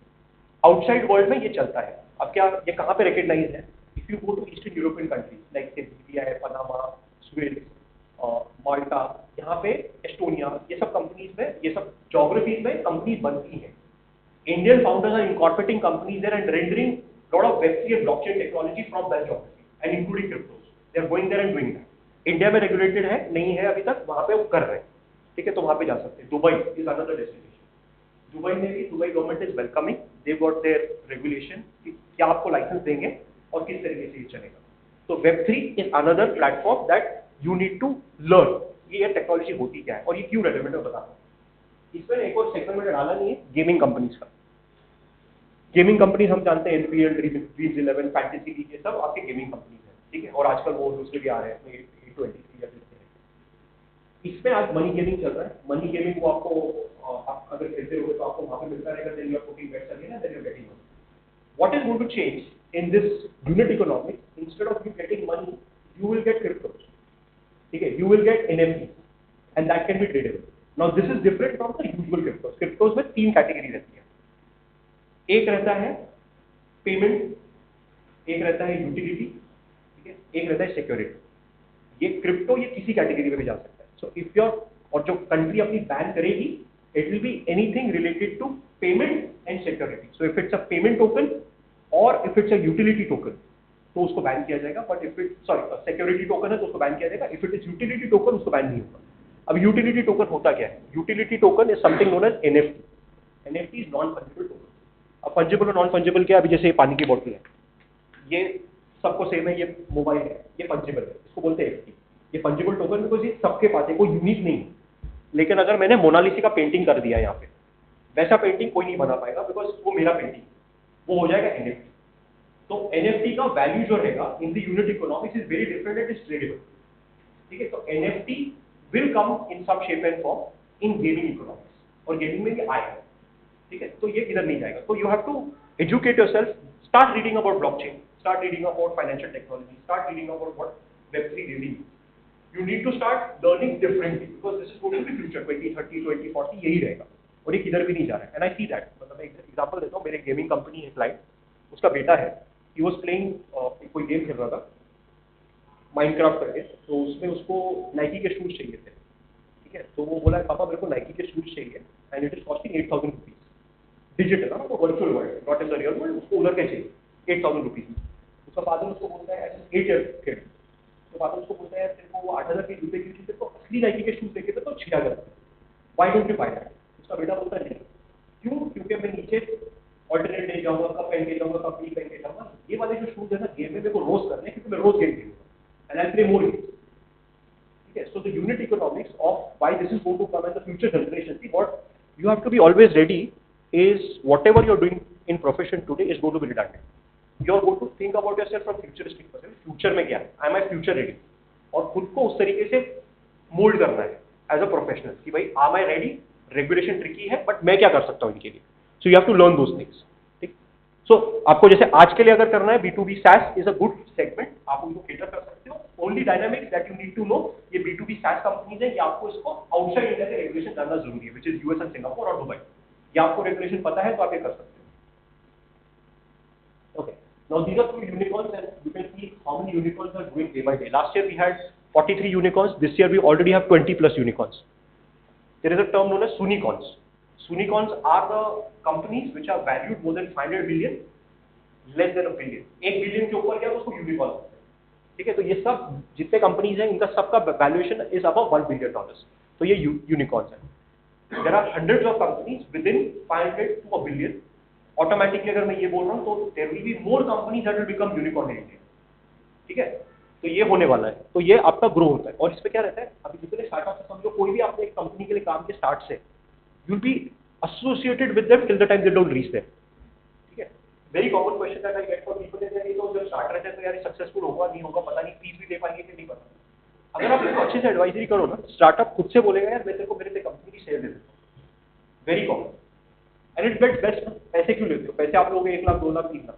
आउटसाइड वर्ल्ड में ये चलता है। अब क्या ये कहाँ पे रिकग्नाइज है? If you go to eastern European countries like Libya है, पनामा, स्वीडन, माल्टा, यहाँ पे एस्टोनिया, ये सब कंपनीज में, ये सब ज्योग्राफीज में कंपनीज बनती हैं। Indian founders are incorporating companies there and rendering lot of Web3 and blockchain technology from that geography and including cryptos. They are going there and doing that. India में regulated है नहीं है अभी तक, वहां पे वो कर रहे हैं, ठीक है, तो वहां पे जा सकते हैं। Dubai is another destination. Dubai में भी Dubai government is welcoming, they got their regulation कि क्या आपको लाइसेंस देंगे और किस तरीके से ये चलेगा। तो Web3 is another platform that you need to learn ये टेक्नोलॉजी होती क्या है और ये क्यों रेलेवेंट है बताता हूँ। इसमें एक और सेगमेंट में डाला नहीं है, गेमिंग कंपनीज का। गेमिंग कंपनीज हम जानते हैं एनपीएल, ड्रीम्स 11, फैंटेसी लीग, ये सब आपके गेमिंग कंपनीज हैं, ठीक है। और आजकल वो दूसरे भी आ रहे हैं, इसमें आज मनी गेमिंग चल रहा है। मनी गेमिंग वो आपको आप अगर खेलते रहोगे तो आपको वहां पे मिलता रहेगा, then you are putting bets again, then you are getting money. What is going to change in this unit economics? Instead of you getting money, you will get cryptos, ठीक है, you will get NFT and that can be tradable. Now this is different from the usual cryptos. Cryptos में 3 category रहती है। एक रहता है payment, एक रहता है यूटिलिटी, ठीक है, एक रहता है सिक्योरिटी। ये क्रिप्टो ये किसी कैटेगरी में भी जा सकता है। सो इफ योर, और जो कंट्री अपनी बैन करेगी, it will be anything related to payment and security. So if it's a payment token और if it's a utility token तो उसको बैन किया जाएगा। But if it security token है तो उसको बैन किया जाएगा। If it is utility token उसको बैन नहीं होगा। अब यूटिलिटी टोकन होता क्या है? Utility token is something known as NFT। NFT is non fungible token. अब फंजिबल और नॉन फंजिबल क्या? अभी जैसे पानी की बोतल है, ये सबको सेम है, ये मोबाइल है, ये फंजिबल है, इसको बोलते हैं एफटी। ये फंजिबल टोकन बिकॉज ये सबके पास है, कोई यूनिक नहीं है। लेकिन अगर मैंने मोनालिसा का पेंटिंग कर दिया यहाँ पे, वैसा पेंटिंग कोई नहीं बना पाएगा बिकॉज वो मेरा पेंटिंग, वो हो जाएगा एनएफटी। तो एनएफटी का वैल्यू जो रहेगा in the unit economics is very different and is tradable. ठीक है, तो NFT will come in some shape and form in gaming economics, और गेमिंग में ये आएगा। ठीक है, तो ये इधर नहीं जाएगा। तो you have to educate yourself, start reading about blockchain, start reading about financial technology, start reading about what Web3 really is. You need to start learning differently because this is going to be future 2030, 2040 यही रहेगा, और ये किधर भी नहीं जा रहा है। And I see that. मतलब मैं एग्जांपल देता हूँ, मेरे गेमिंग कंपनी है क्लाइंट, उसका बेटा है, ही वाज प्लेइंग कोई गेम खेल रहा था माइनक्राफ्ट करके, तो उसमें उसको नाइकी के शूज चाहिए थे। ठीक है, तो वो बोला पापा मेरे को नाइकी के शूज चाहिए and it is costing 8000 rupees. Digital है ना, वो virtual world, not in the real world, उसको उधर के चाहिए 8000 रुपीज में। उसका फादर उसको बोलता है एज 8 ईयर किड, तो फादर उसको बोलता है तेरे को वो 8000 के जूते क्यों चाहिए, तो असली नाइकी के शूज देखे तो 6000, why don't you by that. उसका बेटा बोलता है नहीं, क्यों, क्योंकि मैं नीचे ऑल्टरनेट डे जाऊंगा, कब पहन के जाऊंगा, कब नहीं पहन के जाऊंगा, ये वाले जो शूज है ना गेम में मेरे को रोज करने, क्योंकि मैं रोज गेम खेलूंगा and I play more games. ठीक है, so the unit economics of why this is going to come in the future generation, see what you have to be always ready is whatever you're doing in profession today is going to be redundant. You're going to think about yourself from futuristic perspective, future में क्या है, am I future ready, और खुद को उस तरीके से mould करना है एज अ प्रोफेशनल कि भाई am I ready, regulation tricky है बट मैं क्या कर सकता हूँ इनके लिए। So you have to learn those things. ठीक, सो आपको जैसे आज के लिए अगर करना है B2B SaaS is a good segment, आप उनको केटर कर सकते हो। Only dynamics that you need to know, ये B2B SaaS कंपनीज है, ये आपको इसको आउटसाइड इंडिया से रेगुलेशन जानना जरूरी है, which is US and Singapore और दुबई। ये आपको रेगुलेशन पता है तो आप ये कर सकते हो। Okay, now these are 2 unicorns and you can see how many unicorns are growing day by day. Last year we had 43 unicorns, this year we already have 20 plus unicorns. There is a term known as Sunicorns. Sunicorns are the companies which are valued more than 500 million, less than a billion. 1 billion के ऊपर गया तो उसको unicorn बोलते हैं। ठीक है, तो ये सब जितने कंपनीज हैं इनका सबका वैल्यूएशन इज अबव $1 बिलियन, तो ये यूनिकॉर्न्स हैं। There are hundreds of companies within 500 to a billion. Automatically अगर मैं ये बोल रहा हूँ तो there will be more companies that will become unicorn in India. ठीक है, तो ये होने वाला है, तो ये आपका ग्रो होता है। और इसमें क्या रहता है, अभी जितने स्टार्टअप से समझो कोई भी आपने एक कंपनी के लिए काम के स्टार्ट से, you will be associated with them till the time they don't reach there. ठीक है, very common question that I get for people is that तो जब स्टार्ट रहते हैं तो यार सक्सेसफुल होगा नहीं होगा पता नहीं, फीस भी दे पाएंगे कि नहीं पता। अगर आप इसको अच्छे से एडवाइजरी करो ना, स्टार्टअप खुद से बोलेगा यार मैं तेरे को मेरे से कंपनी की शेयर दे देता हूँ। Very common and it gets best. पैसे क्यों लेते हो, पैसे आप लोग 1 लाख 2 लाख 3 लाख,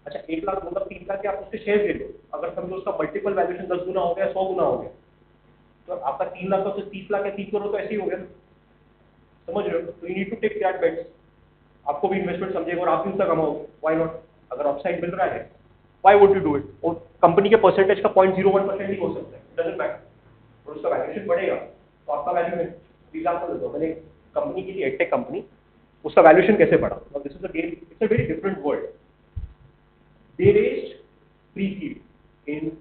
अच्छा 1 लाख 2 लाख 3 लाख के आप उससे शेयर ले लो, अगर समझो उसका मल्टीपल वैल्यूएशन 10 गुना हो गया 100 गुना हो गया, तो आपका 3 लाख का तो 30 लाख या 3 करोड़ तो ऐसे ही हो गया, समझ रहे हो। तो you need to take that bets, आपको भी इन्वेस्टमेंट समझेगा और आप भी उसका कमाओ, व्हाई नॉट। अगर अपसाइड मिल रहा है why would you do it. और कंपनी के परसेंटेज का 0.01% ही हो सकता है, डजंट मैटर, और उसका वैल्यूएशन बढ़ेगा तो आपका वैल्यू है। एग्जांपल देता हूं, मैंने कंपनी की थी एडटेक कंपनी, उसका वैल्यूएशन कैसे बढ़ा। Now this is a game, it's a very different world. They raised pre-seed in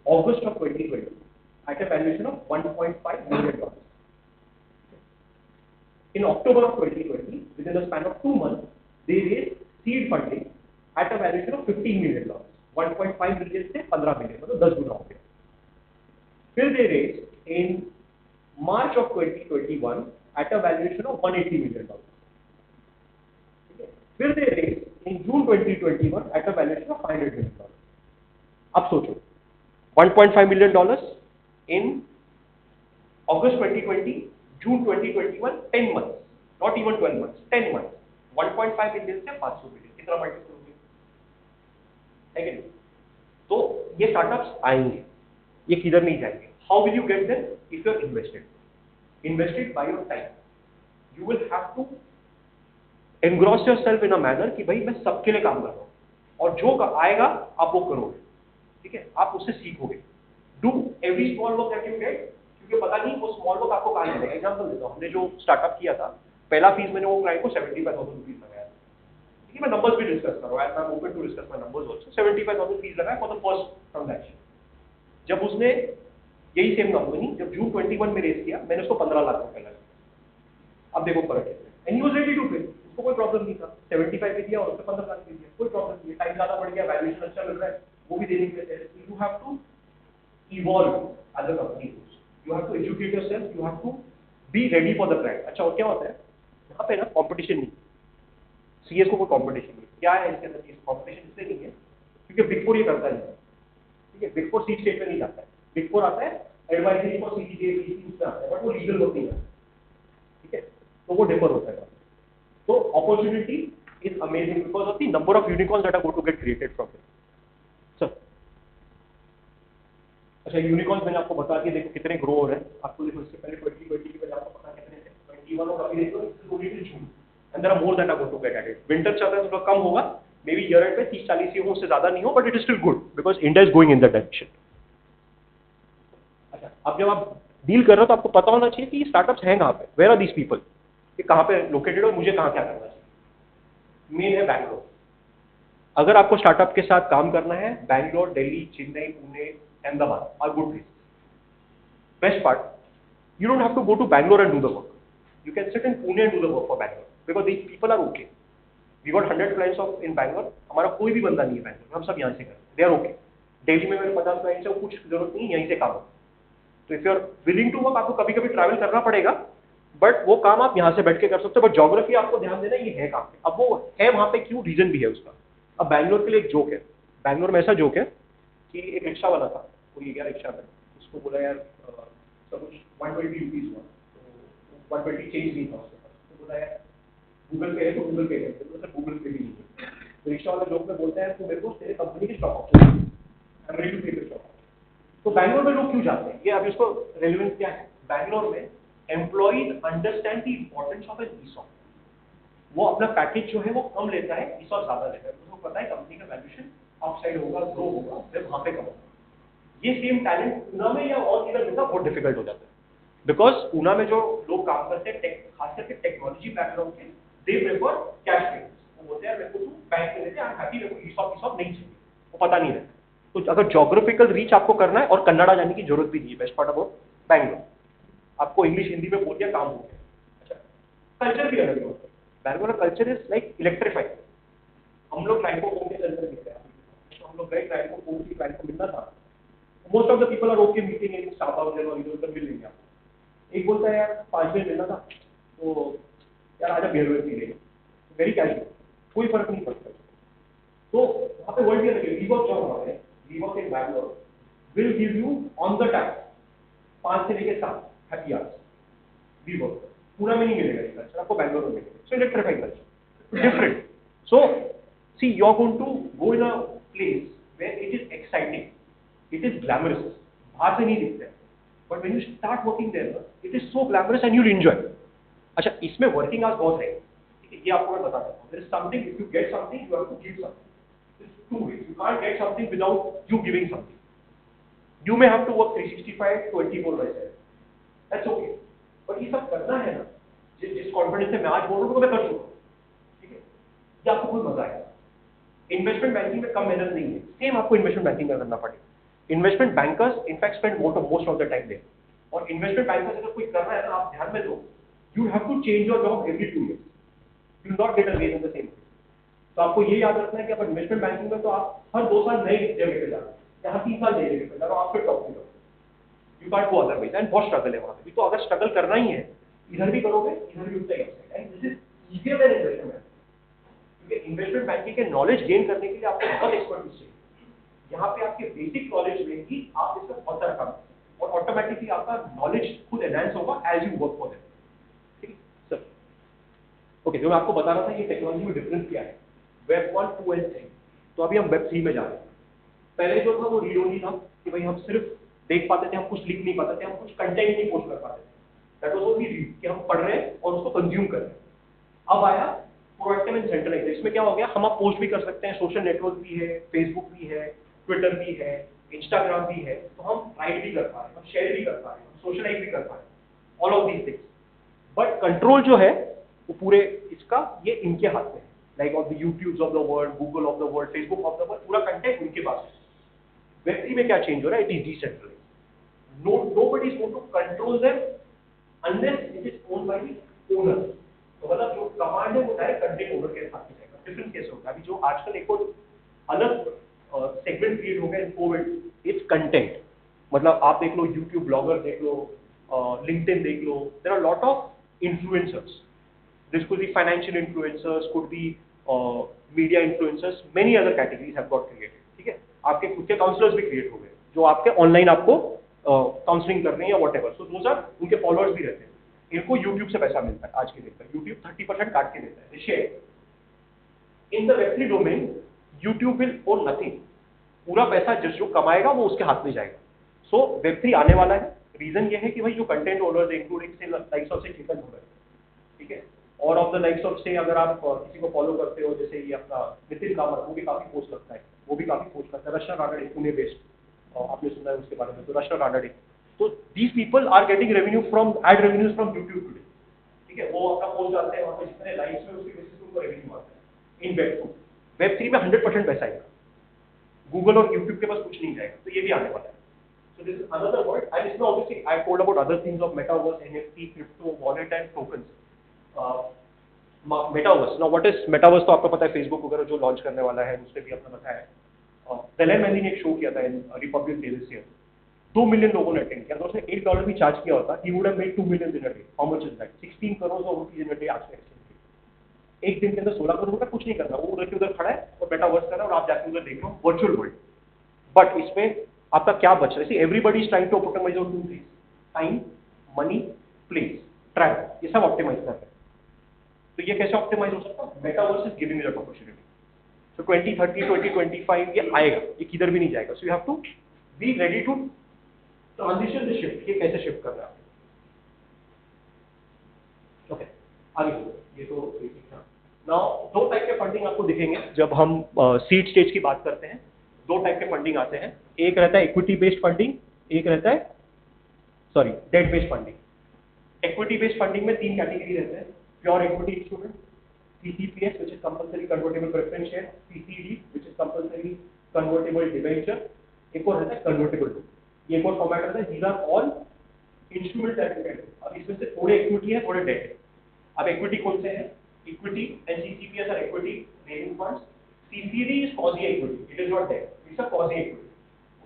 August of 2020 at a valuation of $1.5 million. In October of 2020, within a span of 2 months, they raised seed funding at a valuation of $15 million. 1.5 million से 15 million, मतलब 10 गुना हो गया। फिर they raised in March of 2021 at a valuation of $180 million. फिर they raised in June 2021 at a valuation of $500 million. अब सोचो, $1.5 million in August 2020, June 2021, 10 months, not even 12 months, 10 months, 1.5 million से 500 million, कितना multiple हो गया, है कि नहीं। तो ये स्टार्टअप्स आएंगे, ये किधर नहीं जाएंगे। How will you get them, if you are invested by your time. You will have to engross yourself in a manner कि भाई मैं सबके लिए काम कर रहा हूँ, और जो आएगा आप वो करोगे। ठीक है, आप उससे सीखोगे। Do every small work that you get, क्योंकि पता नहीं वो स्मॉल वर्क आपको कहाँ मिलेगा। एग्जांपल देता हूँ, हमने जो स्टार्टअप किया था, पहला फीस मैंने वो क्लाइंट को 75,000 रुपीज लगाया। ठीक है, मैं नंबर्स भी डिस्कस कर रहा हूँ, I am open to discuss my numbers also. 75,000 fees लगाया फॉर द फर्स्ट ट्रांजैक्शन। जब उसने यही सेम कंपनी जब जून 21 में रेस किया, मैंने उसको 15 लाख रुपए लगाया। अब देखो फर्क है, and he was ready to pay, उसको कोई प्रॉब्लम नहीं था। 75 पे दिया और उसने 15 लाख दे दिया, कोई प्रॉब्लम नहीं है। टाइम ज्यादा बढ़ गया, वैल्यूएशन अच्छा मिल रहा है, वो भी देने के लिए तैयार है। You have to evolve as a company, you have to educate yourself, you have to be ready for the client. अच्छा, और क्या होता है यहाँ पे ना, कंपटीशन नहीं, सीएस को कोई कंपटीशन नहीं। क्या है इसके अंदर कंपटीशन? इसलिए नहीं है क्योंकि बिग फोर ये करता नहीं है, ठीक है। बिग फोर सीट स्टेट में नहीं जाता है, बिग फोर आता है एडवाइजरी फॉर सीटीजे उसमें आता है, बट वो लीगल वर्क नहीं आता, ठीक है। तो वो डिफर होता है। तो opportunity is amazing because of the number of unicorns that are going to get created from it. Sir अच्छा, यूनिकॉर्न्स मैंने आपको बता दिया, देखो कितने ग्रो हो रहे हैं। आपको देखो इससे पहले 2020 के पहले आपको पता कितने थे, 21, और अभी देखो only till June, and there are more that are going to get added. Winter चल रहा है, थोड़ा कम होगा, मे बी ईयर एंड में 30-40 ही हो, उससे ज्यादा नहीं हो, but it is still good because India is going in that direction. अच्छा, अब जब आप डील कर रहे हो तो आपको पता होना चाहिए कि स्टार्टअप्स हैं कहाँ पे, वेयर आर दीस पीपल, कि कहाँ पे लोकेटेड और मुझे कहाँ क्या करना चाहिए। मेन है बैंगलोर। अगर आपको स्टार्टअप के साथ काम करना है, Bangalore, Delhi, Chennai, Pune, Ahmedabad are good place. Best part, you don't have to go to Bangalore and do the work. You can sit in Pune and do the work for Bangalore because these people are okay. We got 100 clients of in Bangalore. हमारा कोई भी बंदा नहीं है बैंगलोर, हम सब यहाँ से करते हैं। They are okay. दिल्ली में मेरे 50 क्लाइंट्स हैं, कुछ जरूरत नहीं, यहीं से काम हो। तो if you are willing to work, आपको कभी कभी ट्रैवल करना पड़ेगा, बट वो काम आप यहाँ से बैठ के कर सकते हो। बट ज्योग्राफी आपको ध्यान देना, ये है कहाँ पे। अब वो है वहाँ पे क्यों, रीजन भी है उसका। अब बैंगलोर के लिए एक जोक है, बैंगलोर में ऐसा जोक है कि एक रिक्शा वाला था, वो ये गया रिक्शा में, उसको बोला यार सब कुछ 120 रुपीज हुआ, तो 120 चेंज नहीं था उसके पास, तो बोला यार गूगल पे है तो गूगल पे करते, तो सर गूगल पे भी नहीं है। तो रिक्शा वाला जोक में बोलता है तो मेरे को तेरे कंपनी की stock option, I am ready to pay your stock option. तो बैंगलोर में लोग क्यों जाते हैं, ये अभी उसको रेलेवेंस क्या है। बैंगलोर में employees understand the importance of an ESOP. वो अपना पैकेज जो है वो कम लेता है, ईसॉप ज्यादा लेता है, उसको पता है कंपनी का वैल्यूएशन अपसाइड होगा, ग्रो होगा, फिर वहां पे कम होगा। ये सेम टैलेंट पूना में या और किधर मिलना बहुत डिफिकल्ट हो जाता है, बिकॉज पूना में जो लोग काम करते हैं खास करके टेक्नोलॉजी बैकग्राउंड के, दे प्रेफर कैश पेमेंट्स। वो बोलते हैं मेरे को तू बैंक में देते, आई एम हैप्पी, मेरे को ईसॉप नहीं चाहिए, वो पता नहीं रहता। तो अगर ज्योग्राफिकल रीच आपको करना है, और कन्नड़ा जाने की जरूरत भी नहीं है, बेस्ट पार्ट अबाउट बैंगलोर, आपको इंग्लिश हिंदी में बोल दिया काम हो गया। अच्छा, कल्चर भी अलग होता है, बैंगलोर का कल्चर इज लाइक इलेक्ट्रीफाइड। हम लोग क्लाइंट को फोन के अंदर मिल गए, तो हम लोग गए क्लाइंट को, फोन की क्लाइंट को मिलना था। Most of the people are okay meeting in staff house और इधर उधर मिल लेंगे आपको। एक बोलता है यार 5 बजे मिलना था, तो यार आजा बियर वेयर पी लेंगे, वेरी कैजुअल, कोई फर्क नहीं पड़ता। तो वहाँ पे वर्ड भी अलग है। वीवर्क जो हमारे WeWork in Bangalore will give you on the time 5 से लेकर 7 हैप्पी आवर्स वीवर्क। पूरा में नहीं मिलेगा ये कल्चर, आपको बैंगलोर में मिलेगा। So electrified culture, different. So see you are going to go in a place where it is exciting, it is glamorous, बाहर से नहीं दिखता है, but when you start working there, it is so glamorous and you'll enjoy. अच्छा, इसमें working hours बहुत है, ठीक है, ये आपको मैं बता देता हूँ। There is something, if you get something, you have to give something. It's two ways. You can't get something without you giving something. You may have to work 365, 24/7. That's okay. But ये सब करना है ना, जिस confidence से मैं आज बोल रहा हूँ, तो मैं कर चुका हूँ, ठीक है, ये आपको बहुत मजा आएगा। इन्वेस्टमेंट बैंकिंग में कम मेहनत नहीं है, सेम आपको इन्वेस्टमेंट बैंकिंग में करना पड़ेगा। Investment bankers in fact spend most of the time there, और इन्वेस्टमेंट बैंकर्स अगर कोई करना है तो आप ध्यान में दो, you have to change your job every 2 years, you will not get a raise in the same. तो आपको ये याद रखना है कि अब इन्वेस्टमेंट बैंकिंग में तो आप हर 2 साल नई जगह पे जा रहे हो, यहाँ 3 साल नई जगह पे जा रहे हो, आप फिर टॉप हो, you can't go otherwise, and बहुत स्ट्रगल है वहाँ पे। तो अगर स्ट्रगल करना ही है, इधर भी करोगे, इधर भी उतना ही upside, and this is easier than investment. क्योंकि इन्वेस्टमेंट बैंकिंग के नॉलेज गेन करने के लिए आपको बहुत एक्सपर्टीज चाहिए। यहाँ पे आपके बेसिक नॉलेज में ही आप इसका बहुत सारा काम करें, और ऑटोमेटिकली आपका नॉलेज खुद एनहांस होगा as you work for them, ठीक है सर। ओके, जो मैं आपको बता रहा था, ये टेक्नोलॉजी में डिफरेंस क्या है, वेब 1, 2 एंड 3। तो अभी हम वेब 3 में जा रहे हैं। पहले जो था वो रीड ओनली था, कि भाई हम सिर्फ देख पाते थे, हम कुछ लिख नहीं पाते थे, हम कुछ कंटेंट नहीं पोस्ट कर पाते थे। दैट वाज ओनली रीड, कि हम पढ़ रहे हैं और उसको कंज्यूम कर रहे हैं। अब आया प्रोएक्टिव एंड सेंट्रलाइज्ड। इसमें क्या हो गया, हम आप पोस्ट भी कर सकते हैं, सोशल नेटवर्क भी है, फेसबुक भी है, ट्विटर भी है, इंस्टाग्राम भी है, तो हम राइट भी कर पा रहे हैं, हम शेयर भी कर पा रहे हैं, हम सोशलाइज भी कर पा रहे हैं, all of these things. But control जो है वो पूरे इसका ये इनके हाथ में है, like of the YouTubes of the world, Google of the world, Facebook of the world, पूरा कंटेंट उनके पास है। वेब 3 में क्या चेंज हो रहा है, it is decentralized, nobody is going to control them unless it is owned by the owner. तो मतलब जो कमांड है वो डायरेक्ट कंटेंट ओनर के साथ में जाएगा। डिफरेंट केस होगा। अभी जो आजकल एक और अलग सेगमेंट क्रिएट हो गया इन कोविड, इट्स कंटेंट। मतलब आप देख लो, यूट्यूब ब्लॉगर देख लो, लिंक्डइन देख लो, there are lot of influencers. This could be financial influencers, could be media influencers, many other categories have got created. ठीक है, आपके खुद के काउंसलर्स भी क्रिएट हो गए जो आपके ऑनलाइन आपको काउंसलिंग कर रहे हैं या whatever. So those are, उनके फॉलोअर्स भी रहते हैं। इनको यूट्यूब से पैसा मिलता है आज के दिन पर, यूट्यूब 30% काट के देता है share. In the Web3 domain YouTube will own nothing, पूरा पैसा जो कमाएगा वो उसके हाथ में जाएगा। सो Web3 आने वाला है। रीजन ये है कि भाई जो कंटेंट ओनर्स है, इंक्लूडिंग से लाइक्स ऑफ से चेतन हो रहे हैं, ठीक है, और ऑफ द लाइक्स ऑफ से अगर आप किसी को फॉलो करते हो, जैसे ये अपना नितिन कामत, वो भी काफी पोस्ट करता है, वो भी काफी पोस्ट करता है, रचना रानडे, पुणे बेस्ड, आपने सुना है उसके बारे में, तो रचना रानडे। तो these people are getting revenue from ad revenues from YouTube today. ठीक है, वो अपना पोस्ट डालते हैं, वहाँ पे जितने लाइक्स में उसके बेसिस पे उनको रेवेन्यू आता है। इन Web3 में 100% पैसा आएगा, गूगल और यूट्यूब के पास कुछ नहीं जाएगा। तो ये भी आने वाला है। So this is another world, and it's not obviously I told about other things of metaverse, NFT, crypto, wallet and tokens. Metaverse. Now what is metaverse? तो आपको पता है, फेसबुक वगैरह जो लॉन्च करने वाला है, उसने भी अपना बताया। दलेर मेहंदी ने एक शो किया था इन republic day this year, 2 million लोगों ने अटेंड किया। तो उसने $1 भी चार्ज किया होता, he would have made 2 million in a day. How much is that? 16 crores of rupees in a day आज के एक दिन के अंदर 16 करोड़ का कुछ नहीं करना, वो उधर के उधर खड़ा है और मेटावर्स कर रहा है और आप जाके उधर देख लो वर्चुअल वर्ल्ड। बट इसमें आपका क्या बच रहा है? See everybody is trying to optimise on 2 things, time, money, place, travel, ये सब ऑप्टिमाइज कर रहे हैं। तो ये कैसे ऑप्टिमाइज हो सकता है? Metaverse is giving that opportunity. So 2030 2025 ये आएगा, ये किधर भी नहीं जाएगा। So you have to be ready to transition the shift. ये कैसे शिफ्ट कर रहा है? ओके, आगे ये तो बेसिक था। नाउ 2 टाइप के फंडिंग आपको दिखेंगे जब हम सीड स्टेज की बात करते हैं। 2 टाइप के फंडिंग आते हैं, एक रहता है इक्विटी बेस्ड फंडिंग, एक रहता है debt based funding. Equity based funding में 3 कैटेगरी रहते हैं, pure equity instrument, CCPS which is compulsory convertible preference share, CCD which is compulsory convertible debenture, एक और रहता है कन्वर्टेबल लोन। ये एक और फॉर्मेट रहता है। these are all instruments that you can do। अब इसमें से थोड़े इक्विटी है, थोड़े डेट है। अब इक्विटी कौन से हैं? Equity and CCPS are equity raising funds. CCD is quasi equity, it is not debt, it's a quasi equity.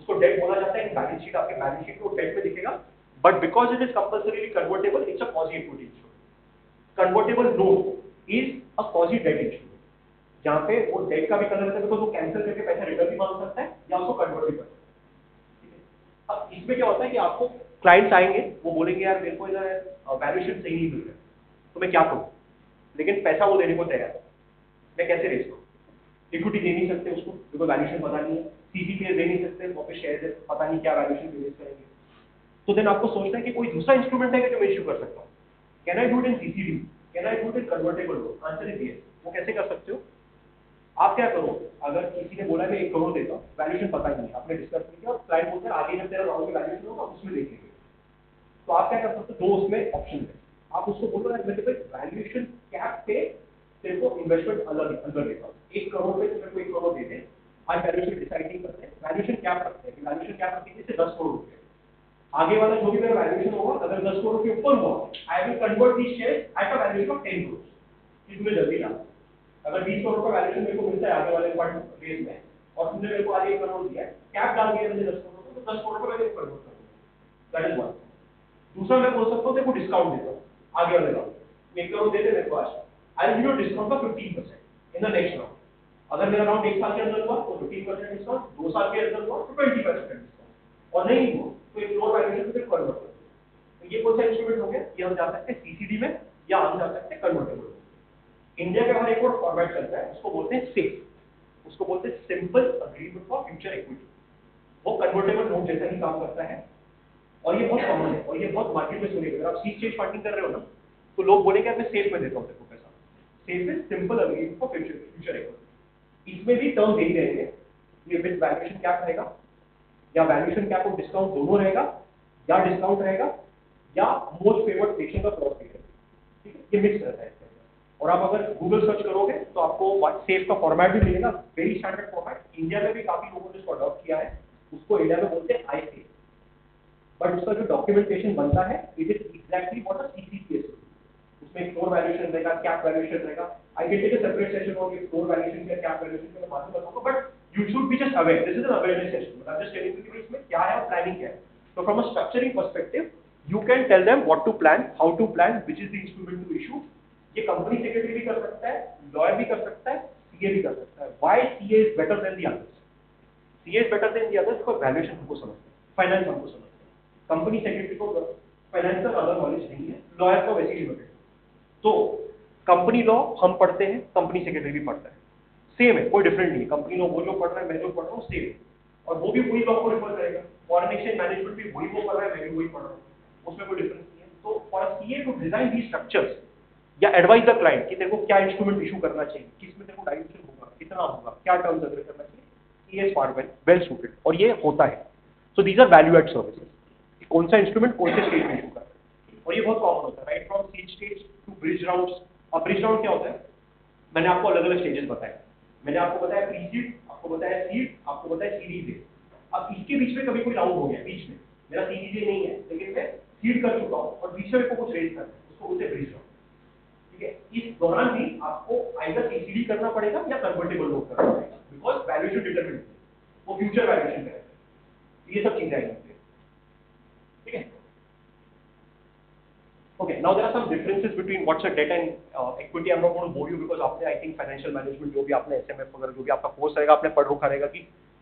उसको डेट बोला जाता है। इन बैलेंस शीट, आपके बैलेंस शीट में डेट में दिखेगा, but because it is compulsorily convertible, it's a quasi equity instrument. Convertible loan is a quasi debt instrument, जहाँ पे वो डेट का भी कलर रहता है, बिकॉज वो कैंसिल करके पैसा रिटर्न भी मांग सकता है या उसको कन्वर्ट भी कर सकता है। अब इसमें क्या होता है कि आपको क्लाइंट्स आएंगे, वो बोलेंगे यार मेरे को इधर वैल्यूएशन सही नहीं मिल रहा है, तो मैं क्या करूँ? लेकिन पैसा वो देने को तैयार है, मैं कैसे रेस करूँ? इक्विटी दे नहीं सकते उसको, बिकॉज वैल्यूएशन पता नहीं है। CCPS दे नहीं सकते, वापस शेयर पता नहीं क्या वैल्यूएशन रिलीज करेंगे। तो देन आपको सोचना है कि कोई दूसरा इंस्ट्रूमेंट है कि जो मैं इश्यू कर सकता हूँ। Can I do it in CCD? Can I do it in convertible loan? Answer is yes. वो कैसे कर सकते हो? आप क्या करो, अगर किसी ने बोला मैं 1 करोड़ देता हूँ, वैल्यूएशन पता नहीं है, आपने डिस्कस नहीं किया और क्लाइंट बोलते हैं आगे जब तेरा राउंड में वैल्यूएशन होगा उसमें देख लेंगे, तो आप क्या कर सकते हो? 2 उसमें ऑप्शन है। आप उसको बोलो यार मेरे को वैल्यूएशन कैप पे तेरे को इन्वेस्टमेंट अंदर देता हूँ, 1 करोड़ पे मेरे को 1 करोड़ दे दे। आज वैल्यूएशन डिसाइड नहीं करते, वैल्यूएशन कैप रखते हैं कि वैल्यूएशन कैप रखने से 10 करोड़ रुपए। आगे वाला जो भी मेरा वैल्यूएशन होगा, अगर 10 करोड़ के ऊपर हुआ, I will convert this share at a valuation of 10 crore. इसमें जल्दी लाना, अगर 20 करोड़ का वैल्यूएशन मेरे को मिलता है आगे वाले फंड रेस में, और तुमने मेरे को आज 1 करोड़ दिया है, कैप डाल दिया मैंने 10 करोड़, तो 10 करोड़ का मैं कन्वर्ट करूंगा। That is one. दूसरा मैं बोल सकता हूँ देखो डिस्काउंट देता हूँ आगे वाले राउंड, 1 करोड़ दे दे मेरे पास, I will give you discount of 15% in the next round. अगर मेरा राउंड 1 साल के अंदर हुआ तो 15% डिस्काउंट, 2 साल के अंदर हुआ तो 20% डिस्काउंट, और नहीं हुआ तो एक फ्लोर वैल्यूएशन पे कन्वर्ट कर दो। तो ये कौन सा इंस्ट्रूमेंट हो गया? ये हम जा सकते हैं CCD में या हम जा सकते हैं कन्वर्टेबल। इंडिया के बाहर एक और फॉर्मेट चलता है, उसको बोलते हैं सेफ, उसको बोलते हैं simple agreement for future equity. वो कन्वर्टेबल नोट जैसा ही काम करता है और ये बहुत कॉमन है और ये बहुत मार्केट में सुनेगा। अगर आप सीड स्टेज फंडिंग कर रहे हो ना, तो लोग बोलेंगे मैं सेफ में देता हूँ देखो पैसा। Safe is simple agreement for future equity. इसमें भी टर्म यही रहेंगे, ये विद वैल्यूएशन कैप रहेगा या वैल्यूएशन कैप और डिस्काउंट दोनों रहेगा, या डिस्काउंट रहेगा या मोस्ट फेवर्ड नेशन का क्लॉज रहेगा। ठीक है, ये मिक्स रहता है। और आप अगर गूगल सर्च करोगे तो आपको सेफ का फॉर्मेट भी मिलेगा, वेरी स्टैंडर्ड फॉर्मेट। इंडिया में भी काफी लोगों ने इसको अडॉप्ट किया है, उसको इंडिया में बोलते हैं ISAFE, बट उसका जो डॉक्यूमेंटेशन बनता है it is exactly what a CCPS। उसमें एक फ्लोर वैल्यूएशन रहेगा, कैप वैल्यूएशन रहेगा। I can take a separate session on floor valuation या कैप वैल्यूएशन के, मैं बाद में बताऊंगा, but You should be just aware. This is an awareness session. But I'm just telling you कि भाई इसमें क्या है और planning क्या है. So from a structuring perspective, you can tell them what to plan, how to plan, which is the instrument to issue. ये company secretary भी कर सकता है, lawyer भी कर सकता है, CA भी कर सकता है. Why CA is better than the others? CA is better than the others because valuation हमको समझते हैं, finance हमको समझते हैं. Company secretary को finance का ज़्यादा knowledge नहीं है, lawyer को वैसे ही limited. तो कंपनी लॉ हम पढ़ते हैं, कंपनी सेक्रेटरी भी पढ़ता है, सेम है, कोई डिफरेंट नहीं है. कंपनी लॉ वो जो पढ़ रहा है, मैं जो पढ़ रहा हूँ, सेम है. और वो भी वही लॉ को रिफर करेगा. फॉरेन एक्सचेंज मैनेजमेंट भी वही वो पढ़ रहा है, मैं भी वही पढ़ रहा हूँ, उसमें कोई डिफरेंस नहीं है. तो for CA to design the structures या एडवाइज द क्लाइंट कि तेरे को क्या इंस्ट्रूमेंट इशू करना चाहिए, किसमें तेरे को डाइल्यूशन होगा, कितना होगा, क्या टर्म्स अग्री करना चाहिए, he is far well suited. और ये होता है. So these are value add services. कौन सा इंस्ट्रूमेंट कौन से स्टेज में इशू करना है, और ये बहुत कॉमन होता है, right from seed stage to bridge rounds. अब ब्रिज राउंड क्या होता है, मैंने आपको अलग अलग स्टेजेस बताए. मैंने आपको बताया प्री सीड, आपको बताया सीड, आपको बताया सीरीज ए. अब इसके बीच में कभी कोई राउंड हो गया, बीच में मेरा सीरीज ए नहीं है लेकिन मैं सीड कर चुका हूँ और बीच में को कुछ रेज करना है, उसको बोलते हैं ब्रिज राउंड. ठीक है. इस दौरान भी आपको आइदर एसीडी करना पड़ेगा या कन्वर्टेबल नोट करना पड़ेगा, बिकॉज वैल्यूएशन डिटरमिनेट वो फ्यूचर वैल्यूएशन करेगा. ये सब चीजें आएंगी. ठीक है. Okay, now there are some differences between what's a debt and equity. I'm not going to bore you because आपने I think financial management जो भी आपने SMF वगैरह जो भी आपका कोर्स रहेगा आपने पढ़ रखा रहेगा कि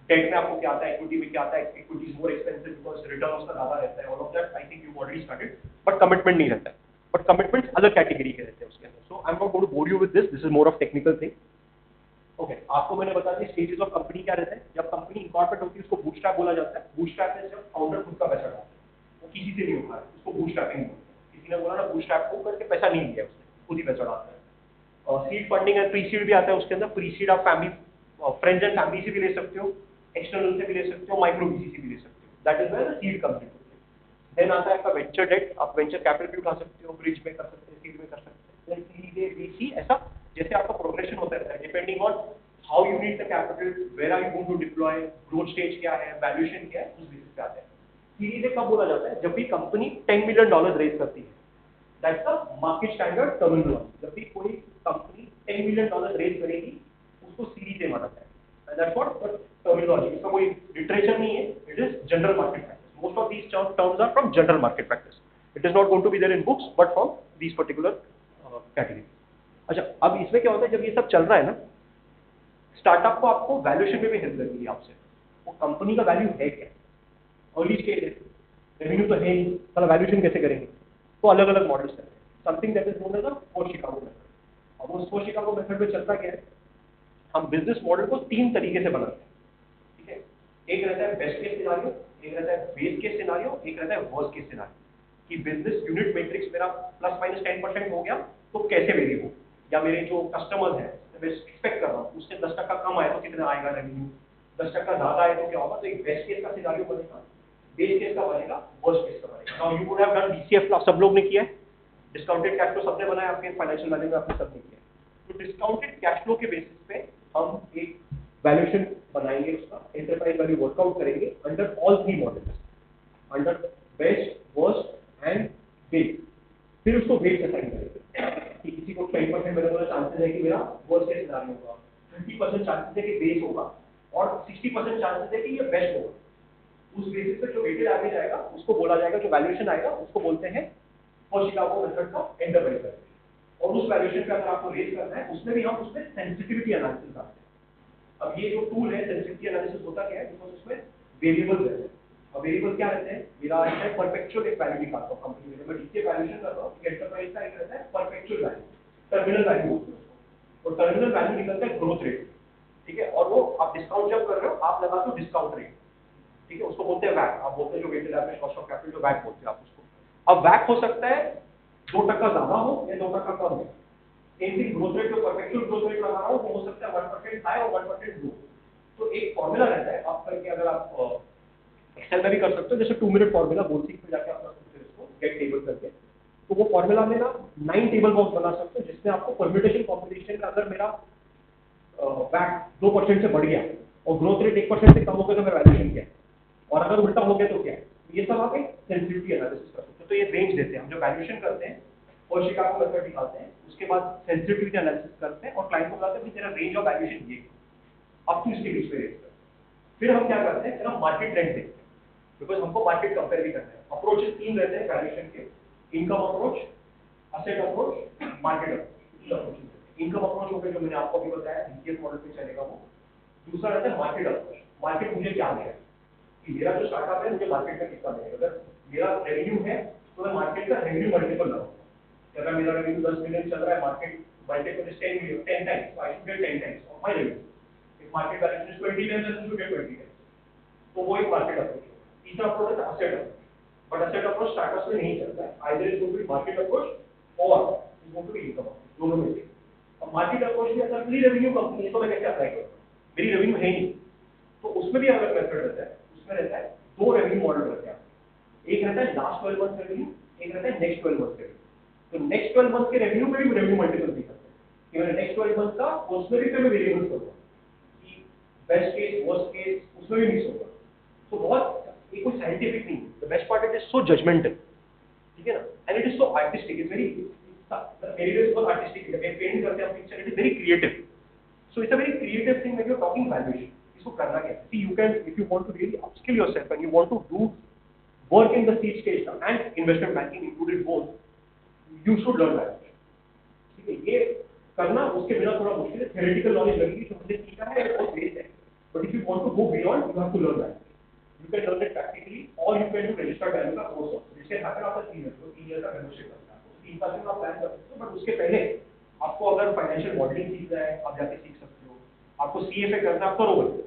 डेट में आपको क्या आता है, इक्विटी में क्या आता है. Equity is more expensive because return उसका ज्यादा रहता है. All of that I think you already started. But commitment नहीं रहता है. बट कमिटमेंट अलग कैटेगरी के रहते हैं उसके अंदर. So I am not going to bore you with this. This is more of technical thing. Okay, आपको मैंने बता दिया स्टेजेस ऑफ कंपनी क्या रहता है. जब कंपनी इनकॉर्पोरेट होती है उसको बूटस्ट्रैप बोला जाता है. बूटस्ट्रैप में जब फाउंडर खुद का पैसा डालता है, वो किसी से नहीं उठा है, उसको बूटस्ट्रैपिंग बोलते हैं. किसी ने बोला ना बूटस्ट्रैप को करके पैसा नहीं लिया, उसने खुद ही पैसा डालता है. और seed funding and pre seed भी आता है उसके अंदर. प्री सीड आप फैमिली फ्रेंड्स एंड फैमिली से भी ले सकते हो, एक्सटर्नल से भी ले सकते हो, माइक्रो बीसी से भी ले सकते हो. That is where the seed comes in. Then आता है आपका वेंचर डेट. आप वेंचर कैपिटल भी उठा सकते हो, ब्रिज में कर सकते हैं, सीड में कर सकते हैं, सीरीज ए, बी, सी, ऐसा जैसे आपका प्रोग्रेशन होता है depending on how you need the capital, where are you going to deploy, growth stage क्या है, वैल्यूएशन क्या है, उस बेसिस पे आते हैं. सीरीज ए कब बोला जाता है, जब भी कंपनी $10 मिलियन रेज करती है. That's the market standard terminology. जब भी कोई कंपनी $10 मिलियन रेज करेगी उसको सीरीज ए माना जाता है. That's what the terminology. इसका कोई लिटरेचर नहीं है, it is general market practice. Most of these terms are from general market practice. It is not going to be there in books but from these particular category. अच्छा, अब इसमें क्या होता है, जब ये सब चल रहा है ना, स्टार्टअप को आपको वैल्यूएशन में भी हेल्प लगेगी आपसे. वो कंपनी का वैल्यू है क्या, अर्ली स्टेज है, रेवेन्यू तो है ही, साला वैल्यूएशन कैसे करेंगे. तो अलग अलग मॉडल्स हैं. Something that is known as the four Chicago method. अब वो फोर शिकागो मेथड में चलता क्या है, हम बिजनेस मॉडल को 3 तरीके से बनाते हैं. ठीक है. एक रहता है बेस्ट केस सिनेरियो, एक रहता है बेस केस सिनेरियो, एक रहता है वर्स्ट केस सिनेरियो. कि बिजनेस यूनिट मैट्रिक्स मेरा ±10% हो गया तो कैसे वेरी हो, या मेरे जो कस्टमर्स हैं मैं एक्सपेक्ट कर रहा हूँ उससे 10% कम आए तो कितना आएगा रेवेन्यू, 10% ज्यादा आए तो क्या होगा. तो एक बेस्ट केस का सिनेरियो बनेगा, बेस केस का बनेगा, वर्स्ट केस का बनेगा. Now you would have done DCF सब लोग ने किया है, डिस्काउंटेड कैश फ्लो सबने बनाया, आपके फाइनेंशियल मैनेजमेंट आपने सबने किया. तो डिस्काउंटेड कैश फ्लो के बेसिस पे हम एक वैल्यूएशन बनाएंगे, उसका एंटरप्राइज वैल्यू वर्कआउट करेंगे under all 3 models, under best, worst and base. फिर उसको वेट असाइन करेंगे कि किसी को 10% मेरे बोला चांसेस है कि मेरा वर्स्ट केस सिनेरियो होगा, 30% चांसेस है कि बेस होगा और 60% चांसेस है कि ये बेस्ट होगा. उस बेसिस पे जो वेटेड एवरेज आएगा उसको बोला जाएगा, जो वैल्यूएशन आएगा उसको बोलते हैं फोर शिकागो मेथड का एंटरप्राइज वैल्यू. और उस वैल्यूएशन पे अगर आपको रेज करना है उसमें भी हम उसमें सेंसिटिविटी एनालिसिस आते हैं. अब ये जो टूल है सेंसिटिविटी एनालिसिस होता क्या है, बिकॉज उसमें वेरिएबल्स रहते हैं. और वेरिएबल क्या रहते हैं, मेरा है परपेचुअल एक वैल्यू निकालता हूँ कंपनी में, मैं डीसीए वैल्यूएशन कर रहा हूँ. एंटरप्राइज का एक रहता है परपेचुअल वैल्यू, टर्मिनल वैल्यू, और टर्मिनल वैल्यू निकलता है ग्रोथ रेट. ठीक है. और वो आप डिस्काउंट जब कर रहे हो आप लगाते हो डिस्काउंट रेट. ठीक है. उसको बोलते हैं वैक. आप बोलते हैं जो weighted average cost of capital, जो वैक बोलते हैं आप उसको. अब वैक हो सकता है 2% ज्यादा हो या 2% कम हो. सेम थिंग ग्रोथ रेट, जो परपेचुअल ग्रोथ रेट लगा रहा हूँ वो हो सकता है 1% हाई और 1% लो. तो एक फॉर्मूला रहता है आप करके, अगर आप एक्सेल में भी कर सकते हो, जैसे 2 मिनट फॉर्मूला बोलसिक में जाके आप कर सकते हो इसको गेट टेबल करके. तो वो फॉर्मूला में ना 9 टेबल बॉक्स बना सकते हो जिसमें आपको परम्यूटेशन कॉम्बिनेशन का अगर मेरा वैट 2% से बढ़ गया और ग्रोथ रेट 1% से कम हो गया तो मेरा वैल्यूएशन क्या है, और अगर उल्टा हो गया तो क्या है. ये सब आप एक सेंसिटिविटी एनालिसिस कर सकते हो. तो ये रेंज देते हैं हम जो वैल्यूएशन करते हैं और शिकागो मेथड निकालते हैं, उसके बाद सेंसिटिविटी एनालिसिस करते हैं और क्लाइंट को बताते हैं कि तेरा रेंज ऑफ वैल्यूएशन ये. अप टू इसके बीच में रेट करते हैं। फिर हम क्या करते हैं, फिर हम मार्केट ट्रेंड देखते हैं, बिकॉज हमको मार्केट कंपेयर भी करना है। अप्रोचेस 3 रहते हैं वैल्यूएशन के, income approach, asset approach, market approach. 3 approach रहते हैं। इनकम अप्रोच हो गया जो मैंने आपको अभी बताया, डीसीएस मॉडल पे चलेगा वो। दूसरा रहता है मार्केट अप्रोच, मार्केट मुझे क्या देगा, कि मेरा जो स्टार्टअप है मुझे मार्केट में कितना देगा। अगर मेरा रेवेन्यू है तो मैं मार्केट का रेवेन्यू मल्टीपल लगाऊंगा। अगर मेरा रेवेन्यू 10 मिलियन चल रहा है, market multiple is 10 million, 10 times, so I should get 10 times of my revenue. If market valuation is 20 times, then you should get 20 times. तो वो एक मार्केट अप्रोच है। तीसरा अप्रोच है asset approach, but asset approach startups में नहीं चलता है। Either is going to be market approach और is going to be income approach, दोनों में से। अब मार्केट अप्रोच में अगर मेरी रेवेन्यू कंपनी है तो मैं कैसे अप्लाई करूंगा, मेरी रेवेन्यू है नहीं, तो उसमें भी अलग मेथड रहता है। उसमें रहता है 2 रेवेन्यू मॉडल रहते हैं। एक रहता है लास्ट 12 मंथ रेवेन्यू, एक रहता है नेक्स्ट 12 मंथ रेवेन्यू। तो नेक्स्ट 12 मंथ के रेवेन्यू में भी रेवेन्यू मल्टीपल भी करते हैं कि मैंने नेक्स्ट 12 मंथ का, उसमें भी मैं वेरिएबल्स करूंगा कि बेस्ट केस, वर्स्ट केस, उसमें भी मिक्स होगा। तो बहुत ये कोई साइंटिफिक नहीं है। The best part it is so judgemental, ठीक है ना, and it is so artistic, it's very, मेरे लिए बहुत आर्टिस्टिक है। पेंट करते हैं picture, it is very creative. So it's a very creative thing when you are talking valuation. इसको करना क्या है, see you can, if you want to really upskill yourself and you want to do work in the seed stage and investment banking included both, you should learn that. ठीक है, ये करना उसके बिना थोड़ा मुश्किल है। theoretical knowledge लगेगी जो हमने सीखा है वो बेस है, but if you want to go beyond you have to learn that. You can learn it practically or you can do registered value का course, जिसके खातिर आपका 3 years को 3 year का membership लगता है। 3 साल में आप प्लान कर सकते हो, बट उसके पहले आपको अगर फाइनेंशियल मॉडलिंग सीखना है आप जाके सीख सकते हो। आपको सीएफए करना है आप करोगे,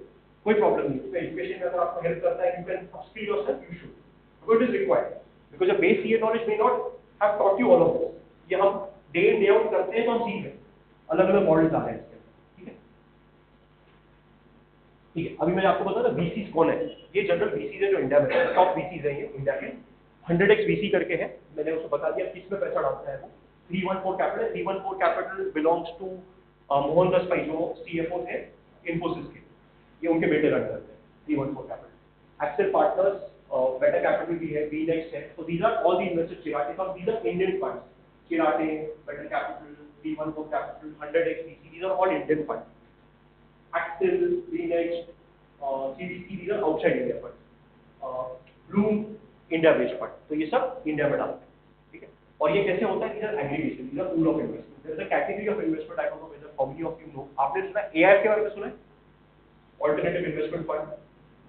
कोई प्रॉब्लम नहीं। उसमें एजुकेशन में अगर आपको हेल्प करता है, you can upskill yourself, you should. Because it is required. Because your base CA knowledge may not have taught you all of this. ये हम डे इन डे आउट करते हैं तो हम सीख रहे हैं, अलग अलग मॉडल्स आ रहे हैं इसके अंदर, ठीक है। ठीक है, अभी मैं आपको बता रहा VCs कौन है। ये जनरल VCs है जो इंडिया में टॉप VCs है, ये इंडिया के 100x VC करके है। मैंने उसको बता दिया किस में पैसा डालता है वो। 314 capital, 314 capital belongs to Mohandas Bhai जो CFO थे इन्फोसिस के, ये उनके बेटे रन करते हैं 314 Capital. Accel Partners, Better Capital भी है, बीनेक्स है। So these are all the investors, Chirate funds, these are Indian funds. Chirate, Better Capital, 314 Capital, 100x VC, these are all Indian funds. Axel, बीनेक्स, CBC, these are outside India funds. Bloom, India based fund. तो ये सब India में डालते हैं, ठीक है। और ये कैसे होता है, these are aggregation, these are pool of investment. There is a category of investment, I don't know whether how many of you know. आपने सुना AIF के बारे में सुना है, Alternative Investment Fund,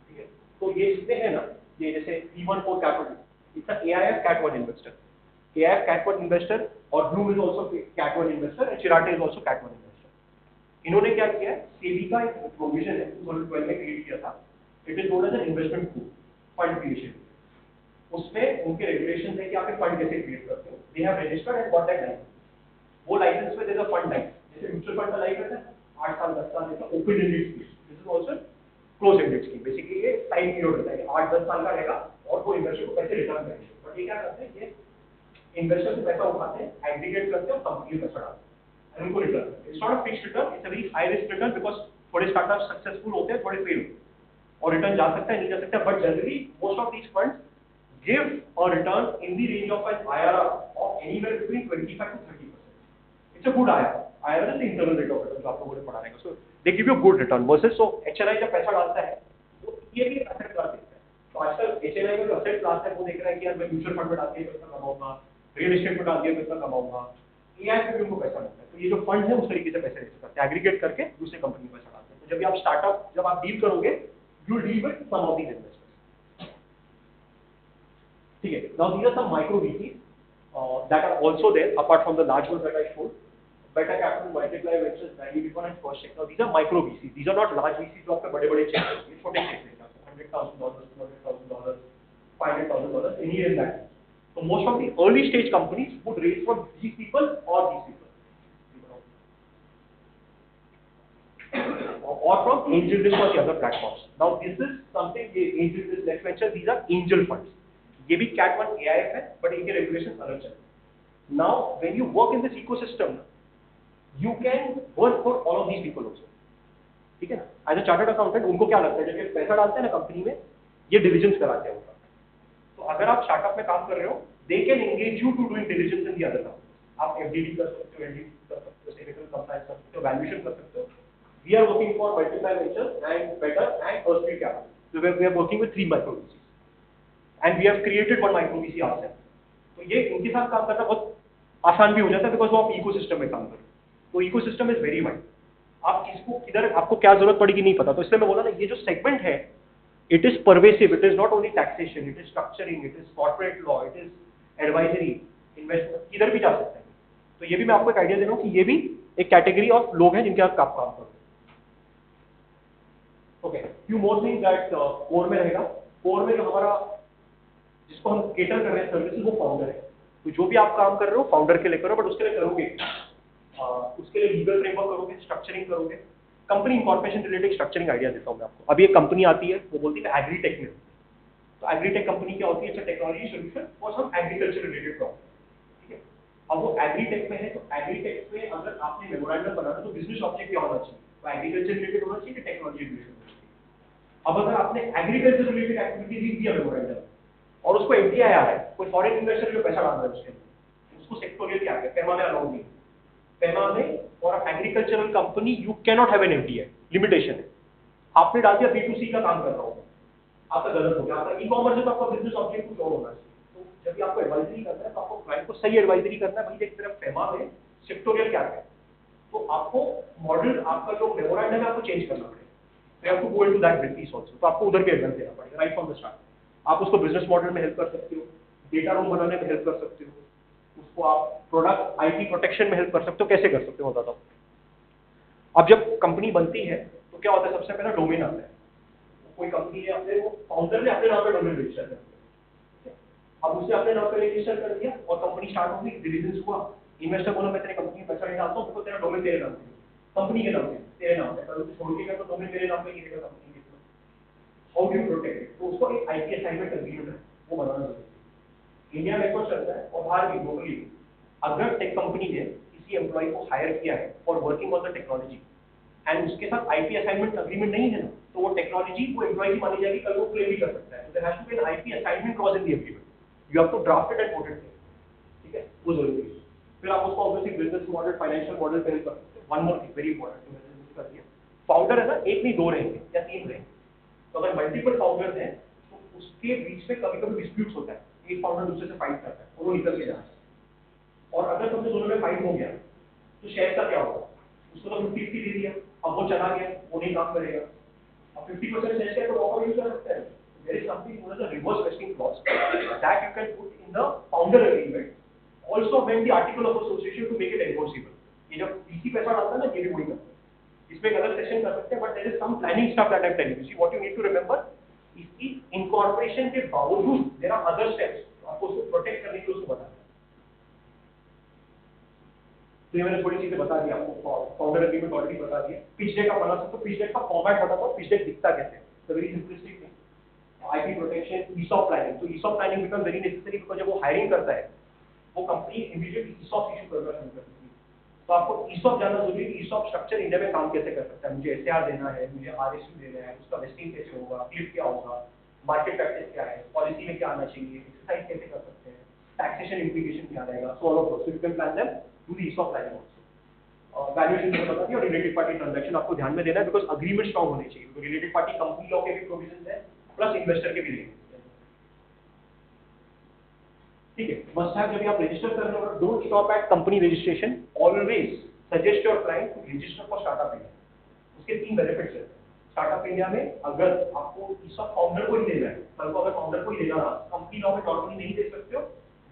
ठीक है। तो ये इसमें है ना, ये जैसे 314 capital, it's a AIF Cat 1 investor, AIF Cat 1 investor, और Blume is also Cat 1 investor and Chiratae is also Cat 1 investor. इन्होंने क्या किया है, सेबी का एक प्रोविजन है 2012 में क्रिएट किया था, it is known as an investment pool fund creation. उसमें उनके रेगुलेशंस है कि आप एक फंड कैसे क्रिएट करते हो। They have registered and got that license. वो लाइसेंस में there is a fund life, जैसे म्यूचुअल फंड का लाइफ रहता है 8 साल 10 साल का open ended scheme, this is also close ended scheme. Basically ये टाइम पीरियड होता है कि 8-10 साल का रहेगा और वो इन्वेस्टर को पैसे रिटर्न करेंगे। बट ये क्या करते हैं, ये इन्वेस्टर से पैसा उठाते हैं, एग्रीगेट करते हैं और कंपनी में पैसा डालते हैं और उनको रिटर्न करते हैं। It's not a fixed return, it's a very high risk return, because थोड़े स्टार्टअप सक्सेसफुल होते हैं, थोड़े फेल होते हैं और रिटर्न जा सकता है नहीं जा सकता। But generally most of these funds give a return in the range of an IRR of anywhere between 25 to 30%. It's a good IRR. IRR is the internal rate of return जो आप लोगों ने पढ़ा रहेगा। So they give you good return versus so HNI जब पैसा डालता है तो ये भी asset class देखता है। तो आजकल HNI का जो asset class है वो देख रहा है कि यार मैं म्यूचुअल फंड में डाल के पैसा कमाऊंगा, रियल एस्टेट में डाल के पैसा कमाऊंगा, AI पे भी उनको पैसा मिलता है। तो ये जो फंड है उस तरीके से पैसे रेज करते हैं, एग्रीगेट करके दूसरे कंपनी में पैसा डालते हैं। तो जब भी आप स्टार्टअप जब आप डील करोगे, you deal with some of these investors, ठीक है। Now these are some micro VCs that are also there apart from the large ones that I showed. Better Capital, Multiply Ventures, Value and First Check. Now these are micro VCs. These are not large VCs जो आपके बड़े-बड़े check हैं। ये छोटे check हैं, $100,000, $200,000, $500,000, any in that. So most of the early stage companies would raise from these people or these people, or from AngelList or the other platforms. Now this is something AngelList, Next Venture, these are angel funds. ये भी Cat 1 AIF है, but इनके regulation अलग चलते हैं। Now when you work in this ecosystem, you can work for all of these people also, ठीक है ना। एज अ चार्टर्ड अकाउंटेंट उनको क्या लगता है, जब ये पैसा डालते हैं ना कंपनी में, ये डिविजन्स कराते हैं उनका। तो अगर आप स्टार्टअप में काम कर रहे हो, they can engage you to doing diligence in the other company. आप FDD कर सकते हो, LDD कर सकते हो, टेक्निकल कंप्लायंस कर सकते हो, वैल्यूएशन कर सकते हो, We are working for Multiply Ventures and Better and Earthly Capital. So we are working with 3 micro VCs. And we have created 1 micro VC ourselves. तो ये इनके साथ काम करना बहुत आसान भी हो जाता है बिकॉज वो आप इकोसिस्टम में काम करो. तो इकोसिस्टम इज वेरी वाइड. आप किसको किधर आपको क्या जरूरत पड़ेगी नहीं पता. तो इसलिए मैं बोला ना ये जो सेगमेंट है it is pervasive. It is not only taxation, it is structuring, it is corporate law, it is advisory, investment, किधर भी जा सकते हैं. तो ये भी मैं आपको एक आइडिया दे रहा हूँ कि ये भी एक कैटेगरी ऑफ लोग हैं जिनके साथ आप काम करो. Okay, few more thing that core में रहेगा. कोर में जो हमारा जिसको हम केटर कर रहे हैं सर्विसेज वो फाउंडर है. तो जो भी आप काम कर रहे हो फाउंडर के लिए करो, बट उसके लिए करोगे उसके लिए लीगल फ्रेमवर्क करोगे, स्ट्रक्चरिंग करोगे. Company incorporation related structuring idea देता हूँ मैं आपको. अभी एक कंपनी आती है वो बोलती है एग्रीटेक में. तो एग्रीटेक कंपनी क्या होती है? अच्छा, technology solution for some agriculture related problem. ठीक है, अब वो एग्रीटेक में है. तो एग्रीटेक में अगर आपने मेमोरेंडम बनाना तो बिजनेस ऑब्जेक्ट क्या होना चाहिए? तो एग्रीकल्चर रिलेटेड होना चाहिए कि टेक्नोलॉजी रिलेटेड होना चाहिए? अब अगर आपने एग्रीकल्चर रिलेटेड एक्टिविटी लिख दिया मेमोरेंडम और उसको एफडीआई आ रहा है, कोई फॉरेन इन्वेस्टर जो पैसा डाल रहा है उसके अंदर, उसको सेक्टोरियल क्या है? पेमा में अलाउ नहीं. पेमा में for agricultural company you can not have an FDI, limitation है. आपने डाल दिया B2C का काम कर रहा हूँ, आपका गलत हो गया. आपका ई कॉमर्स है तो आपका बिजनेस ऑब्जेक्ट कुछ और होना चाहिए. तो जब भी आपको एडवाइजरी करना है तो आपको क्लाइंट को सही एडवाइजरी करना है. भाई एक तरफ पेमा में सेक्टोरियल क्या है, तो आपको मॉडल आपका जो मेमोरेंडम है आपको चेंज करना पड़ेगा. तो आपको go into that with piece also. तो आपको उधर भी एडवाइस देना पड़ेगा राइट फ्रॉम द स्टार्ट. आप उसको बिजनेस मॉडल में हेल्प कर सकते हो, डेटा रूम बनाने में हेल्प कर सकते हो, उसको आप प्रोडक्ट आईपी प्रोटेक्शन में हेल्प कर सकते हो. कैसे कर सकते हो बताता हूँ. अब जब कंपनी बनती है तो क्या होता है? सबसे पहला डोमेन आता है. कोई कंपनी है अपने वो फाउंडर ने अपने नाम पे डोमेन रजिस्टर कर दिया. अब उसने अपने नाम पे रजिस्टर कर दिया और कंपनी स्टार्ट होगी, डिलीजेंस हुआ, इन्वेस्टर बोला मैं तेरे कंपनी में पैसा नहीं डालता हूँ तो तेरा डोमेन तेरे नाम पे, कंपनी के नाम पे, तेरे नाम पे. कल छोड़ के गया तो डोमेन मेरे नाम पे नहीं रहेगा कंपनी के. How do you protect? तो उसको एक आईपी असाइनमेंट एग्रीमेंट है वो बनाना जरूरी है. इंडिया में तो चलता है और बाहर भी ग्लोबली. अगर टेक कंपनी ने किसी एम्प्लॉय को हायर किया है for working on the technology and उसके साथ आईपी असाइनमेंट एग्रीमेंट नहीं है ना, तो वो टेक्नोलॉजी वो एम्प्लॉय की मानी जाएगी, कल वो क्लेम भी कर सकता है. तो there has to be an IP assignment clause in the agreement. You have to draft it and put it. ठीक है, वो जरूरी है. फिर आप उसको obviously business model, financial model पे हेल्प कर सकते हो. One more thing very important जो मैंने डिस्कस किया, फाउंडर है ना, एक नहीं दो रहेंगे या तीन रहेंगे. तो अगर मल्टीपल फाउंडर्स हैं तो उसके बीच में कभी कभी डिस्प्यूट्स होता है. एक फाउंडर दूसरे से फाइट करता है और वो निकल के जाता है. और अगर तुमने दोनों में फाइट हो गया तो शेयर का क्या होगा? उसको तो 50-50 दे दिया, अब वो चला गया, वो नहीं काम करेगा. अब 50% शेयर है तो ऑफर यूज कर सकता है. There is something known as a reverse vesting clause that you can put in the founder agreement also when the article of association to make it enforceable. ये जब पीसी पैसा डालता है ना, ये भी वही करता है. इसमें एक अलग सेशन कर सकते हैं, but there is some planning stuff that I am telling you. See what you need to remember, इसकी इनकॉर्पोरेशन के बावजूद देयर आर अदर स्टेप्स आपको उसको प्रोटेक्ट करने के लिए उसको बताना है. तो ये मैंने थोड़ी चीजें बता दी आपको. फाउंडर एग्रीमेंट ऑलरेडी बता दिया. पिच डेक आप बना सकते हो. पिच डेक का फॉर्मेट बताता हूँ, पिच डेक दिखता कैसे है. तो very simplistic thing. IP protection, ESOP planning. तो ESOP planning become very necessary because जब वो हायरिंग करता है वो कंपनी इमीडिएटली ईसॉप इशू करना शुरू करती है. तो आपको ईसॉप जानना जरूरी है. ईसॉप स्ट्रक्चर इंडिया में काम कैसे कर सकता है. मुझे एसआर देना है, मुझे आरएसयू देना है, उसका वेस्टिंग कैसे होगा, क्लिप क्या होगा, मार्केट प्रैक्टिस क्या है, पॉलिसी में क्या आना चाहिए, एक्सरसाइज कैसे कर सकते हैं, टैक्सेशन इम्प्लीकेशन क्या रहेगा. So all of those you can plan them do the ESOP planning also. Valuation मैंने बता दिया. और रिलेटेड पार्टी ट्रांजैक्शन आपको ध्यान में देना है बिकॉज अग्रीमेंट स्ट्रांग होने चाहिए. Because related party company law के भी प्रोविजंस है प्लस इन्वेस्टर के भी रहेंगे. ठीक है, मस्ट हैव. जब आप रजिस्टर कर रहे हो, don't stop at company registration. Always suggest your client to register for startup India. उसके 3 बेनिफिट्स हैं. स्टार्टअप इंडिया में अगर आपको ईसॉप फाउंडर को ही देना है, कल को अगर फाउंडर को ही देना है, कंपनी लॉ में नॉर्मली नहीं दे सकते हो,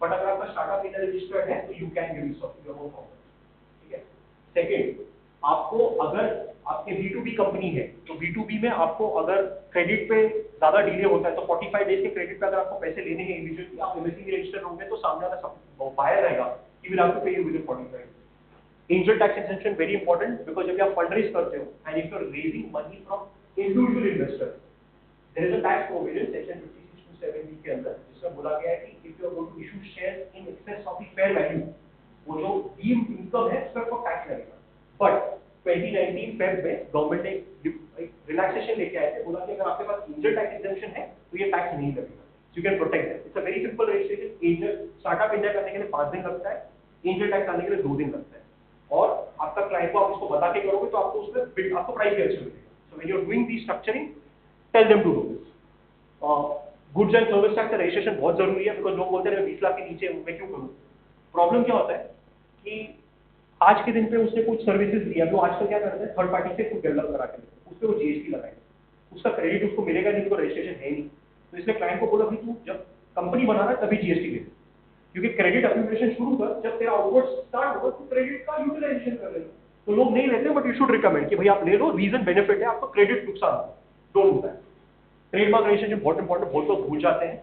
बट अगर आपका स्टार्टअप इंडिया रजिस्टर्ड है तो you can give ESOP to your own founder. ठीक है. सेकंड, आपको अगर आपके B2B कंपनी है तो B2B में आपको अगर क्रेडिट पे ज्यादा डिले होता है तो 45 डेज के क्रेडिट पे अगर आपको पैसे लेने हैं इमीडिएटली, आप एमएससी में रजिस्टर होंगे तो सामने वाला बायर रहेगा कि will have to pay you with 45. Angel tax exemption very important because जब आप फंड रेज करते हो and if you are raising money from individual investor, there is a tax provision section 56-70 के अंदर जिसमें बोला गया है कि if you are going to issue shares in excess of the fair value, वो जो डीम्ड इनकम है उस पर आपको टैक्स लगेगा. बट 2019 फेब में गवर्नमेंट ने रिलैक्सेशन लेके आए थे. बोला कि अगर आपके पास एंजल टैक्स एग्जेम्पशन है तो ये टैक्स नहीं लगेगा. You can protect that. It's a very simple registration. Angel startup India करने के लिए 5 दिन लगता है, एंजल टैक्स आने के लिए 2 दिन लगता है. और आपका क्लाइंट को आप उसको बता के करोगे तो आपको उसमें आपको प्राइस भी अच्छा मिलेगा. So when you are doing the structuring, tell them to do this. Goods and service tax का रजिस्ट्रेशन बहुत जरूरी है, बिकॉज लोग बोलते हैं 20 लाख के नीचे मैं क्यों करूँ. प्रॉब्लम क्या होता है कि आज के दिन पे उसने कुछ सर्विसेज दिया, जो आजकल क्या करते हैं थर्ड पार्टी से कुछ डेवलप करा के उस पर वो जीएसटी लगाएंगे, उसका क्रेडिट उसको मिलेगा नहीं, तो रजिस्ट्रेशन है नहीं. तो इसलिए क्लाइंट को बोला भाई तू जब कंपनी बना रहा है तभी जीएसटी ले, क्योंकि क्रेडिट एक्यूमुलेशन शुरू कर, जब तेरा आउटवर्ड स्टार्ट होगा तो क्रेडिट का यूटिलाइजेशन कर लेगा. तो लोग नहीं लेते, बट यू शुड रिकमेंड कि भाई आप ले लो, रीजन बेनिफिट है, आपको क्रेडिट नुकसान होगा, don't do that. Trademark registration बहुत इंपॉर्टेंट, बहुत लोग भूल जाते हैं.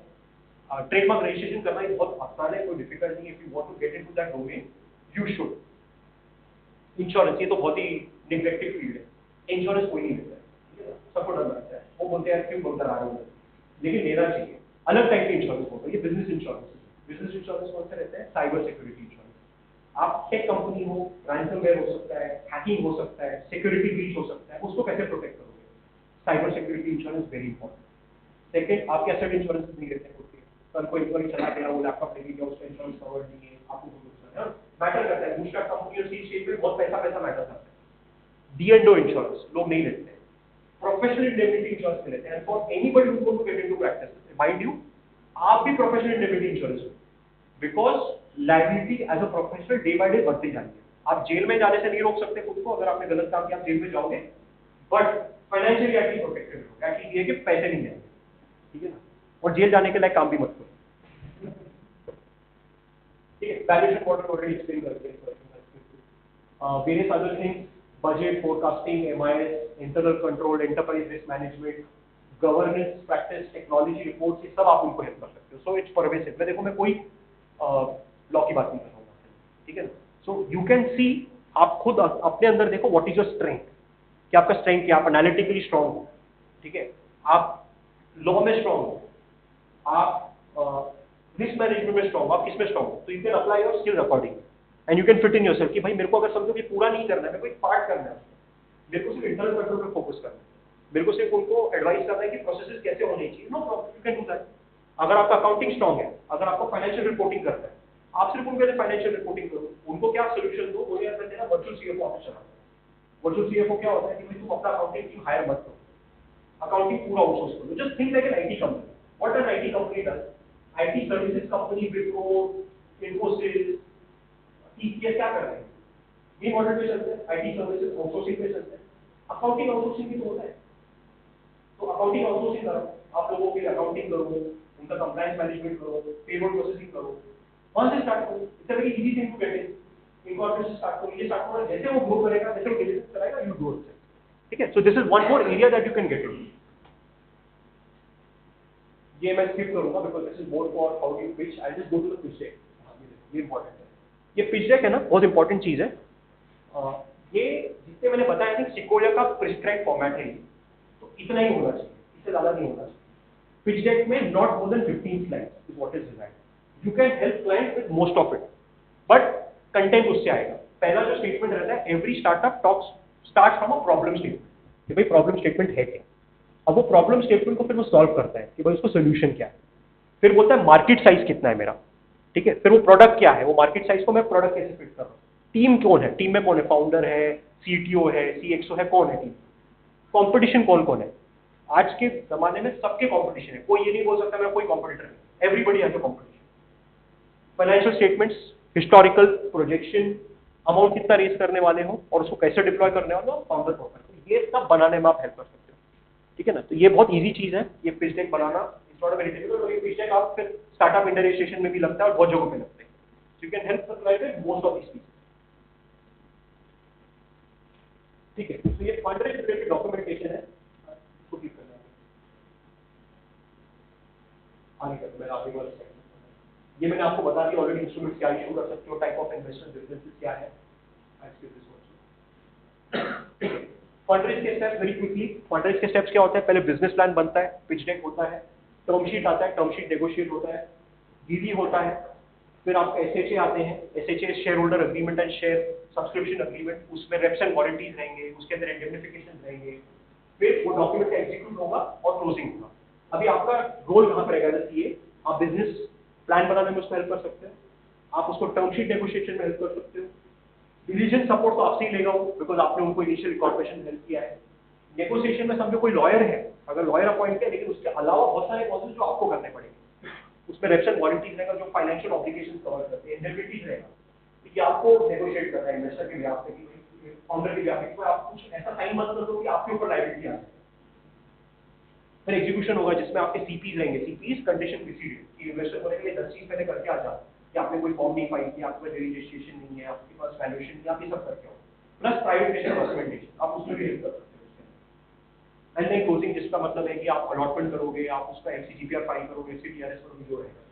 ट्रेडमार्क रजिस्ट्रेशन करना ही बहुत आसान है, कोई डिफिकल्ट नहीं. If you want to get into that domain you should. Insurance, ये तो बहुत ही निग्लेक्टेड फील्ड है. इंश्योरेंस कोई नहीं लेता है, सबको डर लगता है, वो बोलते हैं क्यों बोलता रहा हूँ, लेकिन लेना चाहिए. अलग टाइप के इंश्योरेंस होता है, ये बिजनेस इंश्योरेंस. बिजनेस इंश्योरेंस कौन से रहते हैं? Cyber security insurance. आप टेक कंपनी हो, रैंसमवेयर हो सकता है, हैकिंग हो सकता है, सिक्योरिटी ब्रीच हो सकता है, उसको कैसे प्रोटेक्ट करोगे? Cyber security insurance very important. Second, आपके एसेट इंश्योरेंस नहीं रहते हैं, कल कोई इंक्वायरी चला गया, वो लैपटॉप ले गया, उसका इंश्योरेंस कवर नहीं है, आपको मैटर करता है. दूसरा कंपनी और सी स्टेज में बहुत पैसा मैटर करता है. डी&ओ इंश्योरेंस लोग नहीं लेते हैं. प्रोफेशनल इंडेमनिटी इंश्योरेंस लेते हैं. For anybody who want to get into practice, mind you, आप भी प्रोफेशनल इंडेमनिटी इंश्योरेंस लो, because liability as a professional day by day बढ़ती जाती है. आप जेल में जाने से नहीं रोक सकते खुद को, अगर आपने गलत काम किया आप जेल में जाओगे, बट फाइनेंशियली एटलीस्ट प्रोटेक्टेड हो, एटलीस्ट ये कि पैसे नहीं जाएंगे, ठीक है ना. और जेल जाने के लायक काम भी मत करो, ठीक है. वैल्यूएशन मॉडल ऑलरेडी एक्सप्लेन करके various other things, budget forecasting, MIS, internal control, enterprise risk management, governance practice, technology reports, ये सब आप उनको हेल्प कर सकते हो. So it's pervasive. मैं देखो मैं कोई लॉ की बात नहीं कर रहा हूँ, ठीक है ना. सो यू कैन सी, आप खुद अपने अंदर देखो व्हाट इज योर स्ट्रेंथ, कि आपका स्ट्रेंथ क्या, आप एनालिटिकली स्ट्रांग हो, ठीक है, आप लॉ में स्ट्रांग हो, आप रिस्क मैनेजमेंट में स्ट्रांग हो, आप किसमें स्ट्रांग हो, तो you can apply your skills according and you can fit in yourself कि भाई मेरे को अगर समझो कि पूरा नहीं करना है, मेरे को एक पार्ट करना है, मेरे को सिर्फ इंटरनल कंट्रोल पे फोकस करना है, मेरे को सिर्फ उनको एडवाइस करना है कि प्रोसेसेस कैसे होने चाहिए, no problem, you can do that. अगर आपका अकाउंटिंग स्ट्रांग है, अगर आपको फाइनेंशियल रिपोर्टिंग करना है, आप सिर्फ उनके लिए फाइनेंशियल रिपोर्टिंग करो, उनको क्या सोल्यूशन दो, बोले यार मैं तेरा वर्चुअल सीएफओ ऑफिस चला. वर्चुअल सीएफओ क्या होता है कि भाई तुम अपना अकाउंटिंग टीम हायर मत करो, अकाउंटिंग पूरा आउटसोर्स करो. Just think like an IT company. What an IT company does? IT services company, Wipro, Infosys, TCS क्या कर रहे हैं? ये मॉडल पे चलते हैं, आईटी सर्विसेज आउटसोर्सिंग पे चलते हैं. अकाउंटिंग आउटसोर्सिंग भी तो होता है. तो अकाउंटिंग आउटसोर्सिंग करो, आप लोगों के अकाउंटिंग करो, उनका कंप्लायंस मैनेजमेंट करो, पेरोल प्रोसेसिंग करो, वहां से स्टार्ट करो. It's a very easy thing to get in. Incorporation start करो, ये स्टार्ट करो, जैसे वो ग्रो करेगा, जैसे वो बिजनेस चलाएगा, यू ग्रो. ठीक है. So this is one more area that you can get in. ये मैं स्किप करूंगा because this is more for how you pitch. I just go to the pitch deck. ये इंपॉर्टेंट है. ये pitch deck है ना, बहुत इंपॉर्टेंट चीज है. ये जितने मैंने बताया था सिकोया का प्रिस्क्राइब फॉर्मेट है, तो इतना ही होना चाहिए, इससे ज्यादा नहीं होना चाहिए. पिच डेक में not more than 15 slides is what is desired. You can help client with most of it, but content उससे आएगा. पहला जो स्टेटमेंट रहता है, every startup talks start from a problem statement, कि भाई प्रॉब्लम स्टेटमेंट है क्या. अब वो प्रॉब्लम स्टेटमेंट को फिर वो सॉल्व करता है कि भाई उसको सोल्यूशन क्या है. फिर बोलता है मार्केट साइज कितना है मेरा, ठीक है. फिर वो प्रोडक्ट क्या है, वो मार्केट साइज को मैं प्रोडक्ट कैसे फिट कर रहा हूँ. टीम कौन है, टीम में कौन है, फाउंडर है, सीटीओ है, सीएक्सओ है, कौन है टीम. कंपटीशन कौन कौन है. आज के जमाने में सबके कंपटीशन है, कोई ये नहीं बोल सकता मेरा कोई कंपटीटर नहीं. Everybody has a competition. Financial statements, historical projection, amount कितना रेज करने वाले हो और उसको कैसे डिप्लॉय करने वाले हो, फाउंडर प्रोफाइल, ये सब बनाने में आप हेल्प कर सकते हो. ठीक है ना. तो ये बहुत इजी चीज है, ये pitch deck banana. It's not a very difficult. और ये पिच डेक आप फिर स्टार्टअप इंडिया रजिस्ट्रेशन में भी लगता है और बहुत जगहों पे लगता है. You can help the client with most of this things. ठीक है. तो ये फंड रेज रिलेटेड डॉक्यूमेंटेशन है, इसको कीप करना है. आगे तक मैं आपको बोल सकता हूं. ये मैंने आपको बता दिया ऑलरेडी. इंस्ट्रूमेंट क्या इशू कर सकते हो, टाइप ऑफ इन्वेस्टमेंट डिफरेंसेस क्या है. फंड रेज के steps very quickly. Fund raise के स्टेप्स क्या होते हैं? पहले बिजनेस प्लान बनता है, पिच डेक होता है, टर्म शीट आता है, टर्म शीट नेगोशिएट होता है, डीडी होता है, फिर आपके एसएचए आते हैं. SHA share holder agreement and share subscription agreement, उसमें रेप्स एंड वारंटीज रहेंगे, उसके अंदर इंडेमनिफिकेशन रहेंगे. फिर वो डॉक्यूमेंट एग्जीक्यूट होगा और क्लोजिंग होगा. अभी आपका रोल कहाँ पर रहेगा? सीए, आप बिजनेस प्लान बनाने में उसको हेल्प कर सकते हो, आप उसको टर्म शीट नेगोशिएशन में हेल्प कर सकते हो, डिलीजेंस सपोर्ट तो आपसे ही लेगा वो, बिकॉज आपने उनको इनिशियल कॉर्पोरेशन हेल्प किया है। नेगोशिएशन में समझो कोई लॉयर है, अगर लॉयर अपॉइंट किया, लेकिन उसके अलावा बहुत सारे प्रोसेस जो आपको करने पड़ेंगे। उसमें रेप्स एंड वारंटीज रहेगा जो फाइनेंशियल ऑब्लिगेशन कवर करते हैं, इंडेबिलिटीज रहेगा कि आपको नेगोशिएट करना है इन्वेस्टर के बिहाफ पे, कि फाउंडर के बिहाफ पे आप कुछ ऐसा साइन मत कर दो कि आपके ऊपर लायबिलिटी आ जाए। फिर एग्जीक्यूशन होगा जिसमें आपके सीपीज रहेंगे, सीपीज कंडीशन प्रीसीडेड, कि इन्वेस्टर बोलेंगे 10 चीज पहले करके आ जा, कि आपने कोई फॉर्म नहीं फाइल किया, आपके पास रजिस्ट्रेशन नहीं है, आपके पास वैल्यूएशन नहीं है, आप ये सब करके आओ, प्लस प्राइवेट डॉक्यूमेंटेशन आप उसमें भी हेल्प कर सकते हो। एंड देन क्लोजिंग, जिसका मतलब है कि आप अलॉटमेंट करोगे, आप उसका एफसीजीपीआर फाइल करोगे, एफसीटीआरएस करोगे, जो रहेगा।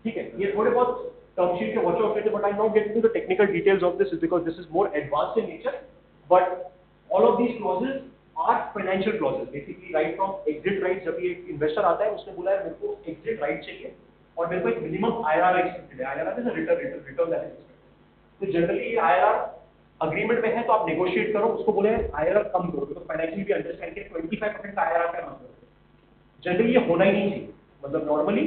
ठीक है, ये थोड़े बहुत टर्म शीट के वॉच आउट थे, but I not gate into the technical details of this because this is more advanced in nature, but all of these clauses are financial clauses, basically right from exit rights। जब ये एक investor आता है उसने बोला है मेरे को एग्जिट राइट चाहिए और मेरे को एक मिनिमम आईआरआर एक्सपेक्टेड है, IRR is a return that is expected. तो जनरली ये आईआरआर अग्रीमेंट में है तो आप नेगोशिएट करो, उसको बोले आईआरआर कम करो, तो फाइनेंशियली भी अंडरस्टैंड कि 25% आईआरआर का मतलब जनरली ये होना ही नहीं चाहिए। मतलब normally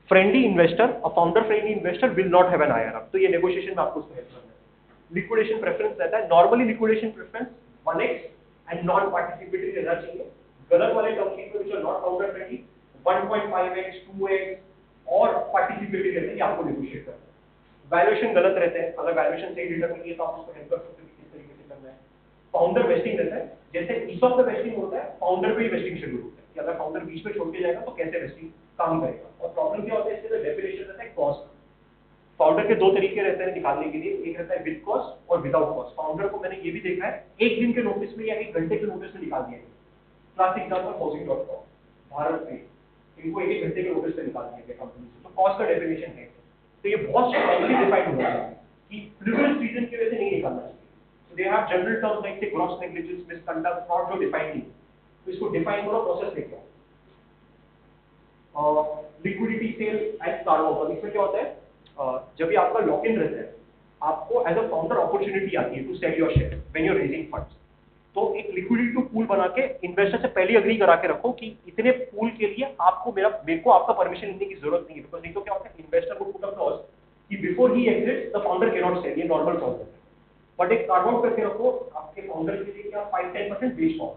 friendly investor, a founder friendly investor will not have an IRR, तो ये नेगोशिएशन में आपको उसको हेल्प करना है। लिक्विडेशन प्रेफरेंस रहता है, normally liquidation preference 1x and non participatory रहना चाहिए। गलत वाले टर्म शीट में, which are not founder friendly, 1.5x 2x और पार्टिसिपेटरी रहते हैं, ये आपको नेगोशिएट करना है। वैल्यूएशन गलत रहते हैं, अगर वैल्यूएशन सही रिटर्न नहीं है तो आप उसको हेल्प कर सकते हो किस तरीके से करना है। फाउंडर वेस्टिंग रहता है, जैसे ईसॉप में वेस्टिंग होता है, फाउंडर पे भी वेस्टिंग शेड्यूल होता है कि अगर फाउंडर बीच में छोड़ के जाएगा तो कैसे वेस्टिंग काम करेगा। और प्रॉब्लम क्या होता है इसके, डेफिनेशन रहता है कॉस्ट। फाउंडर के दो तरीके रहते हैं निकालने के लिए, एक रहता है विद कॉस्ट और विदाउट कॉस्ट। फाउंडर को मैंने ये भी देखा है एक दिन के नोटिस में या एक घंटे के नोटिस में निकाल दिया। क्लासिक एग्जांपल हाउसिंग.com, भारत पे इनको एक घंटे के नोटिस में निकाल दिया गया कंपनी से। तो कॉस्ट का डेफिनेशन है, तो ये बहुत स्ट्रांगली डिफाइंड होना चाहिए कि फ्रिवोलस रीजन की वजह से नहीं निकालना चाहिए। So they have general terms like say gross negligence, misconduct, fraud जो डिफाइंड नहीं, तो इसको डिफाइन करो, प्रोसेस लेके आओ। Liquidity sale and carve out, इसमें क्या होता है जब भी आपका लॉक इन रहता है, आपको एज अ फाउंडर अपॉर्चुनिटी आती है to sell your share when you are raising funds. तो एक लिक्विडिटी पूल बना के इन्वेस्टर से पहले अग्री करा के रखो कि इतने पूल के लिए आपको मेरे को आपका परमिशन लेने की जरूरत नहीं है, बिकॉज नहीं तो क्या होता है इन्वेस्टर को पुट अ क्लॉज कि before he exits the founder can not sell, ये नॉर्मल क्लॉज है। बट एक कार्व आउट करके रखो आपके फाउंडर के लिए कि आप 5-10% बेच पाओ,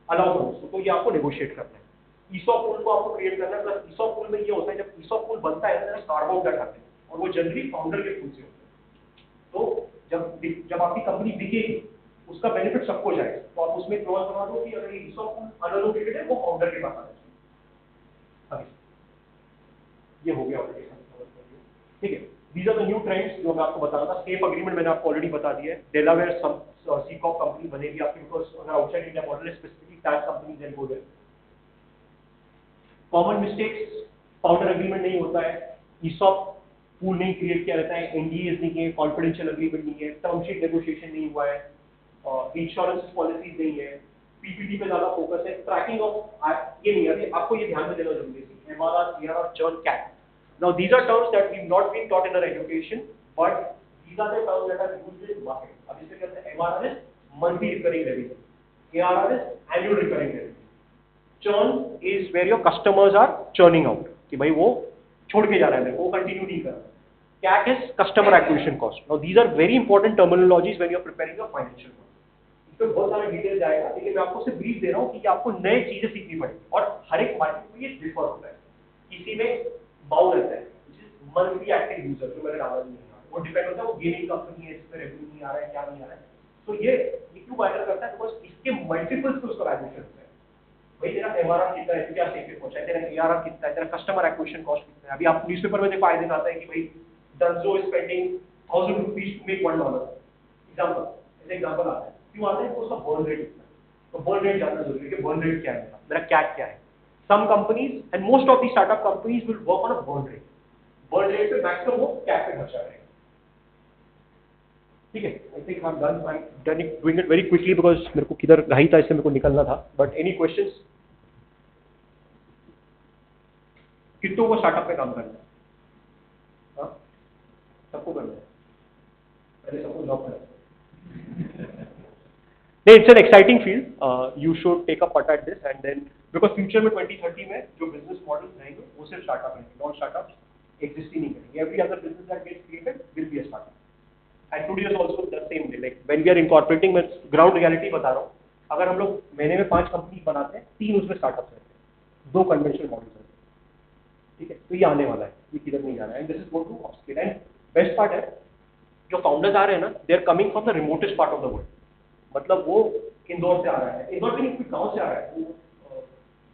अलाउ करो उसको, तो ये आपको नेगोशिएट करना है। ईसॉप पूल को आपको क्रिएट करना है, प्लस ईसॉप पूल में ये होता है जब ईसॉप पूल बनता है तो कार्व आउट दैट हैपेंस, और वो जनरली फाउंडर के पूल से होता है। तो जब आपकी कंपनी बिकेगी उसका बेनिफिट सबको जाएगा, तो आप उसमें क्लॉज बना दो कि अगर ये ईसॉप पूल अनअलोकेटेड है वो फाउंडर के पास आना चाहिए। ये हो गया ऑलरेडी, ठीक है। These are the new trends जो मैं आपको बता रहा था। सेफ अग्रीमेंट मैंने आपको ऑलरेडी बता दिया है। डेलावेयर सी कॉप कंपनी बनेगी आपकी, बिकॉज अगर आउटसाइड इंडिया मॉडल है, specifically tax companies and go there. Common mistakes, founder agreement नहीं होता है, ईसॉप पूल नहीं क्रिएट किया रहता है, एनडीएस नहीं है, कॉन्फिडेंशियल एग्रीमेंट नहीं है, टर्म शीट नेगोशिएशन नहीं हुआ है, इंश्योरेंस पॉलिसीज नहीं है, पीपीटी पे ज्यादा फोकस है, ट्रैकिंग ऑफ ये नहीं है। अभी आपको ये ध्यान में देना जरूरी है, एमआरआर, सीआरआर, चर्न, कैट। Now these are terms that we've not been taught in our education, but these are the terms that are used in market. अब इसमें क्या होता है, MRR is monthly recurring revenue, ARR is annual recurring revenue, churn is where your customers are churning out, कि भाई वो छोड़ के जा रहा है मेरे को, वो कंटिन्यू नहीं कर रहा। CAC is customer acquisition cost. Now these are very important terminologies when you are preparing your financial model. इसमें बहुत सारे डिटेल्स आएगा, लेकिन मैं आपको सिर्फ ब्रीफ दे रहा हूँ कि आपको नए चीजें सीखनी पड़ेगी, और हर एक मार्केट में ये डिफर होता है। किसी में बाउ रहता है, मंथली एक्टिव यूजर, जो मैंने डाला नहीं है, वो डिपेंड होता है वो गेमिंग कंपनी है, इसमें रेवेन्यू नहीं आ रहा है, क्या नहीं आ रहा है। तो ये क्यों मैटर करता है, बिकॉज इसके मल्टीपल्स पे उसका वैल्यूएशन होता है। भाई तेरा एमआरआर कितना है, तू क्या सेफ पे पहुंचा है, तेरा एआरआर कितना है, तेरा कस्टमर एक्विजिशन कॉस्ट कितना है। अभी आप न्यूज़पेपर में देखो आए दिन आता है कि भाई Dunzo is spending $1000 to make $1, example, ऐसे एग्जांपल आता है। क्यों आता है, उसका बर्न रेट कितना है, तो बर्न रेट जानना जरूरी है कि बर्न रेट क्या है, मेरा कैश क्या है। Some companies and most of the startup companies will work on a burn rate. Burn rate पे maximum वो कैश पे खर्चा करेगा। ठीक है, I think I'm doing it very quickly because मेरे को किधर घाई था, इससे मेरे को निकलना था। But any questions? कितनों को स्टार्टअप पे काम करना है? हाँ, सबको करना है। पहले सबको जॉब करना है। It's an exciting field. You should take a putt at this, and then because future में 2030 में जो business models रहेंगे वो सिर्फ स्टार्टअप रहेंगे, नॉन स्टार्टअप्स एग्जिस्ट ही नहीं करेंगे. Every other business that gets created will be a startup. And today is also the same way. Like when we are incorporating, मैं ground reality बता रहा हूँ. अगर हम लोग महीने में 5 कंपनी बनाते हैं, 3 उसमें स्टार्टअप्स रहते हैं, 2 कन्वेंशनल मॉडल्स रहते हैं. ठीक है, तो ये आने वाला है, ये किधर नहीं जाना है. And this is going to upscale. And best part है, जो फाउंडर्स आ रहे हैं ना, they are coming from the remotest part of the world. मतलब वो इंदौर से आ रहा है, इंदौर भी नहीं, कोई गाँव से आ रहा है, वो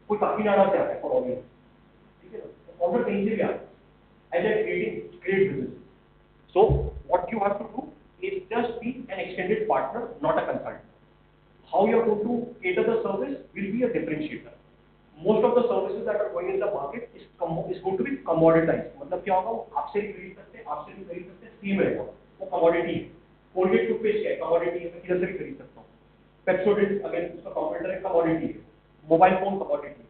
कोई काकीनाडा से आ रहा है, फॉर ऑल. ठीक है ना, फाउंडर कहीं से भी आ रहा है. And they creating great business. So what you have to do is just be an extended partner, not a consultant. How you are going to cater the service will be a differentiator. Most of the services that are going in the market is going to be commoditized. मतलब क्या होगा, वो आपसे भी खरीद सकते हैं, आपसे भी खरीद सकते हैं, सेम रहेगा, वो commodity है. Colgate टूथपेस्ट क्या है, commodity है, मैं किधर से भी खरीद सकता हूँ. Pepsodent अगर उसका competitor है, commodity है. मोबाइल फोन commodity है.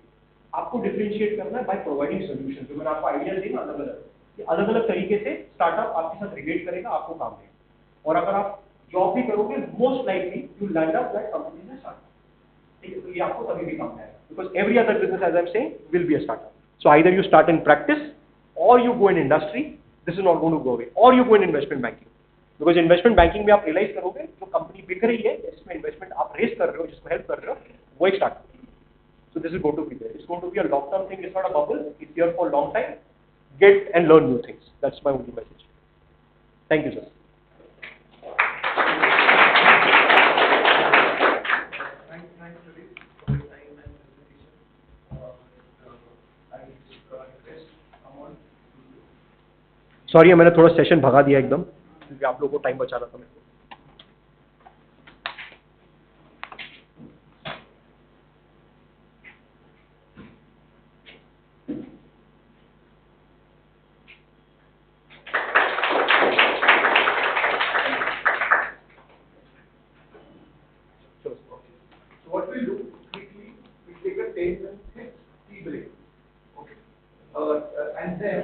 आपको डिफरेंशिएट करना है बाय प्रोवाइडिंग सोल्यूशन. जो मैंने आपको आइडिया दिए ना, अलग अलग, ये अलग अलग तरीके से स्टार्टअप आपके साथ रिलेट करेगा, आपको काम देगा. और अगर आप जॉब भी करोगे, most likely you land up like company में स्टार्टअप. ठीक है, तो ये आपको तभी भी काम आएगा, because every other business, as I am saying, will be a startup. So either you start in practice और you go in industry. This is not going to go away. और you go in investment banking, because investment banking में आप realise करोगे, जो company बिक रही है, जिसमें इन्वेस्टमेंट आप रेस कर रहे हो, जिसको हेल्प कर रहे हो, वो एक startup. So this is going to be there. It's going to be a long-term thing. It's not a bubble. It's here for a long time. Get and learn new things. That's my only message. Thank you, sir. Sorry, मैंने थोड़ा session भगा दिया एकदम, क्योंकि आप लोगों को time बचाना था मेरे को. What we do quickly, we take a 10-minute tea break. Okay. And then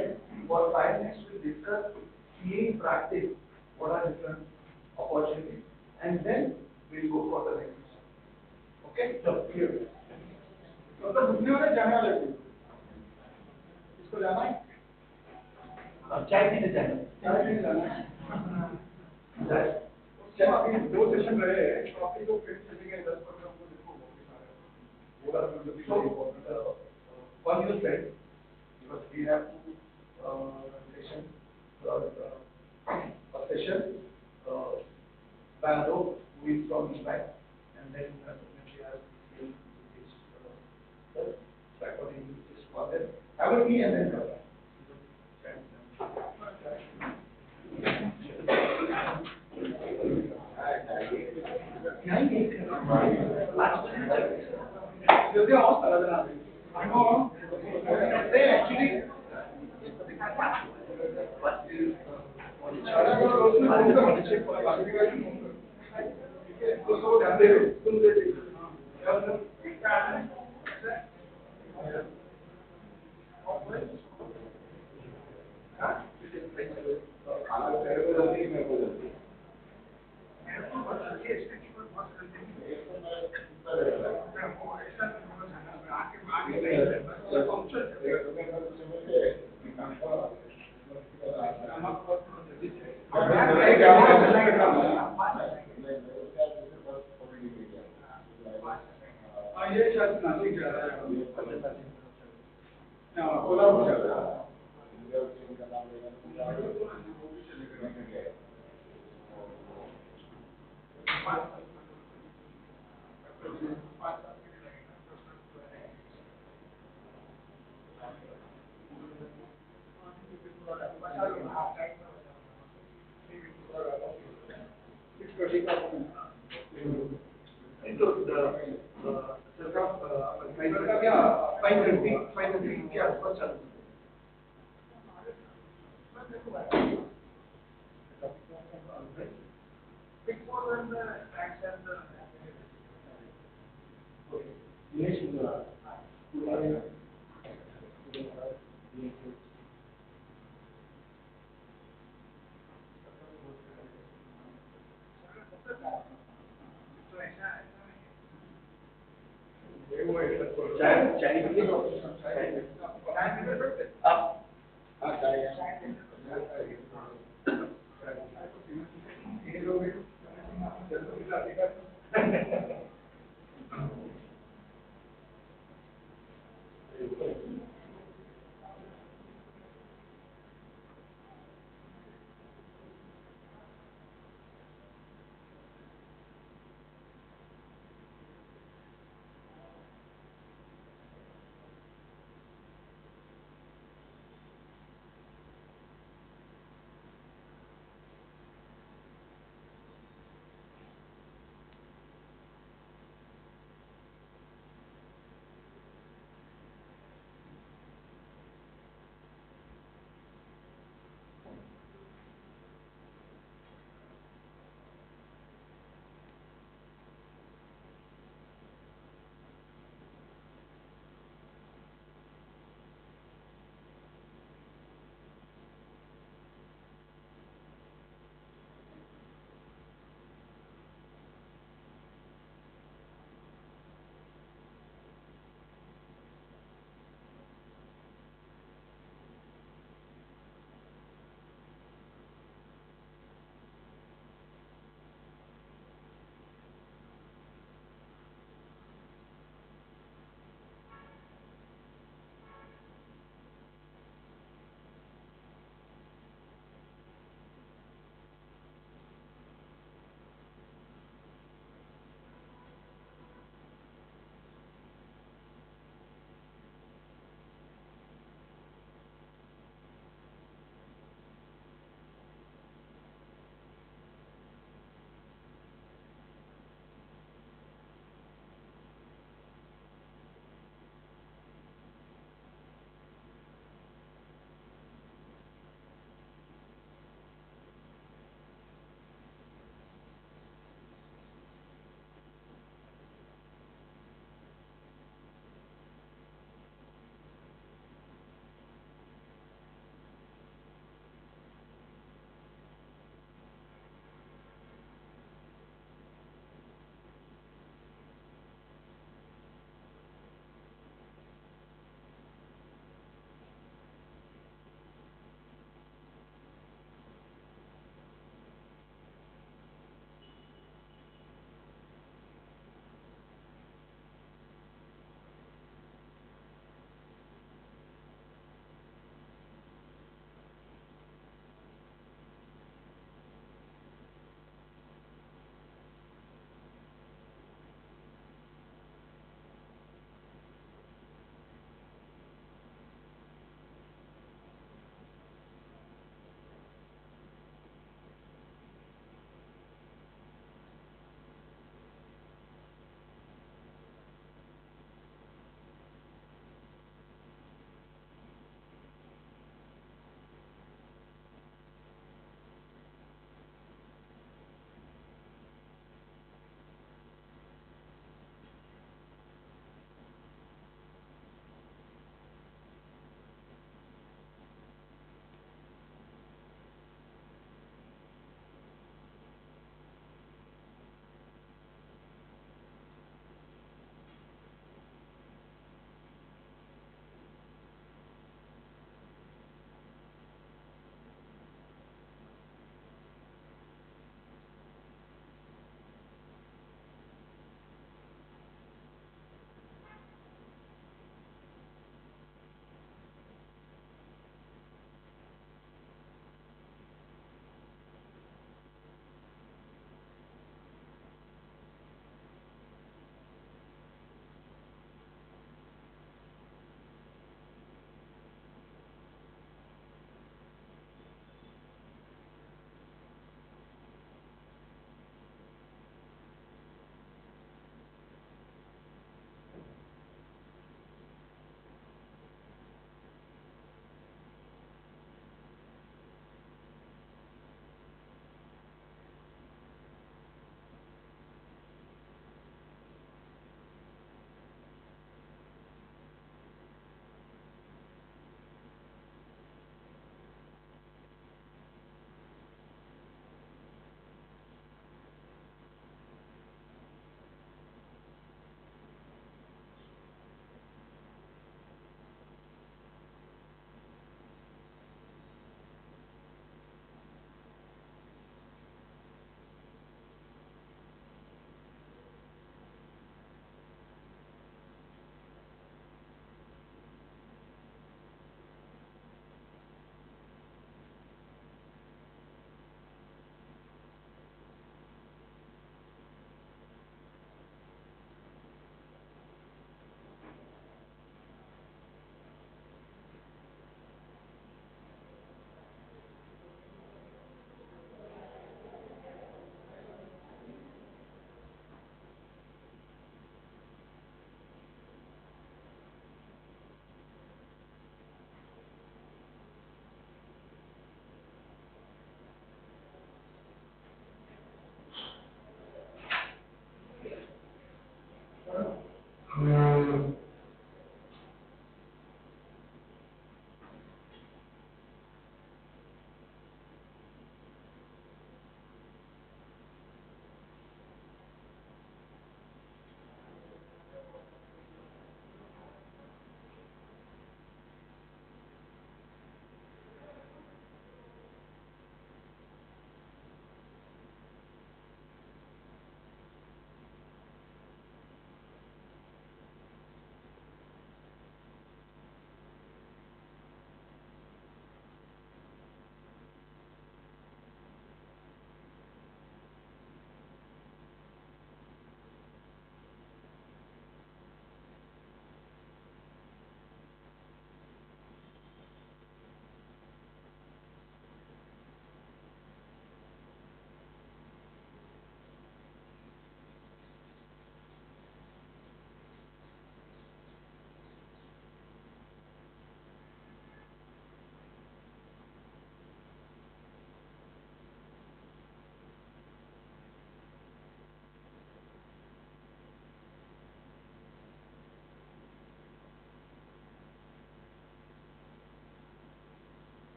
for 5 minutes we discuss seeing practice, what are different opportunities, and then we'll go for the next session. Okay? So clear. तो घूमने वाले जाने वाले थे, इसको जाना है? चाय पीने जाना है. चाय पीने जाना है. क्या अभी 2 सेशन रहे हैं, तो आपकी जो फिर चलेंगे 10-15 को देखो what you said, because we have 2 sessions, a session Bangalore, who is from Mumbai, and then definitely have according to this model. Have a tea and then come back.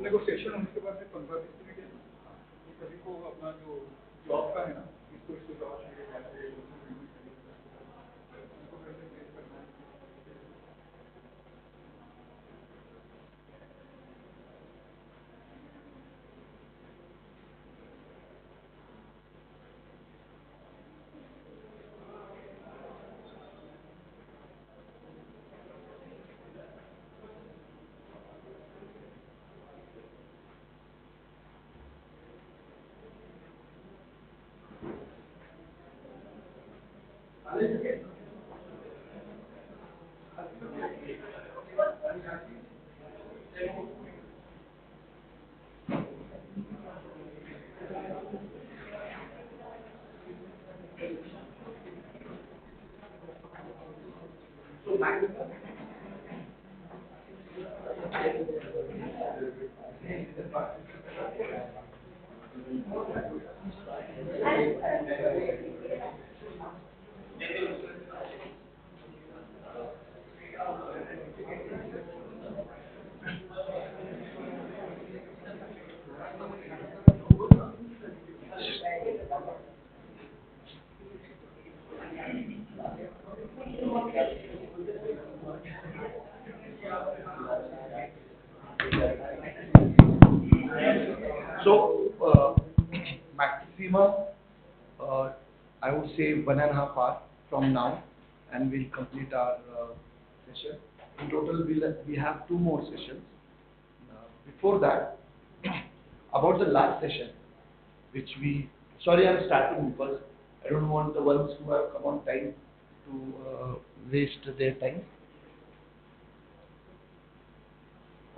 अपने को सेशन होने के बाद में 15-20 मिनट है तो सभी को अपना जो जॉब का है ना इसको job So, maximum, I would say 1.5 hours from now, and we'll complete our session. In total, we have 2 more sessions. Before that, about the last session, which sorry, I'm starting because I don't want the ones who have come on time to waste their time.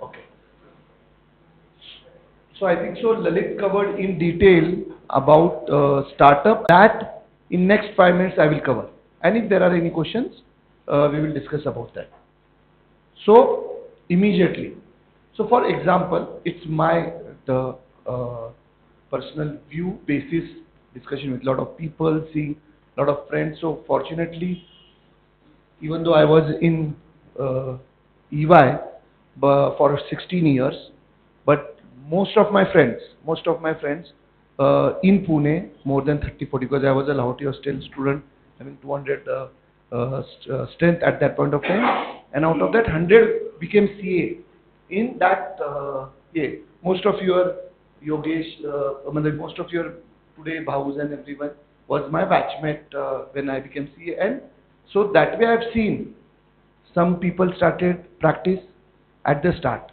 Okay. So I think so Lalit covered in detail about startup. That in next 5 minutes I will cover. And if there are any questions, we will discuss about that. So immediately. So for example, it's the personal view basis discussion with a lot of people, seeing a lot of friends. So fortunately, even though I was in EY for 16 years, but most of my friends in Pune, more than 30, 40, because I was a Lahoti hostel student, having 200 strength at that point of time, and out of that 100 became CA. In that, yeah, most of your Yogesh, most of your today Bhaus and everyone was my batchmate when I became CA, and so that way I've seen some people started practice at the start.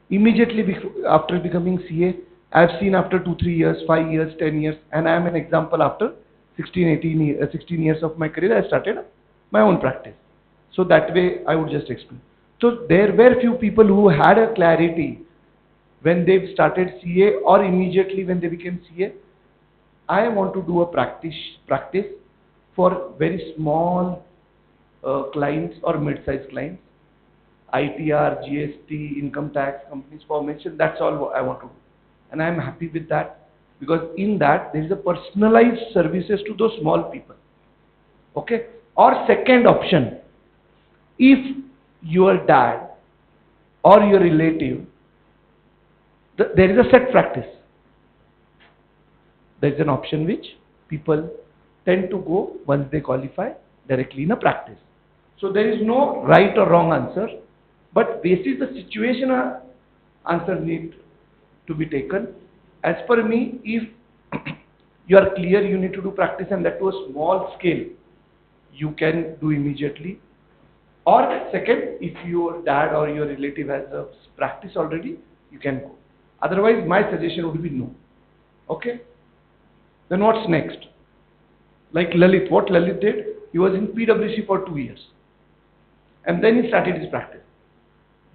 Immediately after becoming CA, I've seen after 2, 3 years, 5 years, 10 years, and I am an example after 16, 18, 16 years of my career, I started my own practice. So that way I would just explain. So there were few people who had a clarity when they started CA or immediately when they became CA. I want to do a practice for very small clients or mid-sized clients, ITR, GST, income tax, companies formation, that's all what I want to do. And I am happy with that because in that there is a personalized services to those small people. Okay? Or second option, if your dad or your relative, there is a set practice. There is an option which people tend to go once they qualify directly in a practice. So there is no right or wrong answer, but basis the situation answer need to be taken. As per me, if you are clear you need to do practice and that to a small scale, you can do immediately. Or second, if your dad or your relative has a practice already, you can go. Otherwise, my suggestion would be no. Okay? Then what's next? Like Lalit, what Lalit did, he was in PwC for 2 years. And then he started his practice.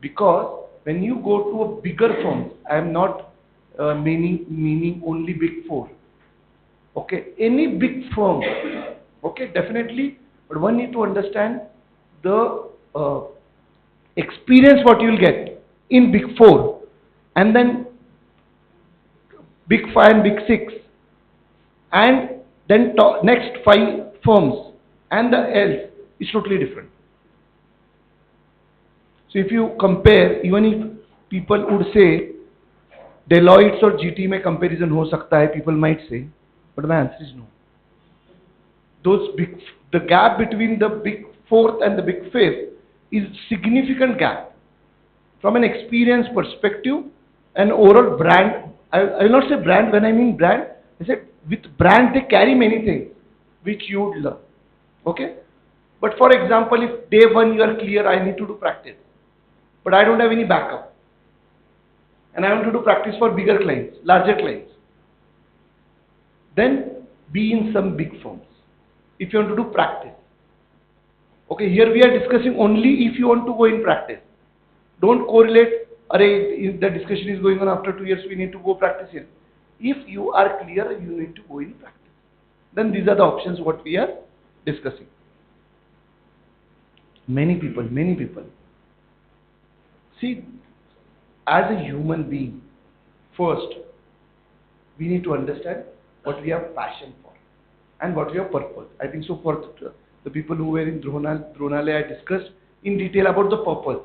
Because when you go to a bigger firm, I am not meaning only big four. Okay, any big firm, okay, definitely, but one need to understand the experience what you will get in big four, and then big five and big six, and then next 5 firms, and the else is totally different. So if you compare, even if people would say Deloitte or GT में comparison हो सकता है, people might say, but my answer is no. The gap between the big fourth and the big fifth is significant gap from an experience perspective and overall brand. I will not say brand. When I mean brand, I said with brand they carry many things which you would learn. Okay, but for example, if day one you are clear, I need to do practice, but I don't have any backup, and I want to do practice for bigger clients, larger clients, then be in some big firms if you want to do practice. Okay, here we are discussing only if you want to go in practice. Don't correlate, if the discussion is going on after 2 years, we need to go practice here. If you are clear, you need to go in practice. Then these are the options what we are discussing. Many people. See, as a human being, first, we need to understand what we have passion for and what we have purpose. I think so for the people who were in Dronale, I discussed in detail about the purpose.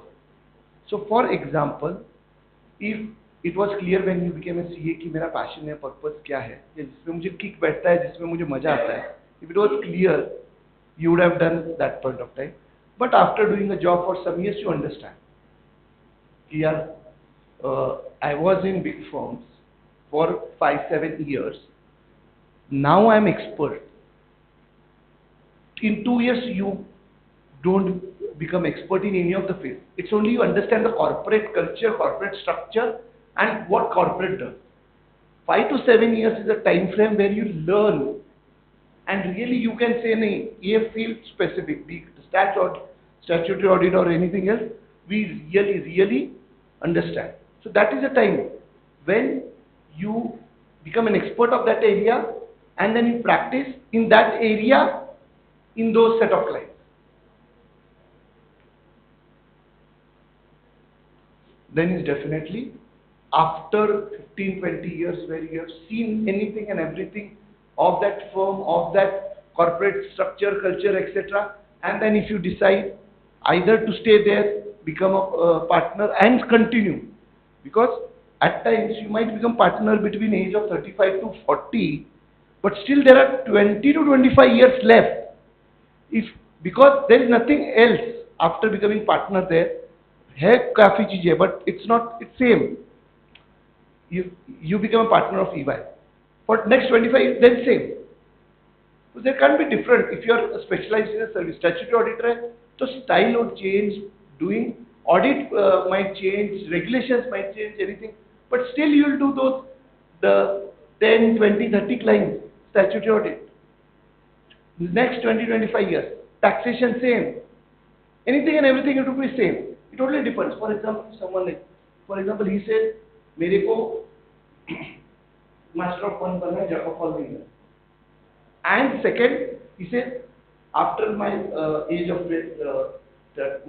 So for example, if it was clear when you became a CA कि मेरा passion है, purpose क्या है, जिसमें मुझे kick बैठता है, जिसमें मुझे मजा आता है, if it was clear, you would have done that point of time. But after doing a job for some years, you understand. Here, I was in big firms, for 5-7 years. Now I'm expert. In 2 years, you don't become expert in any of the field. It's only you understand the corporate culture, corporate structure, and what corporate does. 5 to 7 years is a time frame where you learn, and really you can say in a field specific, be it statutory audit or anything else, we really understand. So that is a time when you become an expert of that area, and then you practice in that area in those set of clients. Then is definitely after 15-20 years where you have seen anything and everything of that firm, of that corporate structure, culture, etc. And then if you decide either to stay there, become a partner and continue. Because at times you might become partner between age of 35 to 40, but still there are 20 to 25 years left. If because there is nothing else after becoming partner there, है काफी चीजें, but it's not, it's same. You become a partner of EY. For next 25 years, then same. So there can't be different. If you are specialized in a service, statutory auditor, so style would change, doing audit might change, regulations might change, anything. But still you will do those, the 10, 20, 30 clients, statutory audit. Next 20-25 years, taxation same. Anything and everything it will be same. It totally depends. For example, someone like, for example, he said, मेरे को master of one बनना है, jack of all नहीं है. And second, he said, after my age of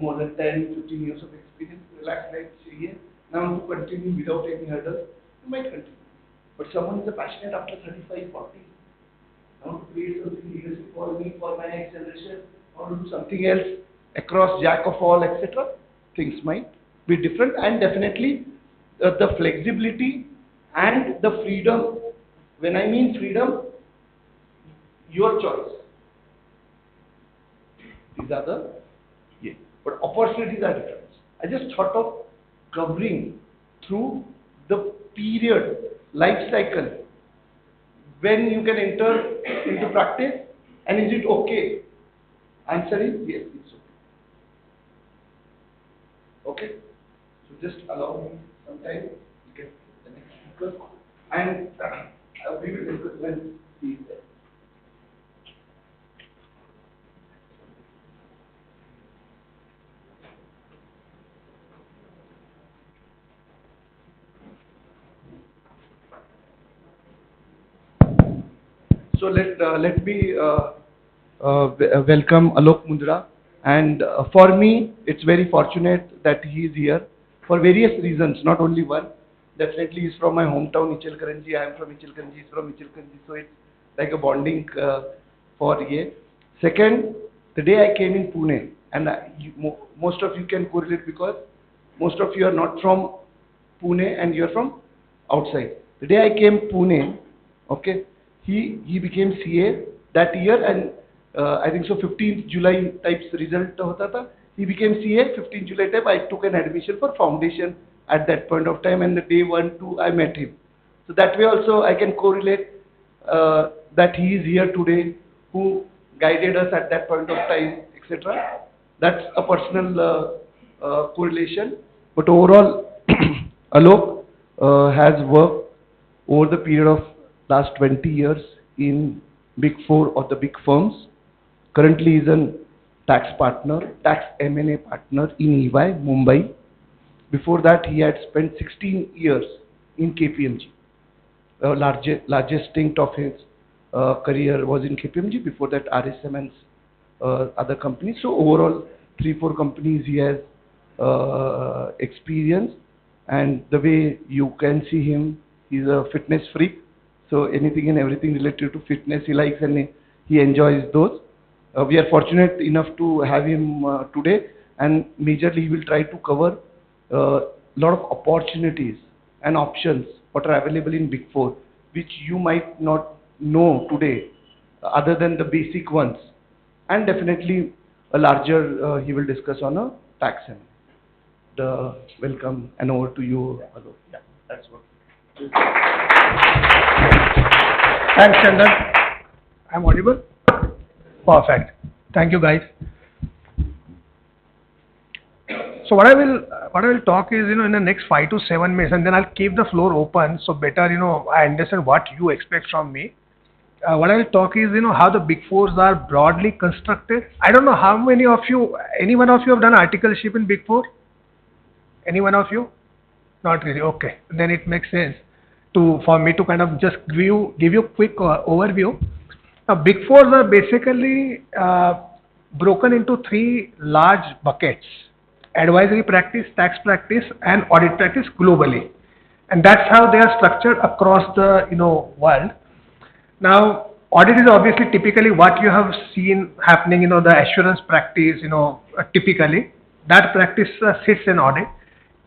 more than 10-15 years of experience, relaxed life चाहिए, now to continue without any hurdle, you might continue. But someone is passionate after 35-40. I want to create something leadership for me, for my next generation, I want to do something else across jack of all, etc. Things might be different, and definitely the flexibility and the freedom. When I mean freedom, your choice. These are the, yeah. But opportunities are different. I just thought of covering through the period, life cycle, when you can enter into practice, and is it okay? Answer is yes, it's okay. Okay? So just allow me some time to get the next speaker, and we will discuss when he is there. So let me welcome Alok Mundra, and for me it's very fortunate that he is here for various reasons, not only one. Definitely he's from my hometown Ichalkaranji, I am from Ichalkaranji, he's from Ichalkaranji, so it's like a bonding for ye. Second, the day I came in Pune, and most of you can correlate because most of you are not from Pune and you are from outside. The day I came Pune, okay, he became CA that year, and I think so 15th July types result hota tha. He became CA 15th July type. I took an admission for foundation at that point of time, and the day 1-2 I met him. So that way also I can correlate that he is here today, who guided us at that point of time, etc. That's a personal correlation. But overall, Alok has worked over the period of last 20 years in Big Four or the big firms. Currently is a tax partner, tax M&A partner in EY, Mumbai. Before that, he had spent 16 years in KPMG. Largest stint of his career was in KPMG. Before that, RSM and other companies. So overall, 3-4 companies he has experience. And the way you can see him, he's a fitness freak. So anything and everything related to fitness he likes, and he enjoys those. We are fortunate enough to have him today, and majorly he will try to cover a lot of opportunities and options what are available in Big Four, which you might not know today, other than the basic ones. And definitely a larger he will discuss on a tax. The welcome and over to you, Alok. Yeah, that's what. Thanks, Chandan. I'm audible? Perfect. Thank you, guys. So what I will talk is, in the next 5 to 7 minutes, and then I'll keep the floor open, so better, I understand what you expect from me. What I'll talk is, how the Big Fours are broadly constructed. I don't know how many of you, any one of you have done articleship in Big Four? Any one of you? Not really. Okay. Then it makes sense for me to kind of just give you a quick overview. Now, Big Fours are basically broken into three large buckets: advisory practice, tax practice, and audit practice globally. And that's how they are structured across the world. Now, audit is obviously typically what you have seen happening, the assurance practice, typically. That practice sits in audit.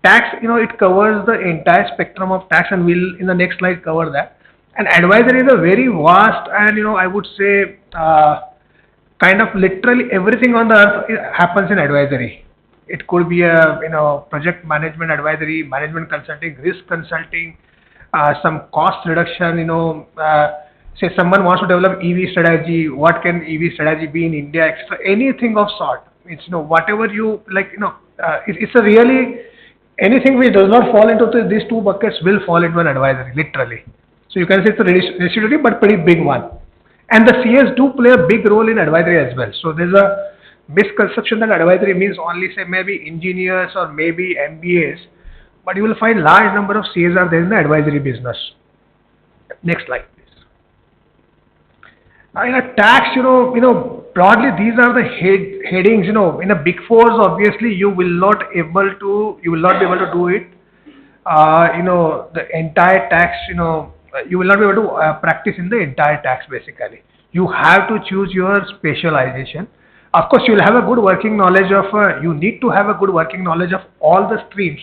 Tax, it covers the entire spectrum of tax, and we'll in the next slide cover that. And advisory is a very vast and, I would say, kind of literally everything on the earth happens in advisory. It could be a, project management advisory, management consulting, risk consulting, some cost reduction, say someone wants to develop EV strategy, what can EV strategy be in India, extra, anything of sort. It's, whatever you like, it's a really, anything which does not fall into these two buckets will fall into an advisory, literally. So you can say it's a residuary, but pretty big one. And the CS do play a big role in advisory as well. So there's a misconception that advisory means only, say, maybe engineers or maybe MBAs, but you will find large number of CS are there in the advisory business. Next slide, please. In a tax, broadly these are the headings. In a Big Fours, obviously you will not be able to do it. The entire tax, you will not be able to practice in the entire tax basically. You have to choose your specialization. Of course, you will have a good working knowledge of, you need to have a good working knowledge of all the streams,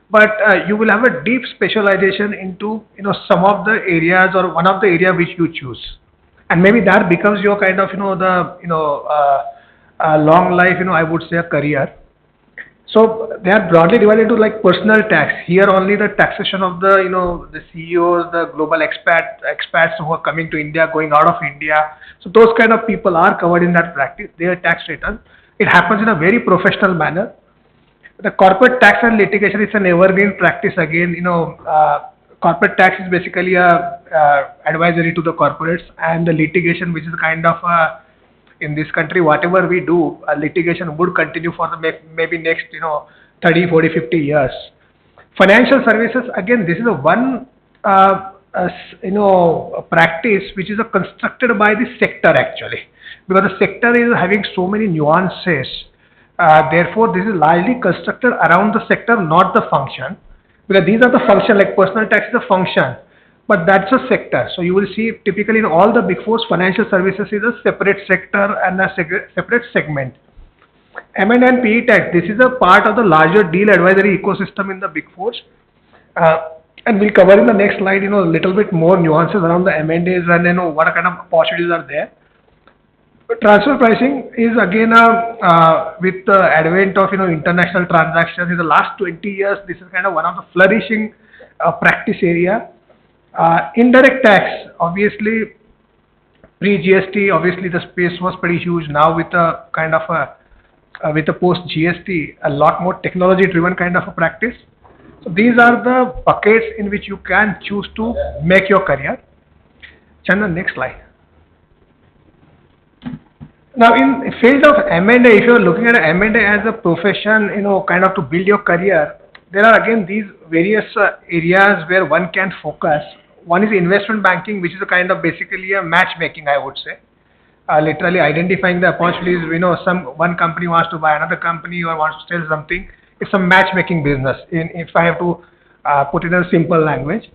but you will have a deep specialization into, some of the areas or one of the area which you choose. And maybe that becomes your kind of, long life, I would say a career. So they are broadly divided into like personal tax. Here only the taxation of the, the CEOs, the global expats who are coming to India, going out of India. So those kind of people are covered in that practice, their tax return. It happens in a very professional manner. The corporate tax and litigation is an evergreen practice again. Corporate tax is basically a advisory to the corporates, and the litigation, which is kind of in this country, whatever we do, litigation would continue for the maybe next 30, 40, 50 years. Financial services, again, this is a one a practice which is constructed by the sector actually, because the sector is having so many nuances. Therefore, this is largely constructed around the sector, not the function. Because these are the function, like personal tax is a function, but that's a sector. So you will see typically in all the Big Fours, financial services is a separate sector and a separate segment. M&A and PE tax, this is a part of the larger deal advisory ecosystem in the Big Fours. And we'll cover in the next slide, a little bit more nuances around the M&As and what kind of opportunities are there. Transfer pricing is again with the advent of international transactions in the last 20 years. This is kind of one of the flourishing practice area. Indirect tax, obviously pre-GST, obviously the space was pretty huge. Now with a kind of with the post-GST, a lot more technology-driven kind of a practice. So these are the buckets in which you can choose to make your career. Chandan, next slide. Now, in field of M&A, if you are looking at M&A as a profession, kind of to build your career, there are again these various areas where one can focus. One is investment banking, which is a kind of basically a matchmaking, I would say. Literally identifying the opportunities. One company wants to buy another company or wants to sell something. It's a matchmaking business. If I have to put it in a simple language.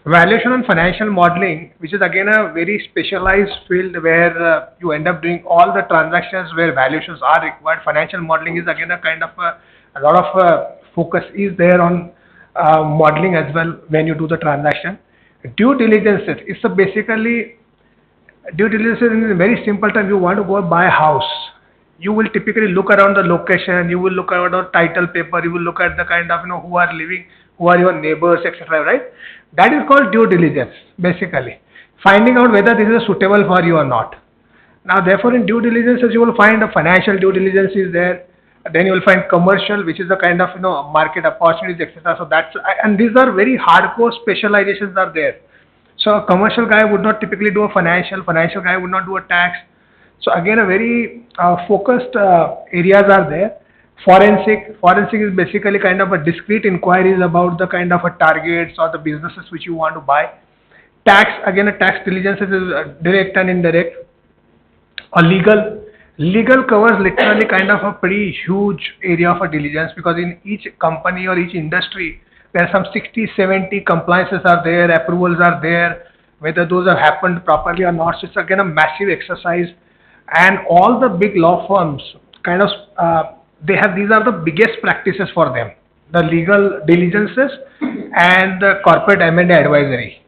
Valuation and financial modeling, which is again a very specialized field where you end up doing all the transactions where valuations are required. Financial modeling is again a kind of a lot of focus is there on modeling as well when you do the transaction. Due diligence, it's basically due diligence in a very simple term. You want to go buy a house. You will typically look around the location, you will look around the title paper, you will look at the kind of who are living, who are your neighbors, etc., right? That is called due diligence, basically. Finding out whether this is suitable for you or not. Now, therefore, in due diligence, you will find a financial due diligence is there. Then you will find commercial, which is the kind of market opportunities, etc. So that's, and these are very hardcore specializations are there. So a commercial guy would not typically do a financial guy would not do a tax. So again, a very focused areas are there. Forensic is basically kind of a discrete inquiries about the kind of a targets or the businesses which you want to buy. Tax, again, a tax diligence is direct and indirect. Or legal covers literally kind of a pretty huge area of a diligence, because in each company or each industry, there are some 60, 70 compliances are there, approvals are there, whether those have happened properly or not. So it's again a massive exercise. And all the big law firms kind of, these are the biggest practices for them. The legal diligences and the corporate M&A advisory.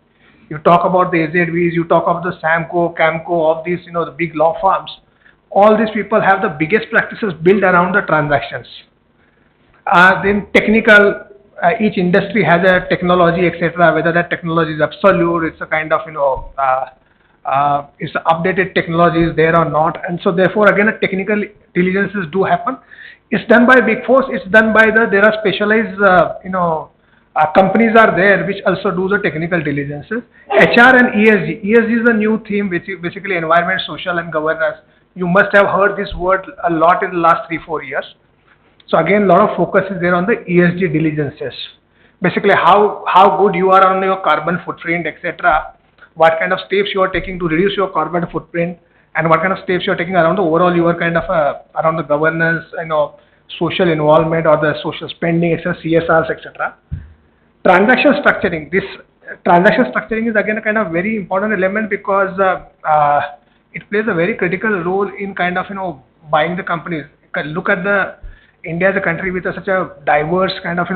You talk about the AZVs, you talk of the Samco, Camco, of these, the big law firms. All these people have the biggest practices built around the transactions. Then technical, each industry has a technology, etc. Whether that technology is absolute, it's a kind of, it's updated technology is there or not. And so therefore, again, a technical diligences do happen. It's done by Big Four. It's done by there are specialized, companies are there which also do the technical diligences. HR and ESG. ESG is a new theme, which is basically environment, social, and governance. You must have heard this word a lot in the last 3-4 years. So again, a lot of focus is there on the ESG diligences. Basically, how good you are on your carbon footprint, etc. What kind of steps you are taking to reduce your carbon footprint, and what kind of steps you are taking around the overall your kind of around the governance, social involvement or the social spending, etc., CSRs, etc. Transaction structuring. This transaction structuring is again a kind of very important element, because it plays a very critical role in kind of buying the companies. Look at India as a country with such a diverse kind of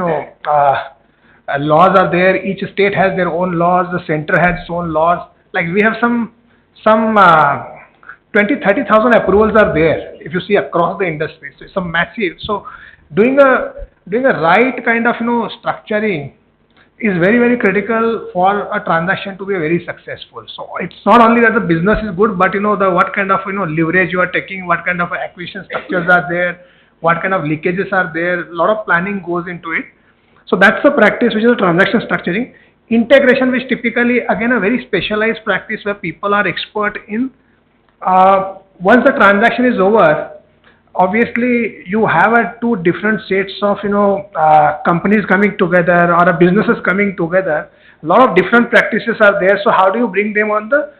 laws are there. Each state has their own laws. The center has its own laws. Like we have some 20,000-30,000 approvals are there if you see across the industry. So it's a massive. So doing a right kind of structuring is very, very critical for a transaction to be very successful. So it's not only that the business is good, but what kind of leverage you are taking, what kind of acquisition structures are there, what kind of leakages are there. A lot of planning goes into it. So that's the practice which is a transaction structuring. Integration, which typically again a very specialized practice where people are expert in. Once the transaction is over, obviously you have two different sets of companies coming together or businesses coming together. A lot of different practices are there. So how do you bring them on the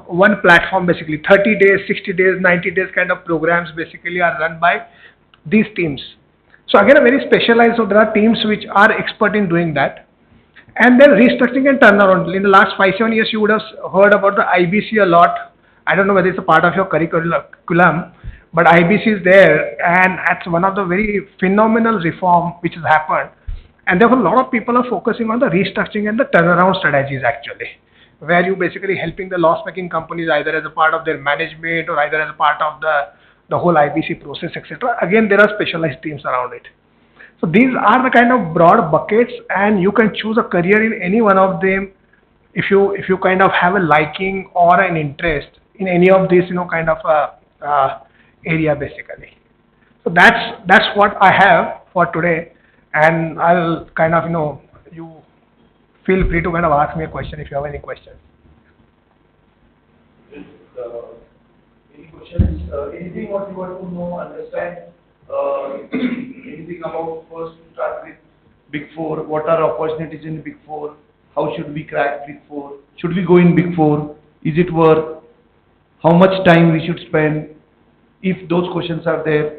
one platform? Basically 30 days, 60 days, 90 days kind of programs basically are run by these teams. So again, a very specialized. So there are teams which are expert in doing that. And then restructuring and turnaround. In the last 5-7 years, you would have heard about the IBC a lot. I don't know whether it's a part of your curriculum, but IBC is there, and that's one of the very phenomenal reform which has happened. And therefore, a lot of people are focusing on the restructuring and the turnaround strategies actually, where you basically helping the loss-making companies either as a part of their management or either as a part of the whole IBC process, etc. Again, there are specialized teams around it. So these are the kind of broad buckets, and you can choose a career in any one of them if you kind of have a liking or an interest in any of these kind of area basically. So that's what I have for today, and I'll kind of you feel free to kind of ask me a question if you have any questions. Any questions? Anything what you want to know, understand? Anything about first to start with Big Four? What are opportunities in Big Four? How should we crack Big Four? Should we go in Big Four? Is it worth? How much time we should spend? If those questions are there,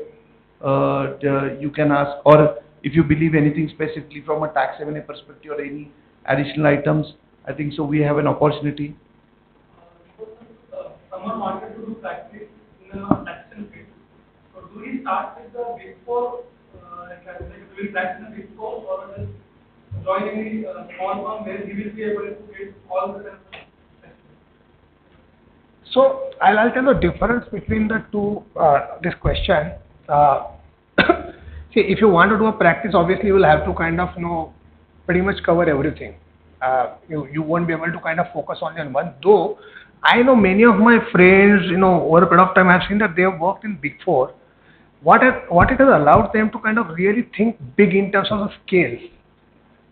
you can ask. Or if you believe anything specifically from a tax M&A perspective or any additional items, I think so we have an opportunity. Someone wanted to do practice in a taxation field. So do we start with the Big Four, doing practice in the Big Four, or just join any small firm where he will be able to get all the So I'll tell the difference between the two, this question. See, if you want to do a practice, obviously you will have to kind of pretty much cover everything. You won't be able to kind of focus only on one. Though I know many of my friends, over a period of time, I've seen that they have worked in Big Four. What it has allowed them to kind of really think big in terms of the scale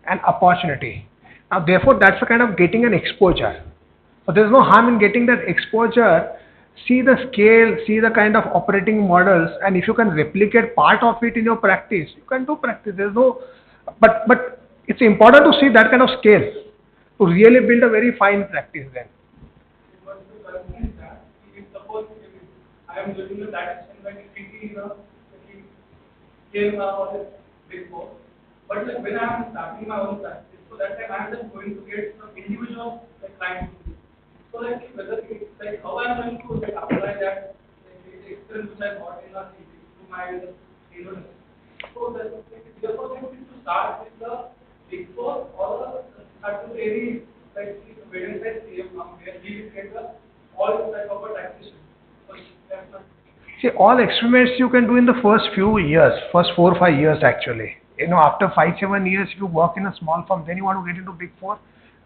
and opportunity. Now, therefore, that's a kind of getting an exposure. So there's no harm in getting that exposure. See the scale, see the kind of operating models, and if you can replicate part of it in your practice, you can do practice. There's no, but it's important to see that kind of scale to really build a very fine practice then. But the question is that if suppose if I am doing the that extent like PT, came or this Big Four, but like when I am starting my own practice, so that time I am just going to get some individual like clients. So like whether it's like how I am going to like apply that like, the experience which I got in the city to my university. So that therefore I need to start with the Big Four or start to really like when I say where we get the all type of a taxation. So that's not. See, all experiments you can do in the first few years, first 4 or 5 years actually. After 5-7 years, if you work in a small firm, then you want to get into Big Four.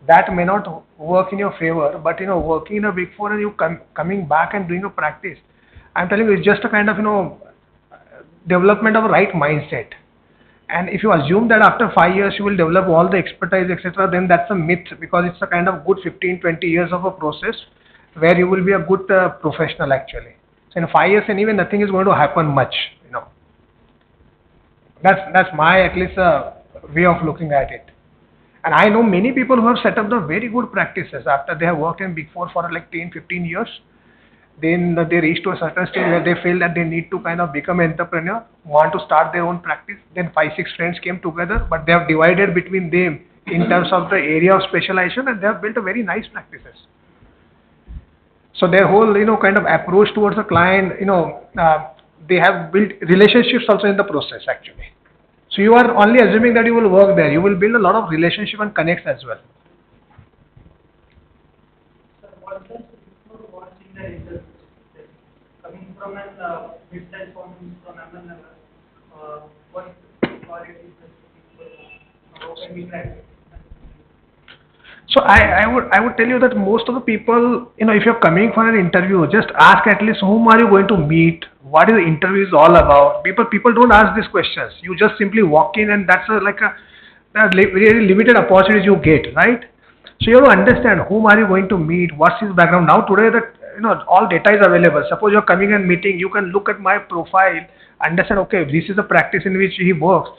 That may not work in your favor, but working in a Big Four and you coming back and doing a practice, I'm telling you, it's just a kind of development of a right mindset. And if you assume that after 5 years you will develop all the expertise, etc., then that's a myth, because it's a kind of good 15-20 years of a process where you will be a good professional actually. So in 5 years anyway, nothing is going to happen much. That's my at least way of looking at it. And I know many people who have set up the very good practices after they have worked in Big Four for like 10-15 years. Then they reach to a certain stage where they feel that they need to kind of become an entrepreneur, want to start their own practice. Then 5-6 friends came together, but they have divided between them in terms of the area of specialization, and they have built a very nice practices. So their whole kind of approach towards the client, they have built relationships also in the process actually. So you are only assuming that you will work there. You will build a lot of relationship and connects as well. Sir, what does before watching the interviews? Coming from an mid-size firm from MN level, what qualities how can we track it? So I would tell you that most of the people, if you're coming for an interview, just ask at least whom are you going to meet, what is the interview is all about. People don't ask these questions. You just simply walk in, and that's like a very limited opportunities you get, right? So you have to understand whom are you going to meet, what's his background. Now today that all data is available. Suppose you're coming and meeting, you can look at my profile, understand, okay, this is the practice in which he works.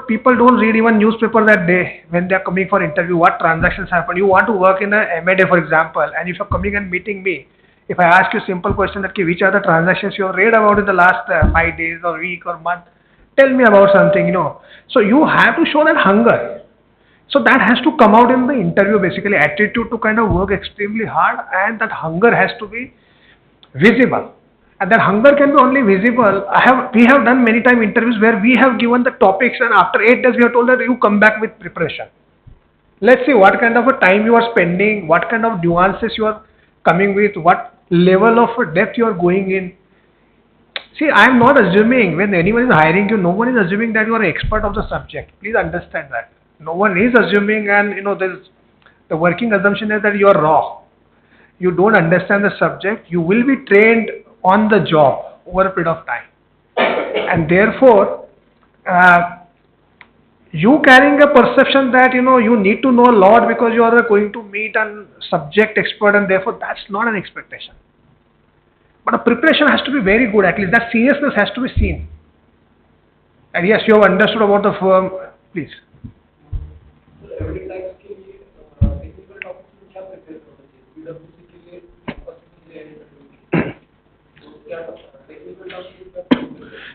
People don't read even newspaper that day when they are coming for interview, what transactions happen. You want to work in a M&A, for example, and if you're coming and meeting me, if I ask you a simple question that, which are the transactions you have read about in the last 5 days or week or month, tell me about something, So you have to show that hunger. So that has to come out in the interview, basically, attitude to kind of work extremely hard, and that hunger has to be visible. And that hunger can be only visible. We have done many time interviews where we have given the topics, and after 8 days we are told that you come back with preparation. Let's see what kind of a time you are spending, what kind of nuances you are coming with, what level of depth you are going in. See, I am not assuming when anyone is hiring you, no one is assuming that you are an expert of the subject. Please understand that. No one is assuming, and the working assumption is that you are raw. You don't understand the subject. You will be trained on the job over a period of time, and therefore you carrying a perception that you need to know a lot because you are going to meet a subject expert, and therefore that's not an expectation. But a preparation has to be very good. At least that seriousness has to be seen. And yes, you have understood about the firm. Please. Every time technical topics which are prepared for the PwC के लिए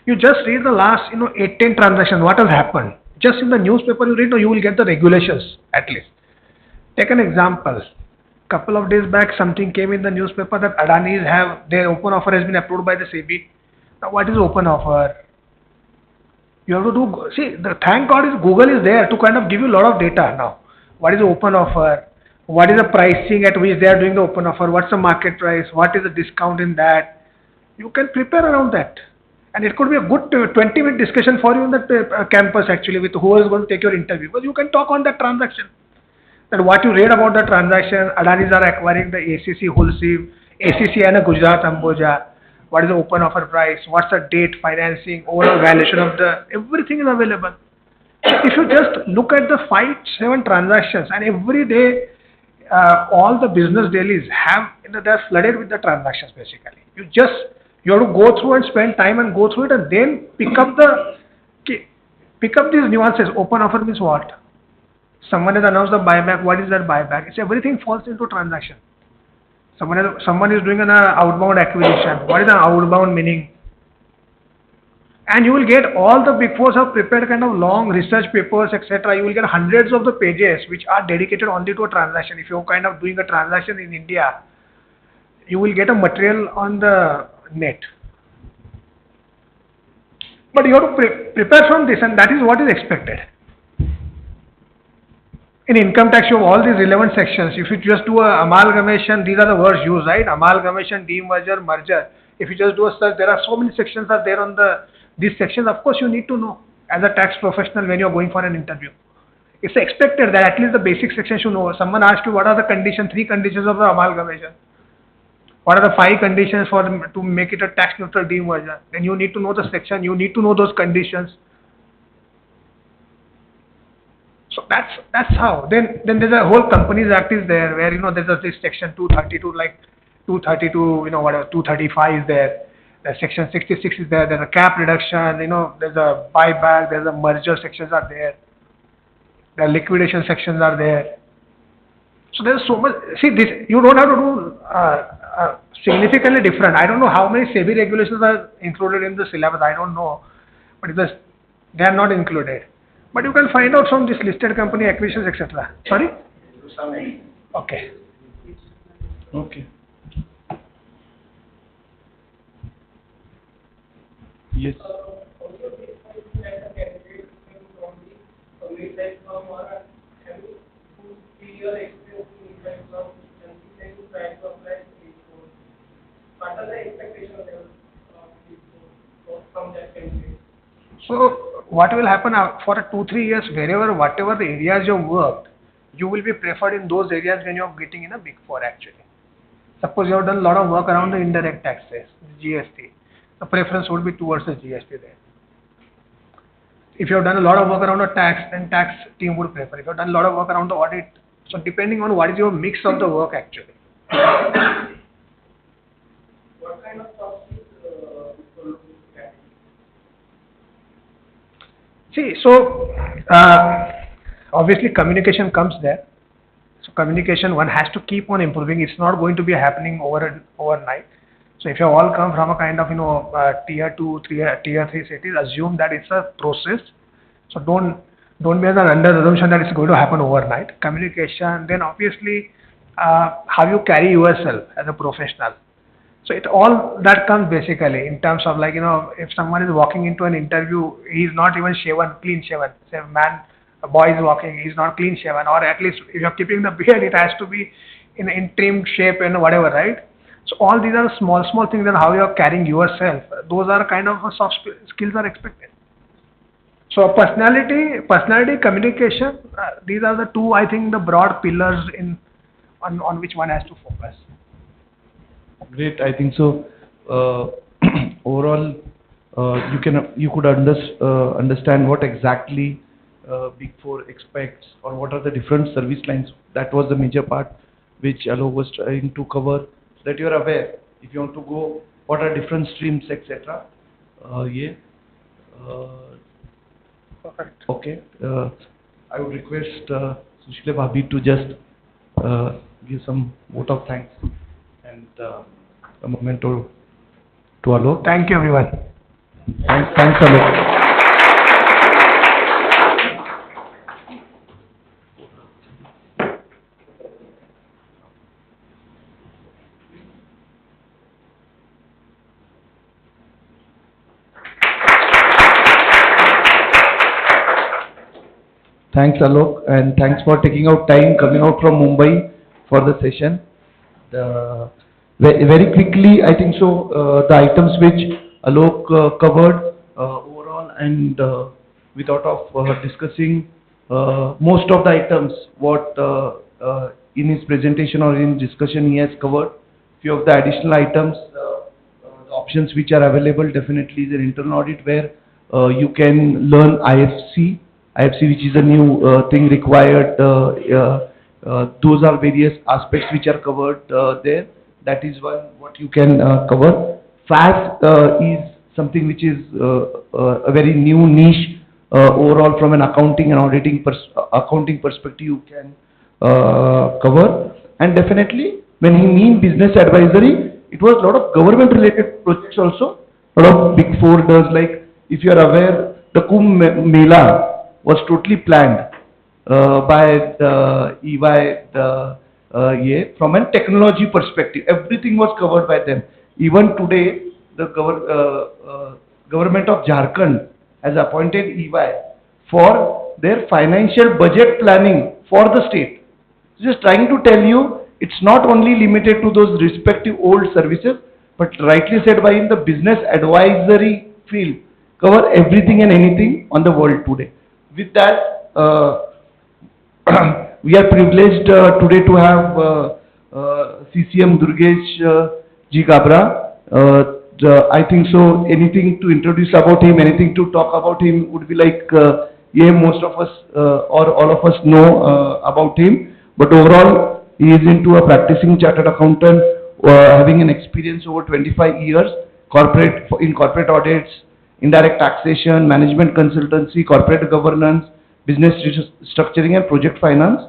You just read the last 8-10 transactions. What has happened? Just in the newspaper you read, you will get the regulations at least. Take an example. Couple of days back, something came in the newspaper that Adani's have their open offer has been approved by the SEBI. Now, what is open offer? You have to do. See, thank God is Google is there to kind of give you a lot of data now. What is the open offer? What is the pricing at which they are doing the open offer? What's the market price? What is the discount in that? You can prepare around that. And it could be a good 20-minute discussion for you in the campus actually with who is going to take your interview. But you can talk on that transaction. That what you read about the transaction, Adanis are acquiring the ACC Hulsiv, ACC and a Gujarat Ambuja. What is the open offer price? What's the date, financing, overall valuation of the, everything is available. So if you just look at the 5-7 transactions and every day, all the business dailies have, they're flooded with the transactions basically. You have to go through and spend time and go through it and then pick up these nuances. Open offer means what? Someone has announced a buyback. What is that buyback? It's everything falls into transaction. Someone is doing an outbound acquisition. What is an outbound meaning? And you will get all the big fours have prepared kind of long research papers, etc. You will get hundreds of the pages which are dedicated only to a transaction. If you're kind of doing a transaction in India, you will get a material on the net. But you have to prepare from this, and that is what is expected. In income tax, you have all these relevant sections. If you just do a amalgamation, these are the words used, right? Amalgamation, demerger, merger. If you just do a search, there are so many sections are there on these sections. Of course, you need to know as a tax professional when you are going for an interview. It's expected that at least the basic section should know. Someone asked you what are the conditions, 3 conditions of the amalgamation. What are the 5 conditions to make it a tax neutral demerger? Then you need to know the section. You need to know those conditions. So that's how. Then there's a whole Companies Act is there where there's this section 232 like 232 whatever 235 is there. There's section 66 is there. There's a cap reduction. There's a buyback. There's a merger sections are there. The liquidation sections are there. So there's so much. See this. You don't have to do significantly different. I don't know how many SEBI regulations are included in the syllabus. I don't know, but they are not included. But you can find out from this listed company acquisitions, etc. Sorry? Okay. Okay. Yes. So what will happen for 2-3 years, whatever the areas you worked, you will be preferred in those areas when you are getting in a Big Four actually. Suppose you have done a lot of work around the indirect taxes, GST, the preference would be towards the GST there. If you have done a lot of work around the tax, then tax team would prefer. If you have done a lot of work around the audit, so depending on what is your mix of the work actually. What kind of soft skills people looking at? See, so obviously communication comes there. So communication, one has to keep on improving. It's not going to be happening overnight. So if you all come from a kind of tier 2, tier 3 cities, assume that it's a process. So don't be under the assumption that it's going to happen overnight. Communication, then obviously how you carry yourself as a professional. So it all that comes basically in terms of if someone is walking into an interview, he's not even clean shaven. Say a boy is walking, he's not clean shaven, or at least if you're keeping the beard, it has to be in trimmed shape and whatever, right? So all these are small things and how you are carrying yourself. Those are kind of soft skills are expected. So personality, communication, these are the two, I think, the broad pillars on which one has to focus. Great, I think so. Overall, you could understand what exactly Big Four expects, or what are the different service lines. That was the major part which Alok was trying to cover. That you are aware, if you want to go, what are different streams, etc. Perfect. Okay. I would request Sushila Bhabhi to just give some vote of thanks and a moment to Alok. Thank you, everyone. Thanks Alok. Thanks Alok, and thanks for taking out time coming out from Mumbai for the session. Very quickly, I think so, the items which Alok covered overall, and without of discussing most of the items what in his presentation or in discussion he has covered. Few of the additional items, the options which are available definitely is an internal audit where you can learn IFC which is a new thing required. Those are various aspects which are covered there. That is one what you can cover. FAS is something which is a very new niche overall from an accounting and auditing accounting perspective you can cover. And definitely when he mean business advisory, it was a lot of government related projects also. A lot of Big Four does, like if you are aware, the Kumbh Mela was totally planned by the EY, from a technology perspective. Everything was covered by them. Even today, the government of Jharkhand has appointed EY for their financial budget planning for the state. Just trying to tell you, it's not only limited to those respective old services, but rightly said by him, the business advisory field cover everything and anything on the world today. With that, we are privileged today to have CCM Durgesh Ji Gabra. I think so. Anything to introduce about him, anything to talk about him would be like, yeah, most of us or all of us know about him. But overall, he is into a practicing chartered accountant, having an experience over 25 years, in corporate audits, indirect taxation, management consultancy, corporate governance, business structuring and project finance.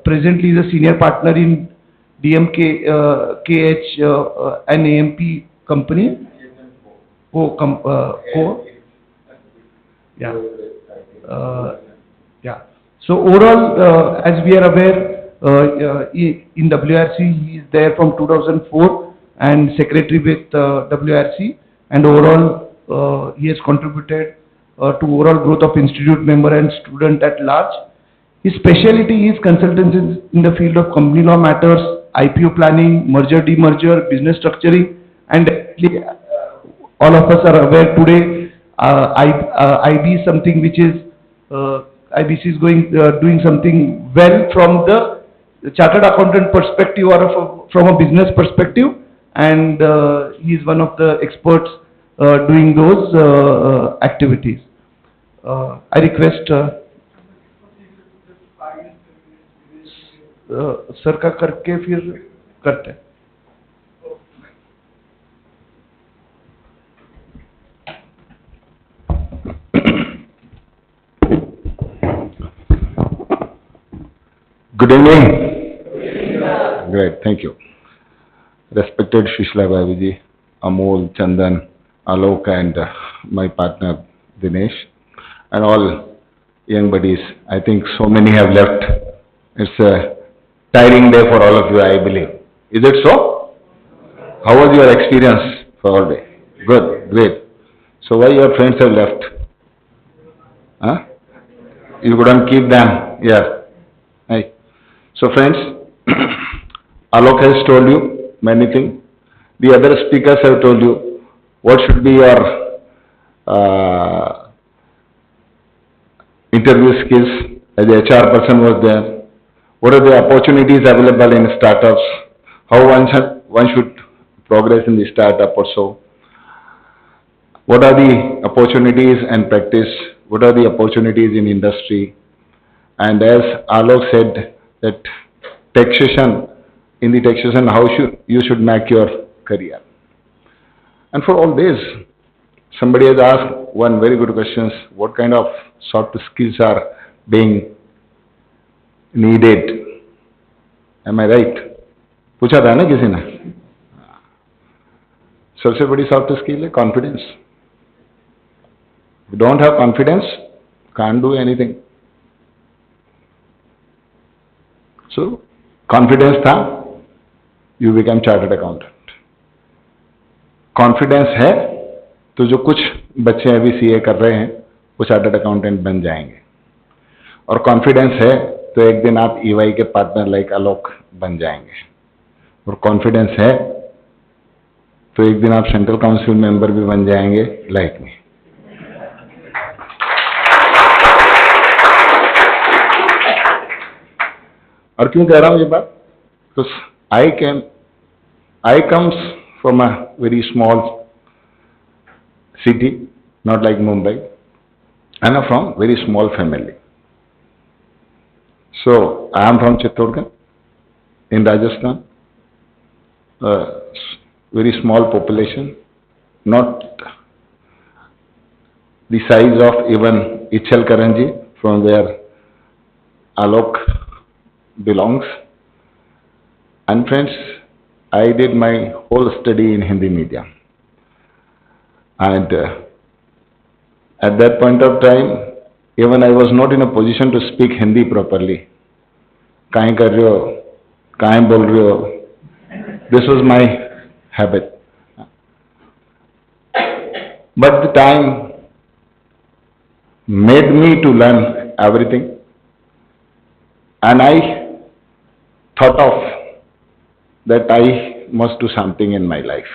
Presently, he is a senior partner in DMK, KH, an AMP company. Yeah. Yeah. So overall, as we are aware, in WRC, he is there from 2004 and secretary with WRC, and overall, he has contributed to overall growth of institute member and student at large. His specialty is consultancy in the field of company law matters, IPO planning, merger, demerger, business structuring, and definitely, all of us are aware today, IB is something which is, IBC is doing something well from the chartered accountant perspective or from a business perspective, and he is one of the experts doing those activities. I request sir का करके फिर करते हैं. Good evening. Great, thank you. Respected Shishla Bhaviji, Amol, Chandan, Alok, and my partner Dinesh, and all young buddies. I think so many have left. It's a tiring day for all of you, I believe. Is it so? How was your experience for all day? Good, great. So why your friends have left? Huh? You couldn't keep them here. Right. So friends, Alok has told you many things. The other speakers have told you what should be your interview skills. As a HR person was there. What are the opportunities available in startups? How one should progress in the startup or so? What are the opportunities and practice? What are the opportunities in industry? And as Alok said, that taxation, in the taxation, how you should make your career. And for all this, somebody has asked one very good question: what kind of soft skills are being needed? Am I right? पूछा था ना किसी ने? सबसे बड़ी soft skill है confidence. If you don't have confidence, can't do anything. So confidence था, you become chartered accountant. Confidence है तो जो कुछ बच्चे अभी CA कर रहे हैं वो चार्टर्ड अकाउंटेंट बन जाएंगे, और कॉन्फिडेंस है तो एक दिन आप EY के पार्टनर लाइक आलोक बन जाएंगे, और कॉन्फिडेंस है तो एक दिन आप सेंट्रल काउंसिल मेंबर भी बन जाएंगे लाइक मी। और क्यों कह रहा हूं ये बात? तो I comes from a very small city, not like Mumbai, and I'm from very small family. So I am from Chittorgarh in Rajasthan, very small population, not the size of even Ichal Karanji, from where Alok belongs. And friends, I did my whole study in Hindi medium. And at that point of time, even I was not in a position to speak Hindi properly. काहे कर रहे हो, काहे बोल रहे हो? This was my habit. But the time made me to learn everything, and I thought of that I must do something in my life.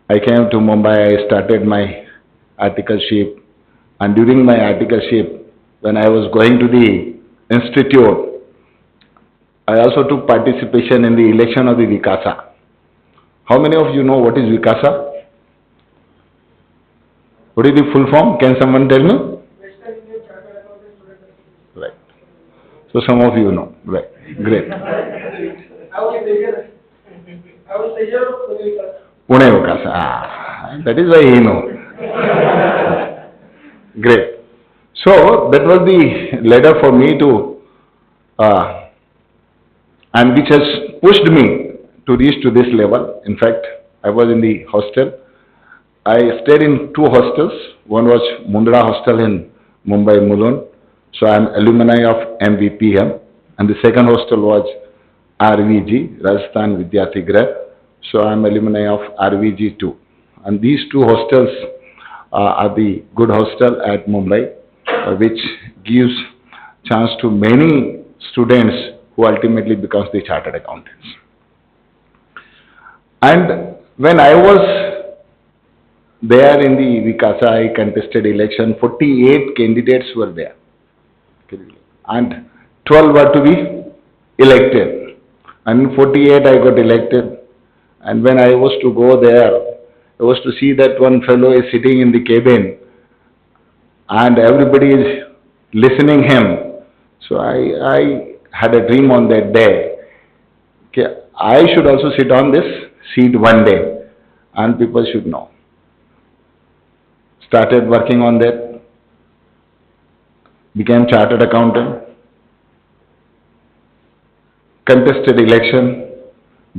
I came to Mumbai, I started my articleship, and during my articleship, when I was going to the institute, I also took participation in the election of the Vikasa. How many of you know what is Vikasa? What is the full form? Can someone tell me? Right. So some of you know. Right. Great. Pune Vikasa. Ah, that is why he knows. Great. So that was the ladder for me to, and which has pushed me to reach to this level. In fact, I was in the hostel. I stayed in 2 hostels. One was Mundra Hostel in Mumbai, Mulund. So I am alumni of MVPM. And the second hostel was RVG, Rajasthan Vidyarthi Grah. So I am alumni of RVG too. And these 2 hostels are the good hostel at Mumbai, which gives chance to many students who ultimately becomes the chartered accountants. And when I was there in the Vikasa, I contested election, 48 candidates were there. And 12 were to be elected. And 48 I got elected. And when I was to go there, I was to see that one fellow is sitting in the cabin and everybody is listening him. So I had a dream on that day. Okay, I should also sit on this seat one day and people should know. Started working on that, became chartered accountant, contested election,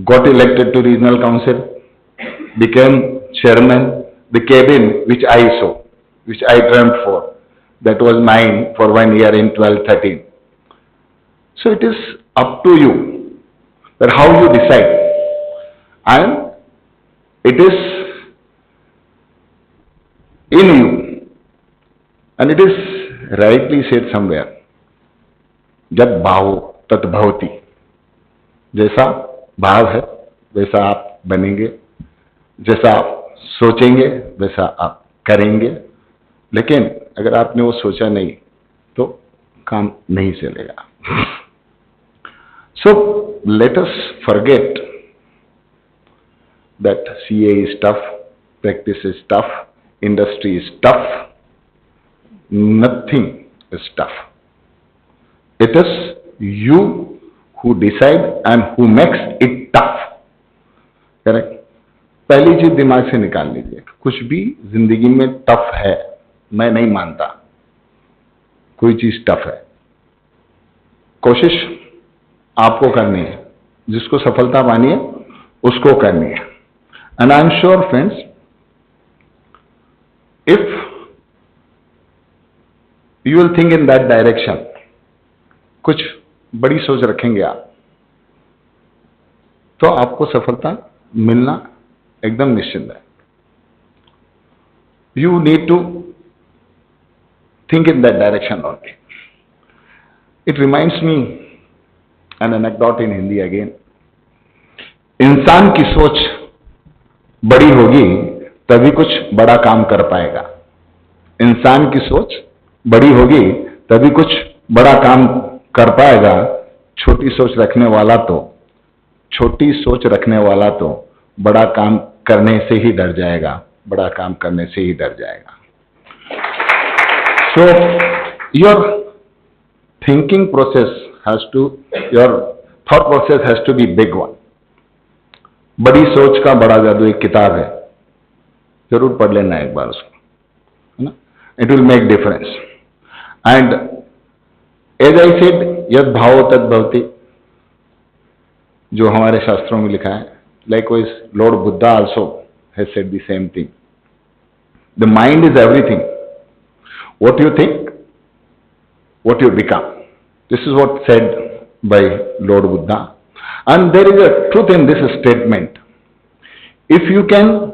got elected to regional council, became chairman. The cabin which I saw, which I dreamt for, that was mine for 1 year in 12-13. So it is up to you that how you decide, and it is in you, and it is rightly said somewhere, जब भाव तत् भवति, जैसा भाव है वैसा आप बनेंगे, जैसा आप सोचेंगे वैसा आप करेंगे, लेकिन अगर आपने वो सोचा नहीं तो काम नहीं चलेगा. So let us forget that CA is tough, practice is tough, industry is tough. Nothing is tough. It is you who decide and who makes it tough. Correct? पहली चीज दिमाग से निकाल लीजिए, कुछ भी जिंदगी में टफ है मैं नहीं मानता, कोई चीज टफ है. कोशिश आपको करनी है, जिसको सफलता पानी है उसको करनी है. And I am sure friends, if you will think in that direction, कुछ बड़ी सोच रखेंगे आप, तो आपको सफलता मिलना एकदम निश्चित है. You need to think in that direction only. It reminds me an anecdote in Hindi again. इंसान की सोच बड़ी होगी तभी कुछ बड़ा काम कर पाएगा। इंसान की सोच बड़ी होगी तभी कुछ बड़ा काम कर पाएगा। छोटी सोच रखने वाला तो बड़ा काम करने से ही डर जाएगा, बड़ा काम करने से ही डर जाएगा। So your thinking process your thought process has to be big one. बड़ी सोच का बड़ा जादू एक किताब है, जरूर पढ़ लेना एक बार उसको, है ना? It will make difference. And as I said, यद भावो तद भवति, जो हमारे शास्त्रों में लिखा है. Likewise, Lord Buddha also has said the same thing. The mind is everything. What you think, what you become. This is what said by Lord Buddha. And there is a truth in this statement. If you can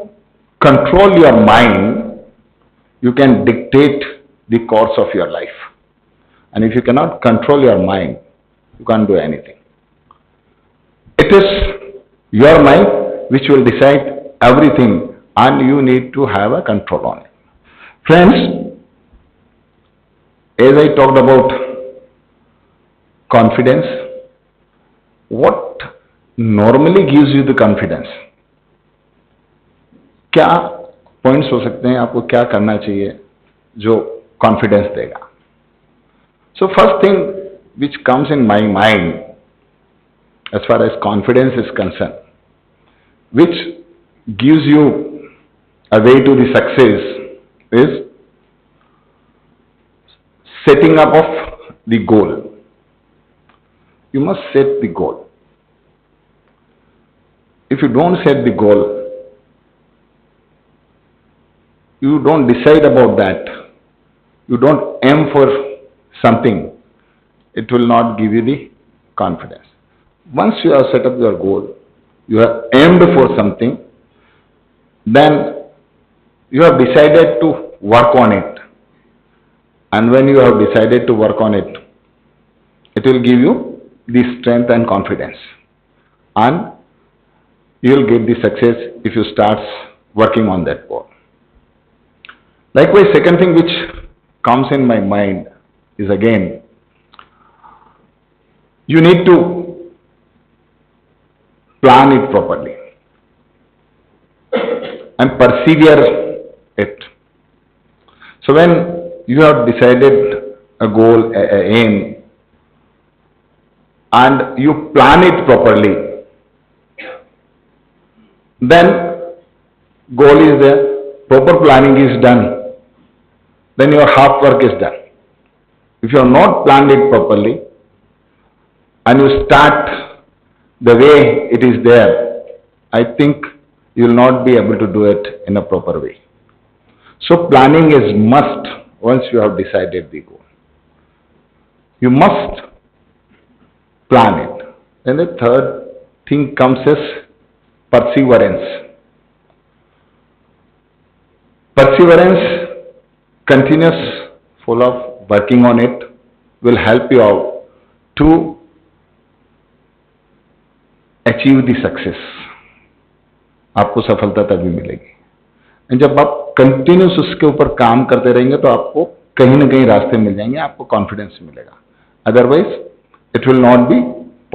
control your mind, you can dictate the course of your life. And if you cannot control your mind, you can't do anything. It is your mind which will decide everything, and you need to have a control on it. Friends, as I talked about confidence, what normally gives you the confidence? क्या points हो सकते हैं, आपको क्या करना चाहिए जो confidence देगा? So first thing which comes in my mind as far as confidence is concerned, which gives you a way to the success, is setting up of the goal. You must set the goal. If you don't set the goal, you don't decide about that, you don't aim for something, it will not give you the confidence. Once you have set up your goal, you have aimed for something, then you have decided to work on it. And when you have decided to work on it, it will give you the strength and confidence. And you will get the success if you start working on that goal. Likewise, second thing which comes in my mind is, again, you need to plan it properly and persevere it. So when you have decided a goal, a aim, and you plan it properly, then goal is there, proper planning is done, then your half work is done. If you have not planned it properly and you start the way it is there, I think you will not be able to do it in a proper way. So planning is must once you have decided the goal. You must plan it. Then the third thing comes as perseverance. Perseverance, continuous, full of working on it, will help you out to achieve the success. आपको सफलता तभी मिलेगी। जब आप continuous उसके ऊपर काम करते रहेंगे तो आपको कहीं ना कहीं रास्ते मिल जाएंगे, आपको कॉन्फिडेंस मिलेगा। Otherwise it will not be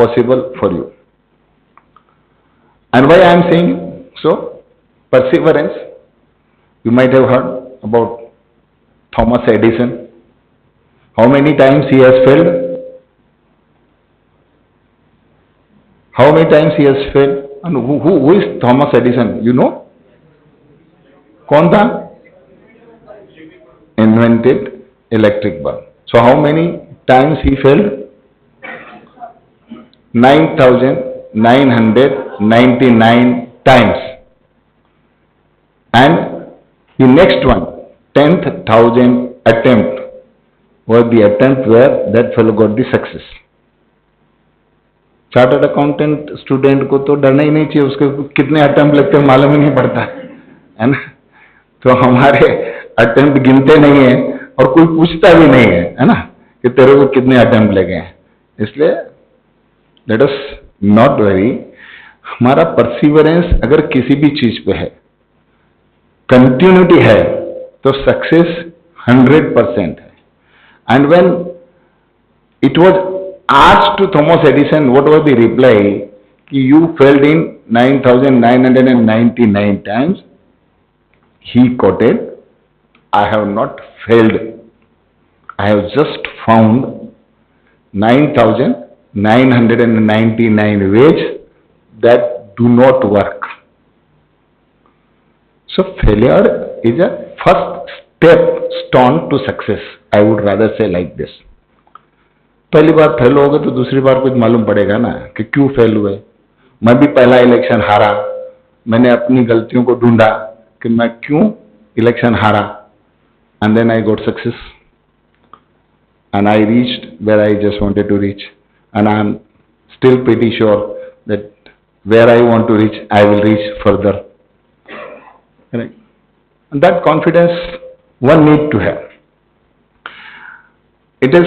possible for you. And why I am saying so, perseverance, you might have heard about Thomas Edison. How many times he has failed? How many times he has failed? And who is Thomas Edison? You know? कौन था? Invented electric bulb. So how many times he failed? 9,999 times. And the next one, 10,000 attempt, was the attempt where that fellow got the success. Chartered accountant student को तो डरना ही नहीं चाहिए, उसके कितने attempt लगते हैं मालूम ही नहीं पड़ता है ना। तो हमारे अटेम्प्ट गिनते नहीं है और कोई पूछता भी नहीं है ना कि तेरे को कितने अटेम्प्ट लगे हैं। इसलिए लेट अस नॉट वरी, हमारा परसिवरेंस अगर किसी भी चीज पे है, कंटिन्यूटी है, तो सक्सेस 100% है. And when it was asked to Thomas Edison what was the reply, कि you failed in 9,999 times, he quoted, I have not failed, I have just found 9,999 ways that do not work. So failure is a first stone to success. I would rather say like this. पहली बार fail हो गए तो दूसरी बार कुछ मालूम पड़ेगा ना कि क्यों फेल हुए. मैं भी पहला इलेक्शन हारा, मैंने अपनी गलतियों को ढूंढा कि मैं क्यों इलेक्शन हारा, and then I got success and I reached where I just wanted to reach, and I am still pretty sure that where I want to reach, I will reach further. Right? And that confidence one need to have. It is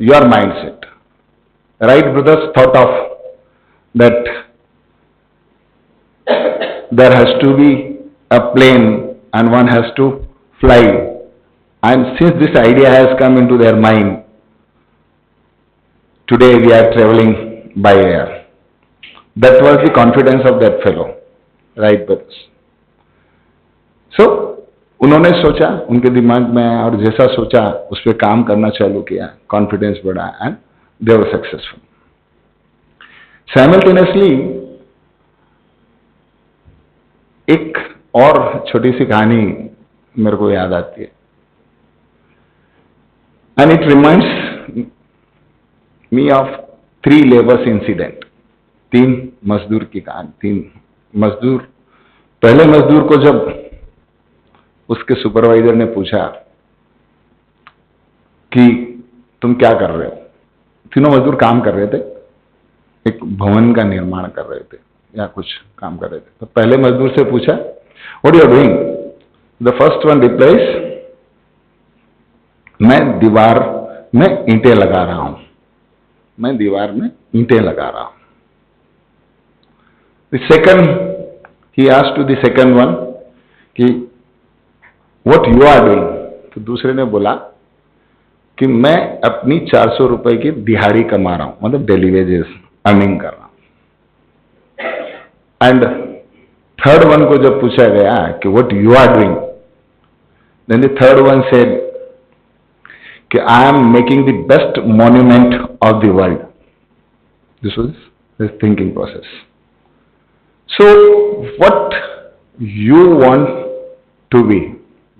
your mindset. Wright brothers thought of that there has to be a plane and one has to fly. And since this idea has come into their mind, today we are traveling by air. That was the confidence of that fellow, Wright brothers. So, उन्होंने सोचा, उनके दिमाग में और जैसा सोचा उस पर काम करना चालू किया, कॉन्फिडेंस बढ़ा, and they were successful. Simultaneously एक और छोटी सी कहानी मेरे को याद आती है, and it reminds me of 3 labours incident. 3 मजदूर की कहानी. 3 मजदूर, पहले मजदूर को जब उसके सुपरवाइजर ने पूछा कि तुम क्या कर रहे हो, तीनों मजदूर काम कर रहे थे, एक भवन का निर्माण कर रहे थे या कुछ काम कर रहे थे. तो पहले मजदूर से पूछा, what you are doing? The first one replies, मैं दीवार में ईंटें लगा रहा हूं, मैं दीवार में ईंटें लगा रहा हूं. The second, he asked to the second one कि व्हाट यू आर डूइंग? तो दूसरे ने बोला कि मैं अपनी 400 रुपए की दिहाड़ी कमा रहा हूं, मतलब डेली वेजेस अर्निंग कर रहा हूं. एंड थर्ड वन को जब पूछा गया कि what you are doing, then the third one said कि I am making the best monument of the world. This was his thinking process. So what you want to be,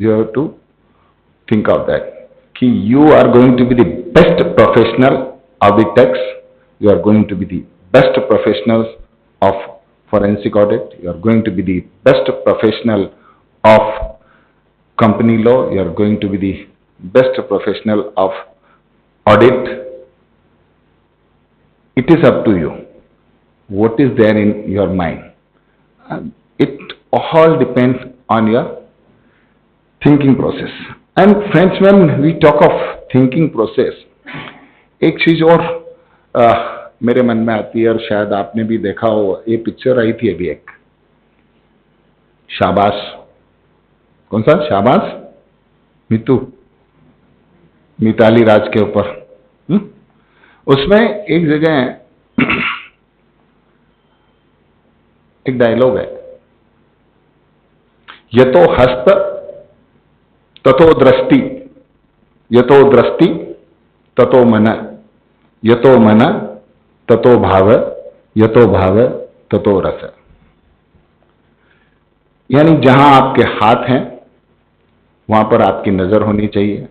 you have to think of that, कि you are going to be the best professional of the tax, you are going to be the best professional of forensic audit, you are going to be the best professional of company law, you are going to be the best professional of audit. It is up to you. What is there in your mind? It all depends on your thinking process. And friends, when we talk of thinking process, एक चीज और मेरे मन में आती है, और शायद आपने भी देखा हो, ये पिक्चर आई थी अभी एक, शाबाश, कौन सा शाबाश, मिताली राज के ऊपर. उसमें एक जगह एक डायलॉग है, यतो हस्त ततो दृष्टि, यतो दृष्टि ततो मन, यतो मन ततो भाव, यतो भाव ततो रस. यानी जहां आपके हाथ हैं वहां पर आपकी नजर होनी चाहिए,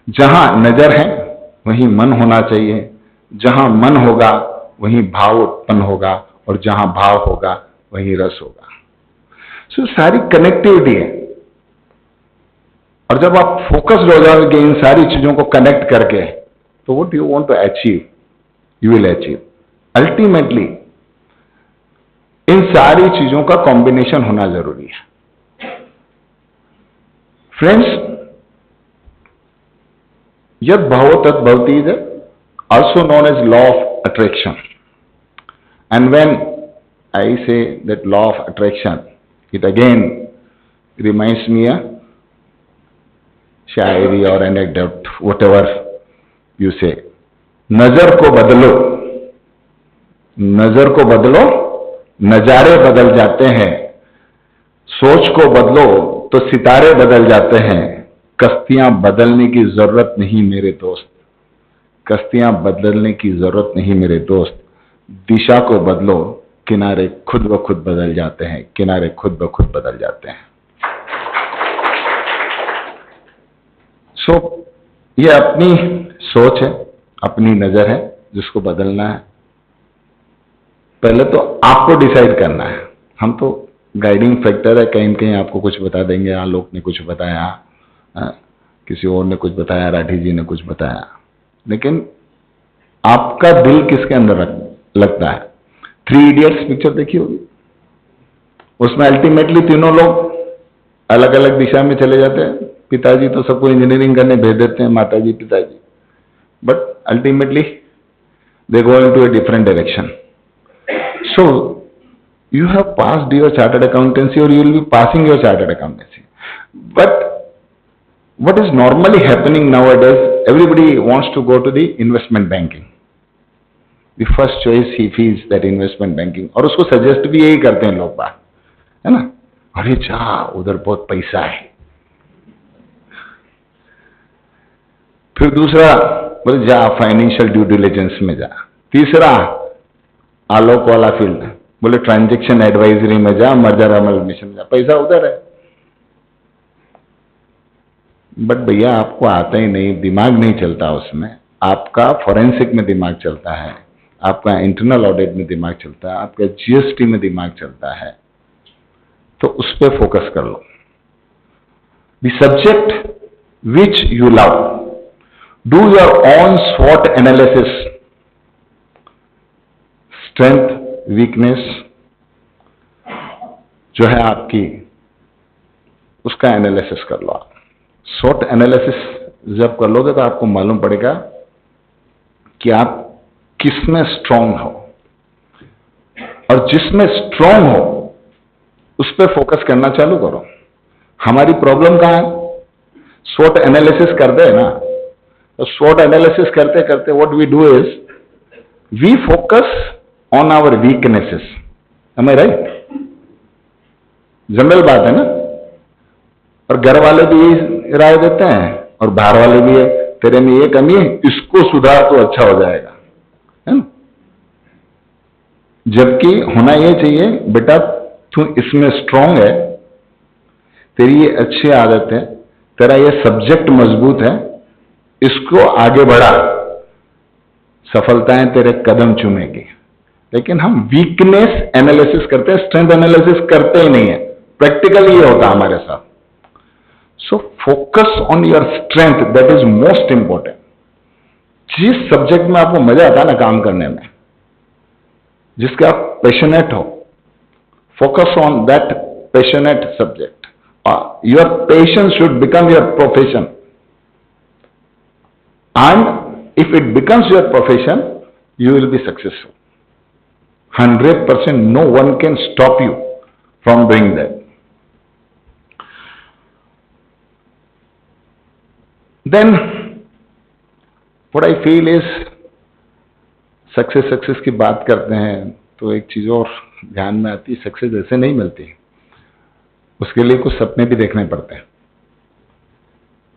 जहां नजर है वहीं मन होना चाहिए, जहां मन होगा वहीं भाव उत्पन्न होगा, और जहां भाव होगा वहीं रस होगा. सो सारी कनेक्टिविटी है. और जब आप फोकस्ड हो जाओगे इन सारी चीजों को कनेक्ट करके, तो what you want to achieve, you will achieve. Ultimately इन सारी चीजों का कॉम्बिनेशन होना जरूरी है. फ्रेंड्स, यद भावो तद भवति is also known as law of attraction, and when I say that law of attraction, it again reminds me a शायरी और anecdote, whatever you say. नजर को बदलो, नजर को बदलो, नजारे बदल जाते हैं. सोच को बदलो तो सितारे बदल जाते हैं. कश्तियां बदलने की जरूरत नहीं मेरे दोस्त, कश्तियां बदलने की जरूरत नहीं मेरे दोस्त. दिशा को बदलो, किनारे खुद ब खुद बदल जाते हैं, किनारे खुद ब खुद बदल जाते हैं. सो ये अपनी सोच है, अपनी नजर है जिसको बदलना है. पहले तो आपको डिसाइड करना है. हम तो गाइडिंग फैक्टर है, कहीं कहीं आपको कुछ बता देंगे, आलोक ने कुछ बताया, किसी और ने कुछ बताया, राठी जी ने कुछ बताया, लेकिन आपका दिल किसके अंदर लगता है. 3 इडियट्स पिक्चर देखी होगी, उसमें अल्टीमेटली तीनों लोग अलग अलग दिशा में चले जाते हैं. पिताजी तो सबको इंजीनियरिंग करने भेज देते हैं, माताजी पिताजी, but ultimately they go into a different direction. So you have passed your chartered accountancy or you will be passing your chartered accountancy. But what is normally happening nowadays, everybody wants to go to the investment banking. The first choice he feels that investment banking, और उसको suggest भी यही करते हैं लोग बात, है ना, अरे जा उधर बहुत पैसा है. फिर दूसरा बोले जा फाइनेंशियल ड्यू डिलिजेंस में जा. तीसरा आलोक वाला फील्ड, बोले ट्रांजैक्शन एडवाइजरी में जा, मर्जर अमलमेशन में जा, पैसा उधर है. बट भैया आपको आता ही नहीं, दिमाग नहीं चलता उसमें. आपका फॉरेंसिक में दिमाग चलता है, आपका इंटरनल ऑडिट में दिमाग चलता है, आपका जीएसटी में दिमाग चलता है. तो उस पर फोकस कर लो. The subject which you love, do your own स्वॉट एनालिसिस, स्ट्रेंथ वीकनेस जो है आपकी, उसका एनालिसिस कर लो. आप स्वॉट एनालिसिस जब कर लोगे तो आपको मालूम पड़ेगा कि आप किसमें स्ट्रांग हो, और जिसमें स्ट्रांग हो उस पर फोकस करना चालू करो. हमारी प्रॉब्लम कहां है, स्वॉट एनालिसिस करते हैं ना, तो स्वॉट एनालिसिस करते करते what we do is we focus on our weaknesses. Am I right? General बात है ना. और घर वाले भी यही राय देते हैं और बाहर वाले भी है, तेरे में ये कमी है, इसको सुधार तो अच्छा हो जाएगा, है ना. जबकि होना ये चाहिए बेटा तू इसमें स्ट्रांग है, तेरी ये अच्छी आदत है, तेरा ये सब्जेक्ट मजबूत है, इसको आगे बढ़ा, सफलताएं तेरे कदम चूमेगी. लेकिन हम वीकनेस एनालिसिस करते हैं, स्ट्रेंथ एनालिसिस करते ही नहीं है. प्रैक्टिकली ये होता है हमारे साथ. So focus on your strength, that is most important. जिस सब्जेक्ट में आपको मजा आता है ना काम करने में, जिसके आप पैशनेट हो, focus on that passionate subject. Your passion should become your profession, and if it becomes your profession you will be successful. 100%, no one can stop you from doing that. Then what I feel is success की बात करते हैं तो एक चीज और ध्यान में आती है, सक्सेस ऐसे नहीं मिलती, उसके लिए कुछ सपने भी देखने पड़ते हैं.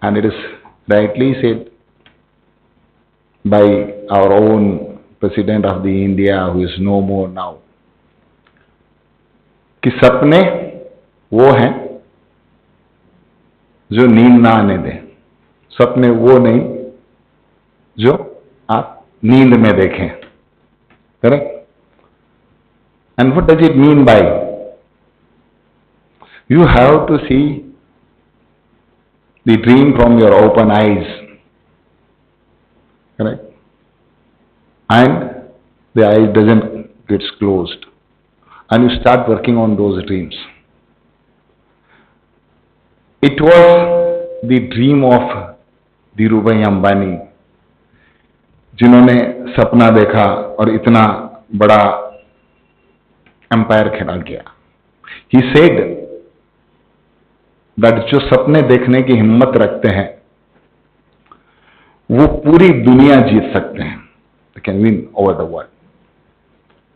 And it is rightly said by our own president of the India who is no more now, कि सपने वो हैं जो नींद ना आने दें. सपने वो नहीं जो आप नींद में देखें. Correct. And what does it mean by, you have to see the dream from your open eyes. Correct? And the eye doesn't gets closed, and you start working on those dreams. It was the dream of Dhirubhai Ambani, जिन्होंने सपना देखा और इतना बड़ा empire खड़ा किया। He said that जो सपने देखने की हिम्मत रखते हैं वो पूरी दुनिया जीत सकते हैं, they can win over the world,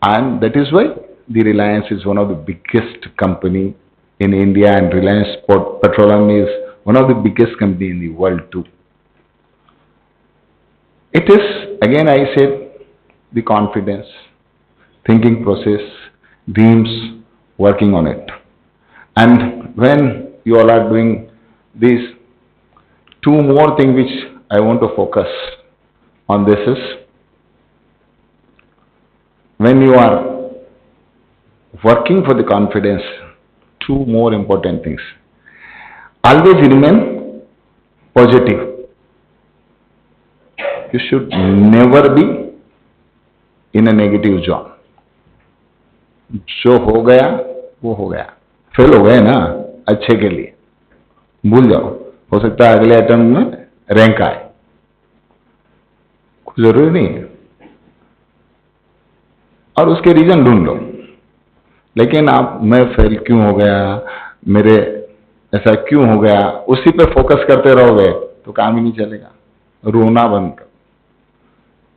and that is why the Reliance is one of the biggest company in India, and Reliance Petroleum is one of the biggest company in the world too. It is, again I said, the confidence, thinking process, dreams, working on it. And when you all are doing these two more things which I want to focus on, this is when you are working for the confidence, two more important things. Always remain positive. You should never be in a negative zone. जो हो गया वो हो गया, fail हो गए ना, अच्छे के लिए भूल जाओ, हो सकता है अगले अटेम्प्ट में रैंक आए, कुछ जरूरी नहीं है, और उसके रीजन ढूंढ लो। लेकिन आप मैं फेल क्यों हो गया, मेरे ऐसा क्यों हो गया, उसी पे फोकस करते रहोगे तो काम ही नहीं चलेगा। रोना बंद करो।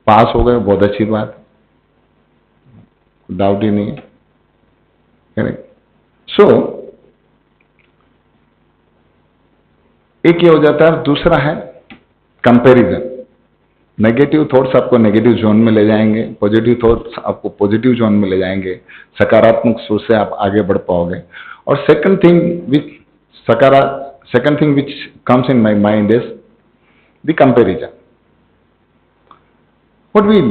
पास हो गए बहुत अच्छी बात, डाउट ही नहीं है, करेक्ट। सो एक ये हो जाता है, दूसरा है कंपैरिजन। नेगेटिव थॉट्स आपको नेगेटिव जोन में ले जाएंगे, पॉजिटिव थॉट्स आपको पॉजिटिव जोन में ले जाएंगे, सकारात्मक सोच से आप आगे बढ़ पाओगे। और second thing which comes in my mind is the comparison. What we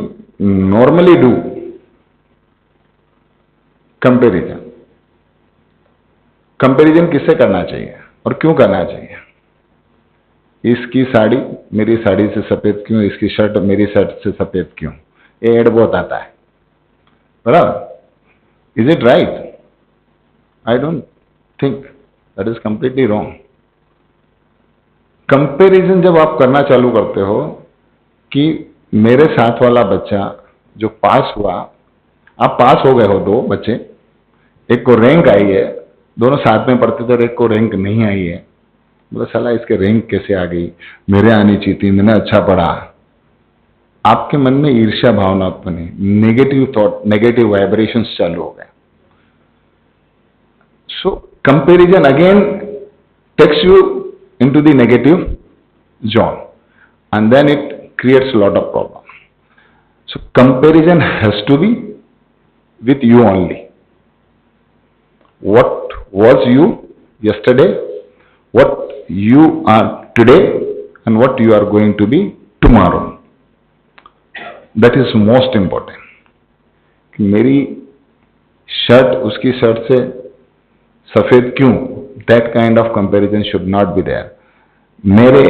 normally do, comparison किससे करना चाहिए और क्यों करना चाहिए? इसकी साड़ी मेरी साड़ी से सफेद क्यों, इसकी शर्ट मेरी शर्ट से सफेद क्यों, ये एड बहुत आता है, बराबर। Is it right? I don't think, that is completely wrong. Comparison जब आप करना चालू करते हो कि मेरे साथ वाला बच्चा जो पास हुआ, आप पास हो गए हो, दो बच्चे, एक को रैंक आई है, दोनों साथ में पढ़ते थे और एक को रैंक नहीं आई है, बोला साला इसके रैंक कैसे आ गई, मेरे आनी चाहिए थी, मैंने अच्छा पढ़ा। आपके मन में ईर्ष्या भावना उत्पन्न है, नेगेटिव थॉट, नेगेटिव वाइब्रेशंस चालू हो गए। So comparison again takes you into the negative zone and then it creates lot of problem. So comparison has to be with you only. What was you yesterday, what you are today, and what you are going to be tomorrow. That is most important. कि मेरी shirt उसकी shirt से सफेद क्यों, that kind of comparison should not be there. मेरे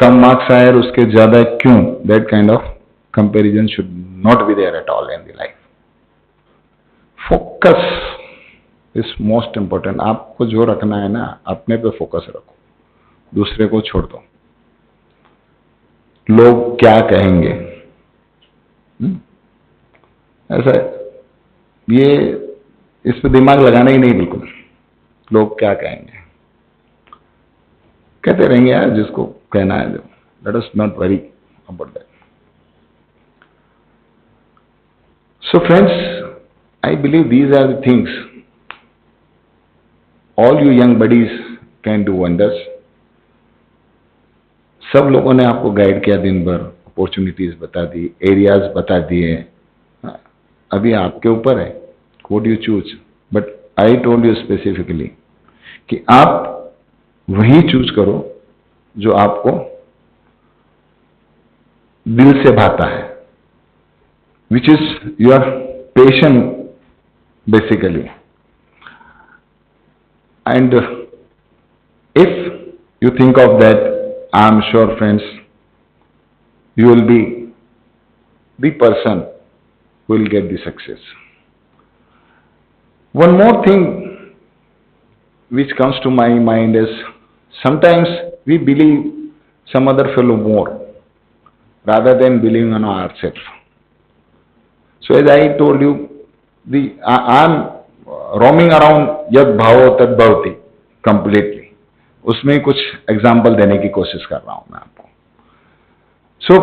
कम marks आए और उसके ज्यादा क्यों, that kind of comparison should not be there at all in the life. Focus is most important. आपको जो रखना है ना, अपने पे फोकस रखो, दूसरे को छोड़ दो। लोग क्या कहेंगे, ऐसा ये इस पे दिमाग लगाना ही नहीं बिल्कुल। लोग क्या कहेंगे, कहते रहेंगे यार, जिसको कहना है, let us not worry about that. So friends, I believe these are the things all you young buddies can do wonders. सब लोगों ने आपको गाइड किया दिन भर, अपॉर्चुनिटीज बता दी, एरियाज बता दिए, अभी आपके ऊपर है, what you choose. But I told you specifically कि आप वही चूज करो जो आपको दिल से भाता है, which is your passion basically. And if you think of that, I am sure friends, you will be the person who will get the success. One more thing which comes to my mind is, sometimes we believe some other fellow more rather than believing on ourselves. So as I told you, I am roaming around यद भावो तद भवति completely, उसमें कुछ example देने की कोशिश कर रहा हूं मैं आपको. So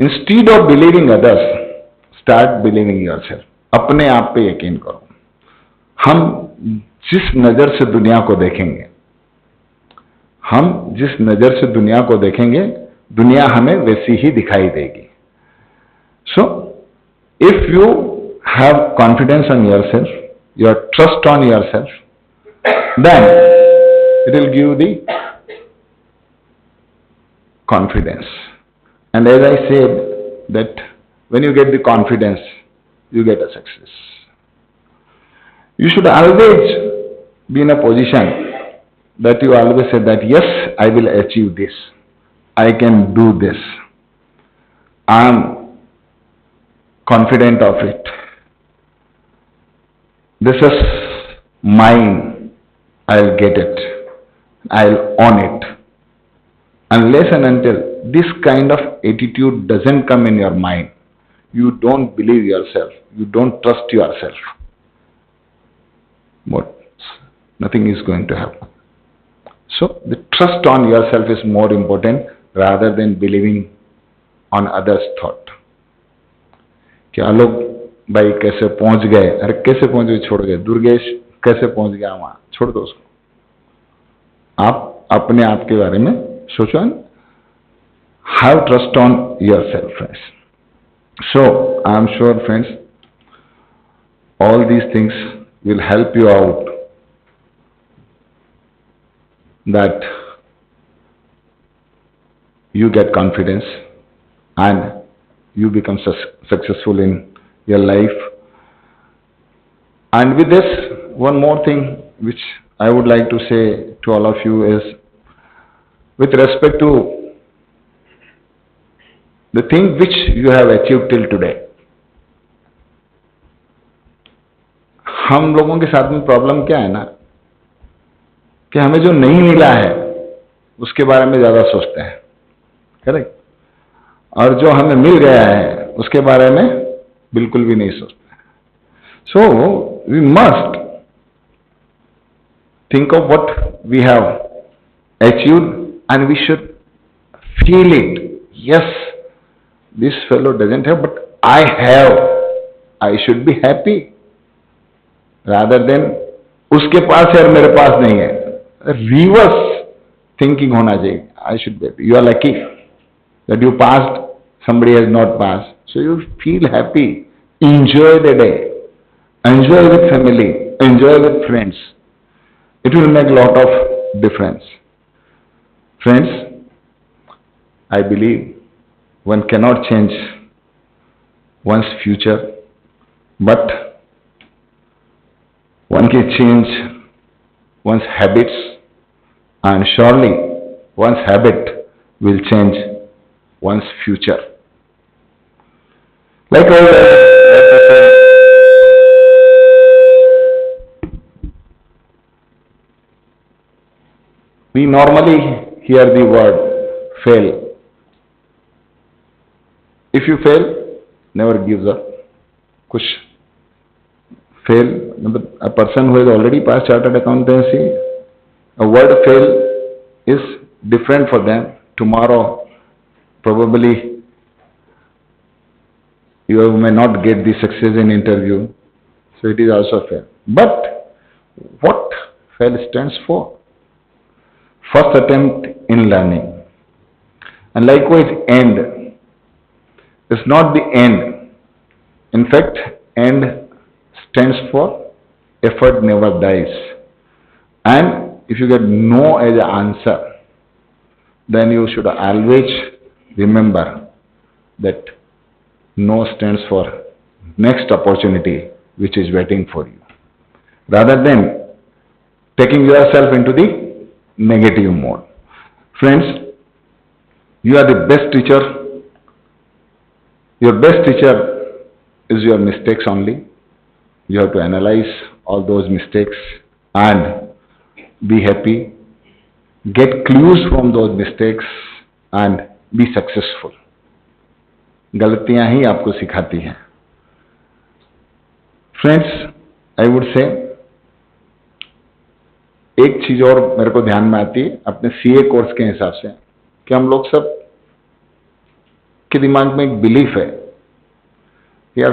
instead of believing others, start believing yourself. अपने आप पे यकीन करो. हम जिस नजर से दुनिया को देखेंगे, हम जिस नजर से दुनिया को देखेंगे, दुनिया हमें वैसी ही दिखाई देगी. So if you have confidence on yourself, your trust on yourself, then it will give the confidence. And as I said, that when you get the confidence, you get a success. You should always be in a position that you always say that, yes, I will achieve this. I can do this. I am confident of it. This is mine. I'll get it. I'll own it. Unless and until this kind of attitude doesn't come in your mind, you don't believe yourself. You don't trust yourself. But nothing is going to happen. So the trust on yourself is more important rather than believing on others' thought. क्या लोग भाई कैसे पहुंच गए, अरे कैसे पहुंच गए, छोड़ गए. दुर्गेश कैसे पहुंच गया वहां, छोड़ दो उसको. आप अपने आप के बारे में सोचो. Have trust on yourself friends. So I am sure friends, all these things will help you out, that you get confidence and you become successful in your life. And with this, one more thing which I would like to say to all of you is, with respect to the thing which you have achieved till today, हम लोगों के साथ में problem क्या है ना, कि हमें जो नहीं मिला है उसके बारे में ज्यादा सोचते हैं, करेक्ट. और जो हमें मिल गया है उसके बारे में बिल्कुल भी नहीं सोचते. So we must think of what we have achieved and we should feel it. Yes, this fellow doesn't have but I have, I should be happy, rather than उसके पास है और मेरे पास नहीं है. रिवर्स थिंकिंग होना चाहिए. I should be happy. You are lucky that you passed, somebody has not passed. So you feel happy. Enjoy the day. Enjoy with family. Enjoy with friends. It will make a lot of difference. Friends, I believe one cannot change one's future, but one can change one's habits, and surely one's habit will change one's future. Likewise, we normally hear the word fail. If you fail, never gives up. Kuch fail, a person who has already passed chartered accountancy, a word fail is different for them. Tomorrow, probably you may not get the success in interview, so it is also fail. But what fail stands for? First attempt in learning. And likewise, end is not the end. In fact, end stands for effort never dies. And if you get no as an answer, then you should always remember that no stands for next opportunity which is waiting for you, rather than taking yourself into the negative mode. Friends, you are the best teacher. Your best teacher is your mistakes only. You have to analyze all those mistakes and be happy. Get clues from those mistakes and be successful. गलतियां ही आपको सिखाती हैं. Friends, I would say एक चीज और मेरे को ध्यान में आती है अपने सीए कोर्स के हिसाब से, कि हम लोग सब के दिमाग में एक बिलीफ है यार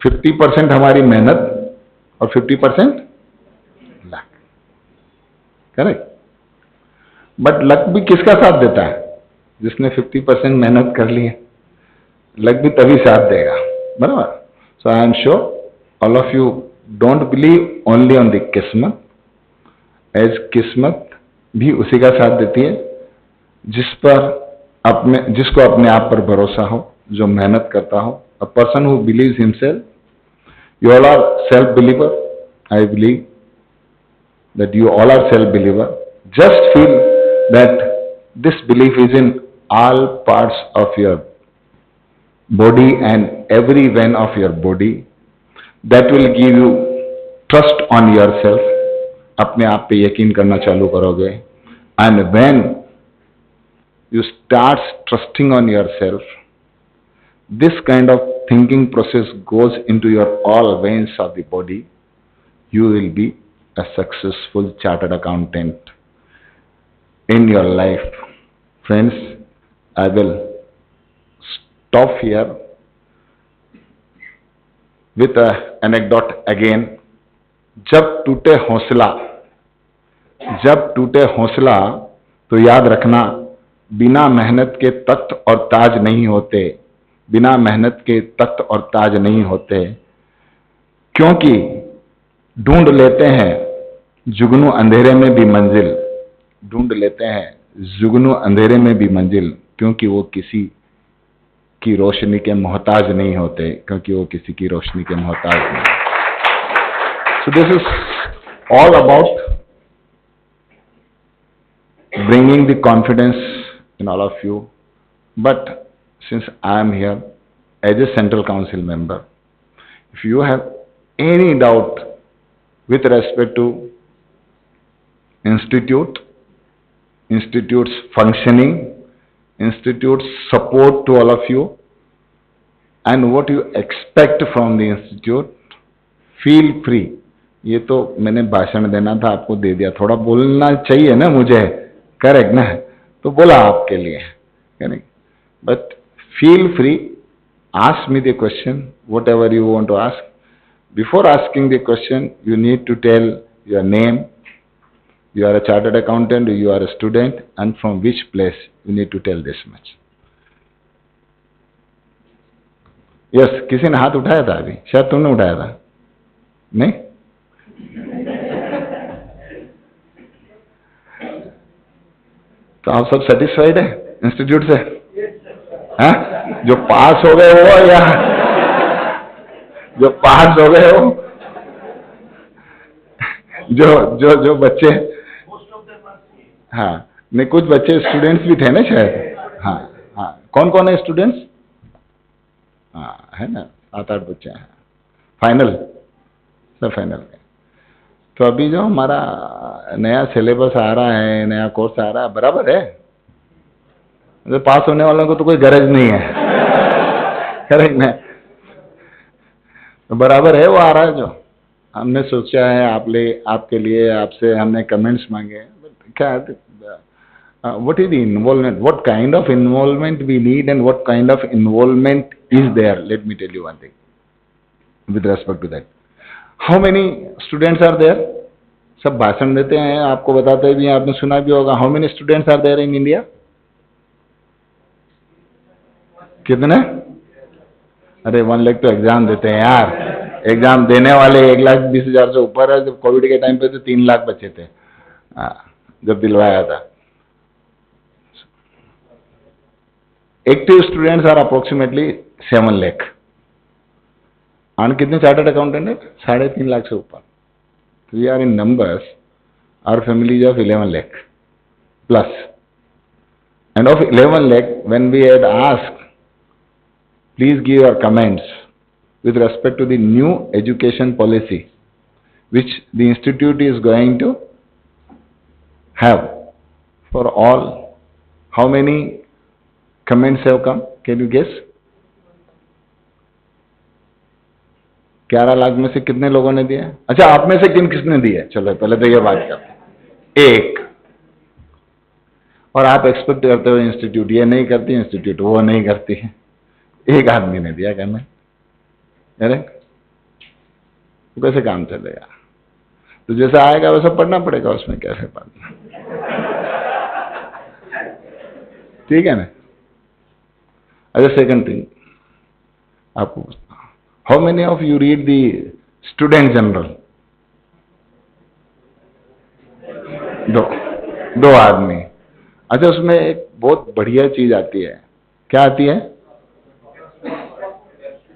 50% हमारी मेहनत और 50% लक, करेक्ट? बट लक भी किसका साथ देता है? जिसने 50% मेहनत कर ली है, लक भी तभी साथ देगा, बराबर? So I am sure all of you don't believe only on the किस्मत, एज किस्मत भी उसी का साथ देती है जिसको अपने आप पर भरोसा हो, जो मेहनत करता हो। A person who believes himself, you all are self-believer. I believe that you all are self-believer. Just feel that this belief is in all parts of your body and every vein of your body. That will give you trust on yourself. अपने आप पे यकीन करना चालू करोगे. And when you start trusting on yourself, this kind of thinking process goes into your all veins of the body. You will be a successful chartered accountant in your life. Friends, I will stop here with an anecdote again. जब टूटे हौसला तो याद रखना, बिना मेहनत के तख्त और ताज नहीं होते, बिना मेहनत के तख्त और ताज नहीं होते, क्योंकि ढूंढ लेते हैं जुगनू अंधेरे में भी मंजिल, ढूंढ लेते हैं जुगनू अंधेरे में भी मंजिल, क्योंकि वो किसी की रोशनी के मोहताज नहीं होते, क्योंकि वो किसी की रोशनी के मोहताज नहीं। सो this is all about bringing the confidence in all of you. But since I am here as a Central Council member, if you have any doubt with respect to institute's functioning, institute's support to all of you, and what you expect from the institute, feel free. ये तो मैंने भाषण देना था, आपको दे दिया, थोड़ा बोलना चाहिए ना मुझे, करेक्ट ना? तो बोला आपके लिए, correct? But feel free, ask me the question whatever you want to ask. Before asking the question you need to tell your name, you are a chartered accountant, you are a student, and from which place. You need to tell this much. Yes, किसी ने हाथ उठाया था अभी, शायद तुमने उठाया था, नहीं? तो आप सब सेटिस्फाइड है इंस्टीट्यूट से? हाँ? जो पास हो गए हो या जो पास हो गए हो, जो बच्चे, हाँ नहीं, कुछ बच्चे स्टूडेंट्स भी थे ना शायद. हाँ हाँ, कौन कौन है स्टूडेंट्स? हाँ है ना, 7-8 बच्चे हैं. फाइनल सब फाइनल है. तो अभी जो हमारा नया सिलेबस आ रहा है, नया कोर्स आ रहा है, बराबर है. तो पास होने वालों को तो कोई गरज नहीं है, करेक्ट ना? तो बराबर है, वो आ रहा है जो हमने सोचा है आपके लिए, आपसे हमने कमेंट्स मांगे हैं. क्या what is the involvement, what kind of involvement we need and what kind of involvement is there? Let me tell you one thing with respect to that. How many students are there? सब भाषण देते हैं, आपको बताते भी हैं, आपने सुना भी होगा. How many students are there in India? कितने? अरे 1 लाख तो एग्जाम देते हैं यार, एग्जाम देने वाले 1,20,000 से ऊपर है. जब कोविड के टाइम पे तो 3 लाख बचे थे जब दिलवाया था. Active students are approximately 7 lakh. और कितने चार्टर्ड अकाउंटेंट है? 3.5 लाख से ऊपर. We are in numbers, our families of 11 lakh plus. And of 11 lakh, when we had asked, please give your comments with respect to the new education policy which the institute is going to have for all, how many comments have come? Can you guess? 11 lakh में से कितने लोगों ने दिया? अच्छा, आप में से किसने दिए? चलो पहले तो ये बात करते हैं. एक, और आप एक्सपेक्ट करते हो इंस्टीट्यूट ये नहीं करती, इंस्टीट्यूट वो नहीं करती है। एक आदमी ने दिया करने, अरे तो कैसे काम चलेगा? तो जैसा आएगा वैसा पढ़ना पड़ेगा, उसमें कैसे पढ़ना, ठीक है ना? अच्छा, सेकंड थिंग आपको पूछना, how many of you read the student general? दो आदमी। अच्छा, उसमें एक बहुत बढ़िया चीज आती है, क्या आती है?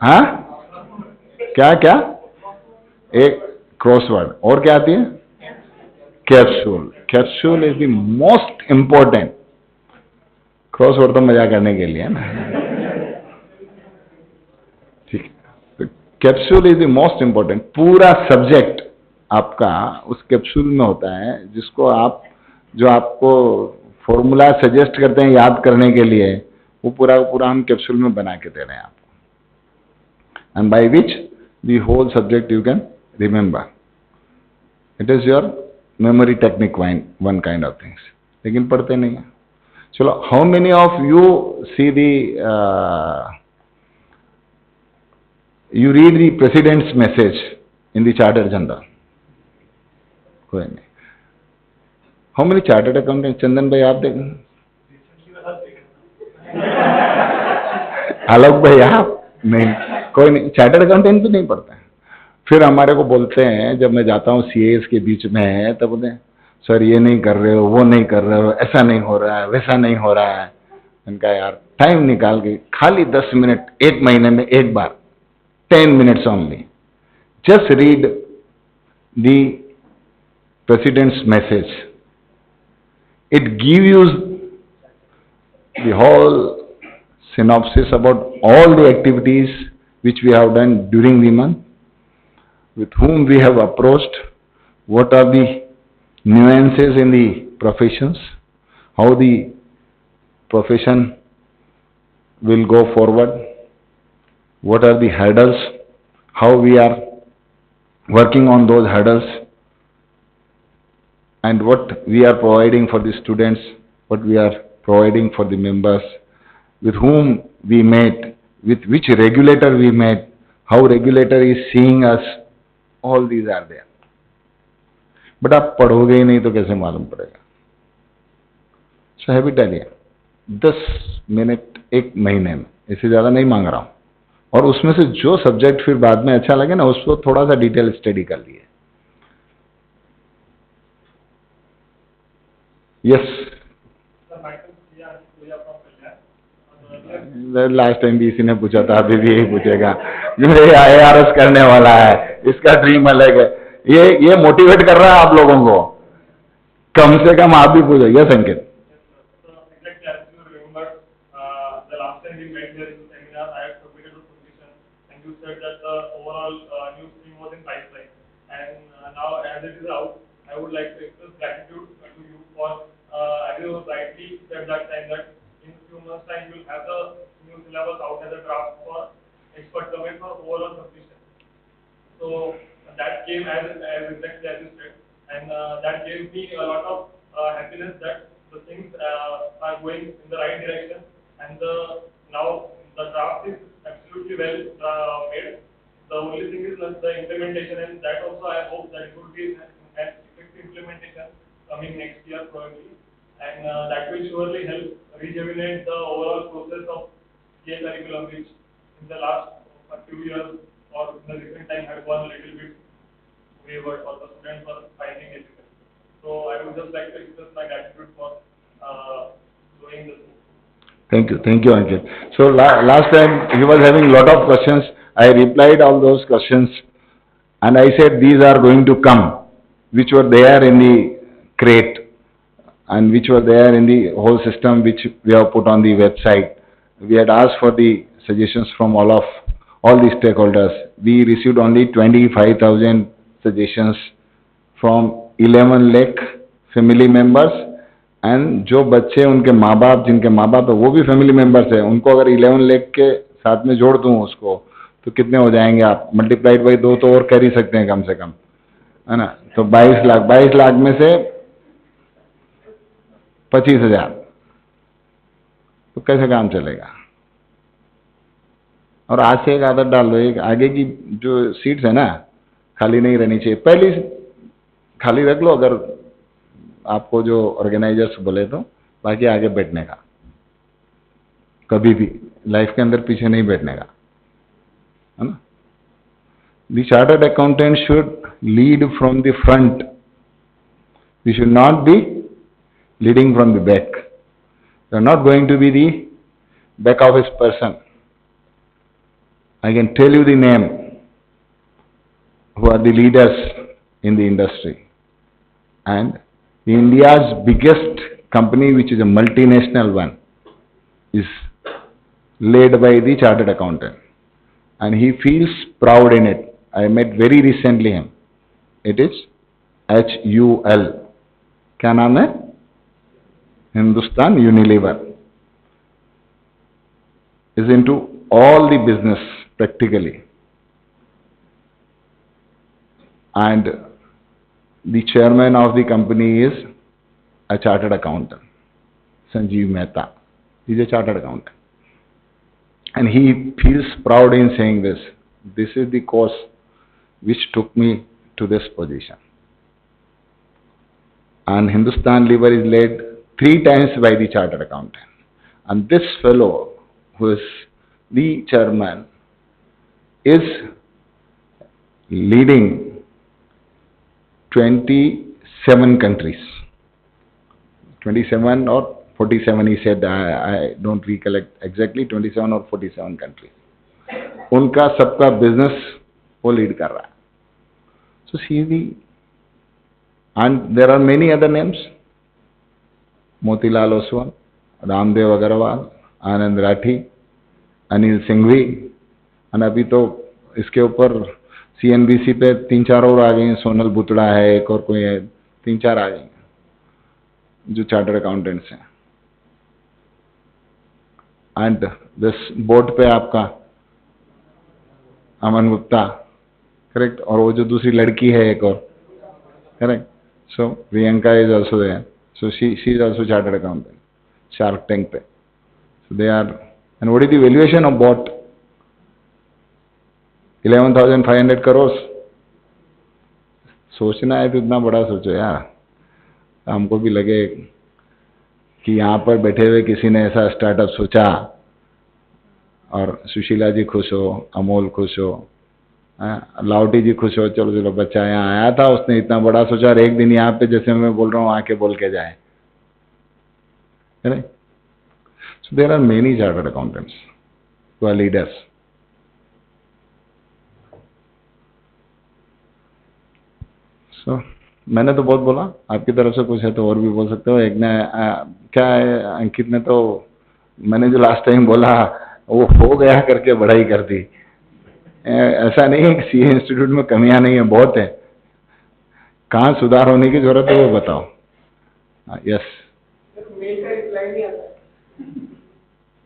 हाँ, क्या क्या? एक क्रॉसवर्ड, और क्या आती है? Capsule. Capsule is the most important. Crossword तो मजा करने के लिए है ना, ठीक है। Capsule is the most important. पूरा सब्जेक्ट आपका उस कैप्सूल में होता है, जिसको आप, जो आपको फॉर्मूला सजेस्ट करते हैं याद करने के लिए, वो पूरा पूरा हम कैप्सूल में बना के दे रहे हैं आपको, and by which the whole subject you can remember. It is your memory technique, one kind of things, लेकिन पढ़ते नहीं है। चलो, how many of you see the you read the president's message in the chartered general? कोई नहीं। How many chartered accountants? चंदन भाई आप देखें, आलोक भाई आप नहीं, कोई नहीं, चार्टर्ड अकाउंटेंट भी नहीं पढ़ते हैं। फिर हमारे को बोलते हैं, जब मैं जाता हूँ सीएस के बीच में, तब बोलते हैं सर ये नहीं कर रहे हो, वो नहीं कर रहे हो, ऐसा नहीं हो रहा है, वैसा नहीं हो रहा है। इनका यार टाइम निकाल के खाली 10 मिनट एक महीने में एक बार, 10 minutes only. Just read the President's message. It gives you the whole synopsis about all the activities which we have done during the month, with whom we have approached, what are the nuances in the professions, how the profession will go forward, what are the hurdles, how we are working on those hurdles, and what we are providing for the students, what we are providing for the members, with whom we met, with which regulator we met, how regulator is seeing us, all these are there. But आप पढ़ोगे ही नहीं तो कैसे मालूम पड़ेगा? So have it idea, 10 minute एक महीने में, इससे ज़्यादा नहीं मांग रहा हूँ, और उसमें से जो सब्जेक्ट फिर बाद में अच्छा लगे ना, उसको थोड़ा सा डिटेल स्टडी कर लिए। यस, लास्ट टाइम भी इसी ने पूछा था, अभी भी यही पूछेगा। मेरे आईआरएस करने वाला है, इसका ड्रीम अलग है। ये मोटिवेट कर रहा है आप लोगों को, कम से कम आप भी पूछो। Yes Ankit, you said that the overall new stream was in pipeline, and now as it is out, I would like to express gratitude to you for, as you rightly said that time, that in few months time you will have the new syllabus out as a draft for expert survey for overall completion. So that came as exactly as you said, and that gave me a lot of happiness that the things are going in the right direction, and now the draft is absolutely well made. The only thing is that the implementation, and that also I hope that it would be an effective implementation coming next year probably, and that will surely help rejuvenate the overall process of CA curriculum, which in the last few years or in the recent time had gone a little bit wayward, or the students were finding it difficult. So I would just like to express my gratitude for doing this. thank you Ankit. So last time he was having a lot of questions, I replied all those questions, and I said these are going to come, which were there in the crate and which were there in the whole system which we have put on the website. We had asked for the suggestions from all the stakeholders. We received only 25,000 suggestions from 11 lakh family members, and जो बच्चे उनके माँ बाप, जिनके माँ बाप है वो भी फैमिली मेंबर्स है, उनको अगर 11 लाख के साथ में जोड़ दूं उसको, तो कितने हो जाएंगे आप? मल्टीप्लाइड बाई 2 तो और कर ही सकते हैं कम से कम, है ना? तो 22 लाख में से 25,000, तो कैसे काम चलेगा? और आज से एक आदत डाल दो, एक आगे की जो सीट्स है ना खाली नहीं रहनी चाहिए, पहली खाली रख लो अगर आपको जो ऑर्गेनाइजर्स बोले तो, बाकी आगे बैठने का, कभी भी लाइफ के अंदर पीछे नहीं बैठने का, है ना? The chartered accountant should lead from the front. We should not be leading from the back. You are not going to be the back office person. I can tell you the name who are the leaders in the industry. And India's biggest company, which is a multinational one, is led by the chartered accountant. And he feels proud in it. I met very recently him. It is HUL. क्या नाम है? Hindustan Unilever. Is into all the business practically. And the chairman of the company is a chartered accountant, Sanjeev Mehta. He is a chartered accountant. And he feels proud in saying this. This is the cause which took me to this position. And Hindustan Lever is led 3 times by the chartered accountant. And this fellow, who is the chairman, is leading 27 countries. 27 or 47, he said, I don't recollect exactly, 27 or 47 countries. उनका सबका business वो lead कर रहा है. So see the, and there are many other names, Motilal Oswal, Ramdev Agarwal, Anand Rathi, Anil Singhvi, और अभी तो इसके ऊपर CNBC पे 3-4 और आ गए हैं, सोनल बुतड़ा है, एक और कोई है, 3-4 आ गए हैं जो चार्टर्ड अकाउंटेंट्स हैं. एंड दिस बोर्ड पे आपका अमन गुप्ता, करेक्ट, और वो जो दूसरी लड़की है एक और, correct. So Priyanka is also there. So she is also chartered accountant, Shark Tank पे. So they are. And what is the valuation of boAt? 11,500 crores. सोचना है तो इतना बड़ा सोचो यार, हमको भी लगे कि यहाँ पर बैठे हुए किसी ने ऐसा स्टार्टअप सोचा और सुशीला जी खुश हो, अमोल खुश हो, लावटी जी खुश हो, चलो चलो बच्चा यहाँ आया था, उसने इतना बड़ा सोचा और एक दिन यहाँ पे जैसे मैं बोल रहा हूँ आके बोल के जाए. So there are many chartered accountants who are leaders. So मैंने तो बहुत बोला, आपकी तरफ से कुछ है तो और भी बोल सकते हो. एक ने क्या है, अंकित ने तो मैंने जो लास्ट टाइम बोला वो हो गया करके बढ़ाई कर दी. ऐसा नहीं है कि सीए इंस्टीट्यूट में कमियां नहीं है, बहुत है. कहाँ सुधार होने की जरूरत है वो बताओ. यस.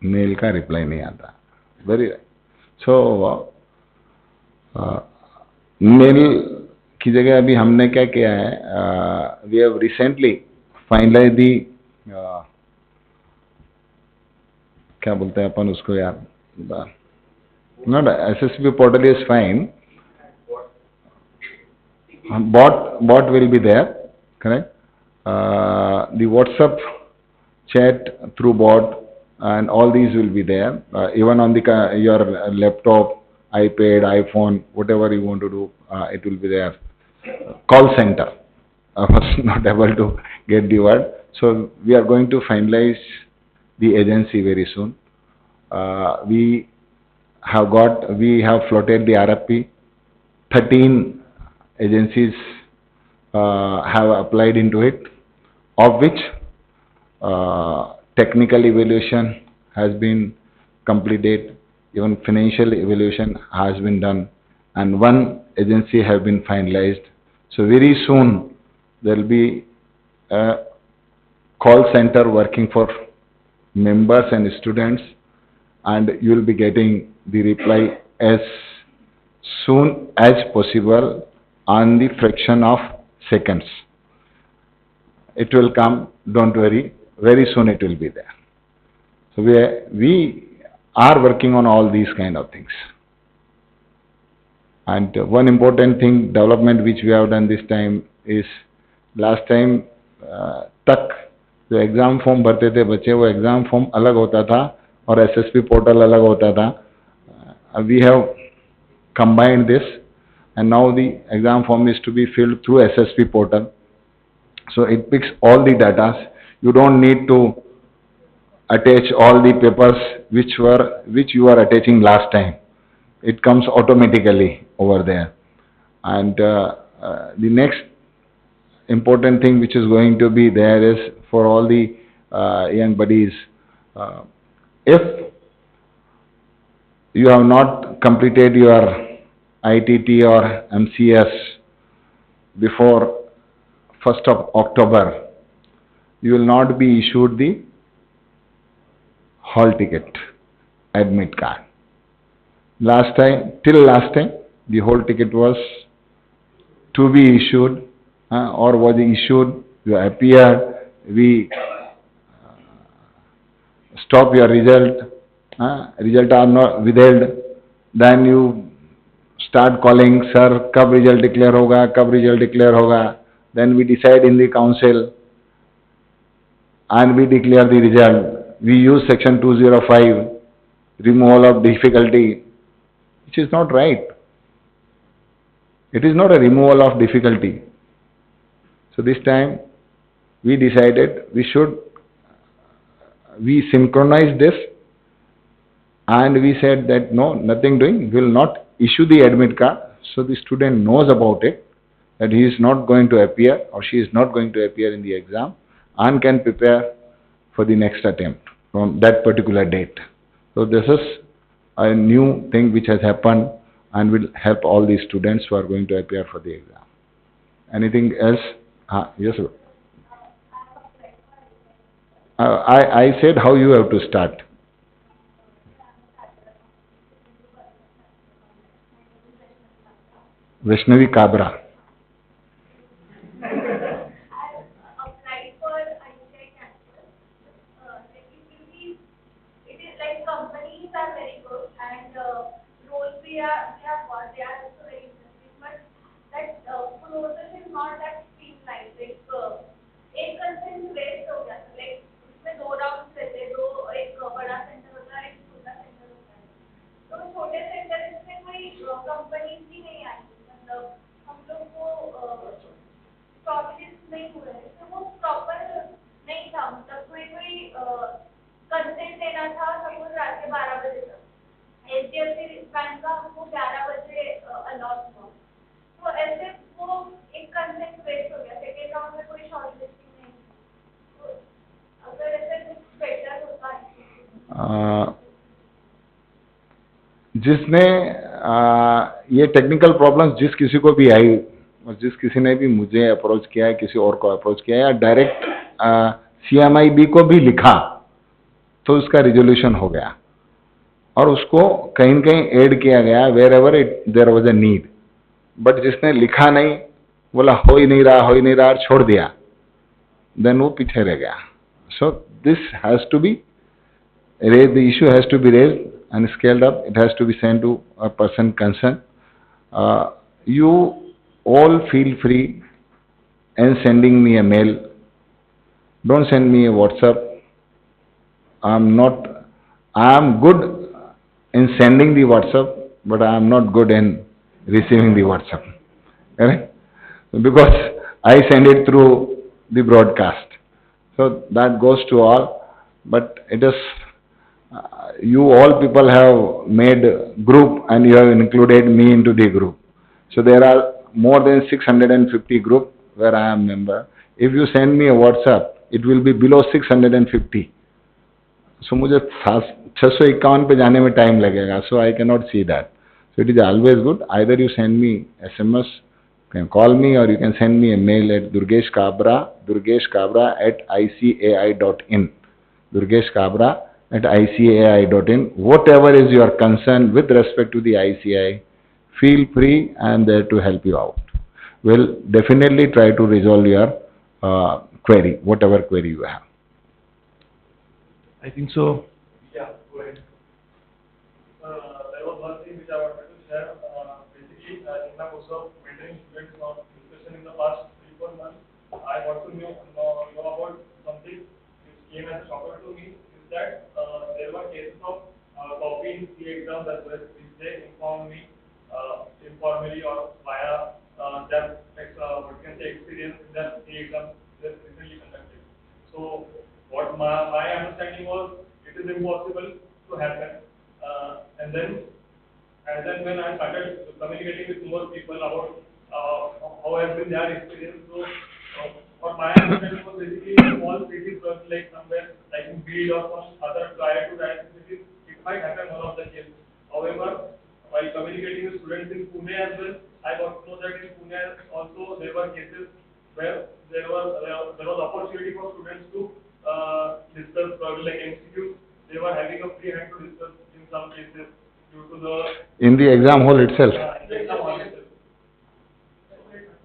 मेल का रिप्लाई नहीं आता. Very right. सो मेल की जगह अभी हमने क्या किया है, वी हैव रिसेंटली फाइनलाइज दी, क्या बोलते हैं अपन उसको यार, not SSP portal is fine, bot will be there, correct. The WhatsApp chat through bot and all these will be there, even on the your laptop, iPad, iPhone, whatever you want to do, it will be there. Call center, I was not able to get the word. So we are going to finalize the agency very soon. We have floated the RFP. 13 agencies have applied into it, of which technical evaluation has been completed, even financial evaluation has been done, and 1 agency have been finalized. So very soon there will be a call center working for members and students, and you will be getting the reply as soon as possible on the fraction of seconds. It will come, don't worry. very soon it will be there. So we are working on all these kind of things. And one important thing, development which we have done this time is, last time तक जो exam form भरते थे बच्चे, वो exam form अलग होता था और एसएसपी पोर्टल अलग होता था. We have combined this, and now the exam form is to be filled through SSP portal. So it picks all the data. You don't need to attach all the papers which you are attaching last time. It comes automatically over there. And the next important thing which is going to be there is for all the young buddies, if you have not completed your ITT or MCS before 1st of October, you will not be issued the hall ticket, admit card. Till last time, the hall ticket was to be issued or was issued, you appear, we stop your result, result are not withheld, then you start calling, sir, kab result declare hoga, then we decide in the council and we declare the result. We use section 205, removal of difficulty, which is not right. It is not a removal of difficulty. So this time we decided we synchronize this, and we said that no, nothing doing, we will not issue the admit card, so the student knows about it, that he is not going to appear or she is not going to appear in the exam and can prepare for the next attempt from that particular date. So this is a new thing which has happened and will help all the students who are going to appear for the exam. Anything else? Yes, sir. I said how you have to start. Vaishnavi Kabra. Applied for ITI campus. Like it is like companies are very good and roles we have got, they are also very interesting, but that process is not that streamlined. Like एक consent waste हो गया था, like उसमें 2 round रहते, एक बड़ा centre होता है, एक छोटा सेंटर होता है. तो छोटे सेंटर इसमें कोई कंपनीज भी नहीं आई, मतलब हम लोग को शॉर्टलिस्ट नहीं हुए, तो वो प्रॉपर नहीं था. मतलब कोई कंसेंट देना था, सपोज रात के 12 बजे तक. HDFC बैंक का हमको 11 बजे अलॉट हुआ, तो ऐसे वो एक कंसेंट वेस्ट हो गया. सेकेंड राउंड में कोई शॉर्टलिस्टिंग नहीं, तो अगर ऐसे कुछ बेटर होता है. जिसने ये टेक्निकल प्रॉब्लम्स जिस किसी को भी आई और जिस किसी ने भी मुझे अप्रोच किया है, किसी और को अप्रोच किया है, या डायरेक्ट CMIB को भी लिखा, तो उसका रिजोल्यूशन हो गया और उसको कहीं न कहीं ऐड किया गया wherever there was a need. But जिसने लिखा नहीं, बोला हो ही नहीं रहा और छोड़ दिया, देन वो पीछे रह गया. So this has to be raised, the issue has to be raised and scaled up. It has to be sent to a person concerned. You all feel free in sending me a mail. Don't send me a WhatsApp. I am good in sending the WhatsApp, but I am not good in receiving the WhatsApp. Correct? Because I send it through the broadcast. So that goes to all, but it is you all people have made group and you have included me into the group. So there are more than 650 group where I am member. If you send me a WhatsApp, it will be below 650. So मुझे 651 पे जाने में time लगेगा. So I cannot see that. So it is always good. Either you send me SMS, you can call me, or you can send me a mail at durgeshkabra@icai.in. durgeshkabra@icai.in. Whatever is your concern with respect to the ICI, feel free. I am there to help you out. We'll definitely try to resolve your query, whatever query you have. I think so. Yeah, go ahead. There was one thing which I wanted to share. Basically, in the course of mentoring students or discussion in the past 3 4 months, I got to know about something which came as a shocker to me. Is that there were cases of copying the exams as well, which they informed me informally or via their what can say experience in their exam they recently conducted. So what my understanding was, it is impossible to happen. And then when I started communicating with more people about how has been their experience, so what my understanding was basically in small cities, like somewhere like in Bid or some other prior to that cities, it might happen one of the cases. However, while communicating with students in Pune as well, I got to know that in Pune also there were cases where there was opportunity for students to discuss like MCQs. They were having a free hand to discuss in some cases due to the In the exam hall itself. in the exam hall itself.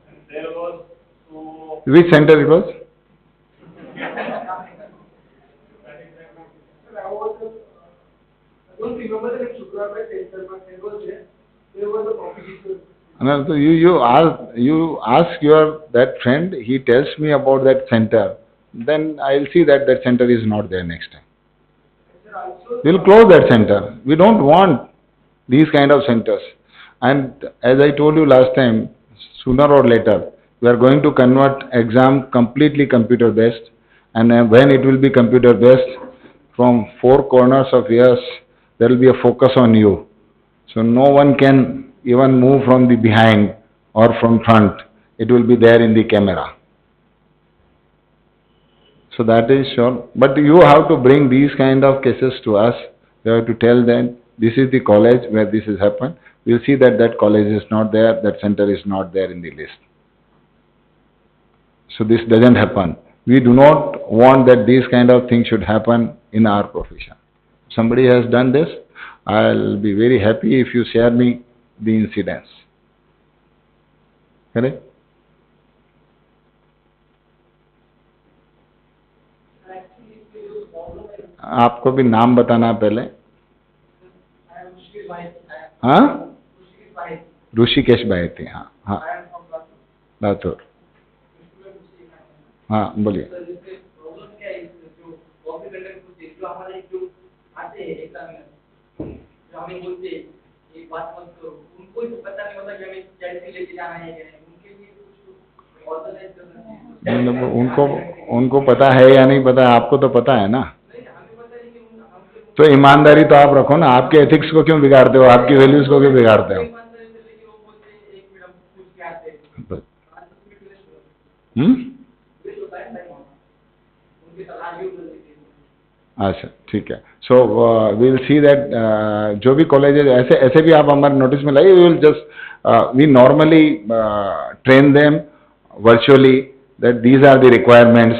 And there was so Which center it was? I don't remember the name Shukra center, but it was there. There was a competition. No, so you ask your that friend, he tells me about that center, then I'll see that that center is not there next time. We'll close that center. We don't want these kind of centers. And as I told you last time, sooner or later, we are going to convert exam completely computer based, and when it will be computer based, from four corners of years, there will be a focus on you. So no one can even move from the behind or from front. It will be there in the camera. So that is sure. But you have to bring these kind of cases to us. You have to tell them this is the college where this has happened. We'll see that that college is not there, that center is not there in the list. So this doesn't happen. We do not want that these kind of things should happen in our profession. Somebody has done this, I'll be very happy if you share me the incidents. Correct? आपको भी नाम बताना पहले. हाँ, ऋषिकेश भाई थे. हाँ हाँ, लातूर. हाँ बोलिए. हमें बोलते एक बात मत करो, उनको ही तो पता नहीं होता कि हमें कैसे लेके जाना है क्या नहीं, उनके लिए कुछ ऑर्गेनाइज करना है. उनको पता है या नहीं पता है, आपको तो पता है ना. तो ईमानदारी तो आप रखो ना. आपके एथिक्स को क्यों बिगाड़ते हो, आपकी वैल्यूज को क्यों बिगाड़ते हो? अच्छा ठीक है. So we will see that जो भी कॉलेजेस ऐसे भी आप हमारे नोटिस में लाइए. We will just we normally train them virtually that these are the requirements.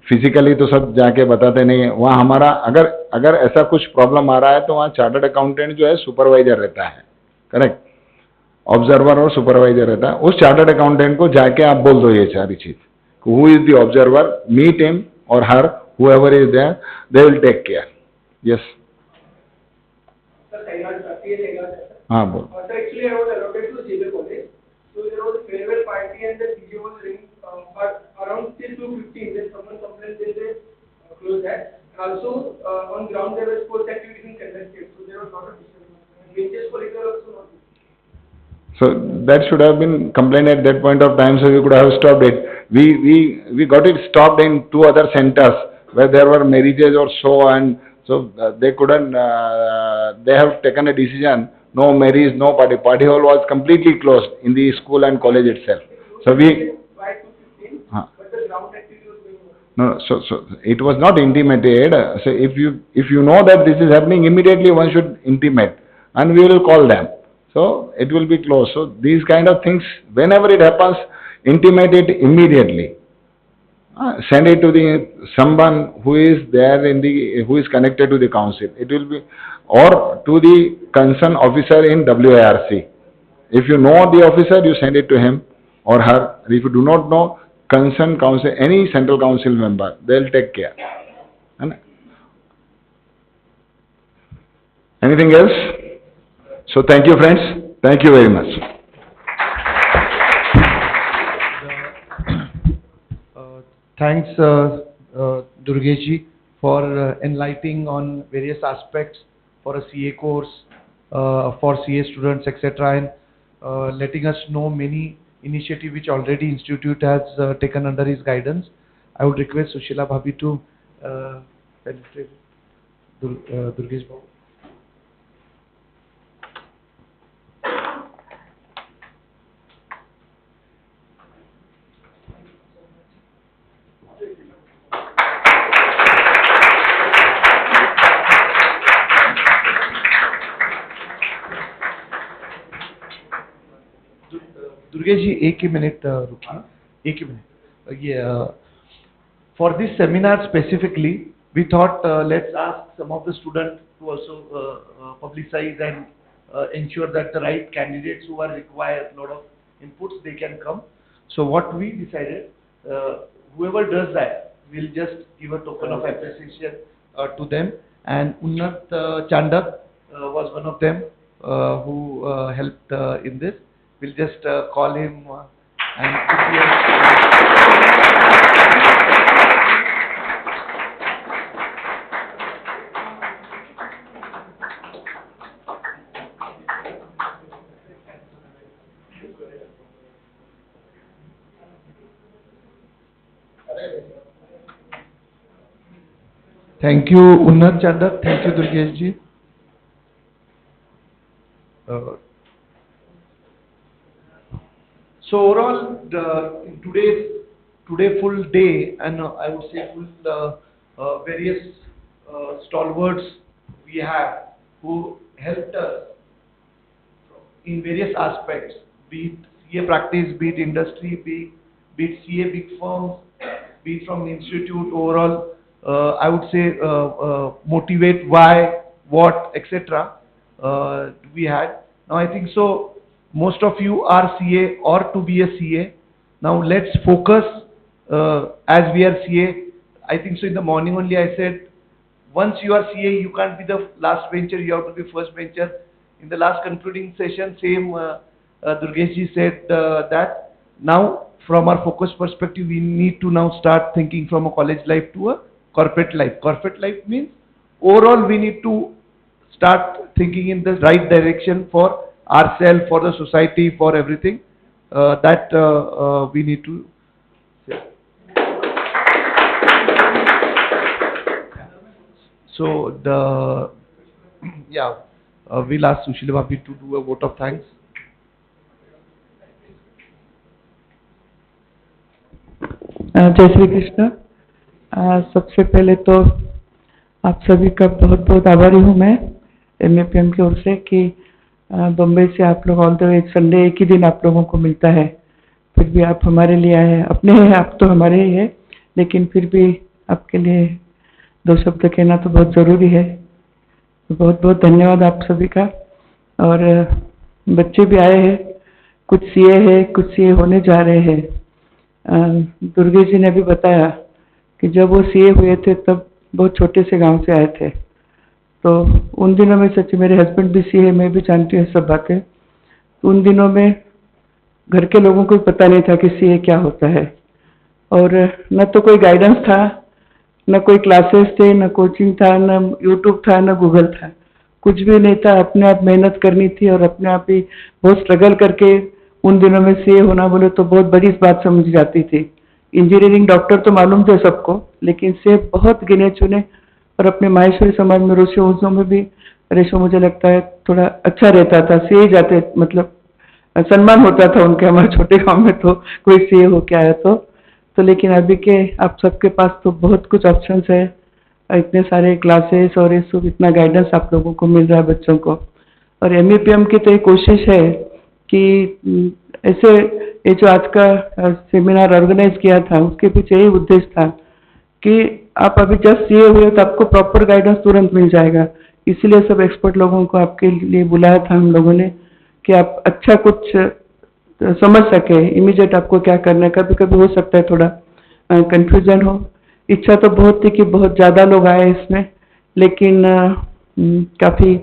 Physically तो सब जाके बताते नहीं है. वहाँ हमारा अगर ऐसा कुछ प्रॉब्लम आ रहा है तो वहाँ चार्टर्ड अकाउंटेंट जो है सुपरवाइजर रहता है. करेक्ट. ऑब्जर्वर और सुपरवाइजर रहता है. उस चार्टर्ड अकाउंटेंट को जाके आप बोल दो ये सारी चीज. Who is the observer, meet him or her, whoever is there, they will take care. Yes. हाँ बोल. So actually I was allotted to Xavier College. So there was a farewell party and the DJ was ring, but around till 2:15 then someone complained they close that. And also on ground there were sports activities conducted, so there was not a disturbance. Benches for it were also not. So that should have been complained at that point of time, so we could have stopped it. We got it stopped in two other centers where there were marriages or so, and so they couldn't, they have taken a decision, no marriage, no party. Party hall was completely closed in the school and college itself. So we, But the ground activity was going on. no, so it was not intimated. So if you know that this is happening, immediately one should intimate, and we will call them. So it will be closed. So these kind of things, whenever it happens, intimate it immediately. Send it to someone who is there who is connected to the council. It will be, or to the concerned officer in WIRC. If you know the officer, you send it to him or her. If you do not know, concerned council, any central council member, they will take care. Anything else? So thank you, friends. Thank you very much. Thanks, Durgesh for enlightening on various aspects for a CA course, for CA students, etc., and letting us know many initiatives which already Institute has taken under his guidance. I would request Sushila Bhabhi to penetrate Durgesh Babu. Durgesh जी एक ही minute रुकिए, एक ही minute. ये for this seminar specifically, we thought let's ask some of the students to also publicize and ensure that the right candidates who are required a lot of inputs, they can come. So what we decided, whoever does that, we'll just give a token of appreciation to them. And Unnat Chandak was one of them who helped in this. We'll just call him and thank you, Unnat Chandak. Thank you, Durgesh ji. So overall, in today full day, and I would say full various stalwarts we have who helped us in various aspects, be it CA practice, be it industry, be it CA big firms, be it from the institute overall. I would say motivate, why, what, etc. We had. Now I think so. Most of you are CA or to be a CA. Now let's focus as we are CA. I think so in the morning only I said, once you are CA, you can't be the last bencher, you have to be first bencher. In the last concluding session, same Durgesh ji said that now from our focus perspective, we need to now start thinking from a college life to a corporate life. Corporate life means overall we need to start thinking in the right direction for ourselves, for the society, for everything that we need to say. So we'll ask Sushila Bhabhi to do a vote of thanks. जय श्री कृष्ण. सबसे पहले तो आप सभी का बहुत बहुत आभारी हूँ मैं MAPM की ओर से कि बम्बई से आप लोग ऑल द वे संडे एक ही दिन आप लोगों को मिलता है, फिर भी आप हमारे लिए आए हैं. अपने हैं आप तो हमारे ही है, लेकिन फिर भी आपके लिए दो शब्द कहना तो बहुत ज़रूरी है. तो बहुत बहुत धन्यवाद आप सभी का. और बच्चे भी आए हैं, कुछ CA है, कुछ CA होने जा रहे हैं. दुर्गेश जी ने भी बताया कि जब वो CA हुए थे तब बहुत छोटे से गांव से आए थे. तो उन दिनों में सच मेरे हस्बैंड भी CA, मैं भी जानती हूँ सब बातें. उन दिनों में घर के लोगों को पता नहीं था कि CA क्या होता है, और न तो कोई गाइडेंस था, न कोई क्लासेस थे, न कोचिंग था, न यूट्यूब था, न गूगल था, कुछ भी नहीं था. अपने आप मेहनत करनी थी और अपने आप ही बहुत स्ट्रगल करके उन दिनों में CA होना बोले तो बहुत बड़ी बात समझी जाती थी. इंजीनियरिंग डॉक्टर तो मालूम थे सबको, लेकिन CA बहुत गिने चुने. और अपने माहेश्वरी समाज में रेशो में भी रेशो मुझे लगता है थोड़ा अच्छा रहता था. CA जाते मतलब सम्मान होता था उनके, हमारे छोटे गांव में तो कोई CA हो के आया तो लेकिन अभी के आप सबके पास तो बहुत कुछ ऑप्शंस है, इतने सारे क्लासेस और ये सब, इतना गाइडेंस आप लोगों को मिल रहा है बच्चों को. और MAPM की तो ये कोशिश है कि ऐसे ये जो आज का सेमिनार ऑर्गेनाइज किया था उसके पीछे यही उद्देश्य था कि आप अभी जस्ट CA हुए तो आपको प्रॉपर गाइडेंस तुरंत मिल जाएगा. इसीलिए सब एक्सपर्ट लोगों को आपके लिए बुलाया था हम लोगों ने कि आप अच्छा कुछ समझ सके, इमीडिएट आपको क्या करना है. कभी कभी हो सकता है थोड़ा कंफ्यूजन हो. इच्छा तो बहुत थी कि बहुत ज़्यादा लोग आए इसमें, लेकिन काफ़ी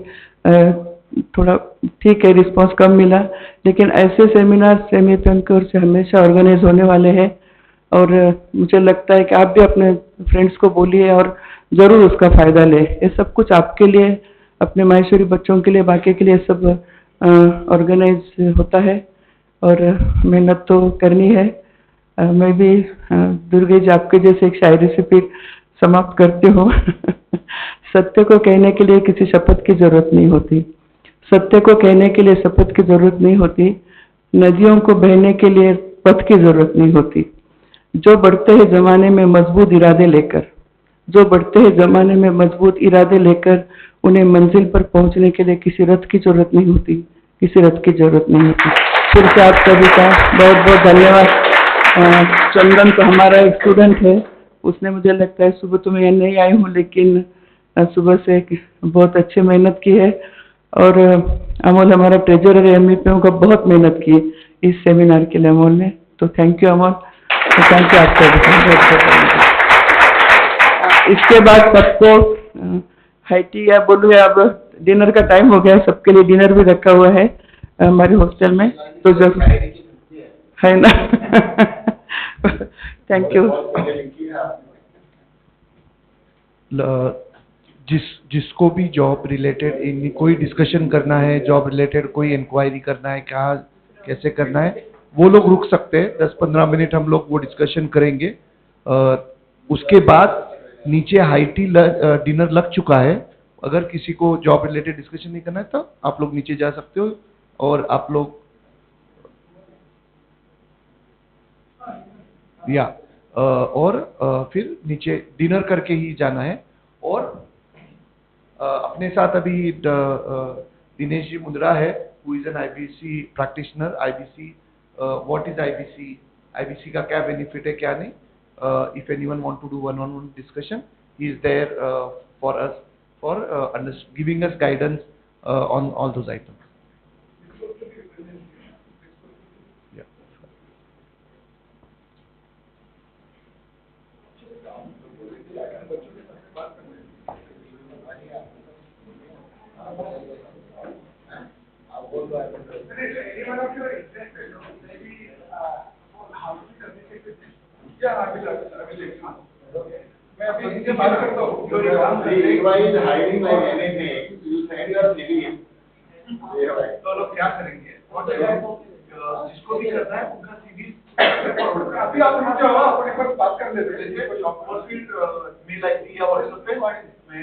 थोड़ा ठीक है, रिस्पांस कम मिला, लेकिन ऐसे सेमिनार एमएपीएम की ओर से हमेशा ऑर्गेनाइज होने वाले हैं। और मुझे लगता है कि आप भी अपने फ्रेंड्स को बोलिए और ज़रूर उसका फ़ायदा लें। ये सब कुछ आपके लिए, अपने माहेश्वरी बच्चों के लिए, बाकी के लिए सब ऑर्गेनाइज होता है और मेहनत तो करनी है। मैं भी दुर्गे जी आपके जैसे एक शायरी से फिर समाप्त करती हूँ। सत्य को कहने के लिए किसी शपथ की जरूरत नहीं होती, सत्य को कहने के लिए शपथ की जरूरत नहीं होती, नदियों को बहने के लिए पथ की जरूरत नहीं होती। जो बढ़ते हैं जमाने में मजबूत इरादे लेकर, जो बढ़ते हैं जमाने में मजबूत इरादे लेकर, उन्हें मंजिल पर पहुंचने के लिए किसी रथ की जरूरत नहीं होती, किसी रथ की जरूरत नहीं होती। फिर से आप सभी का बहुत बहुत धन्यवाद। चंदन तो हमारा एक स्टूडेंट है, उसने मुझे लगता है सुबह तो मैं नहीं आई हूँ, लेकिन सुबह से बहुत अच्छी मेहनत की है। और अमोल हमारा ट्रेजरर है एमईपीओ का, बहुत मेहनत की इस सेमिनार के लिए अमोल ने, तो thank you Amol, thank you आपका भी। इसके बाद सबको हाईटी या बोलूँ, अब डिनर का टाइम हो गया है, सबके लिए डिनर भी रखा हुआ है हमारे हॉस्टल में, तो जब है ना। Thank you. जिसको भी जॉब रिलेटेड कोई डिस्कशन करना है, जॉब रिलेटेड कोई इंक्वायरी करना है, क्या कैसे करना है, वो लोग रुक सकते हैं। 10-15 मिनट हम लोग वो डिस्कशन करेंगे। उसके बाद नीचे हाई टी डिनर लग चुका है। अगर किसी को जॉब रिलेटेड डिस्कशन नहीं करना है तो आप लोग नीचे जा सकते हो, और आप लोग फिर नीचे डिनर करके ही जाना है। और अपने साथ अभी दिनेश जी मुंद्रा है, who is an IBC practitioner. IBC, what is IBC, IBC का क्या बेनिफिट है क्या नहीं। If anyone want to do one-on-one discussion, he is there for us, for giving us guidance on all those items. Anyone of you are interested, maybe how to communicate with this? Yeah, I will let you know. मैं अभी इनसे बात करता हूँ। Is hiding like anything. You send your CV. तो लोग क्या करेंगे? जिसको भी करना है उनका CV अभी आप नीचे आओ, अपने पास बात कर लेते हैं। जैसे कोई ऑफर मेल आईडी या व्हाट्सएप पे मैं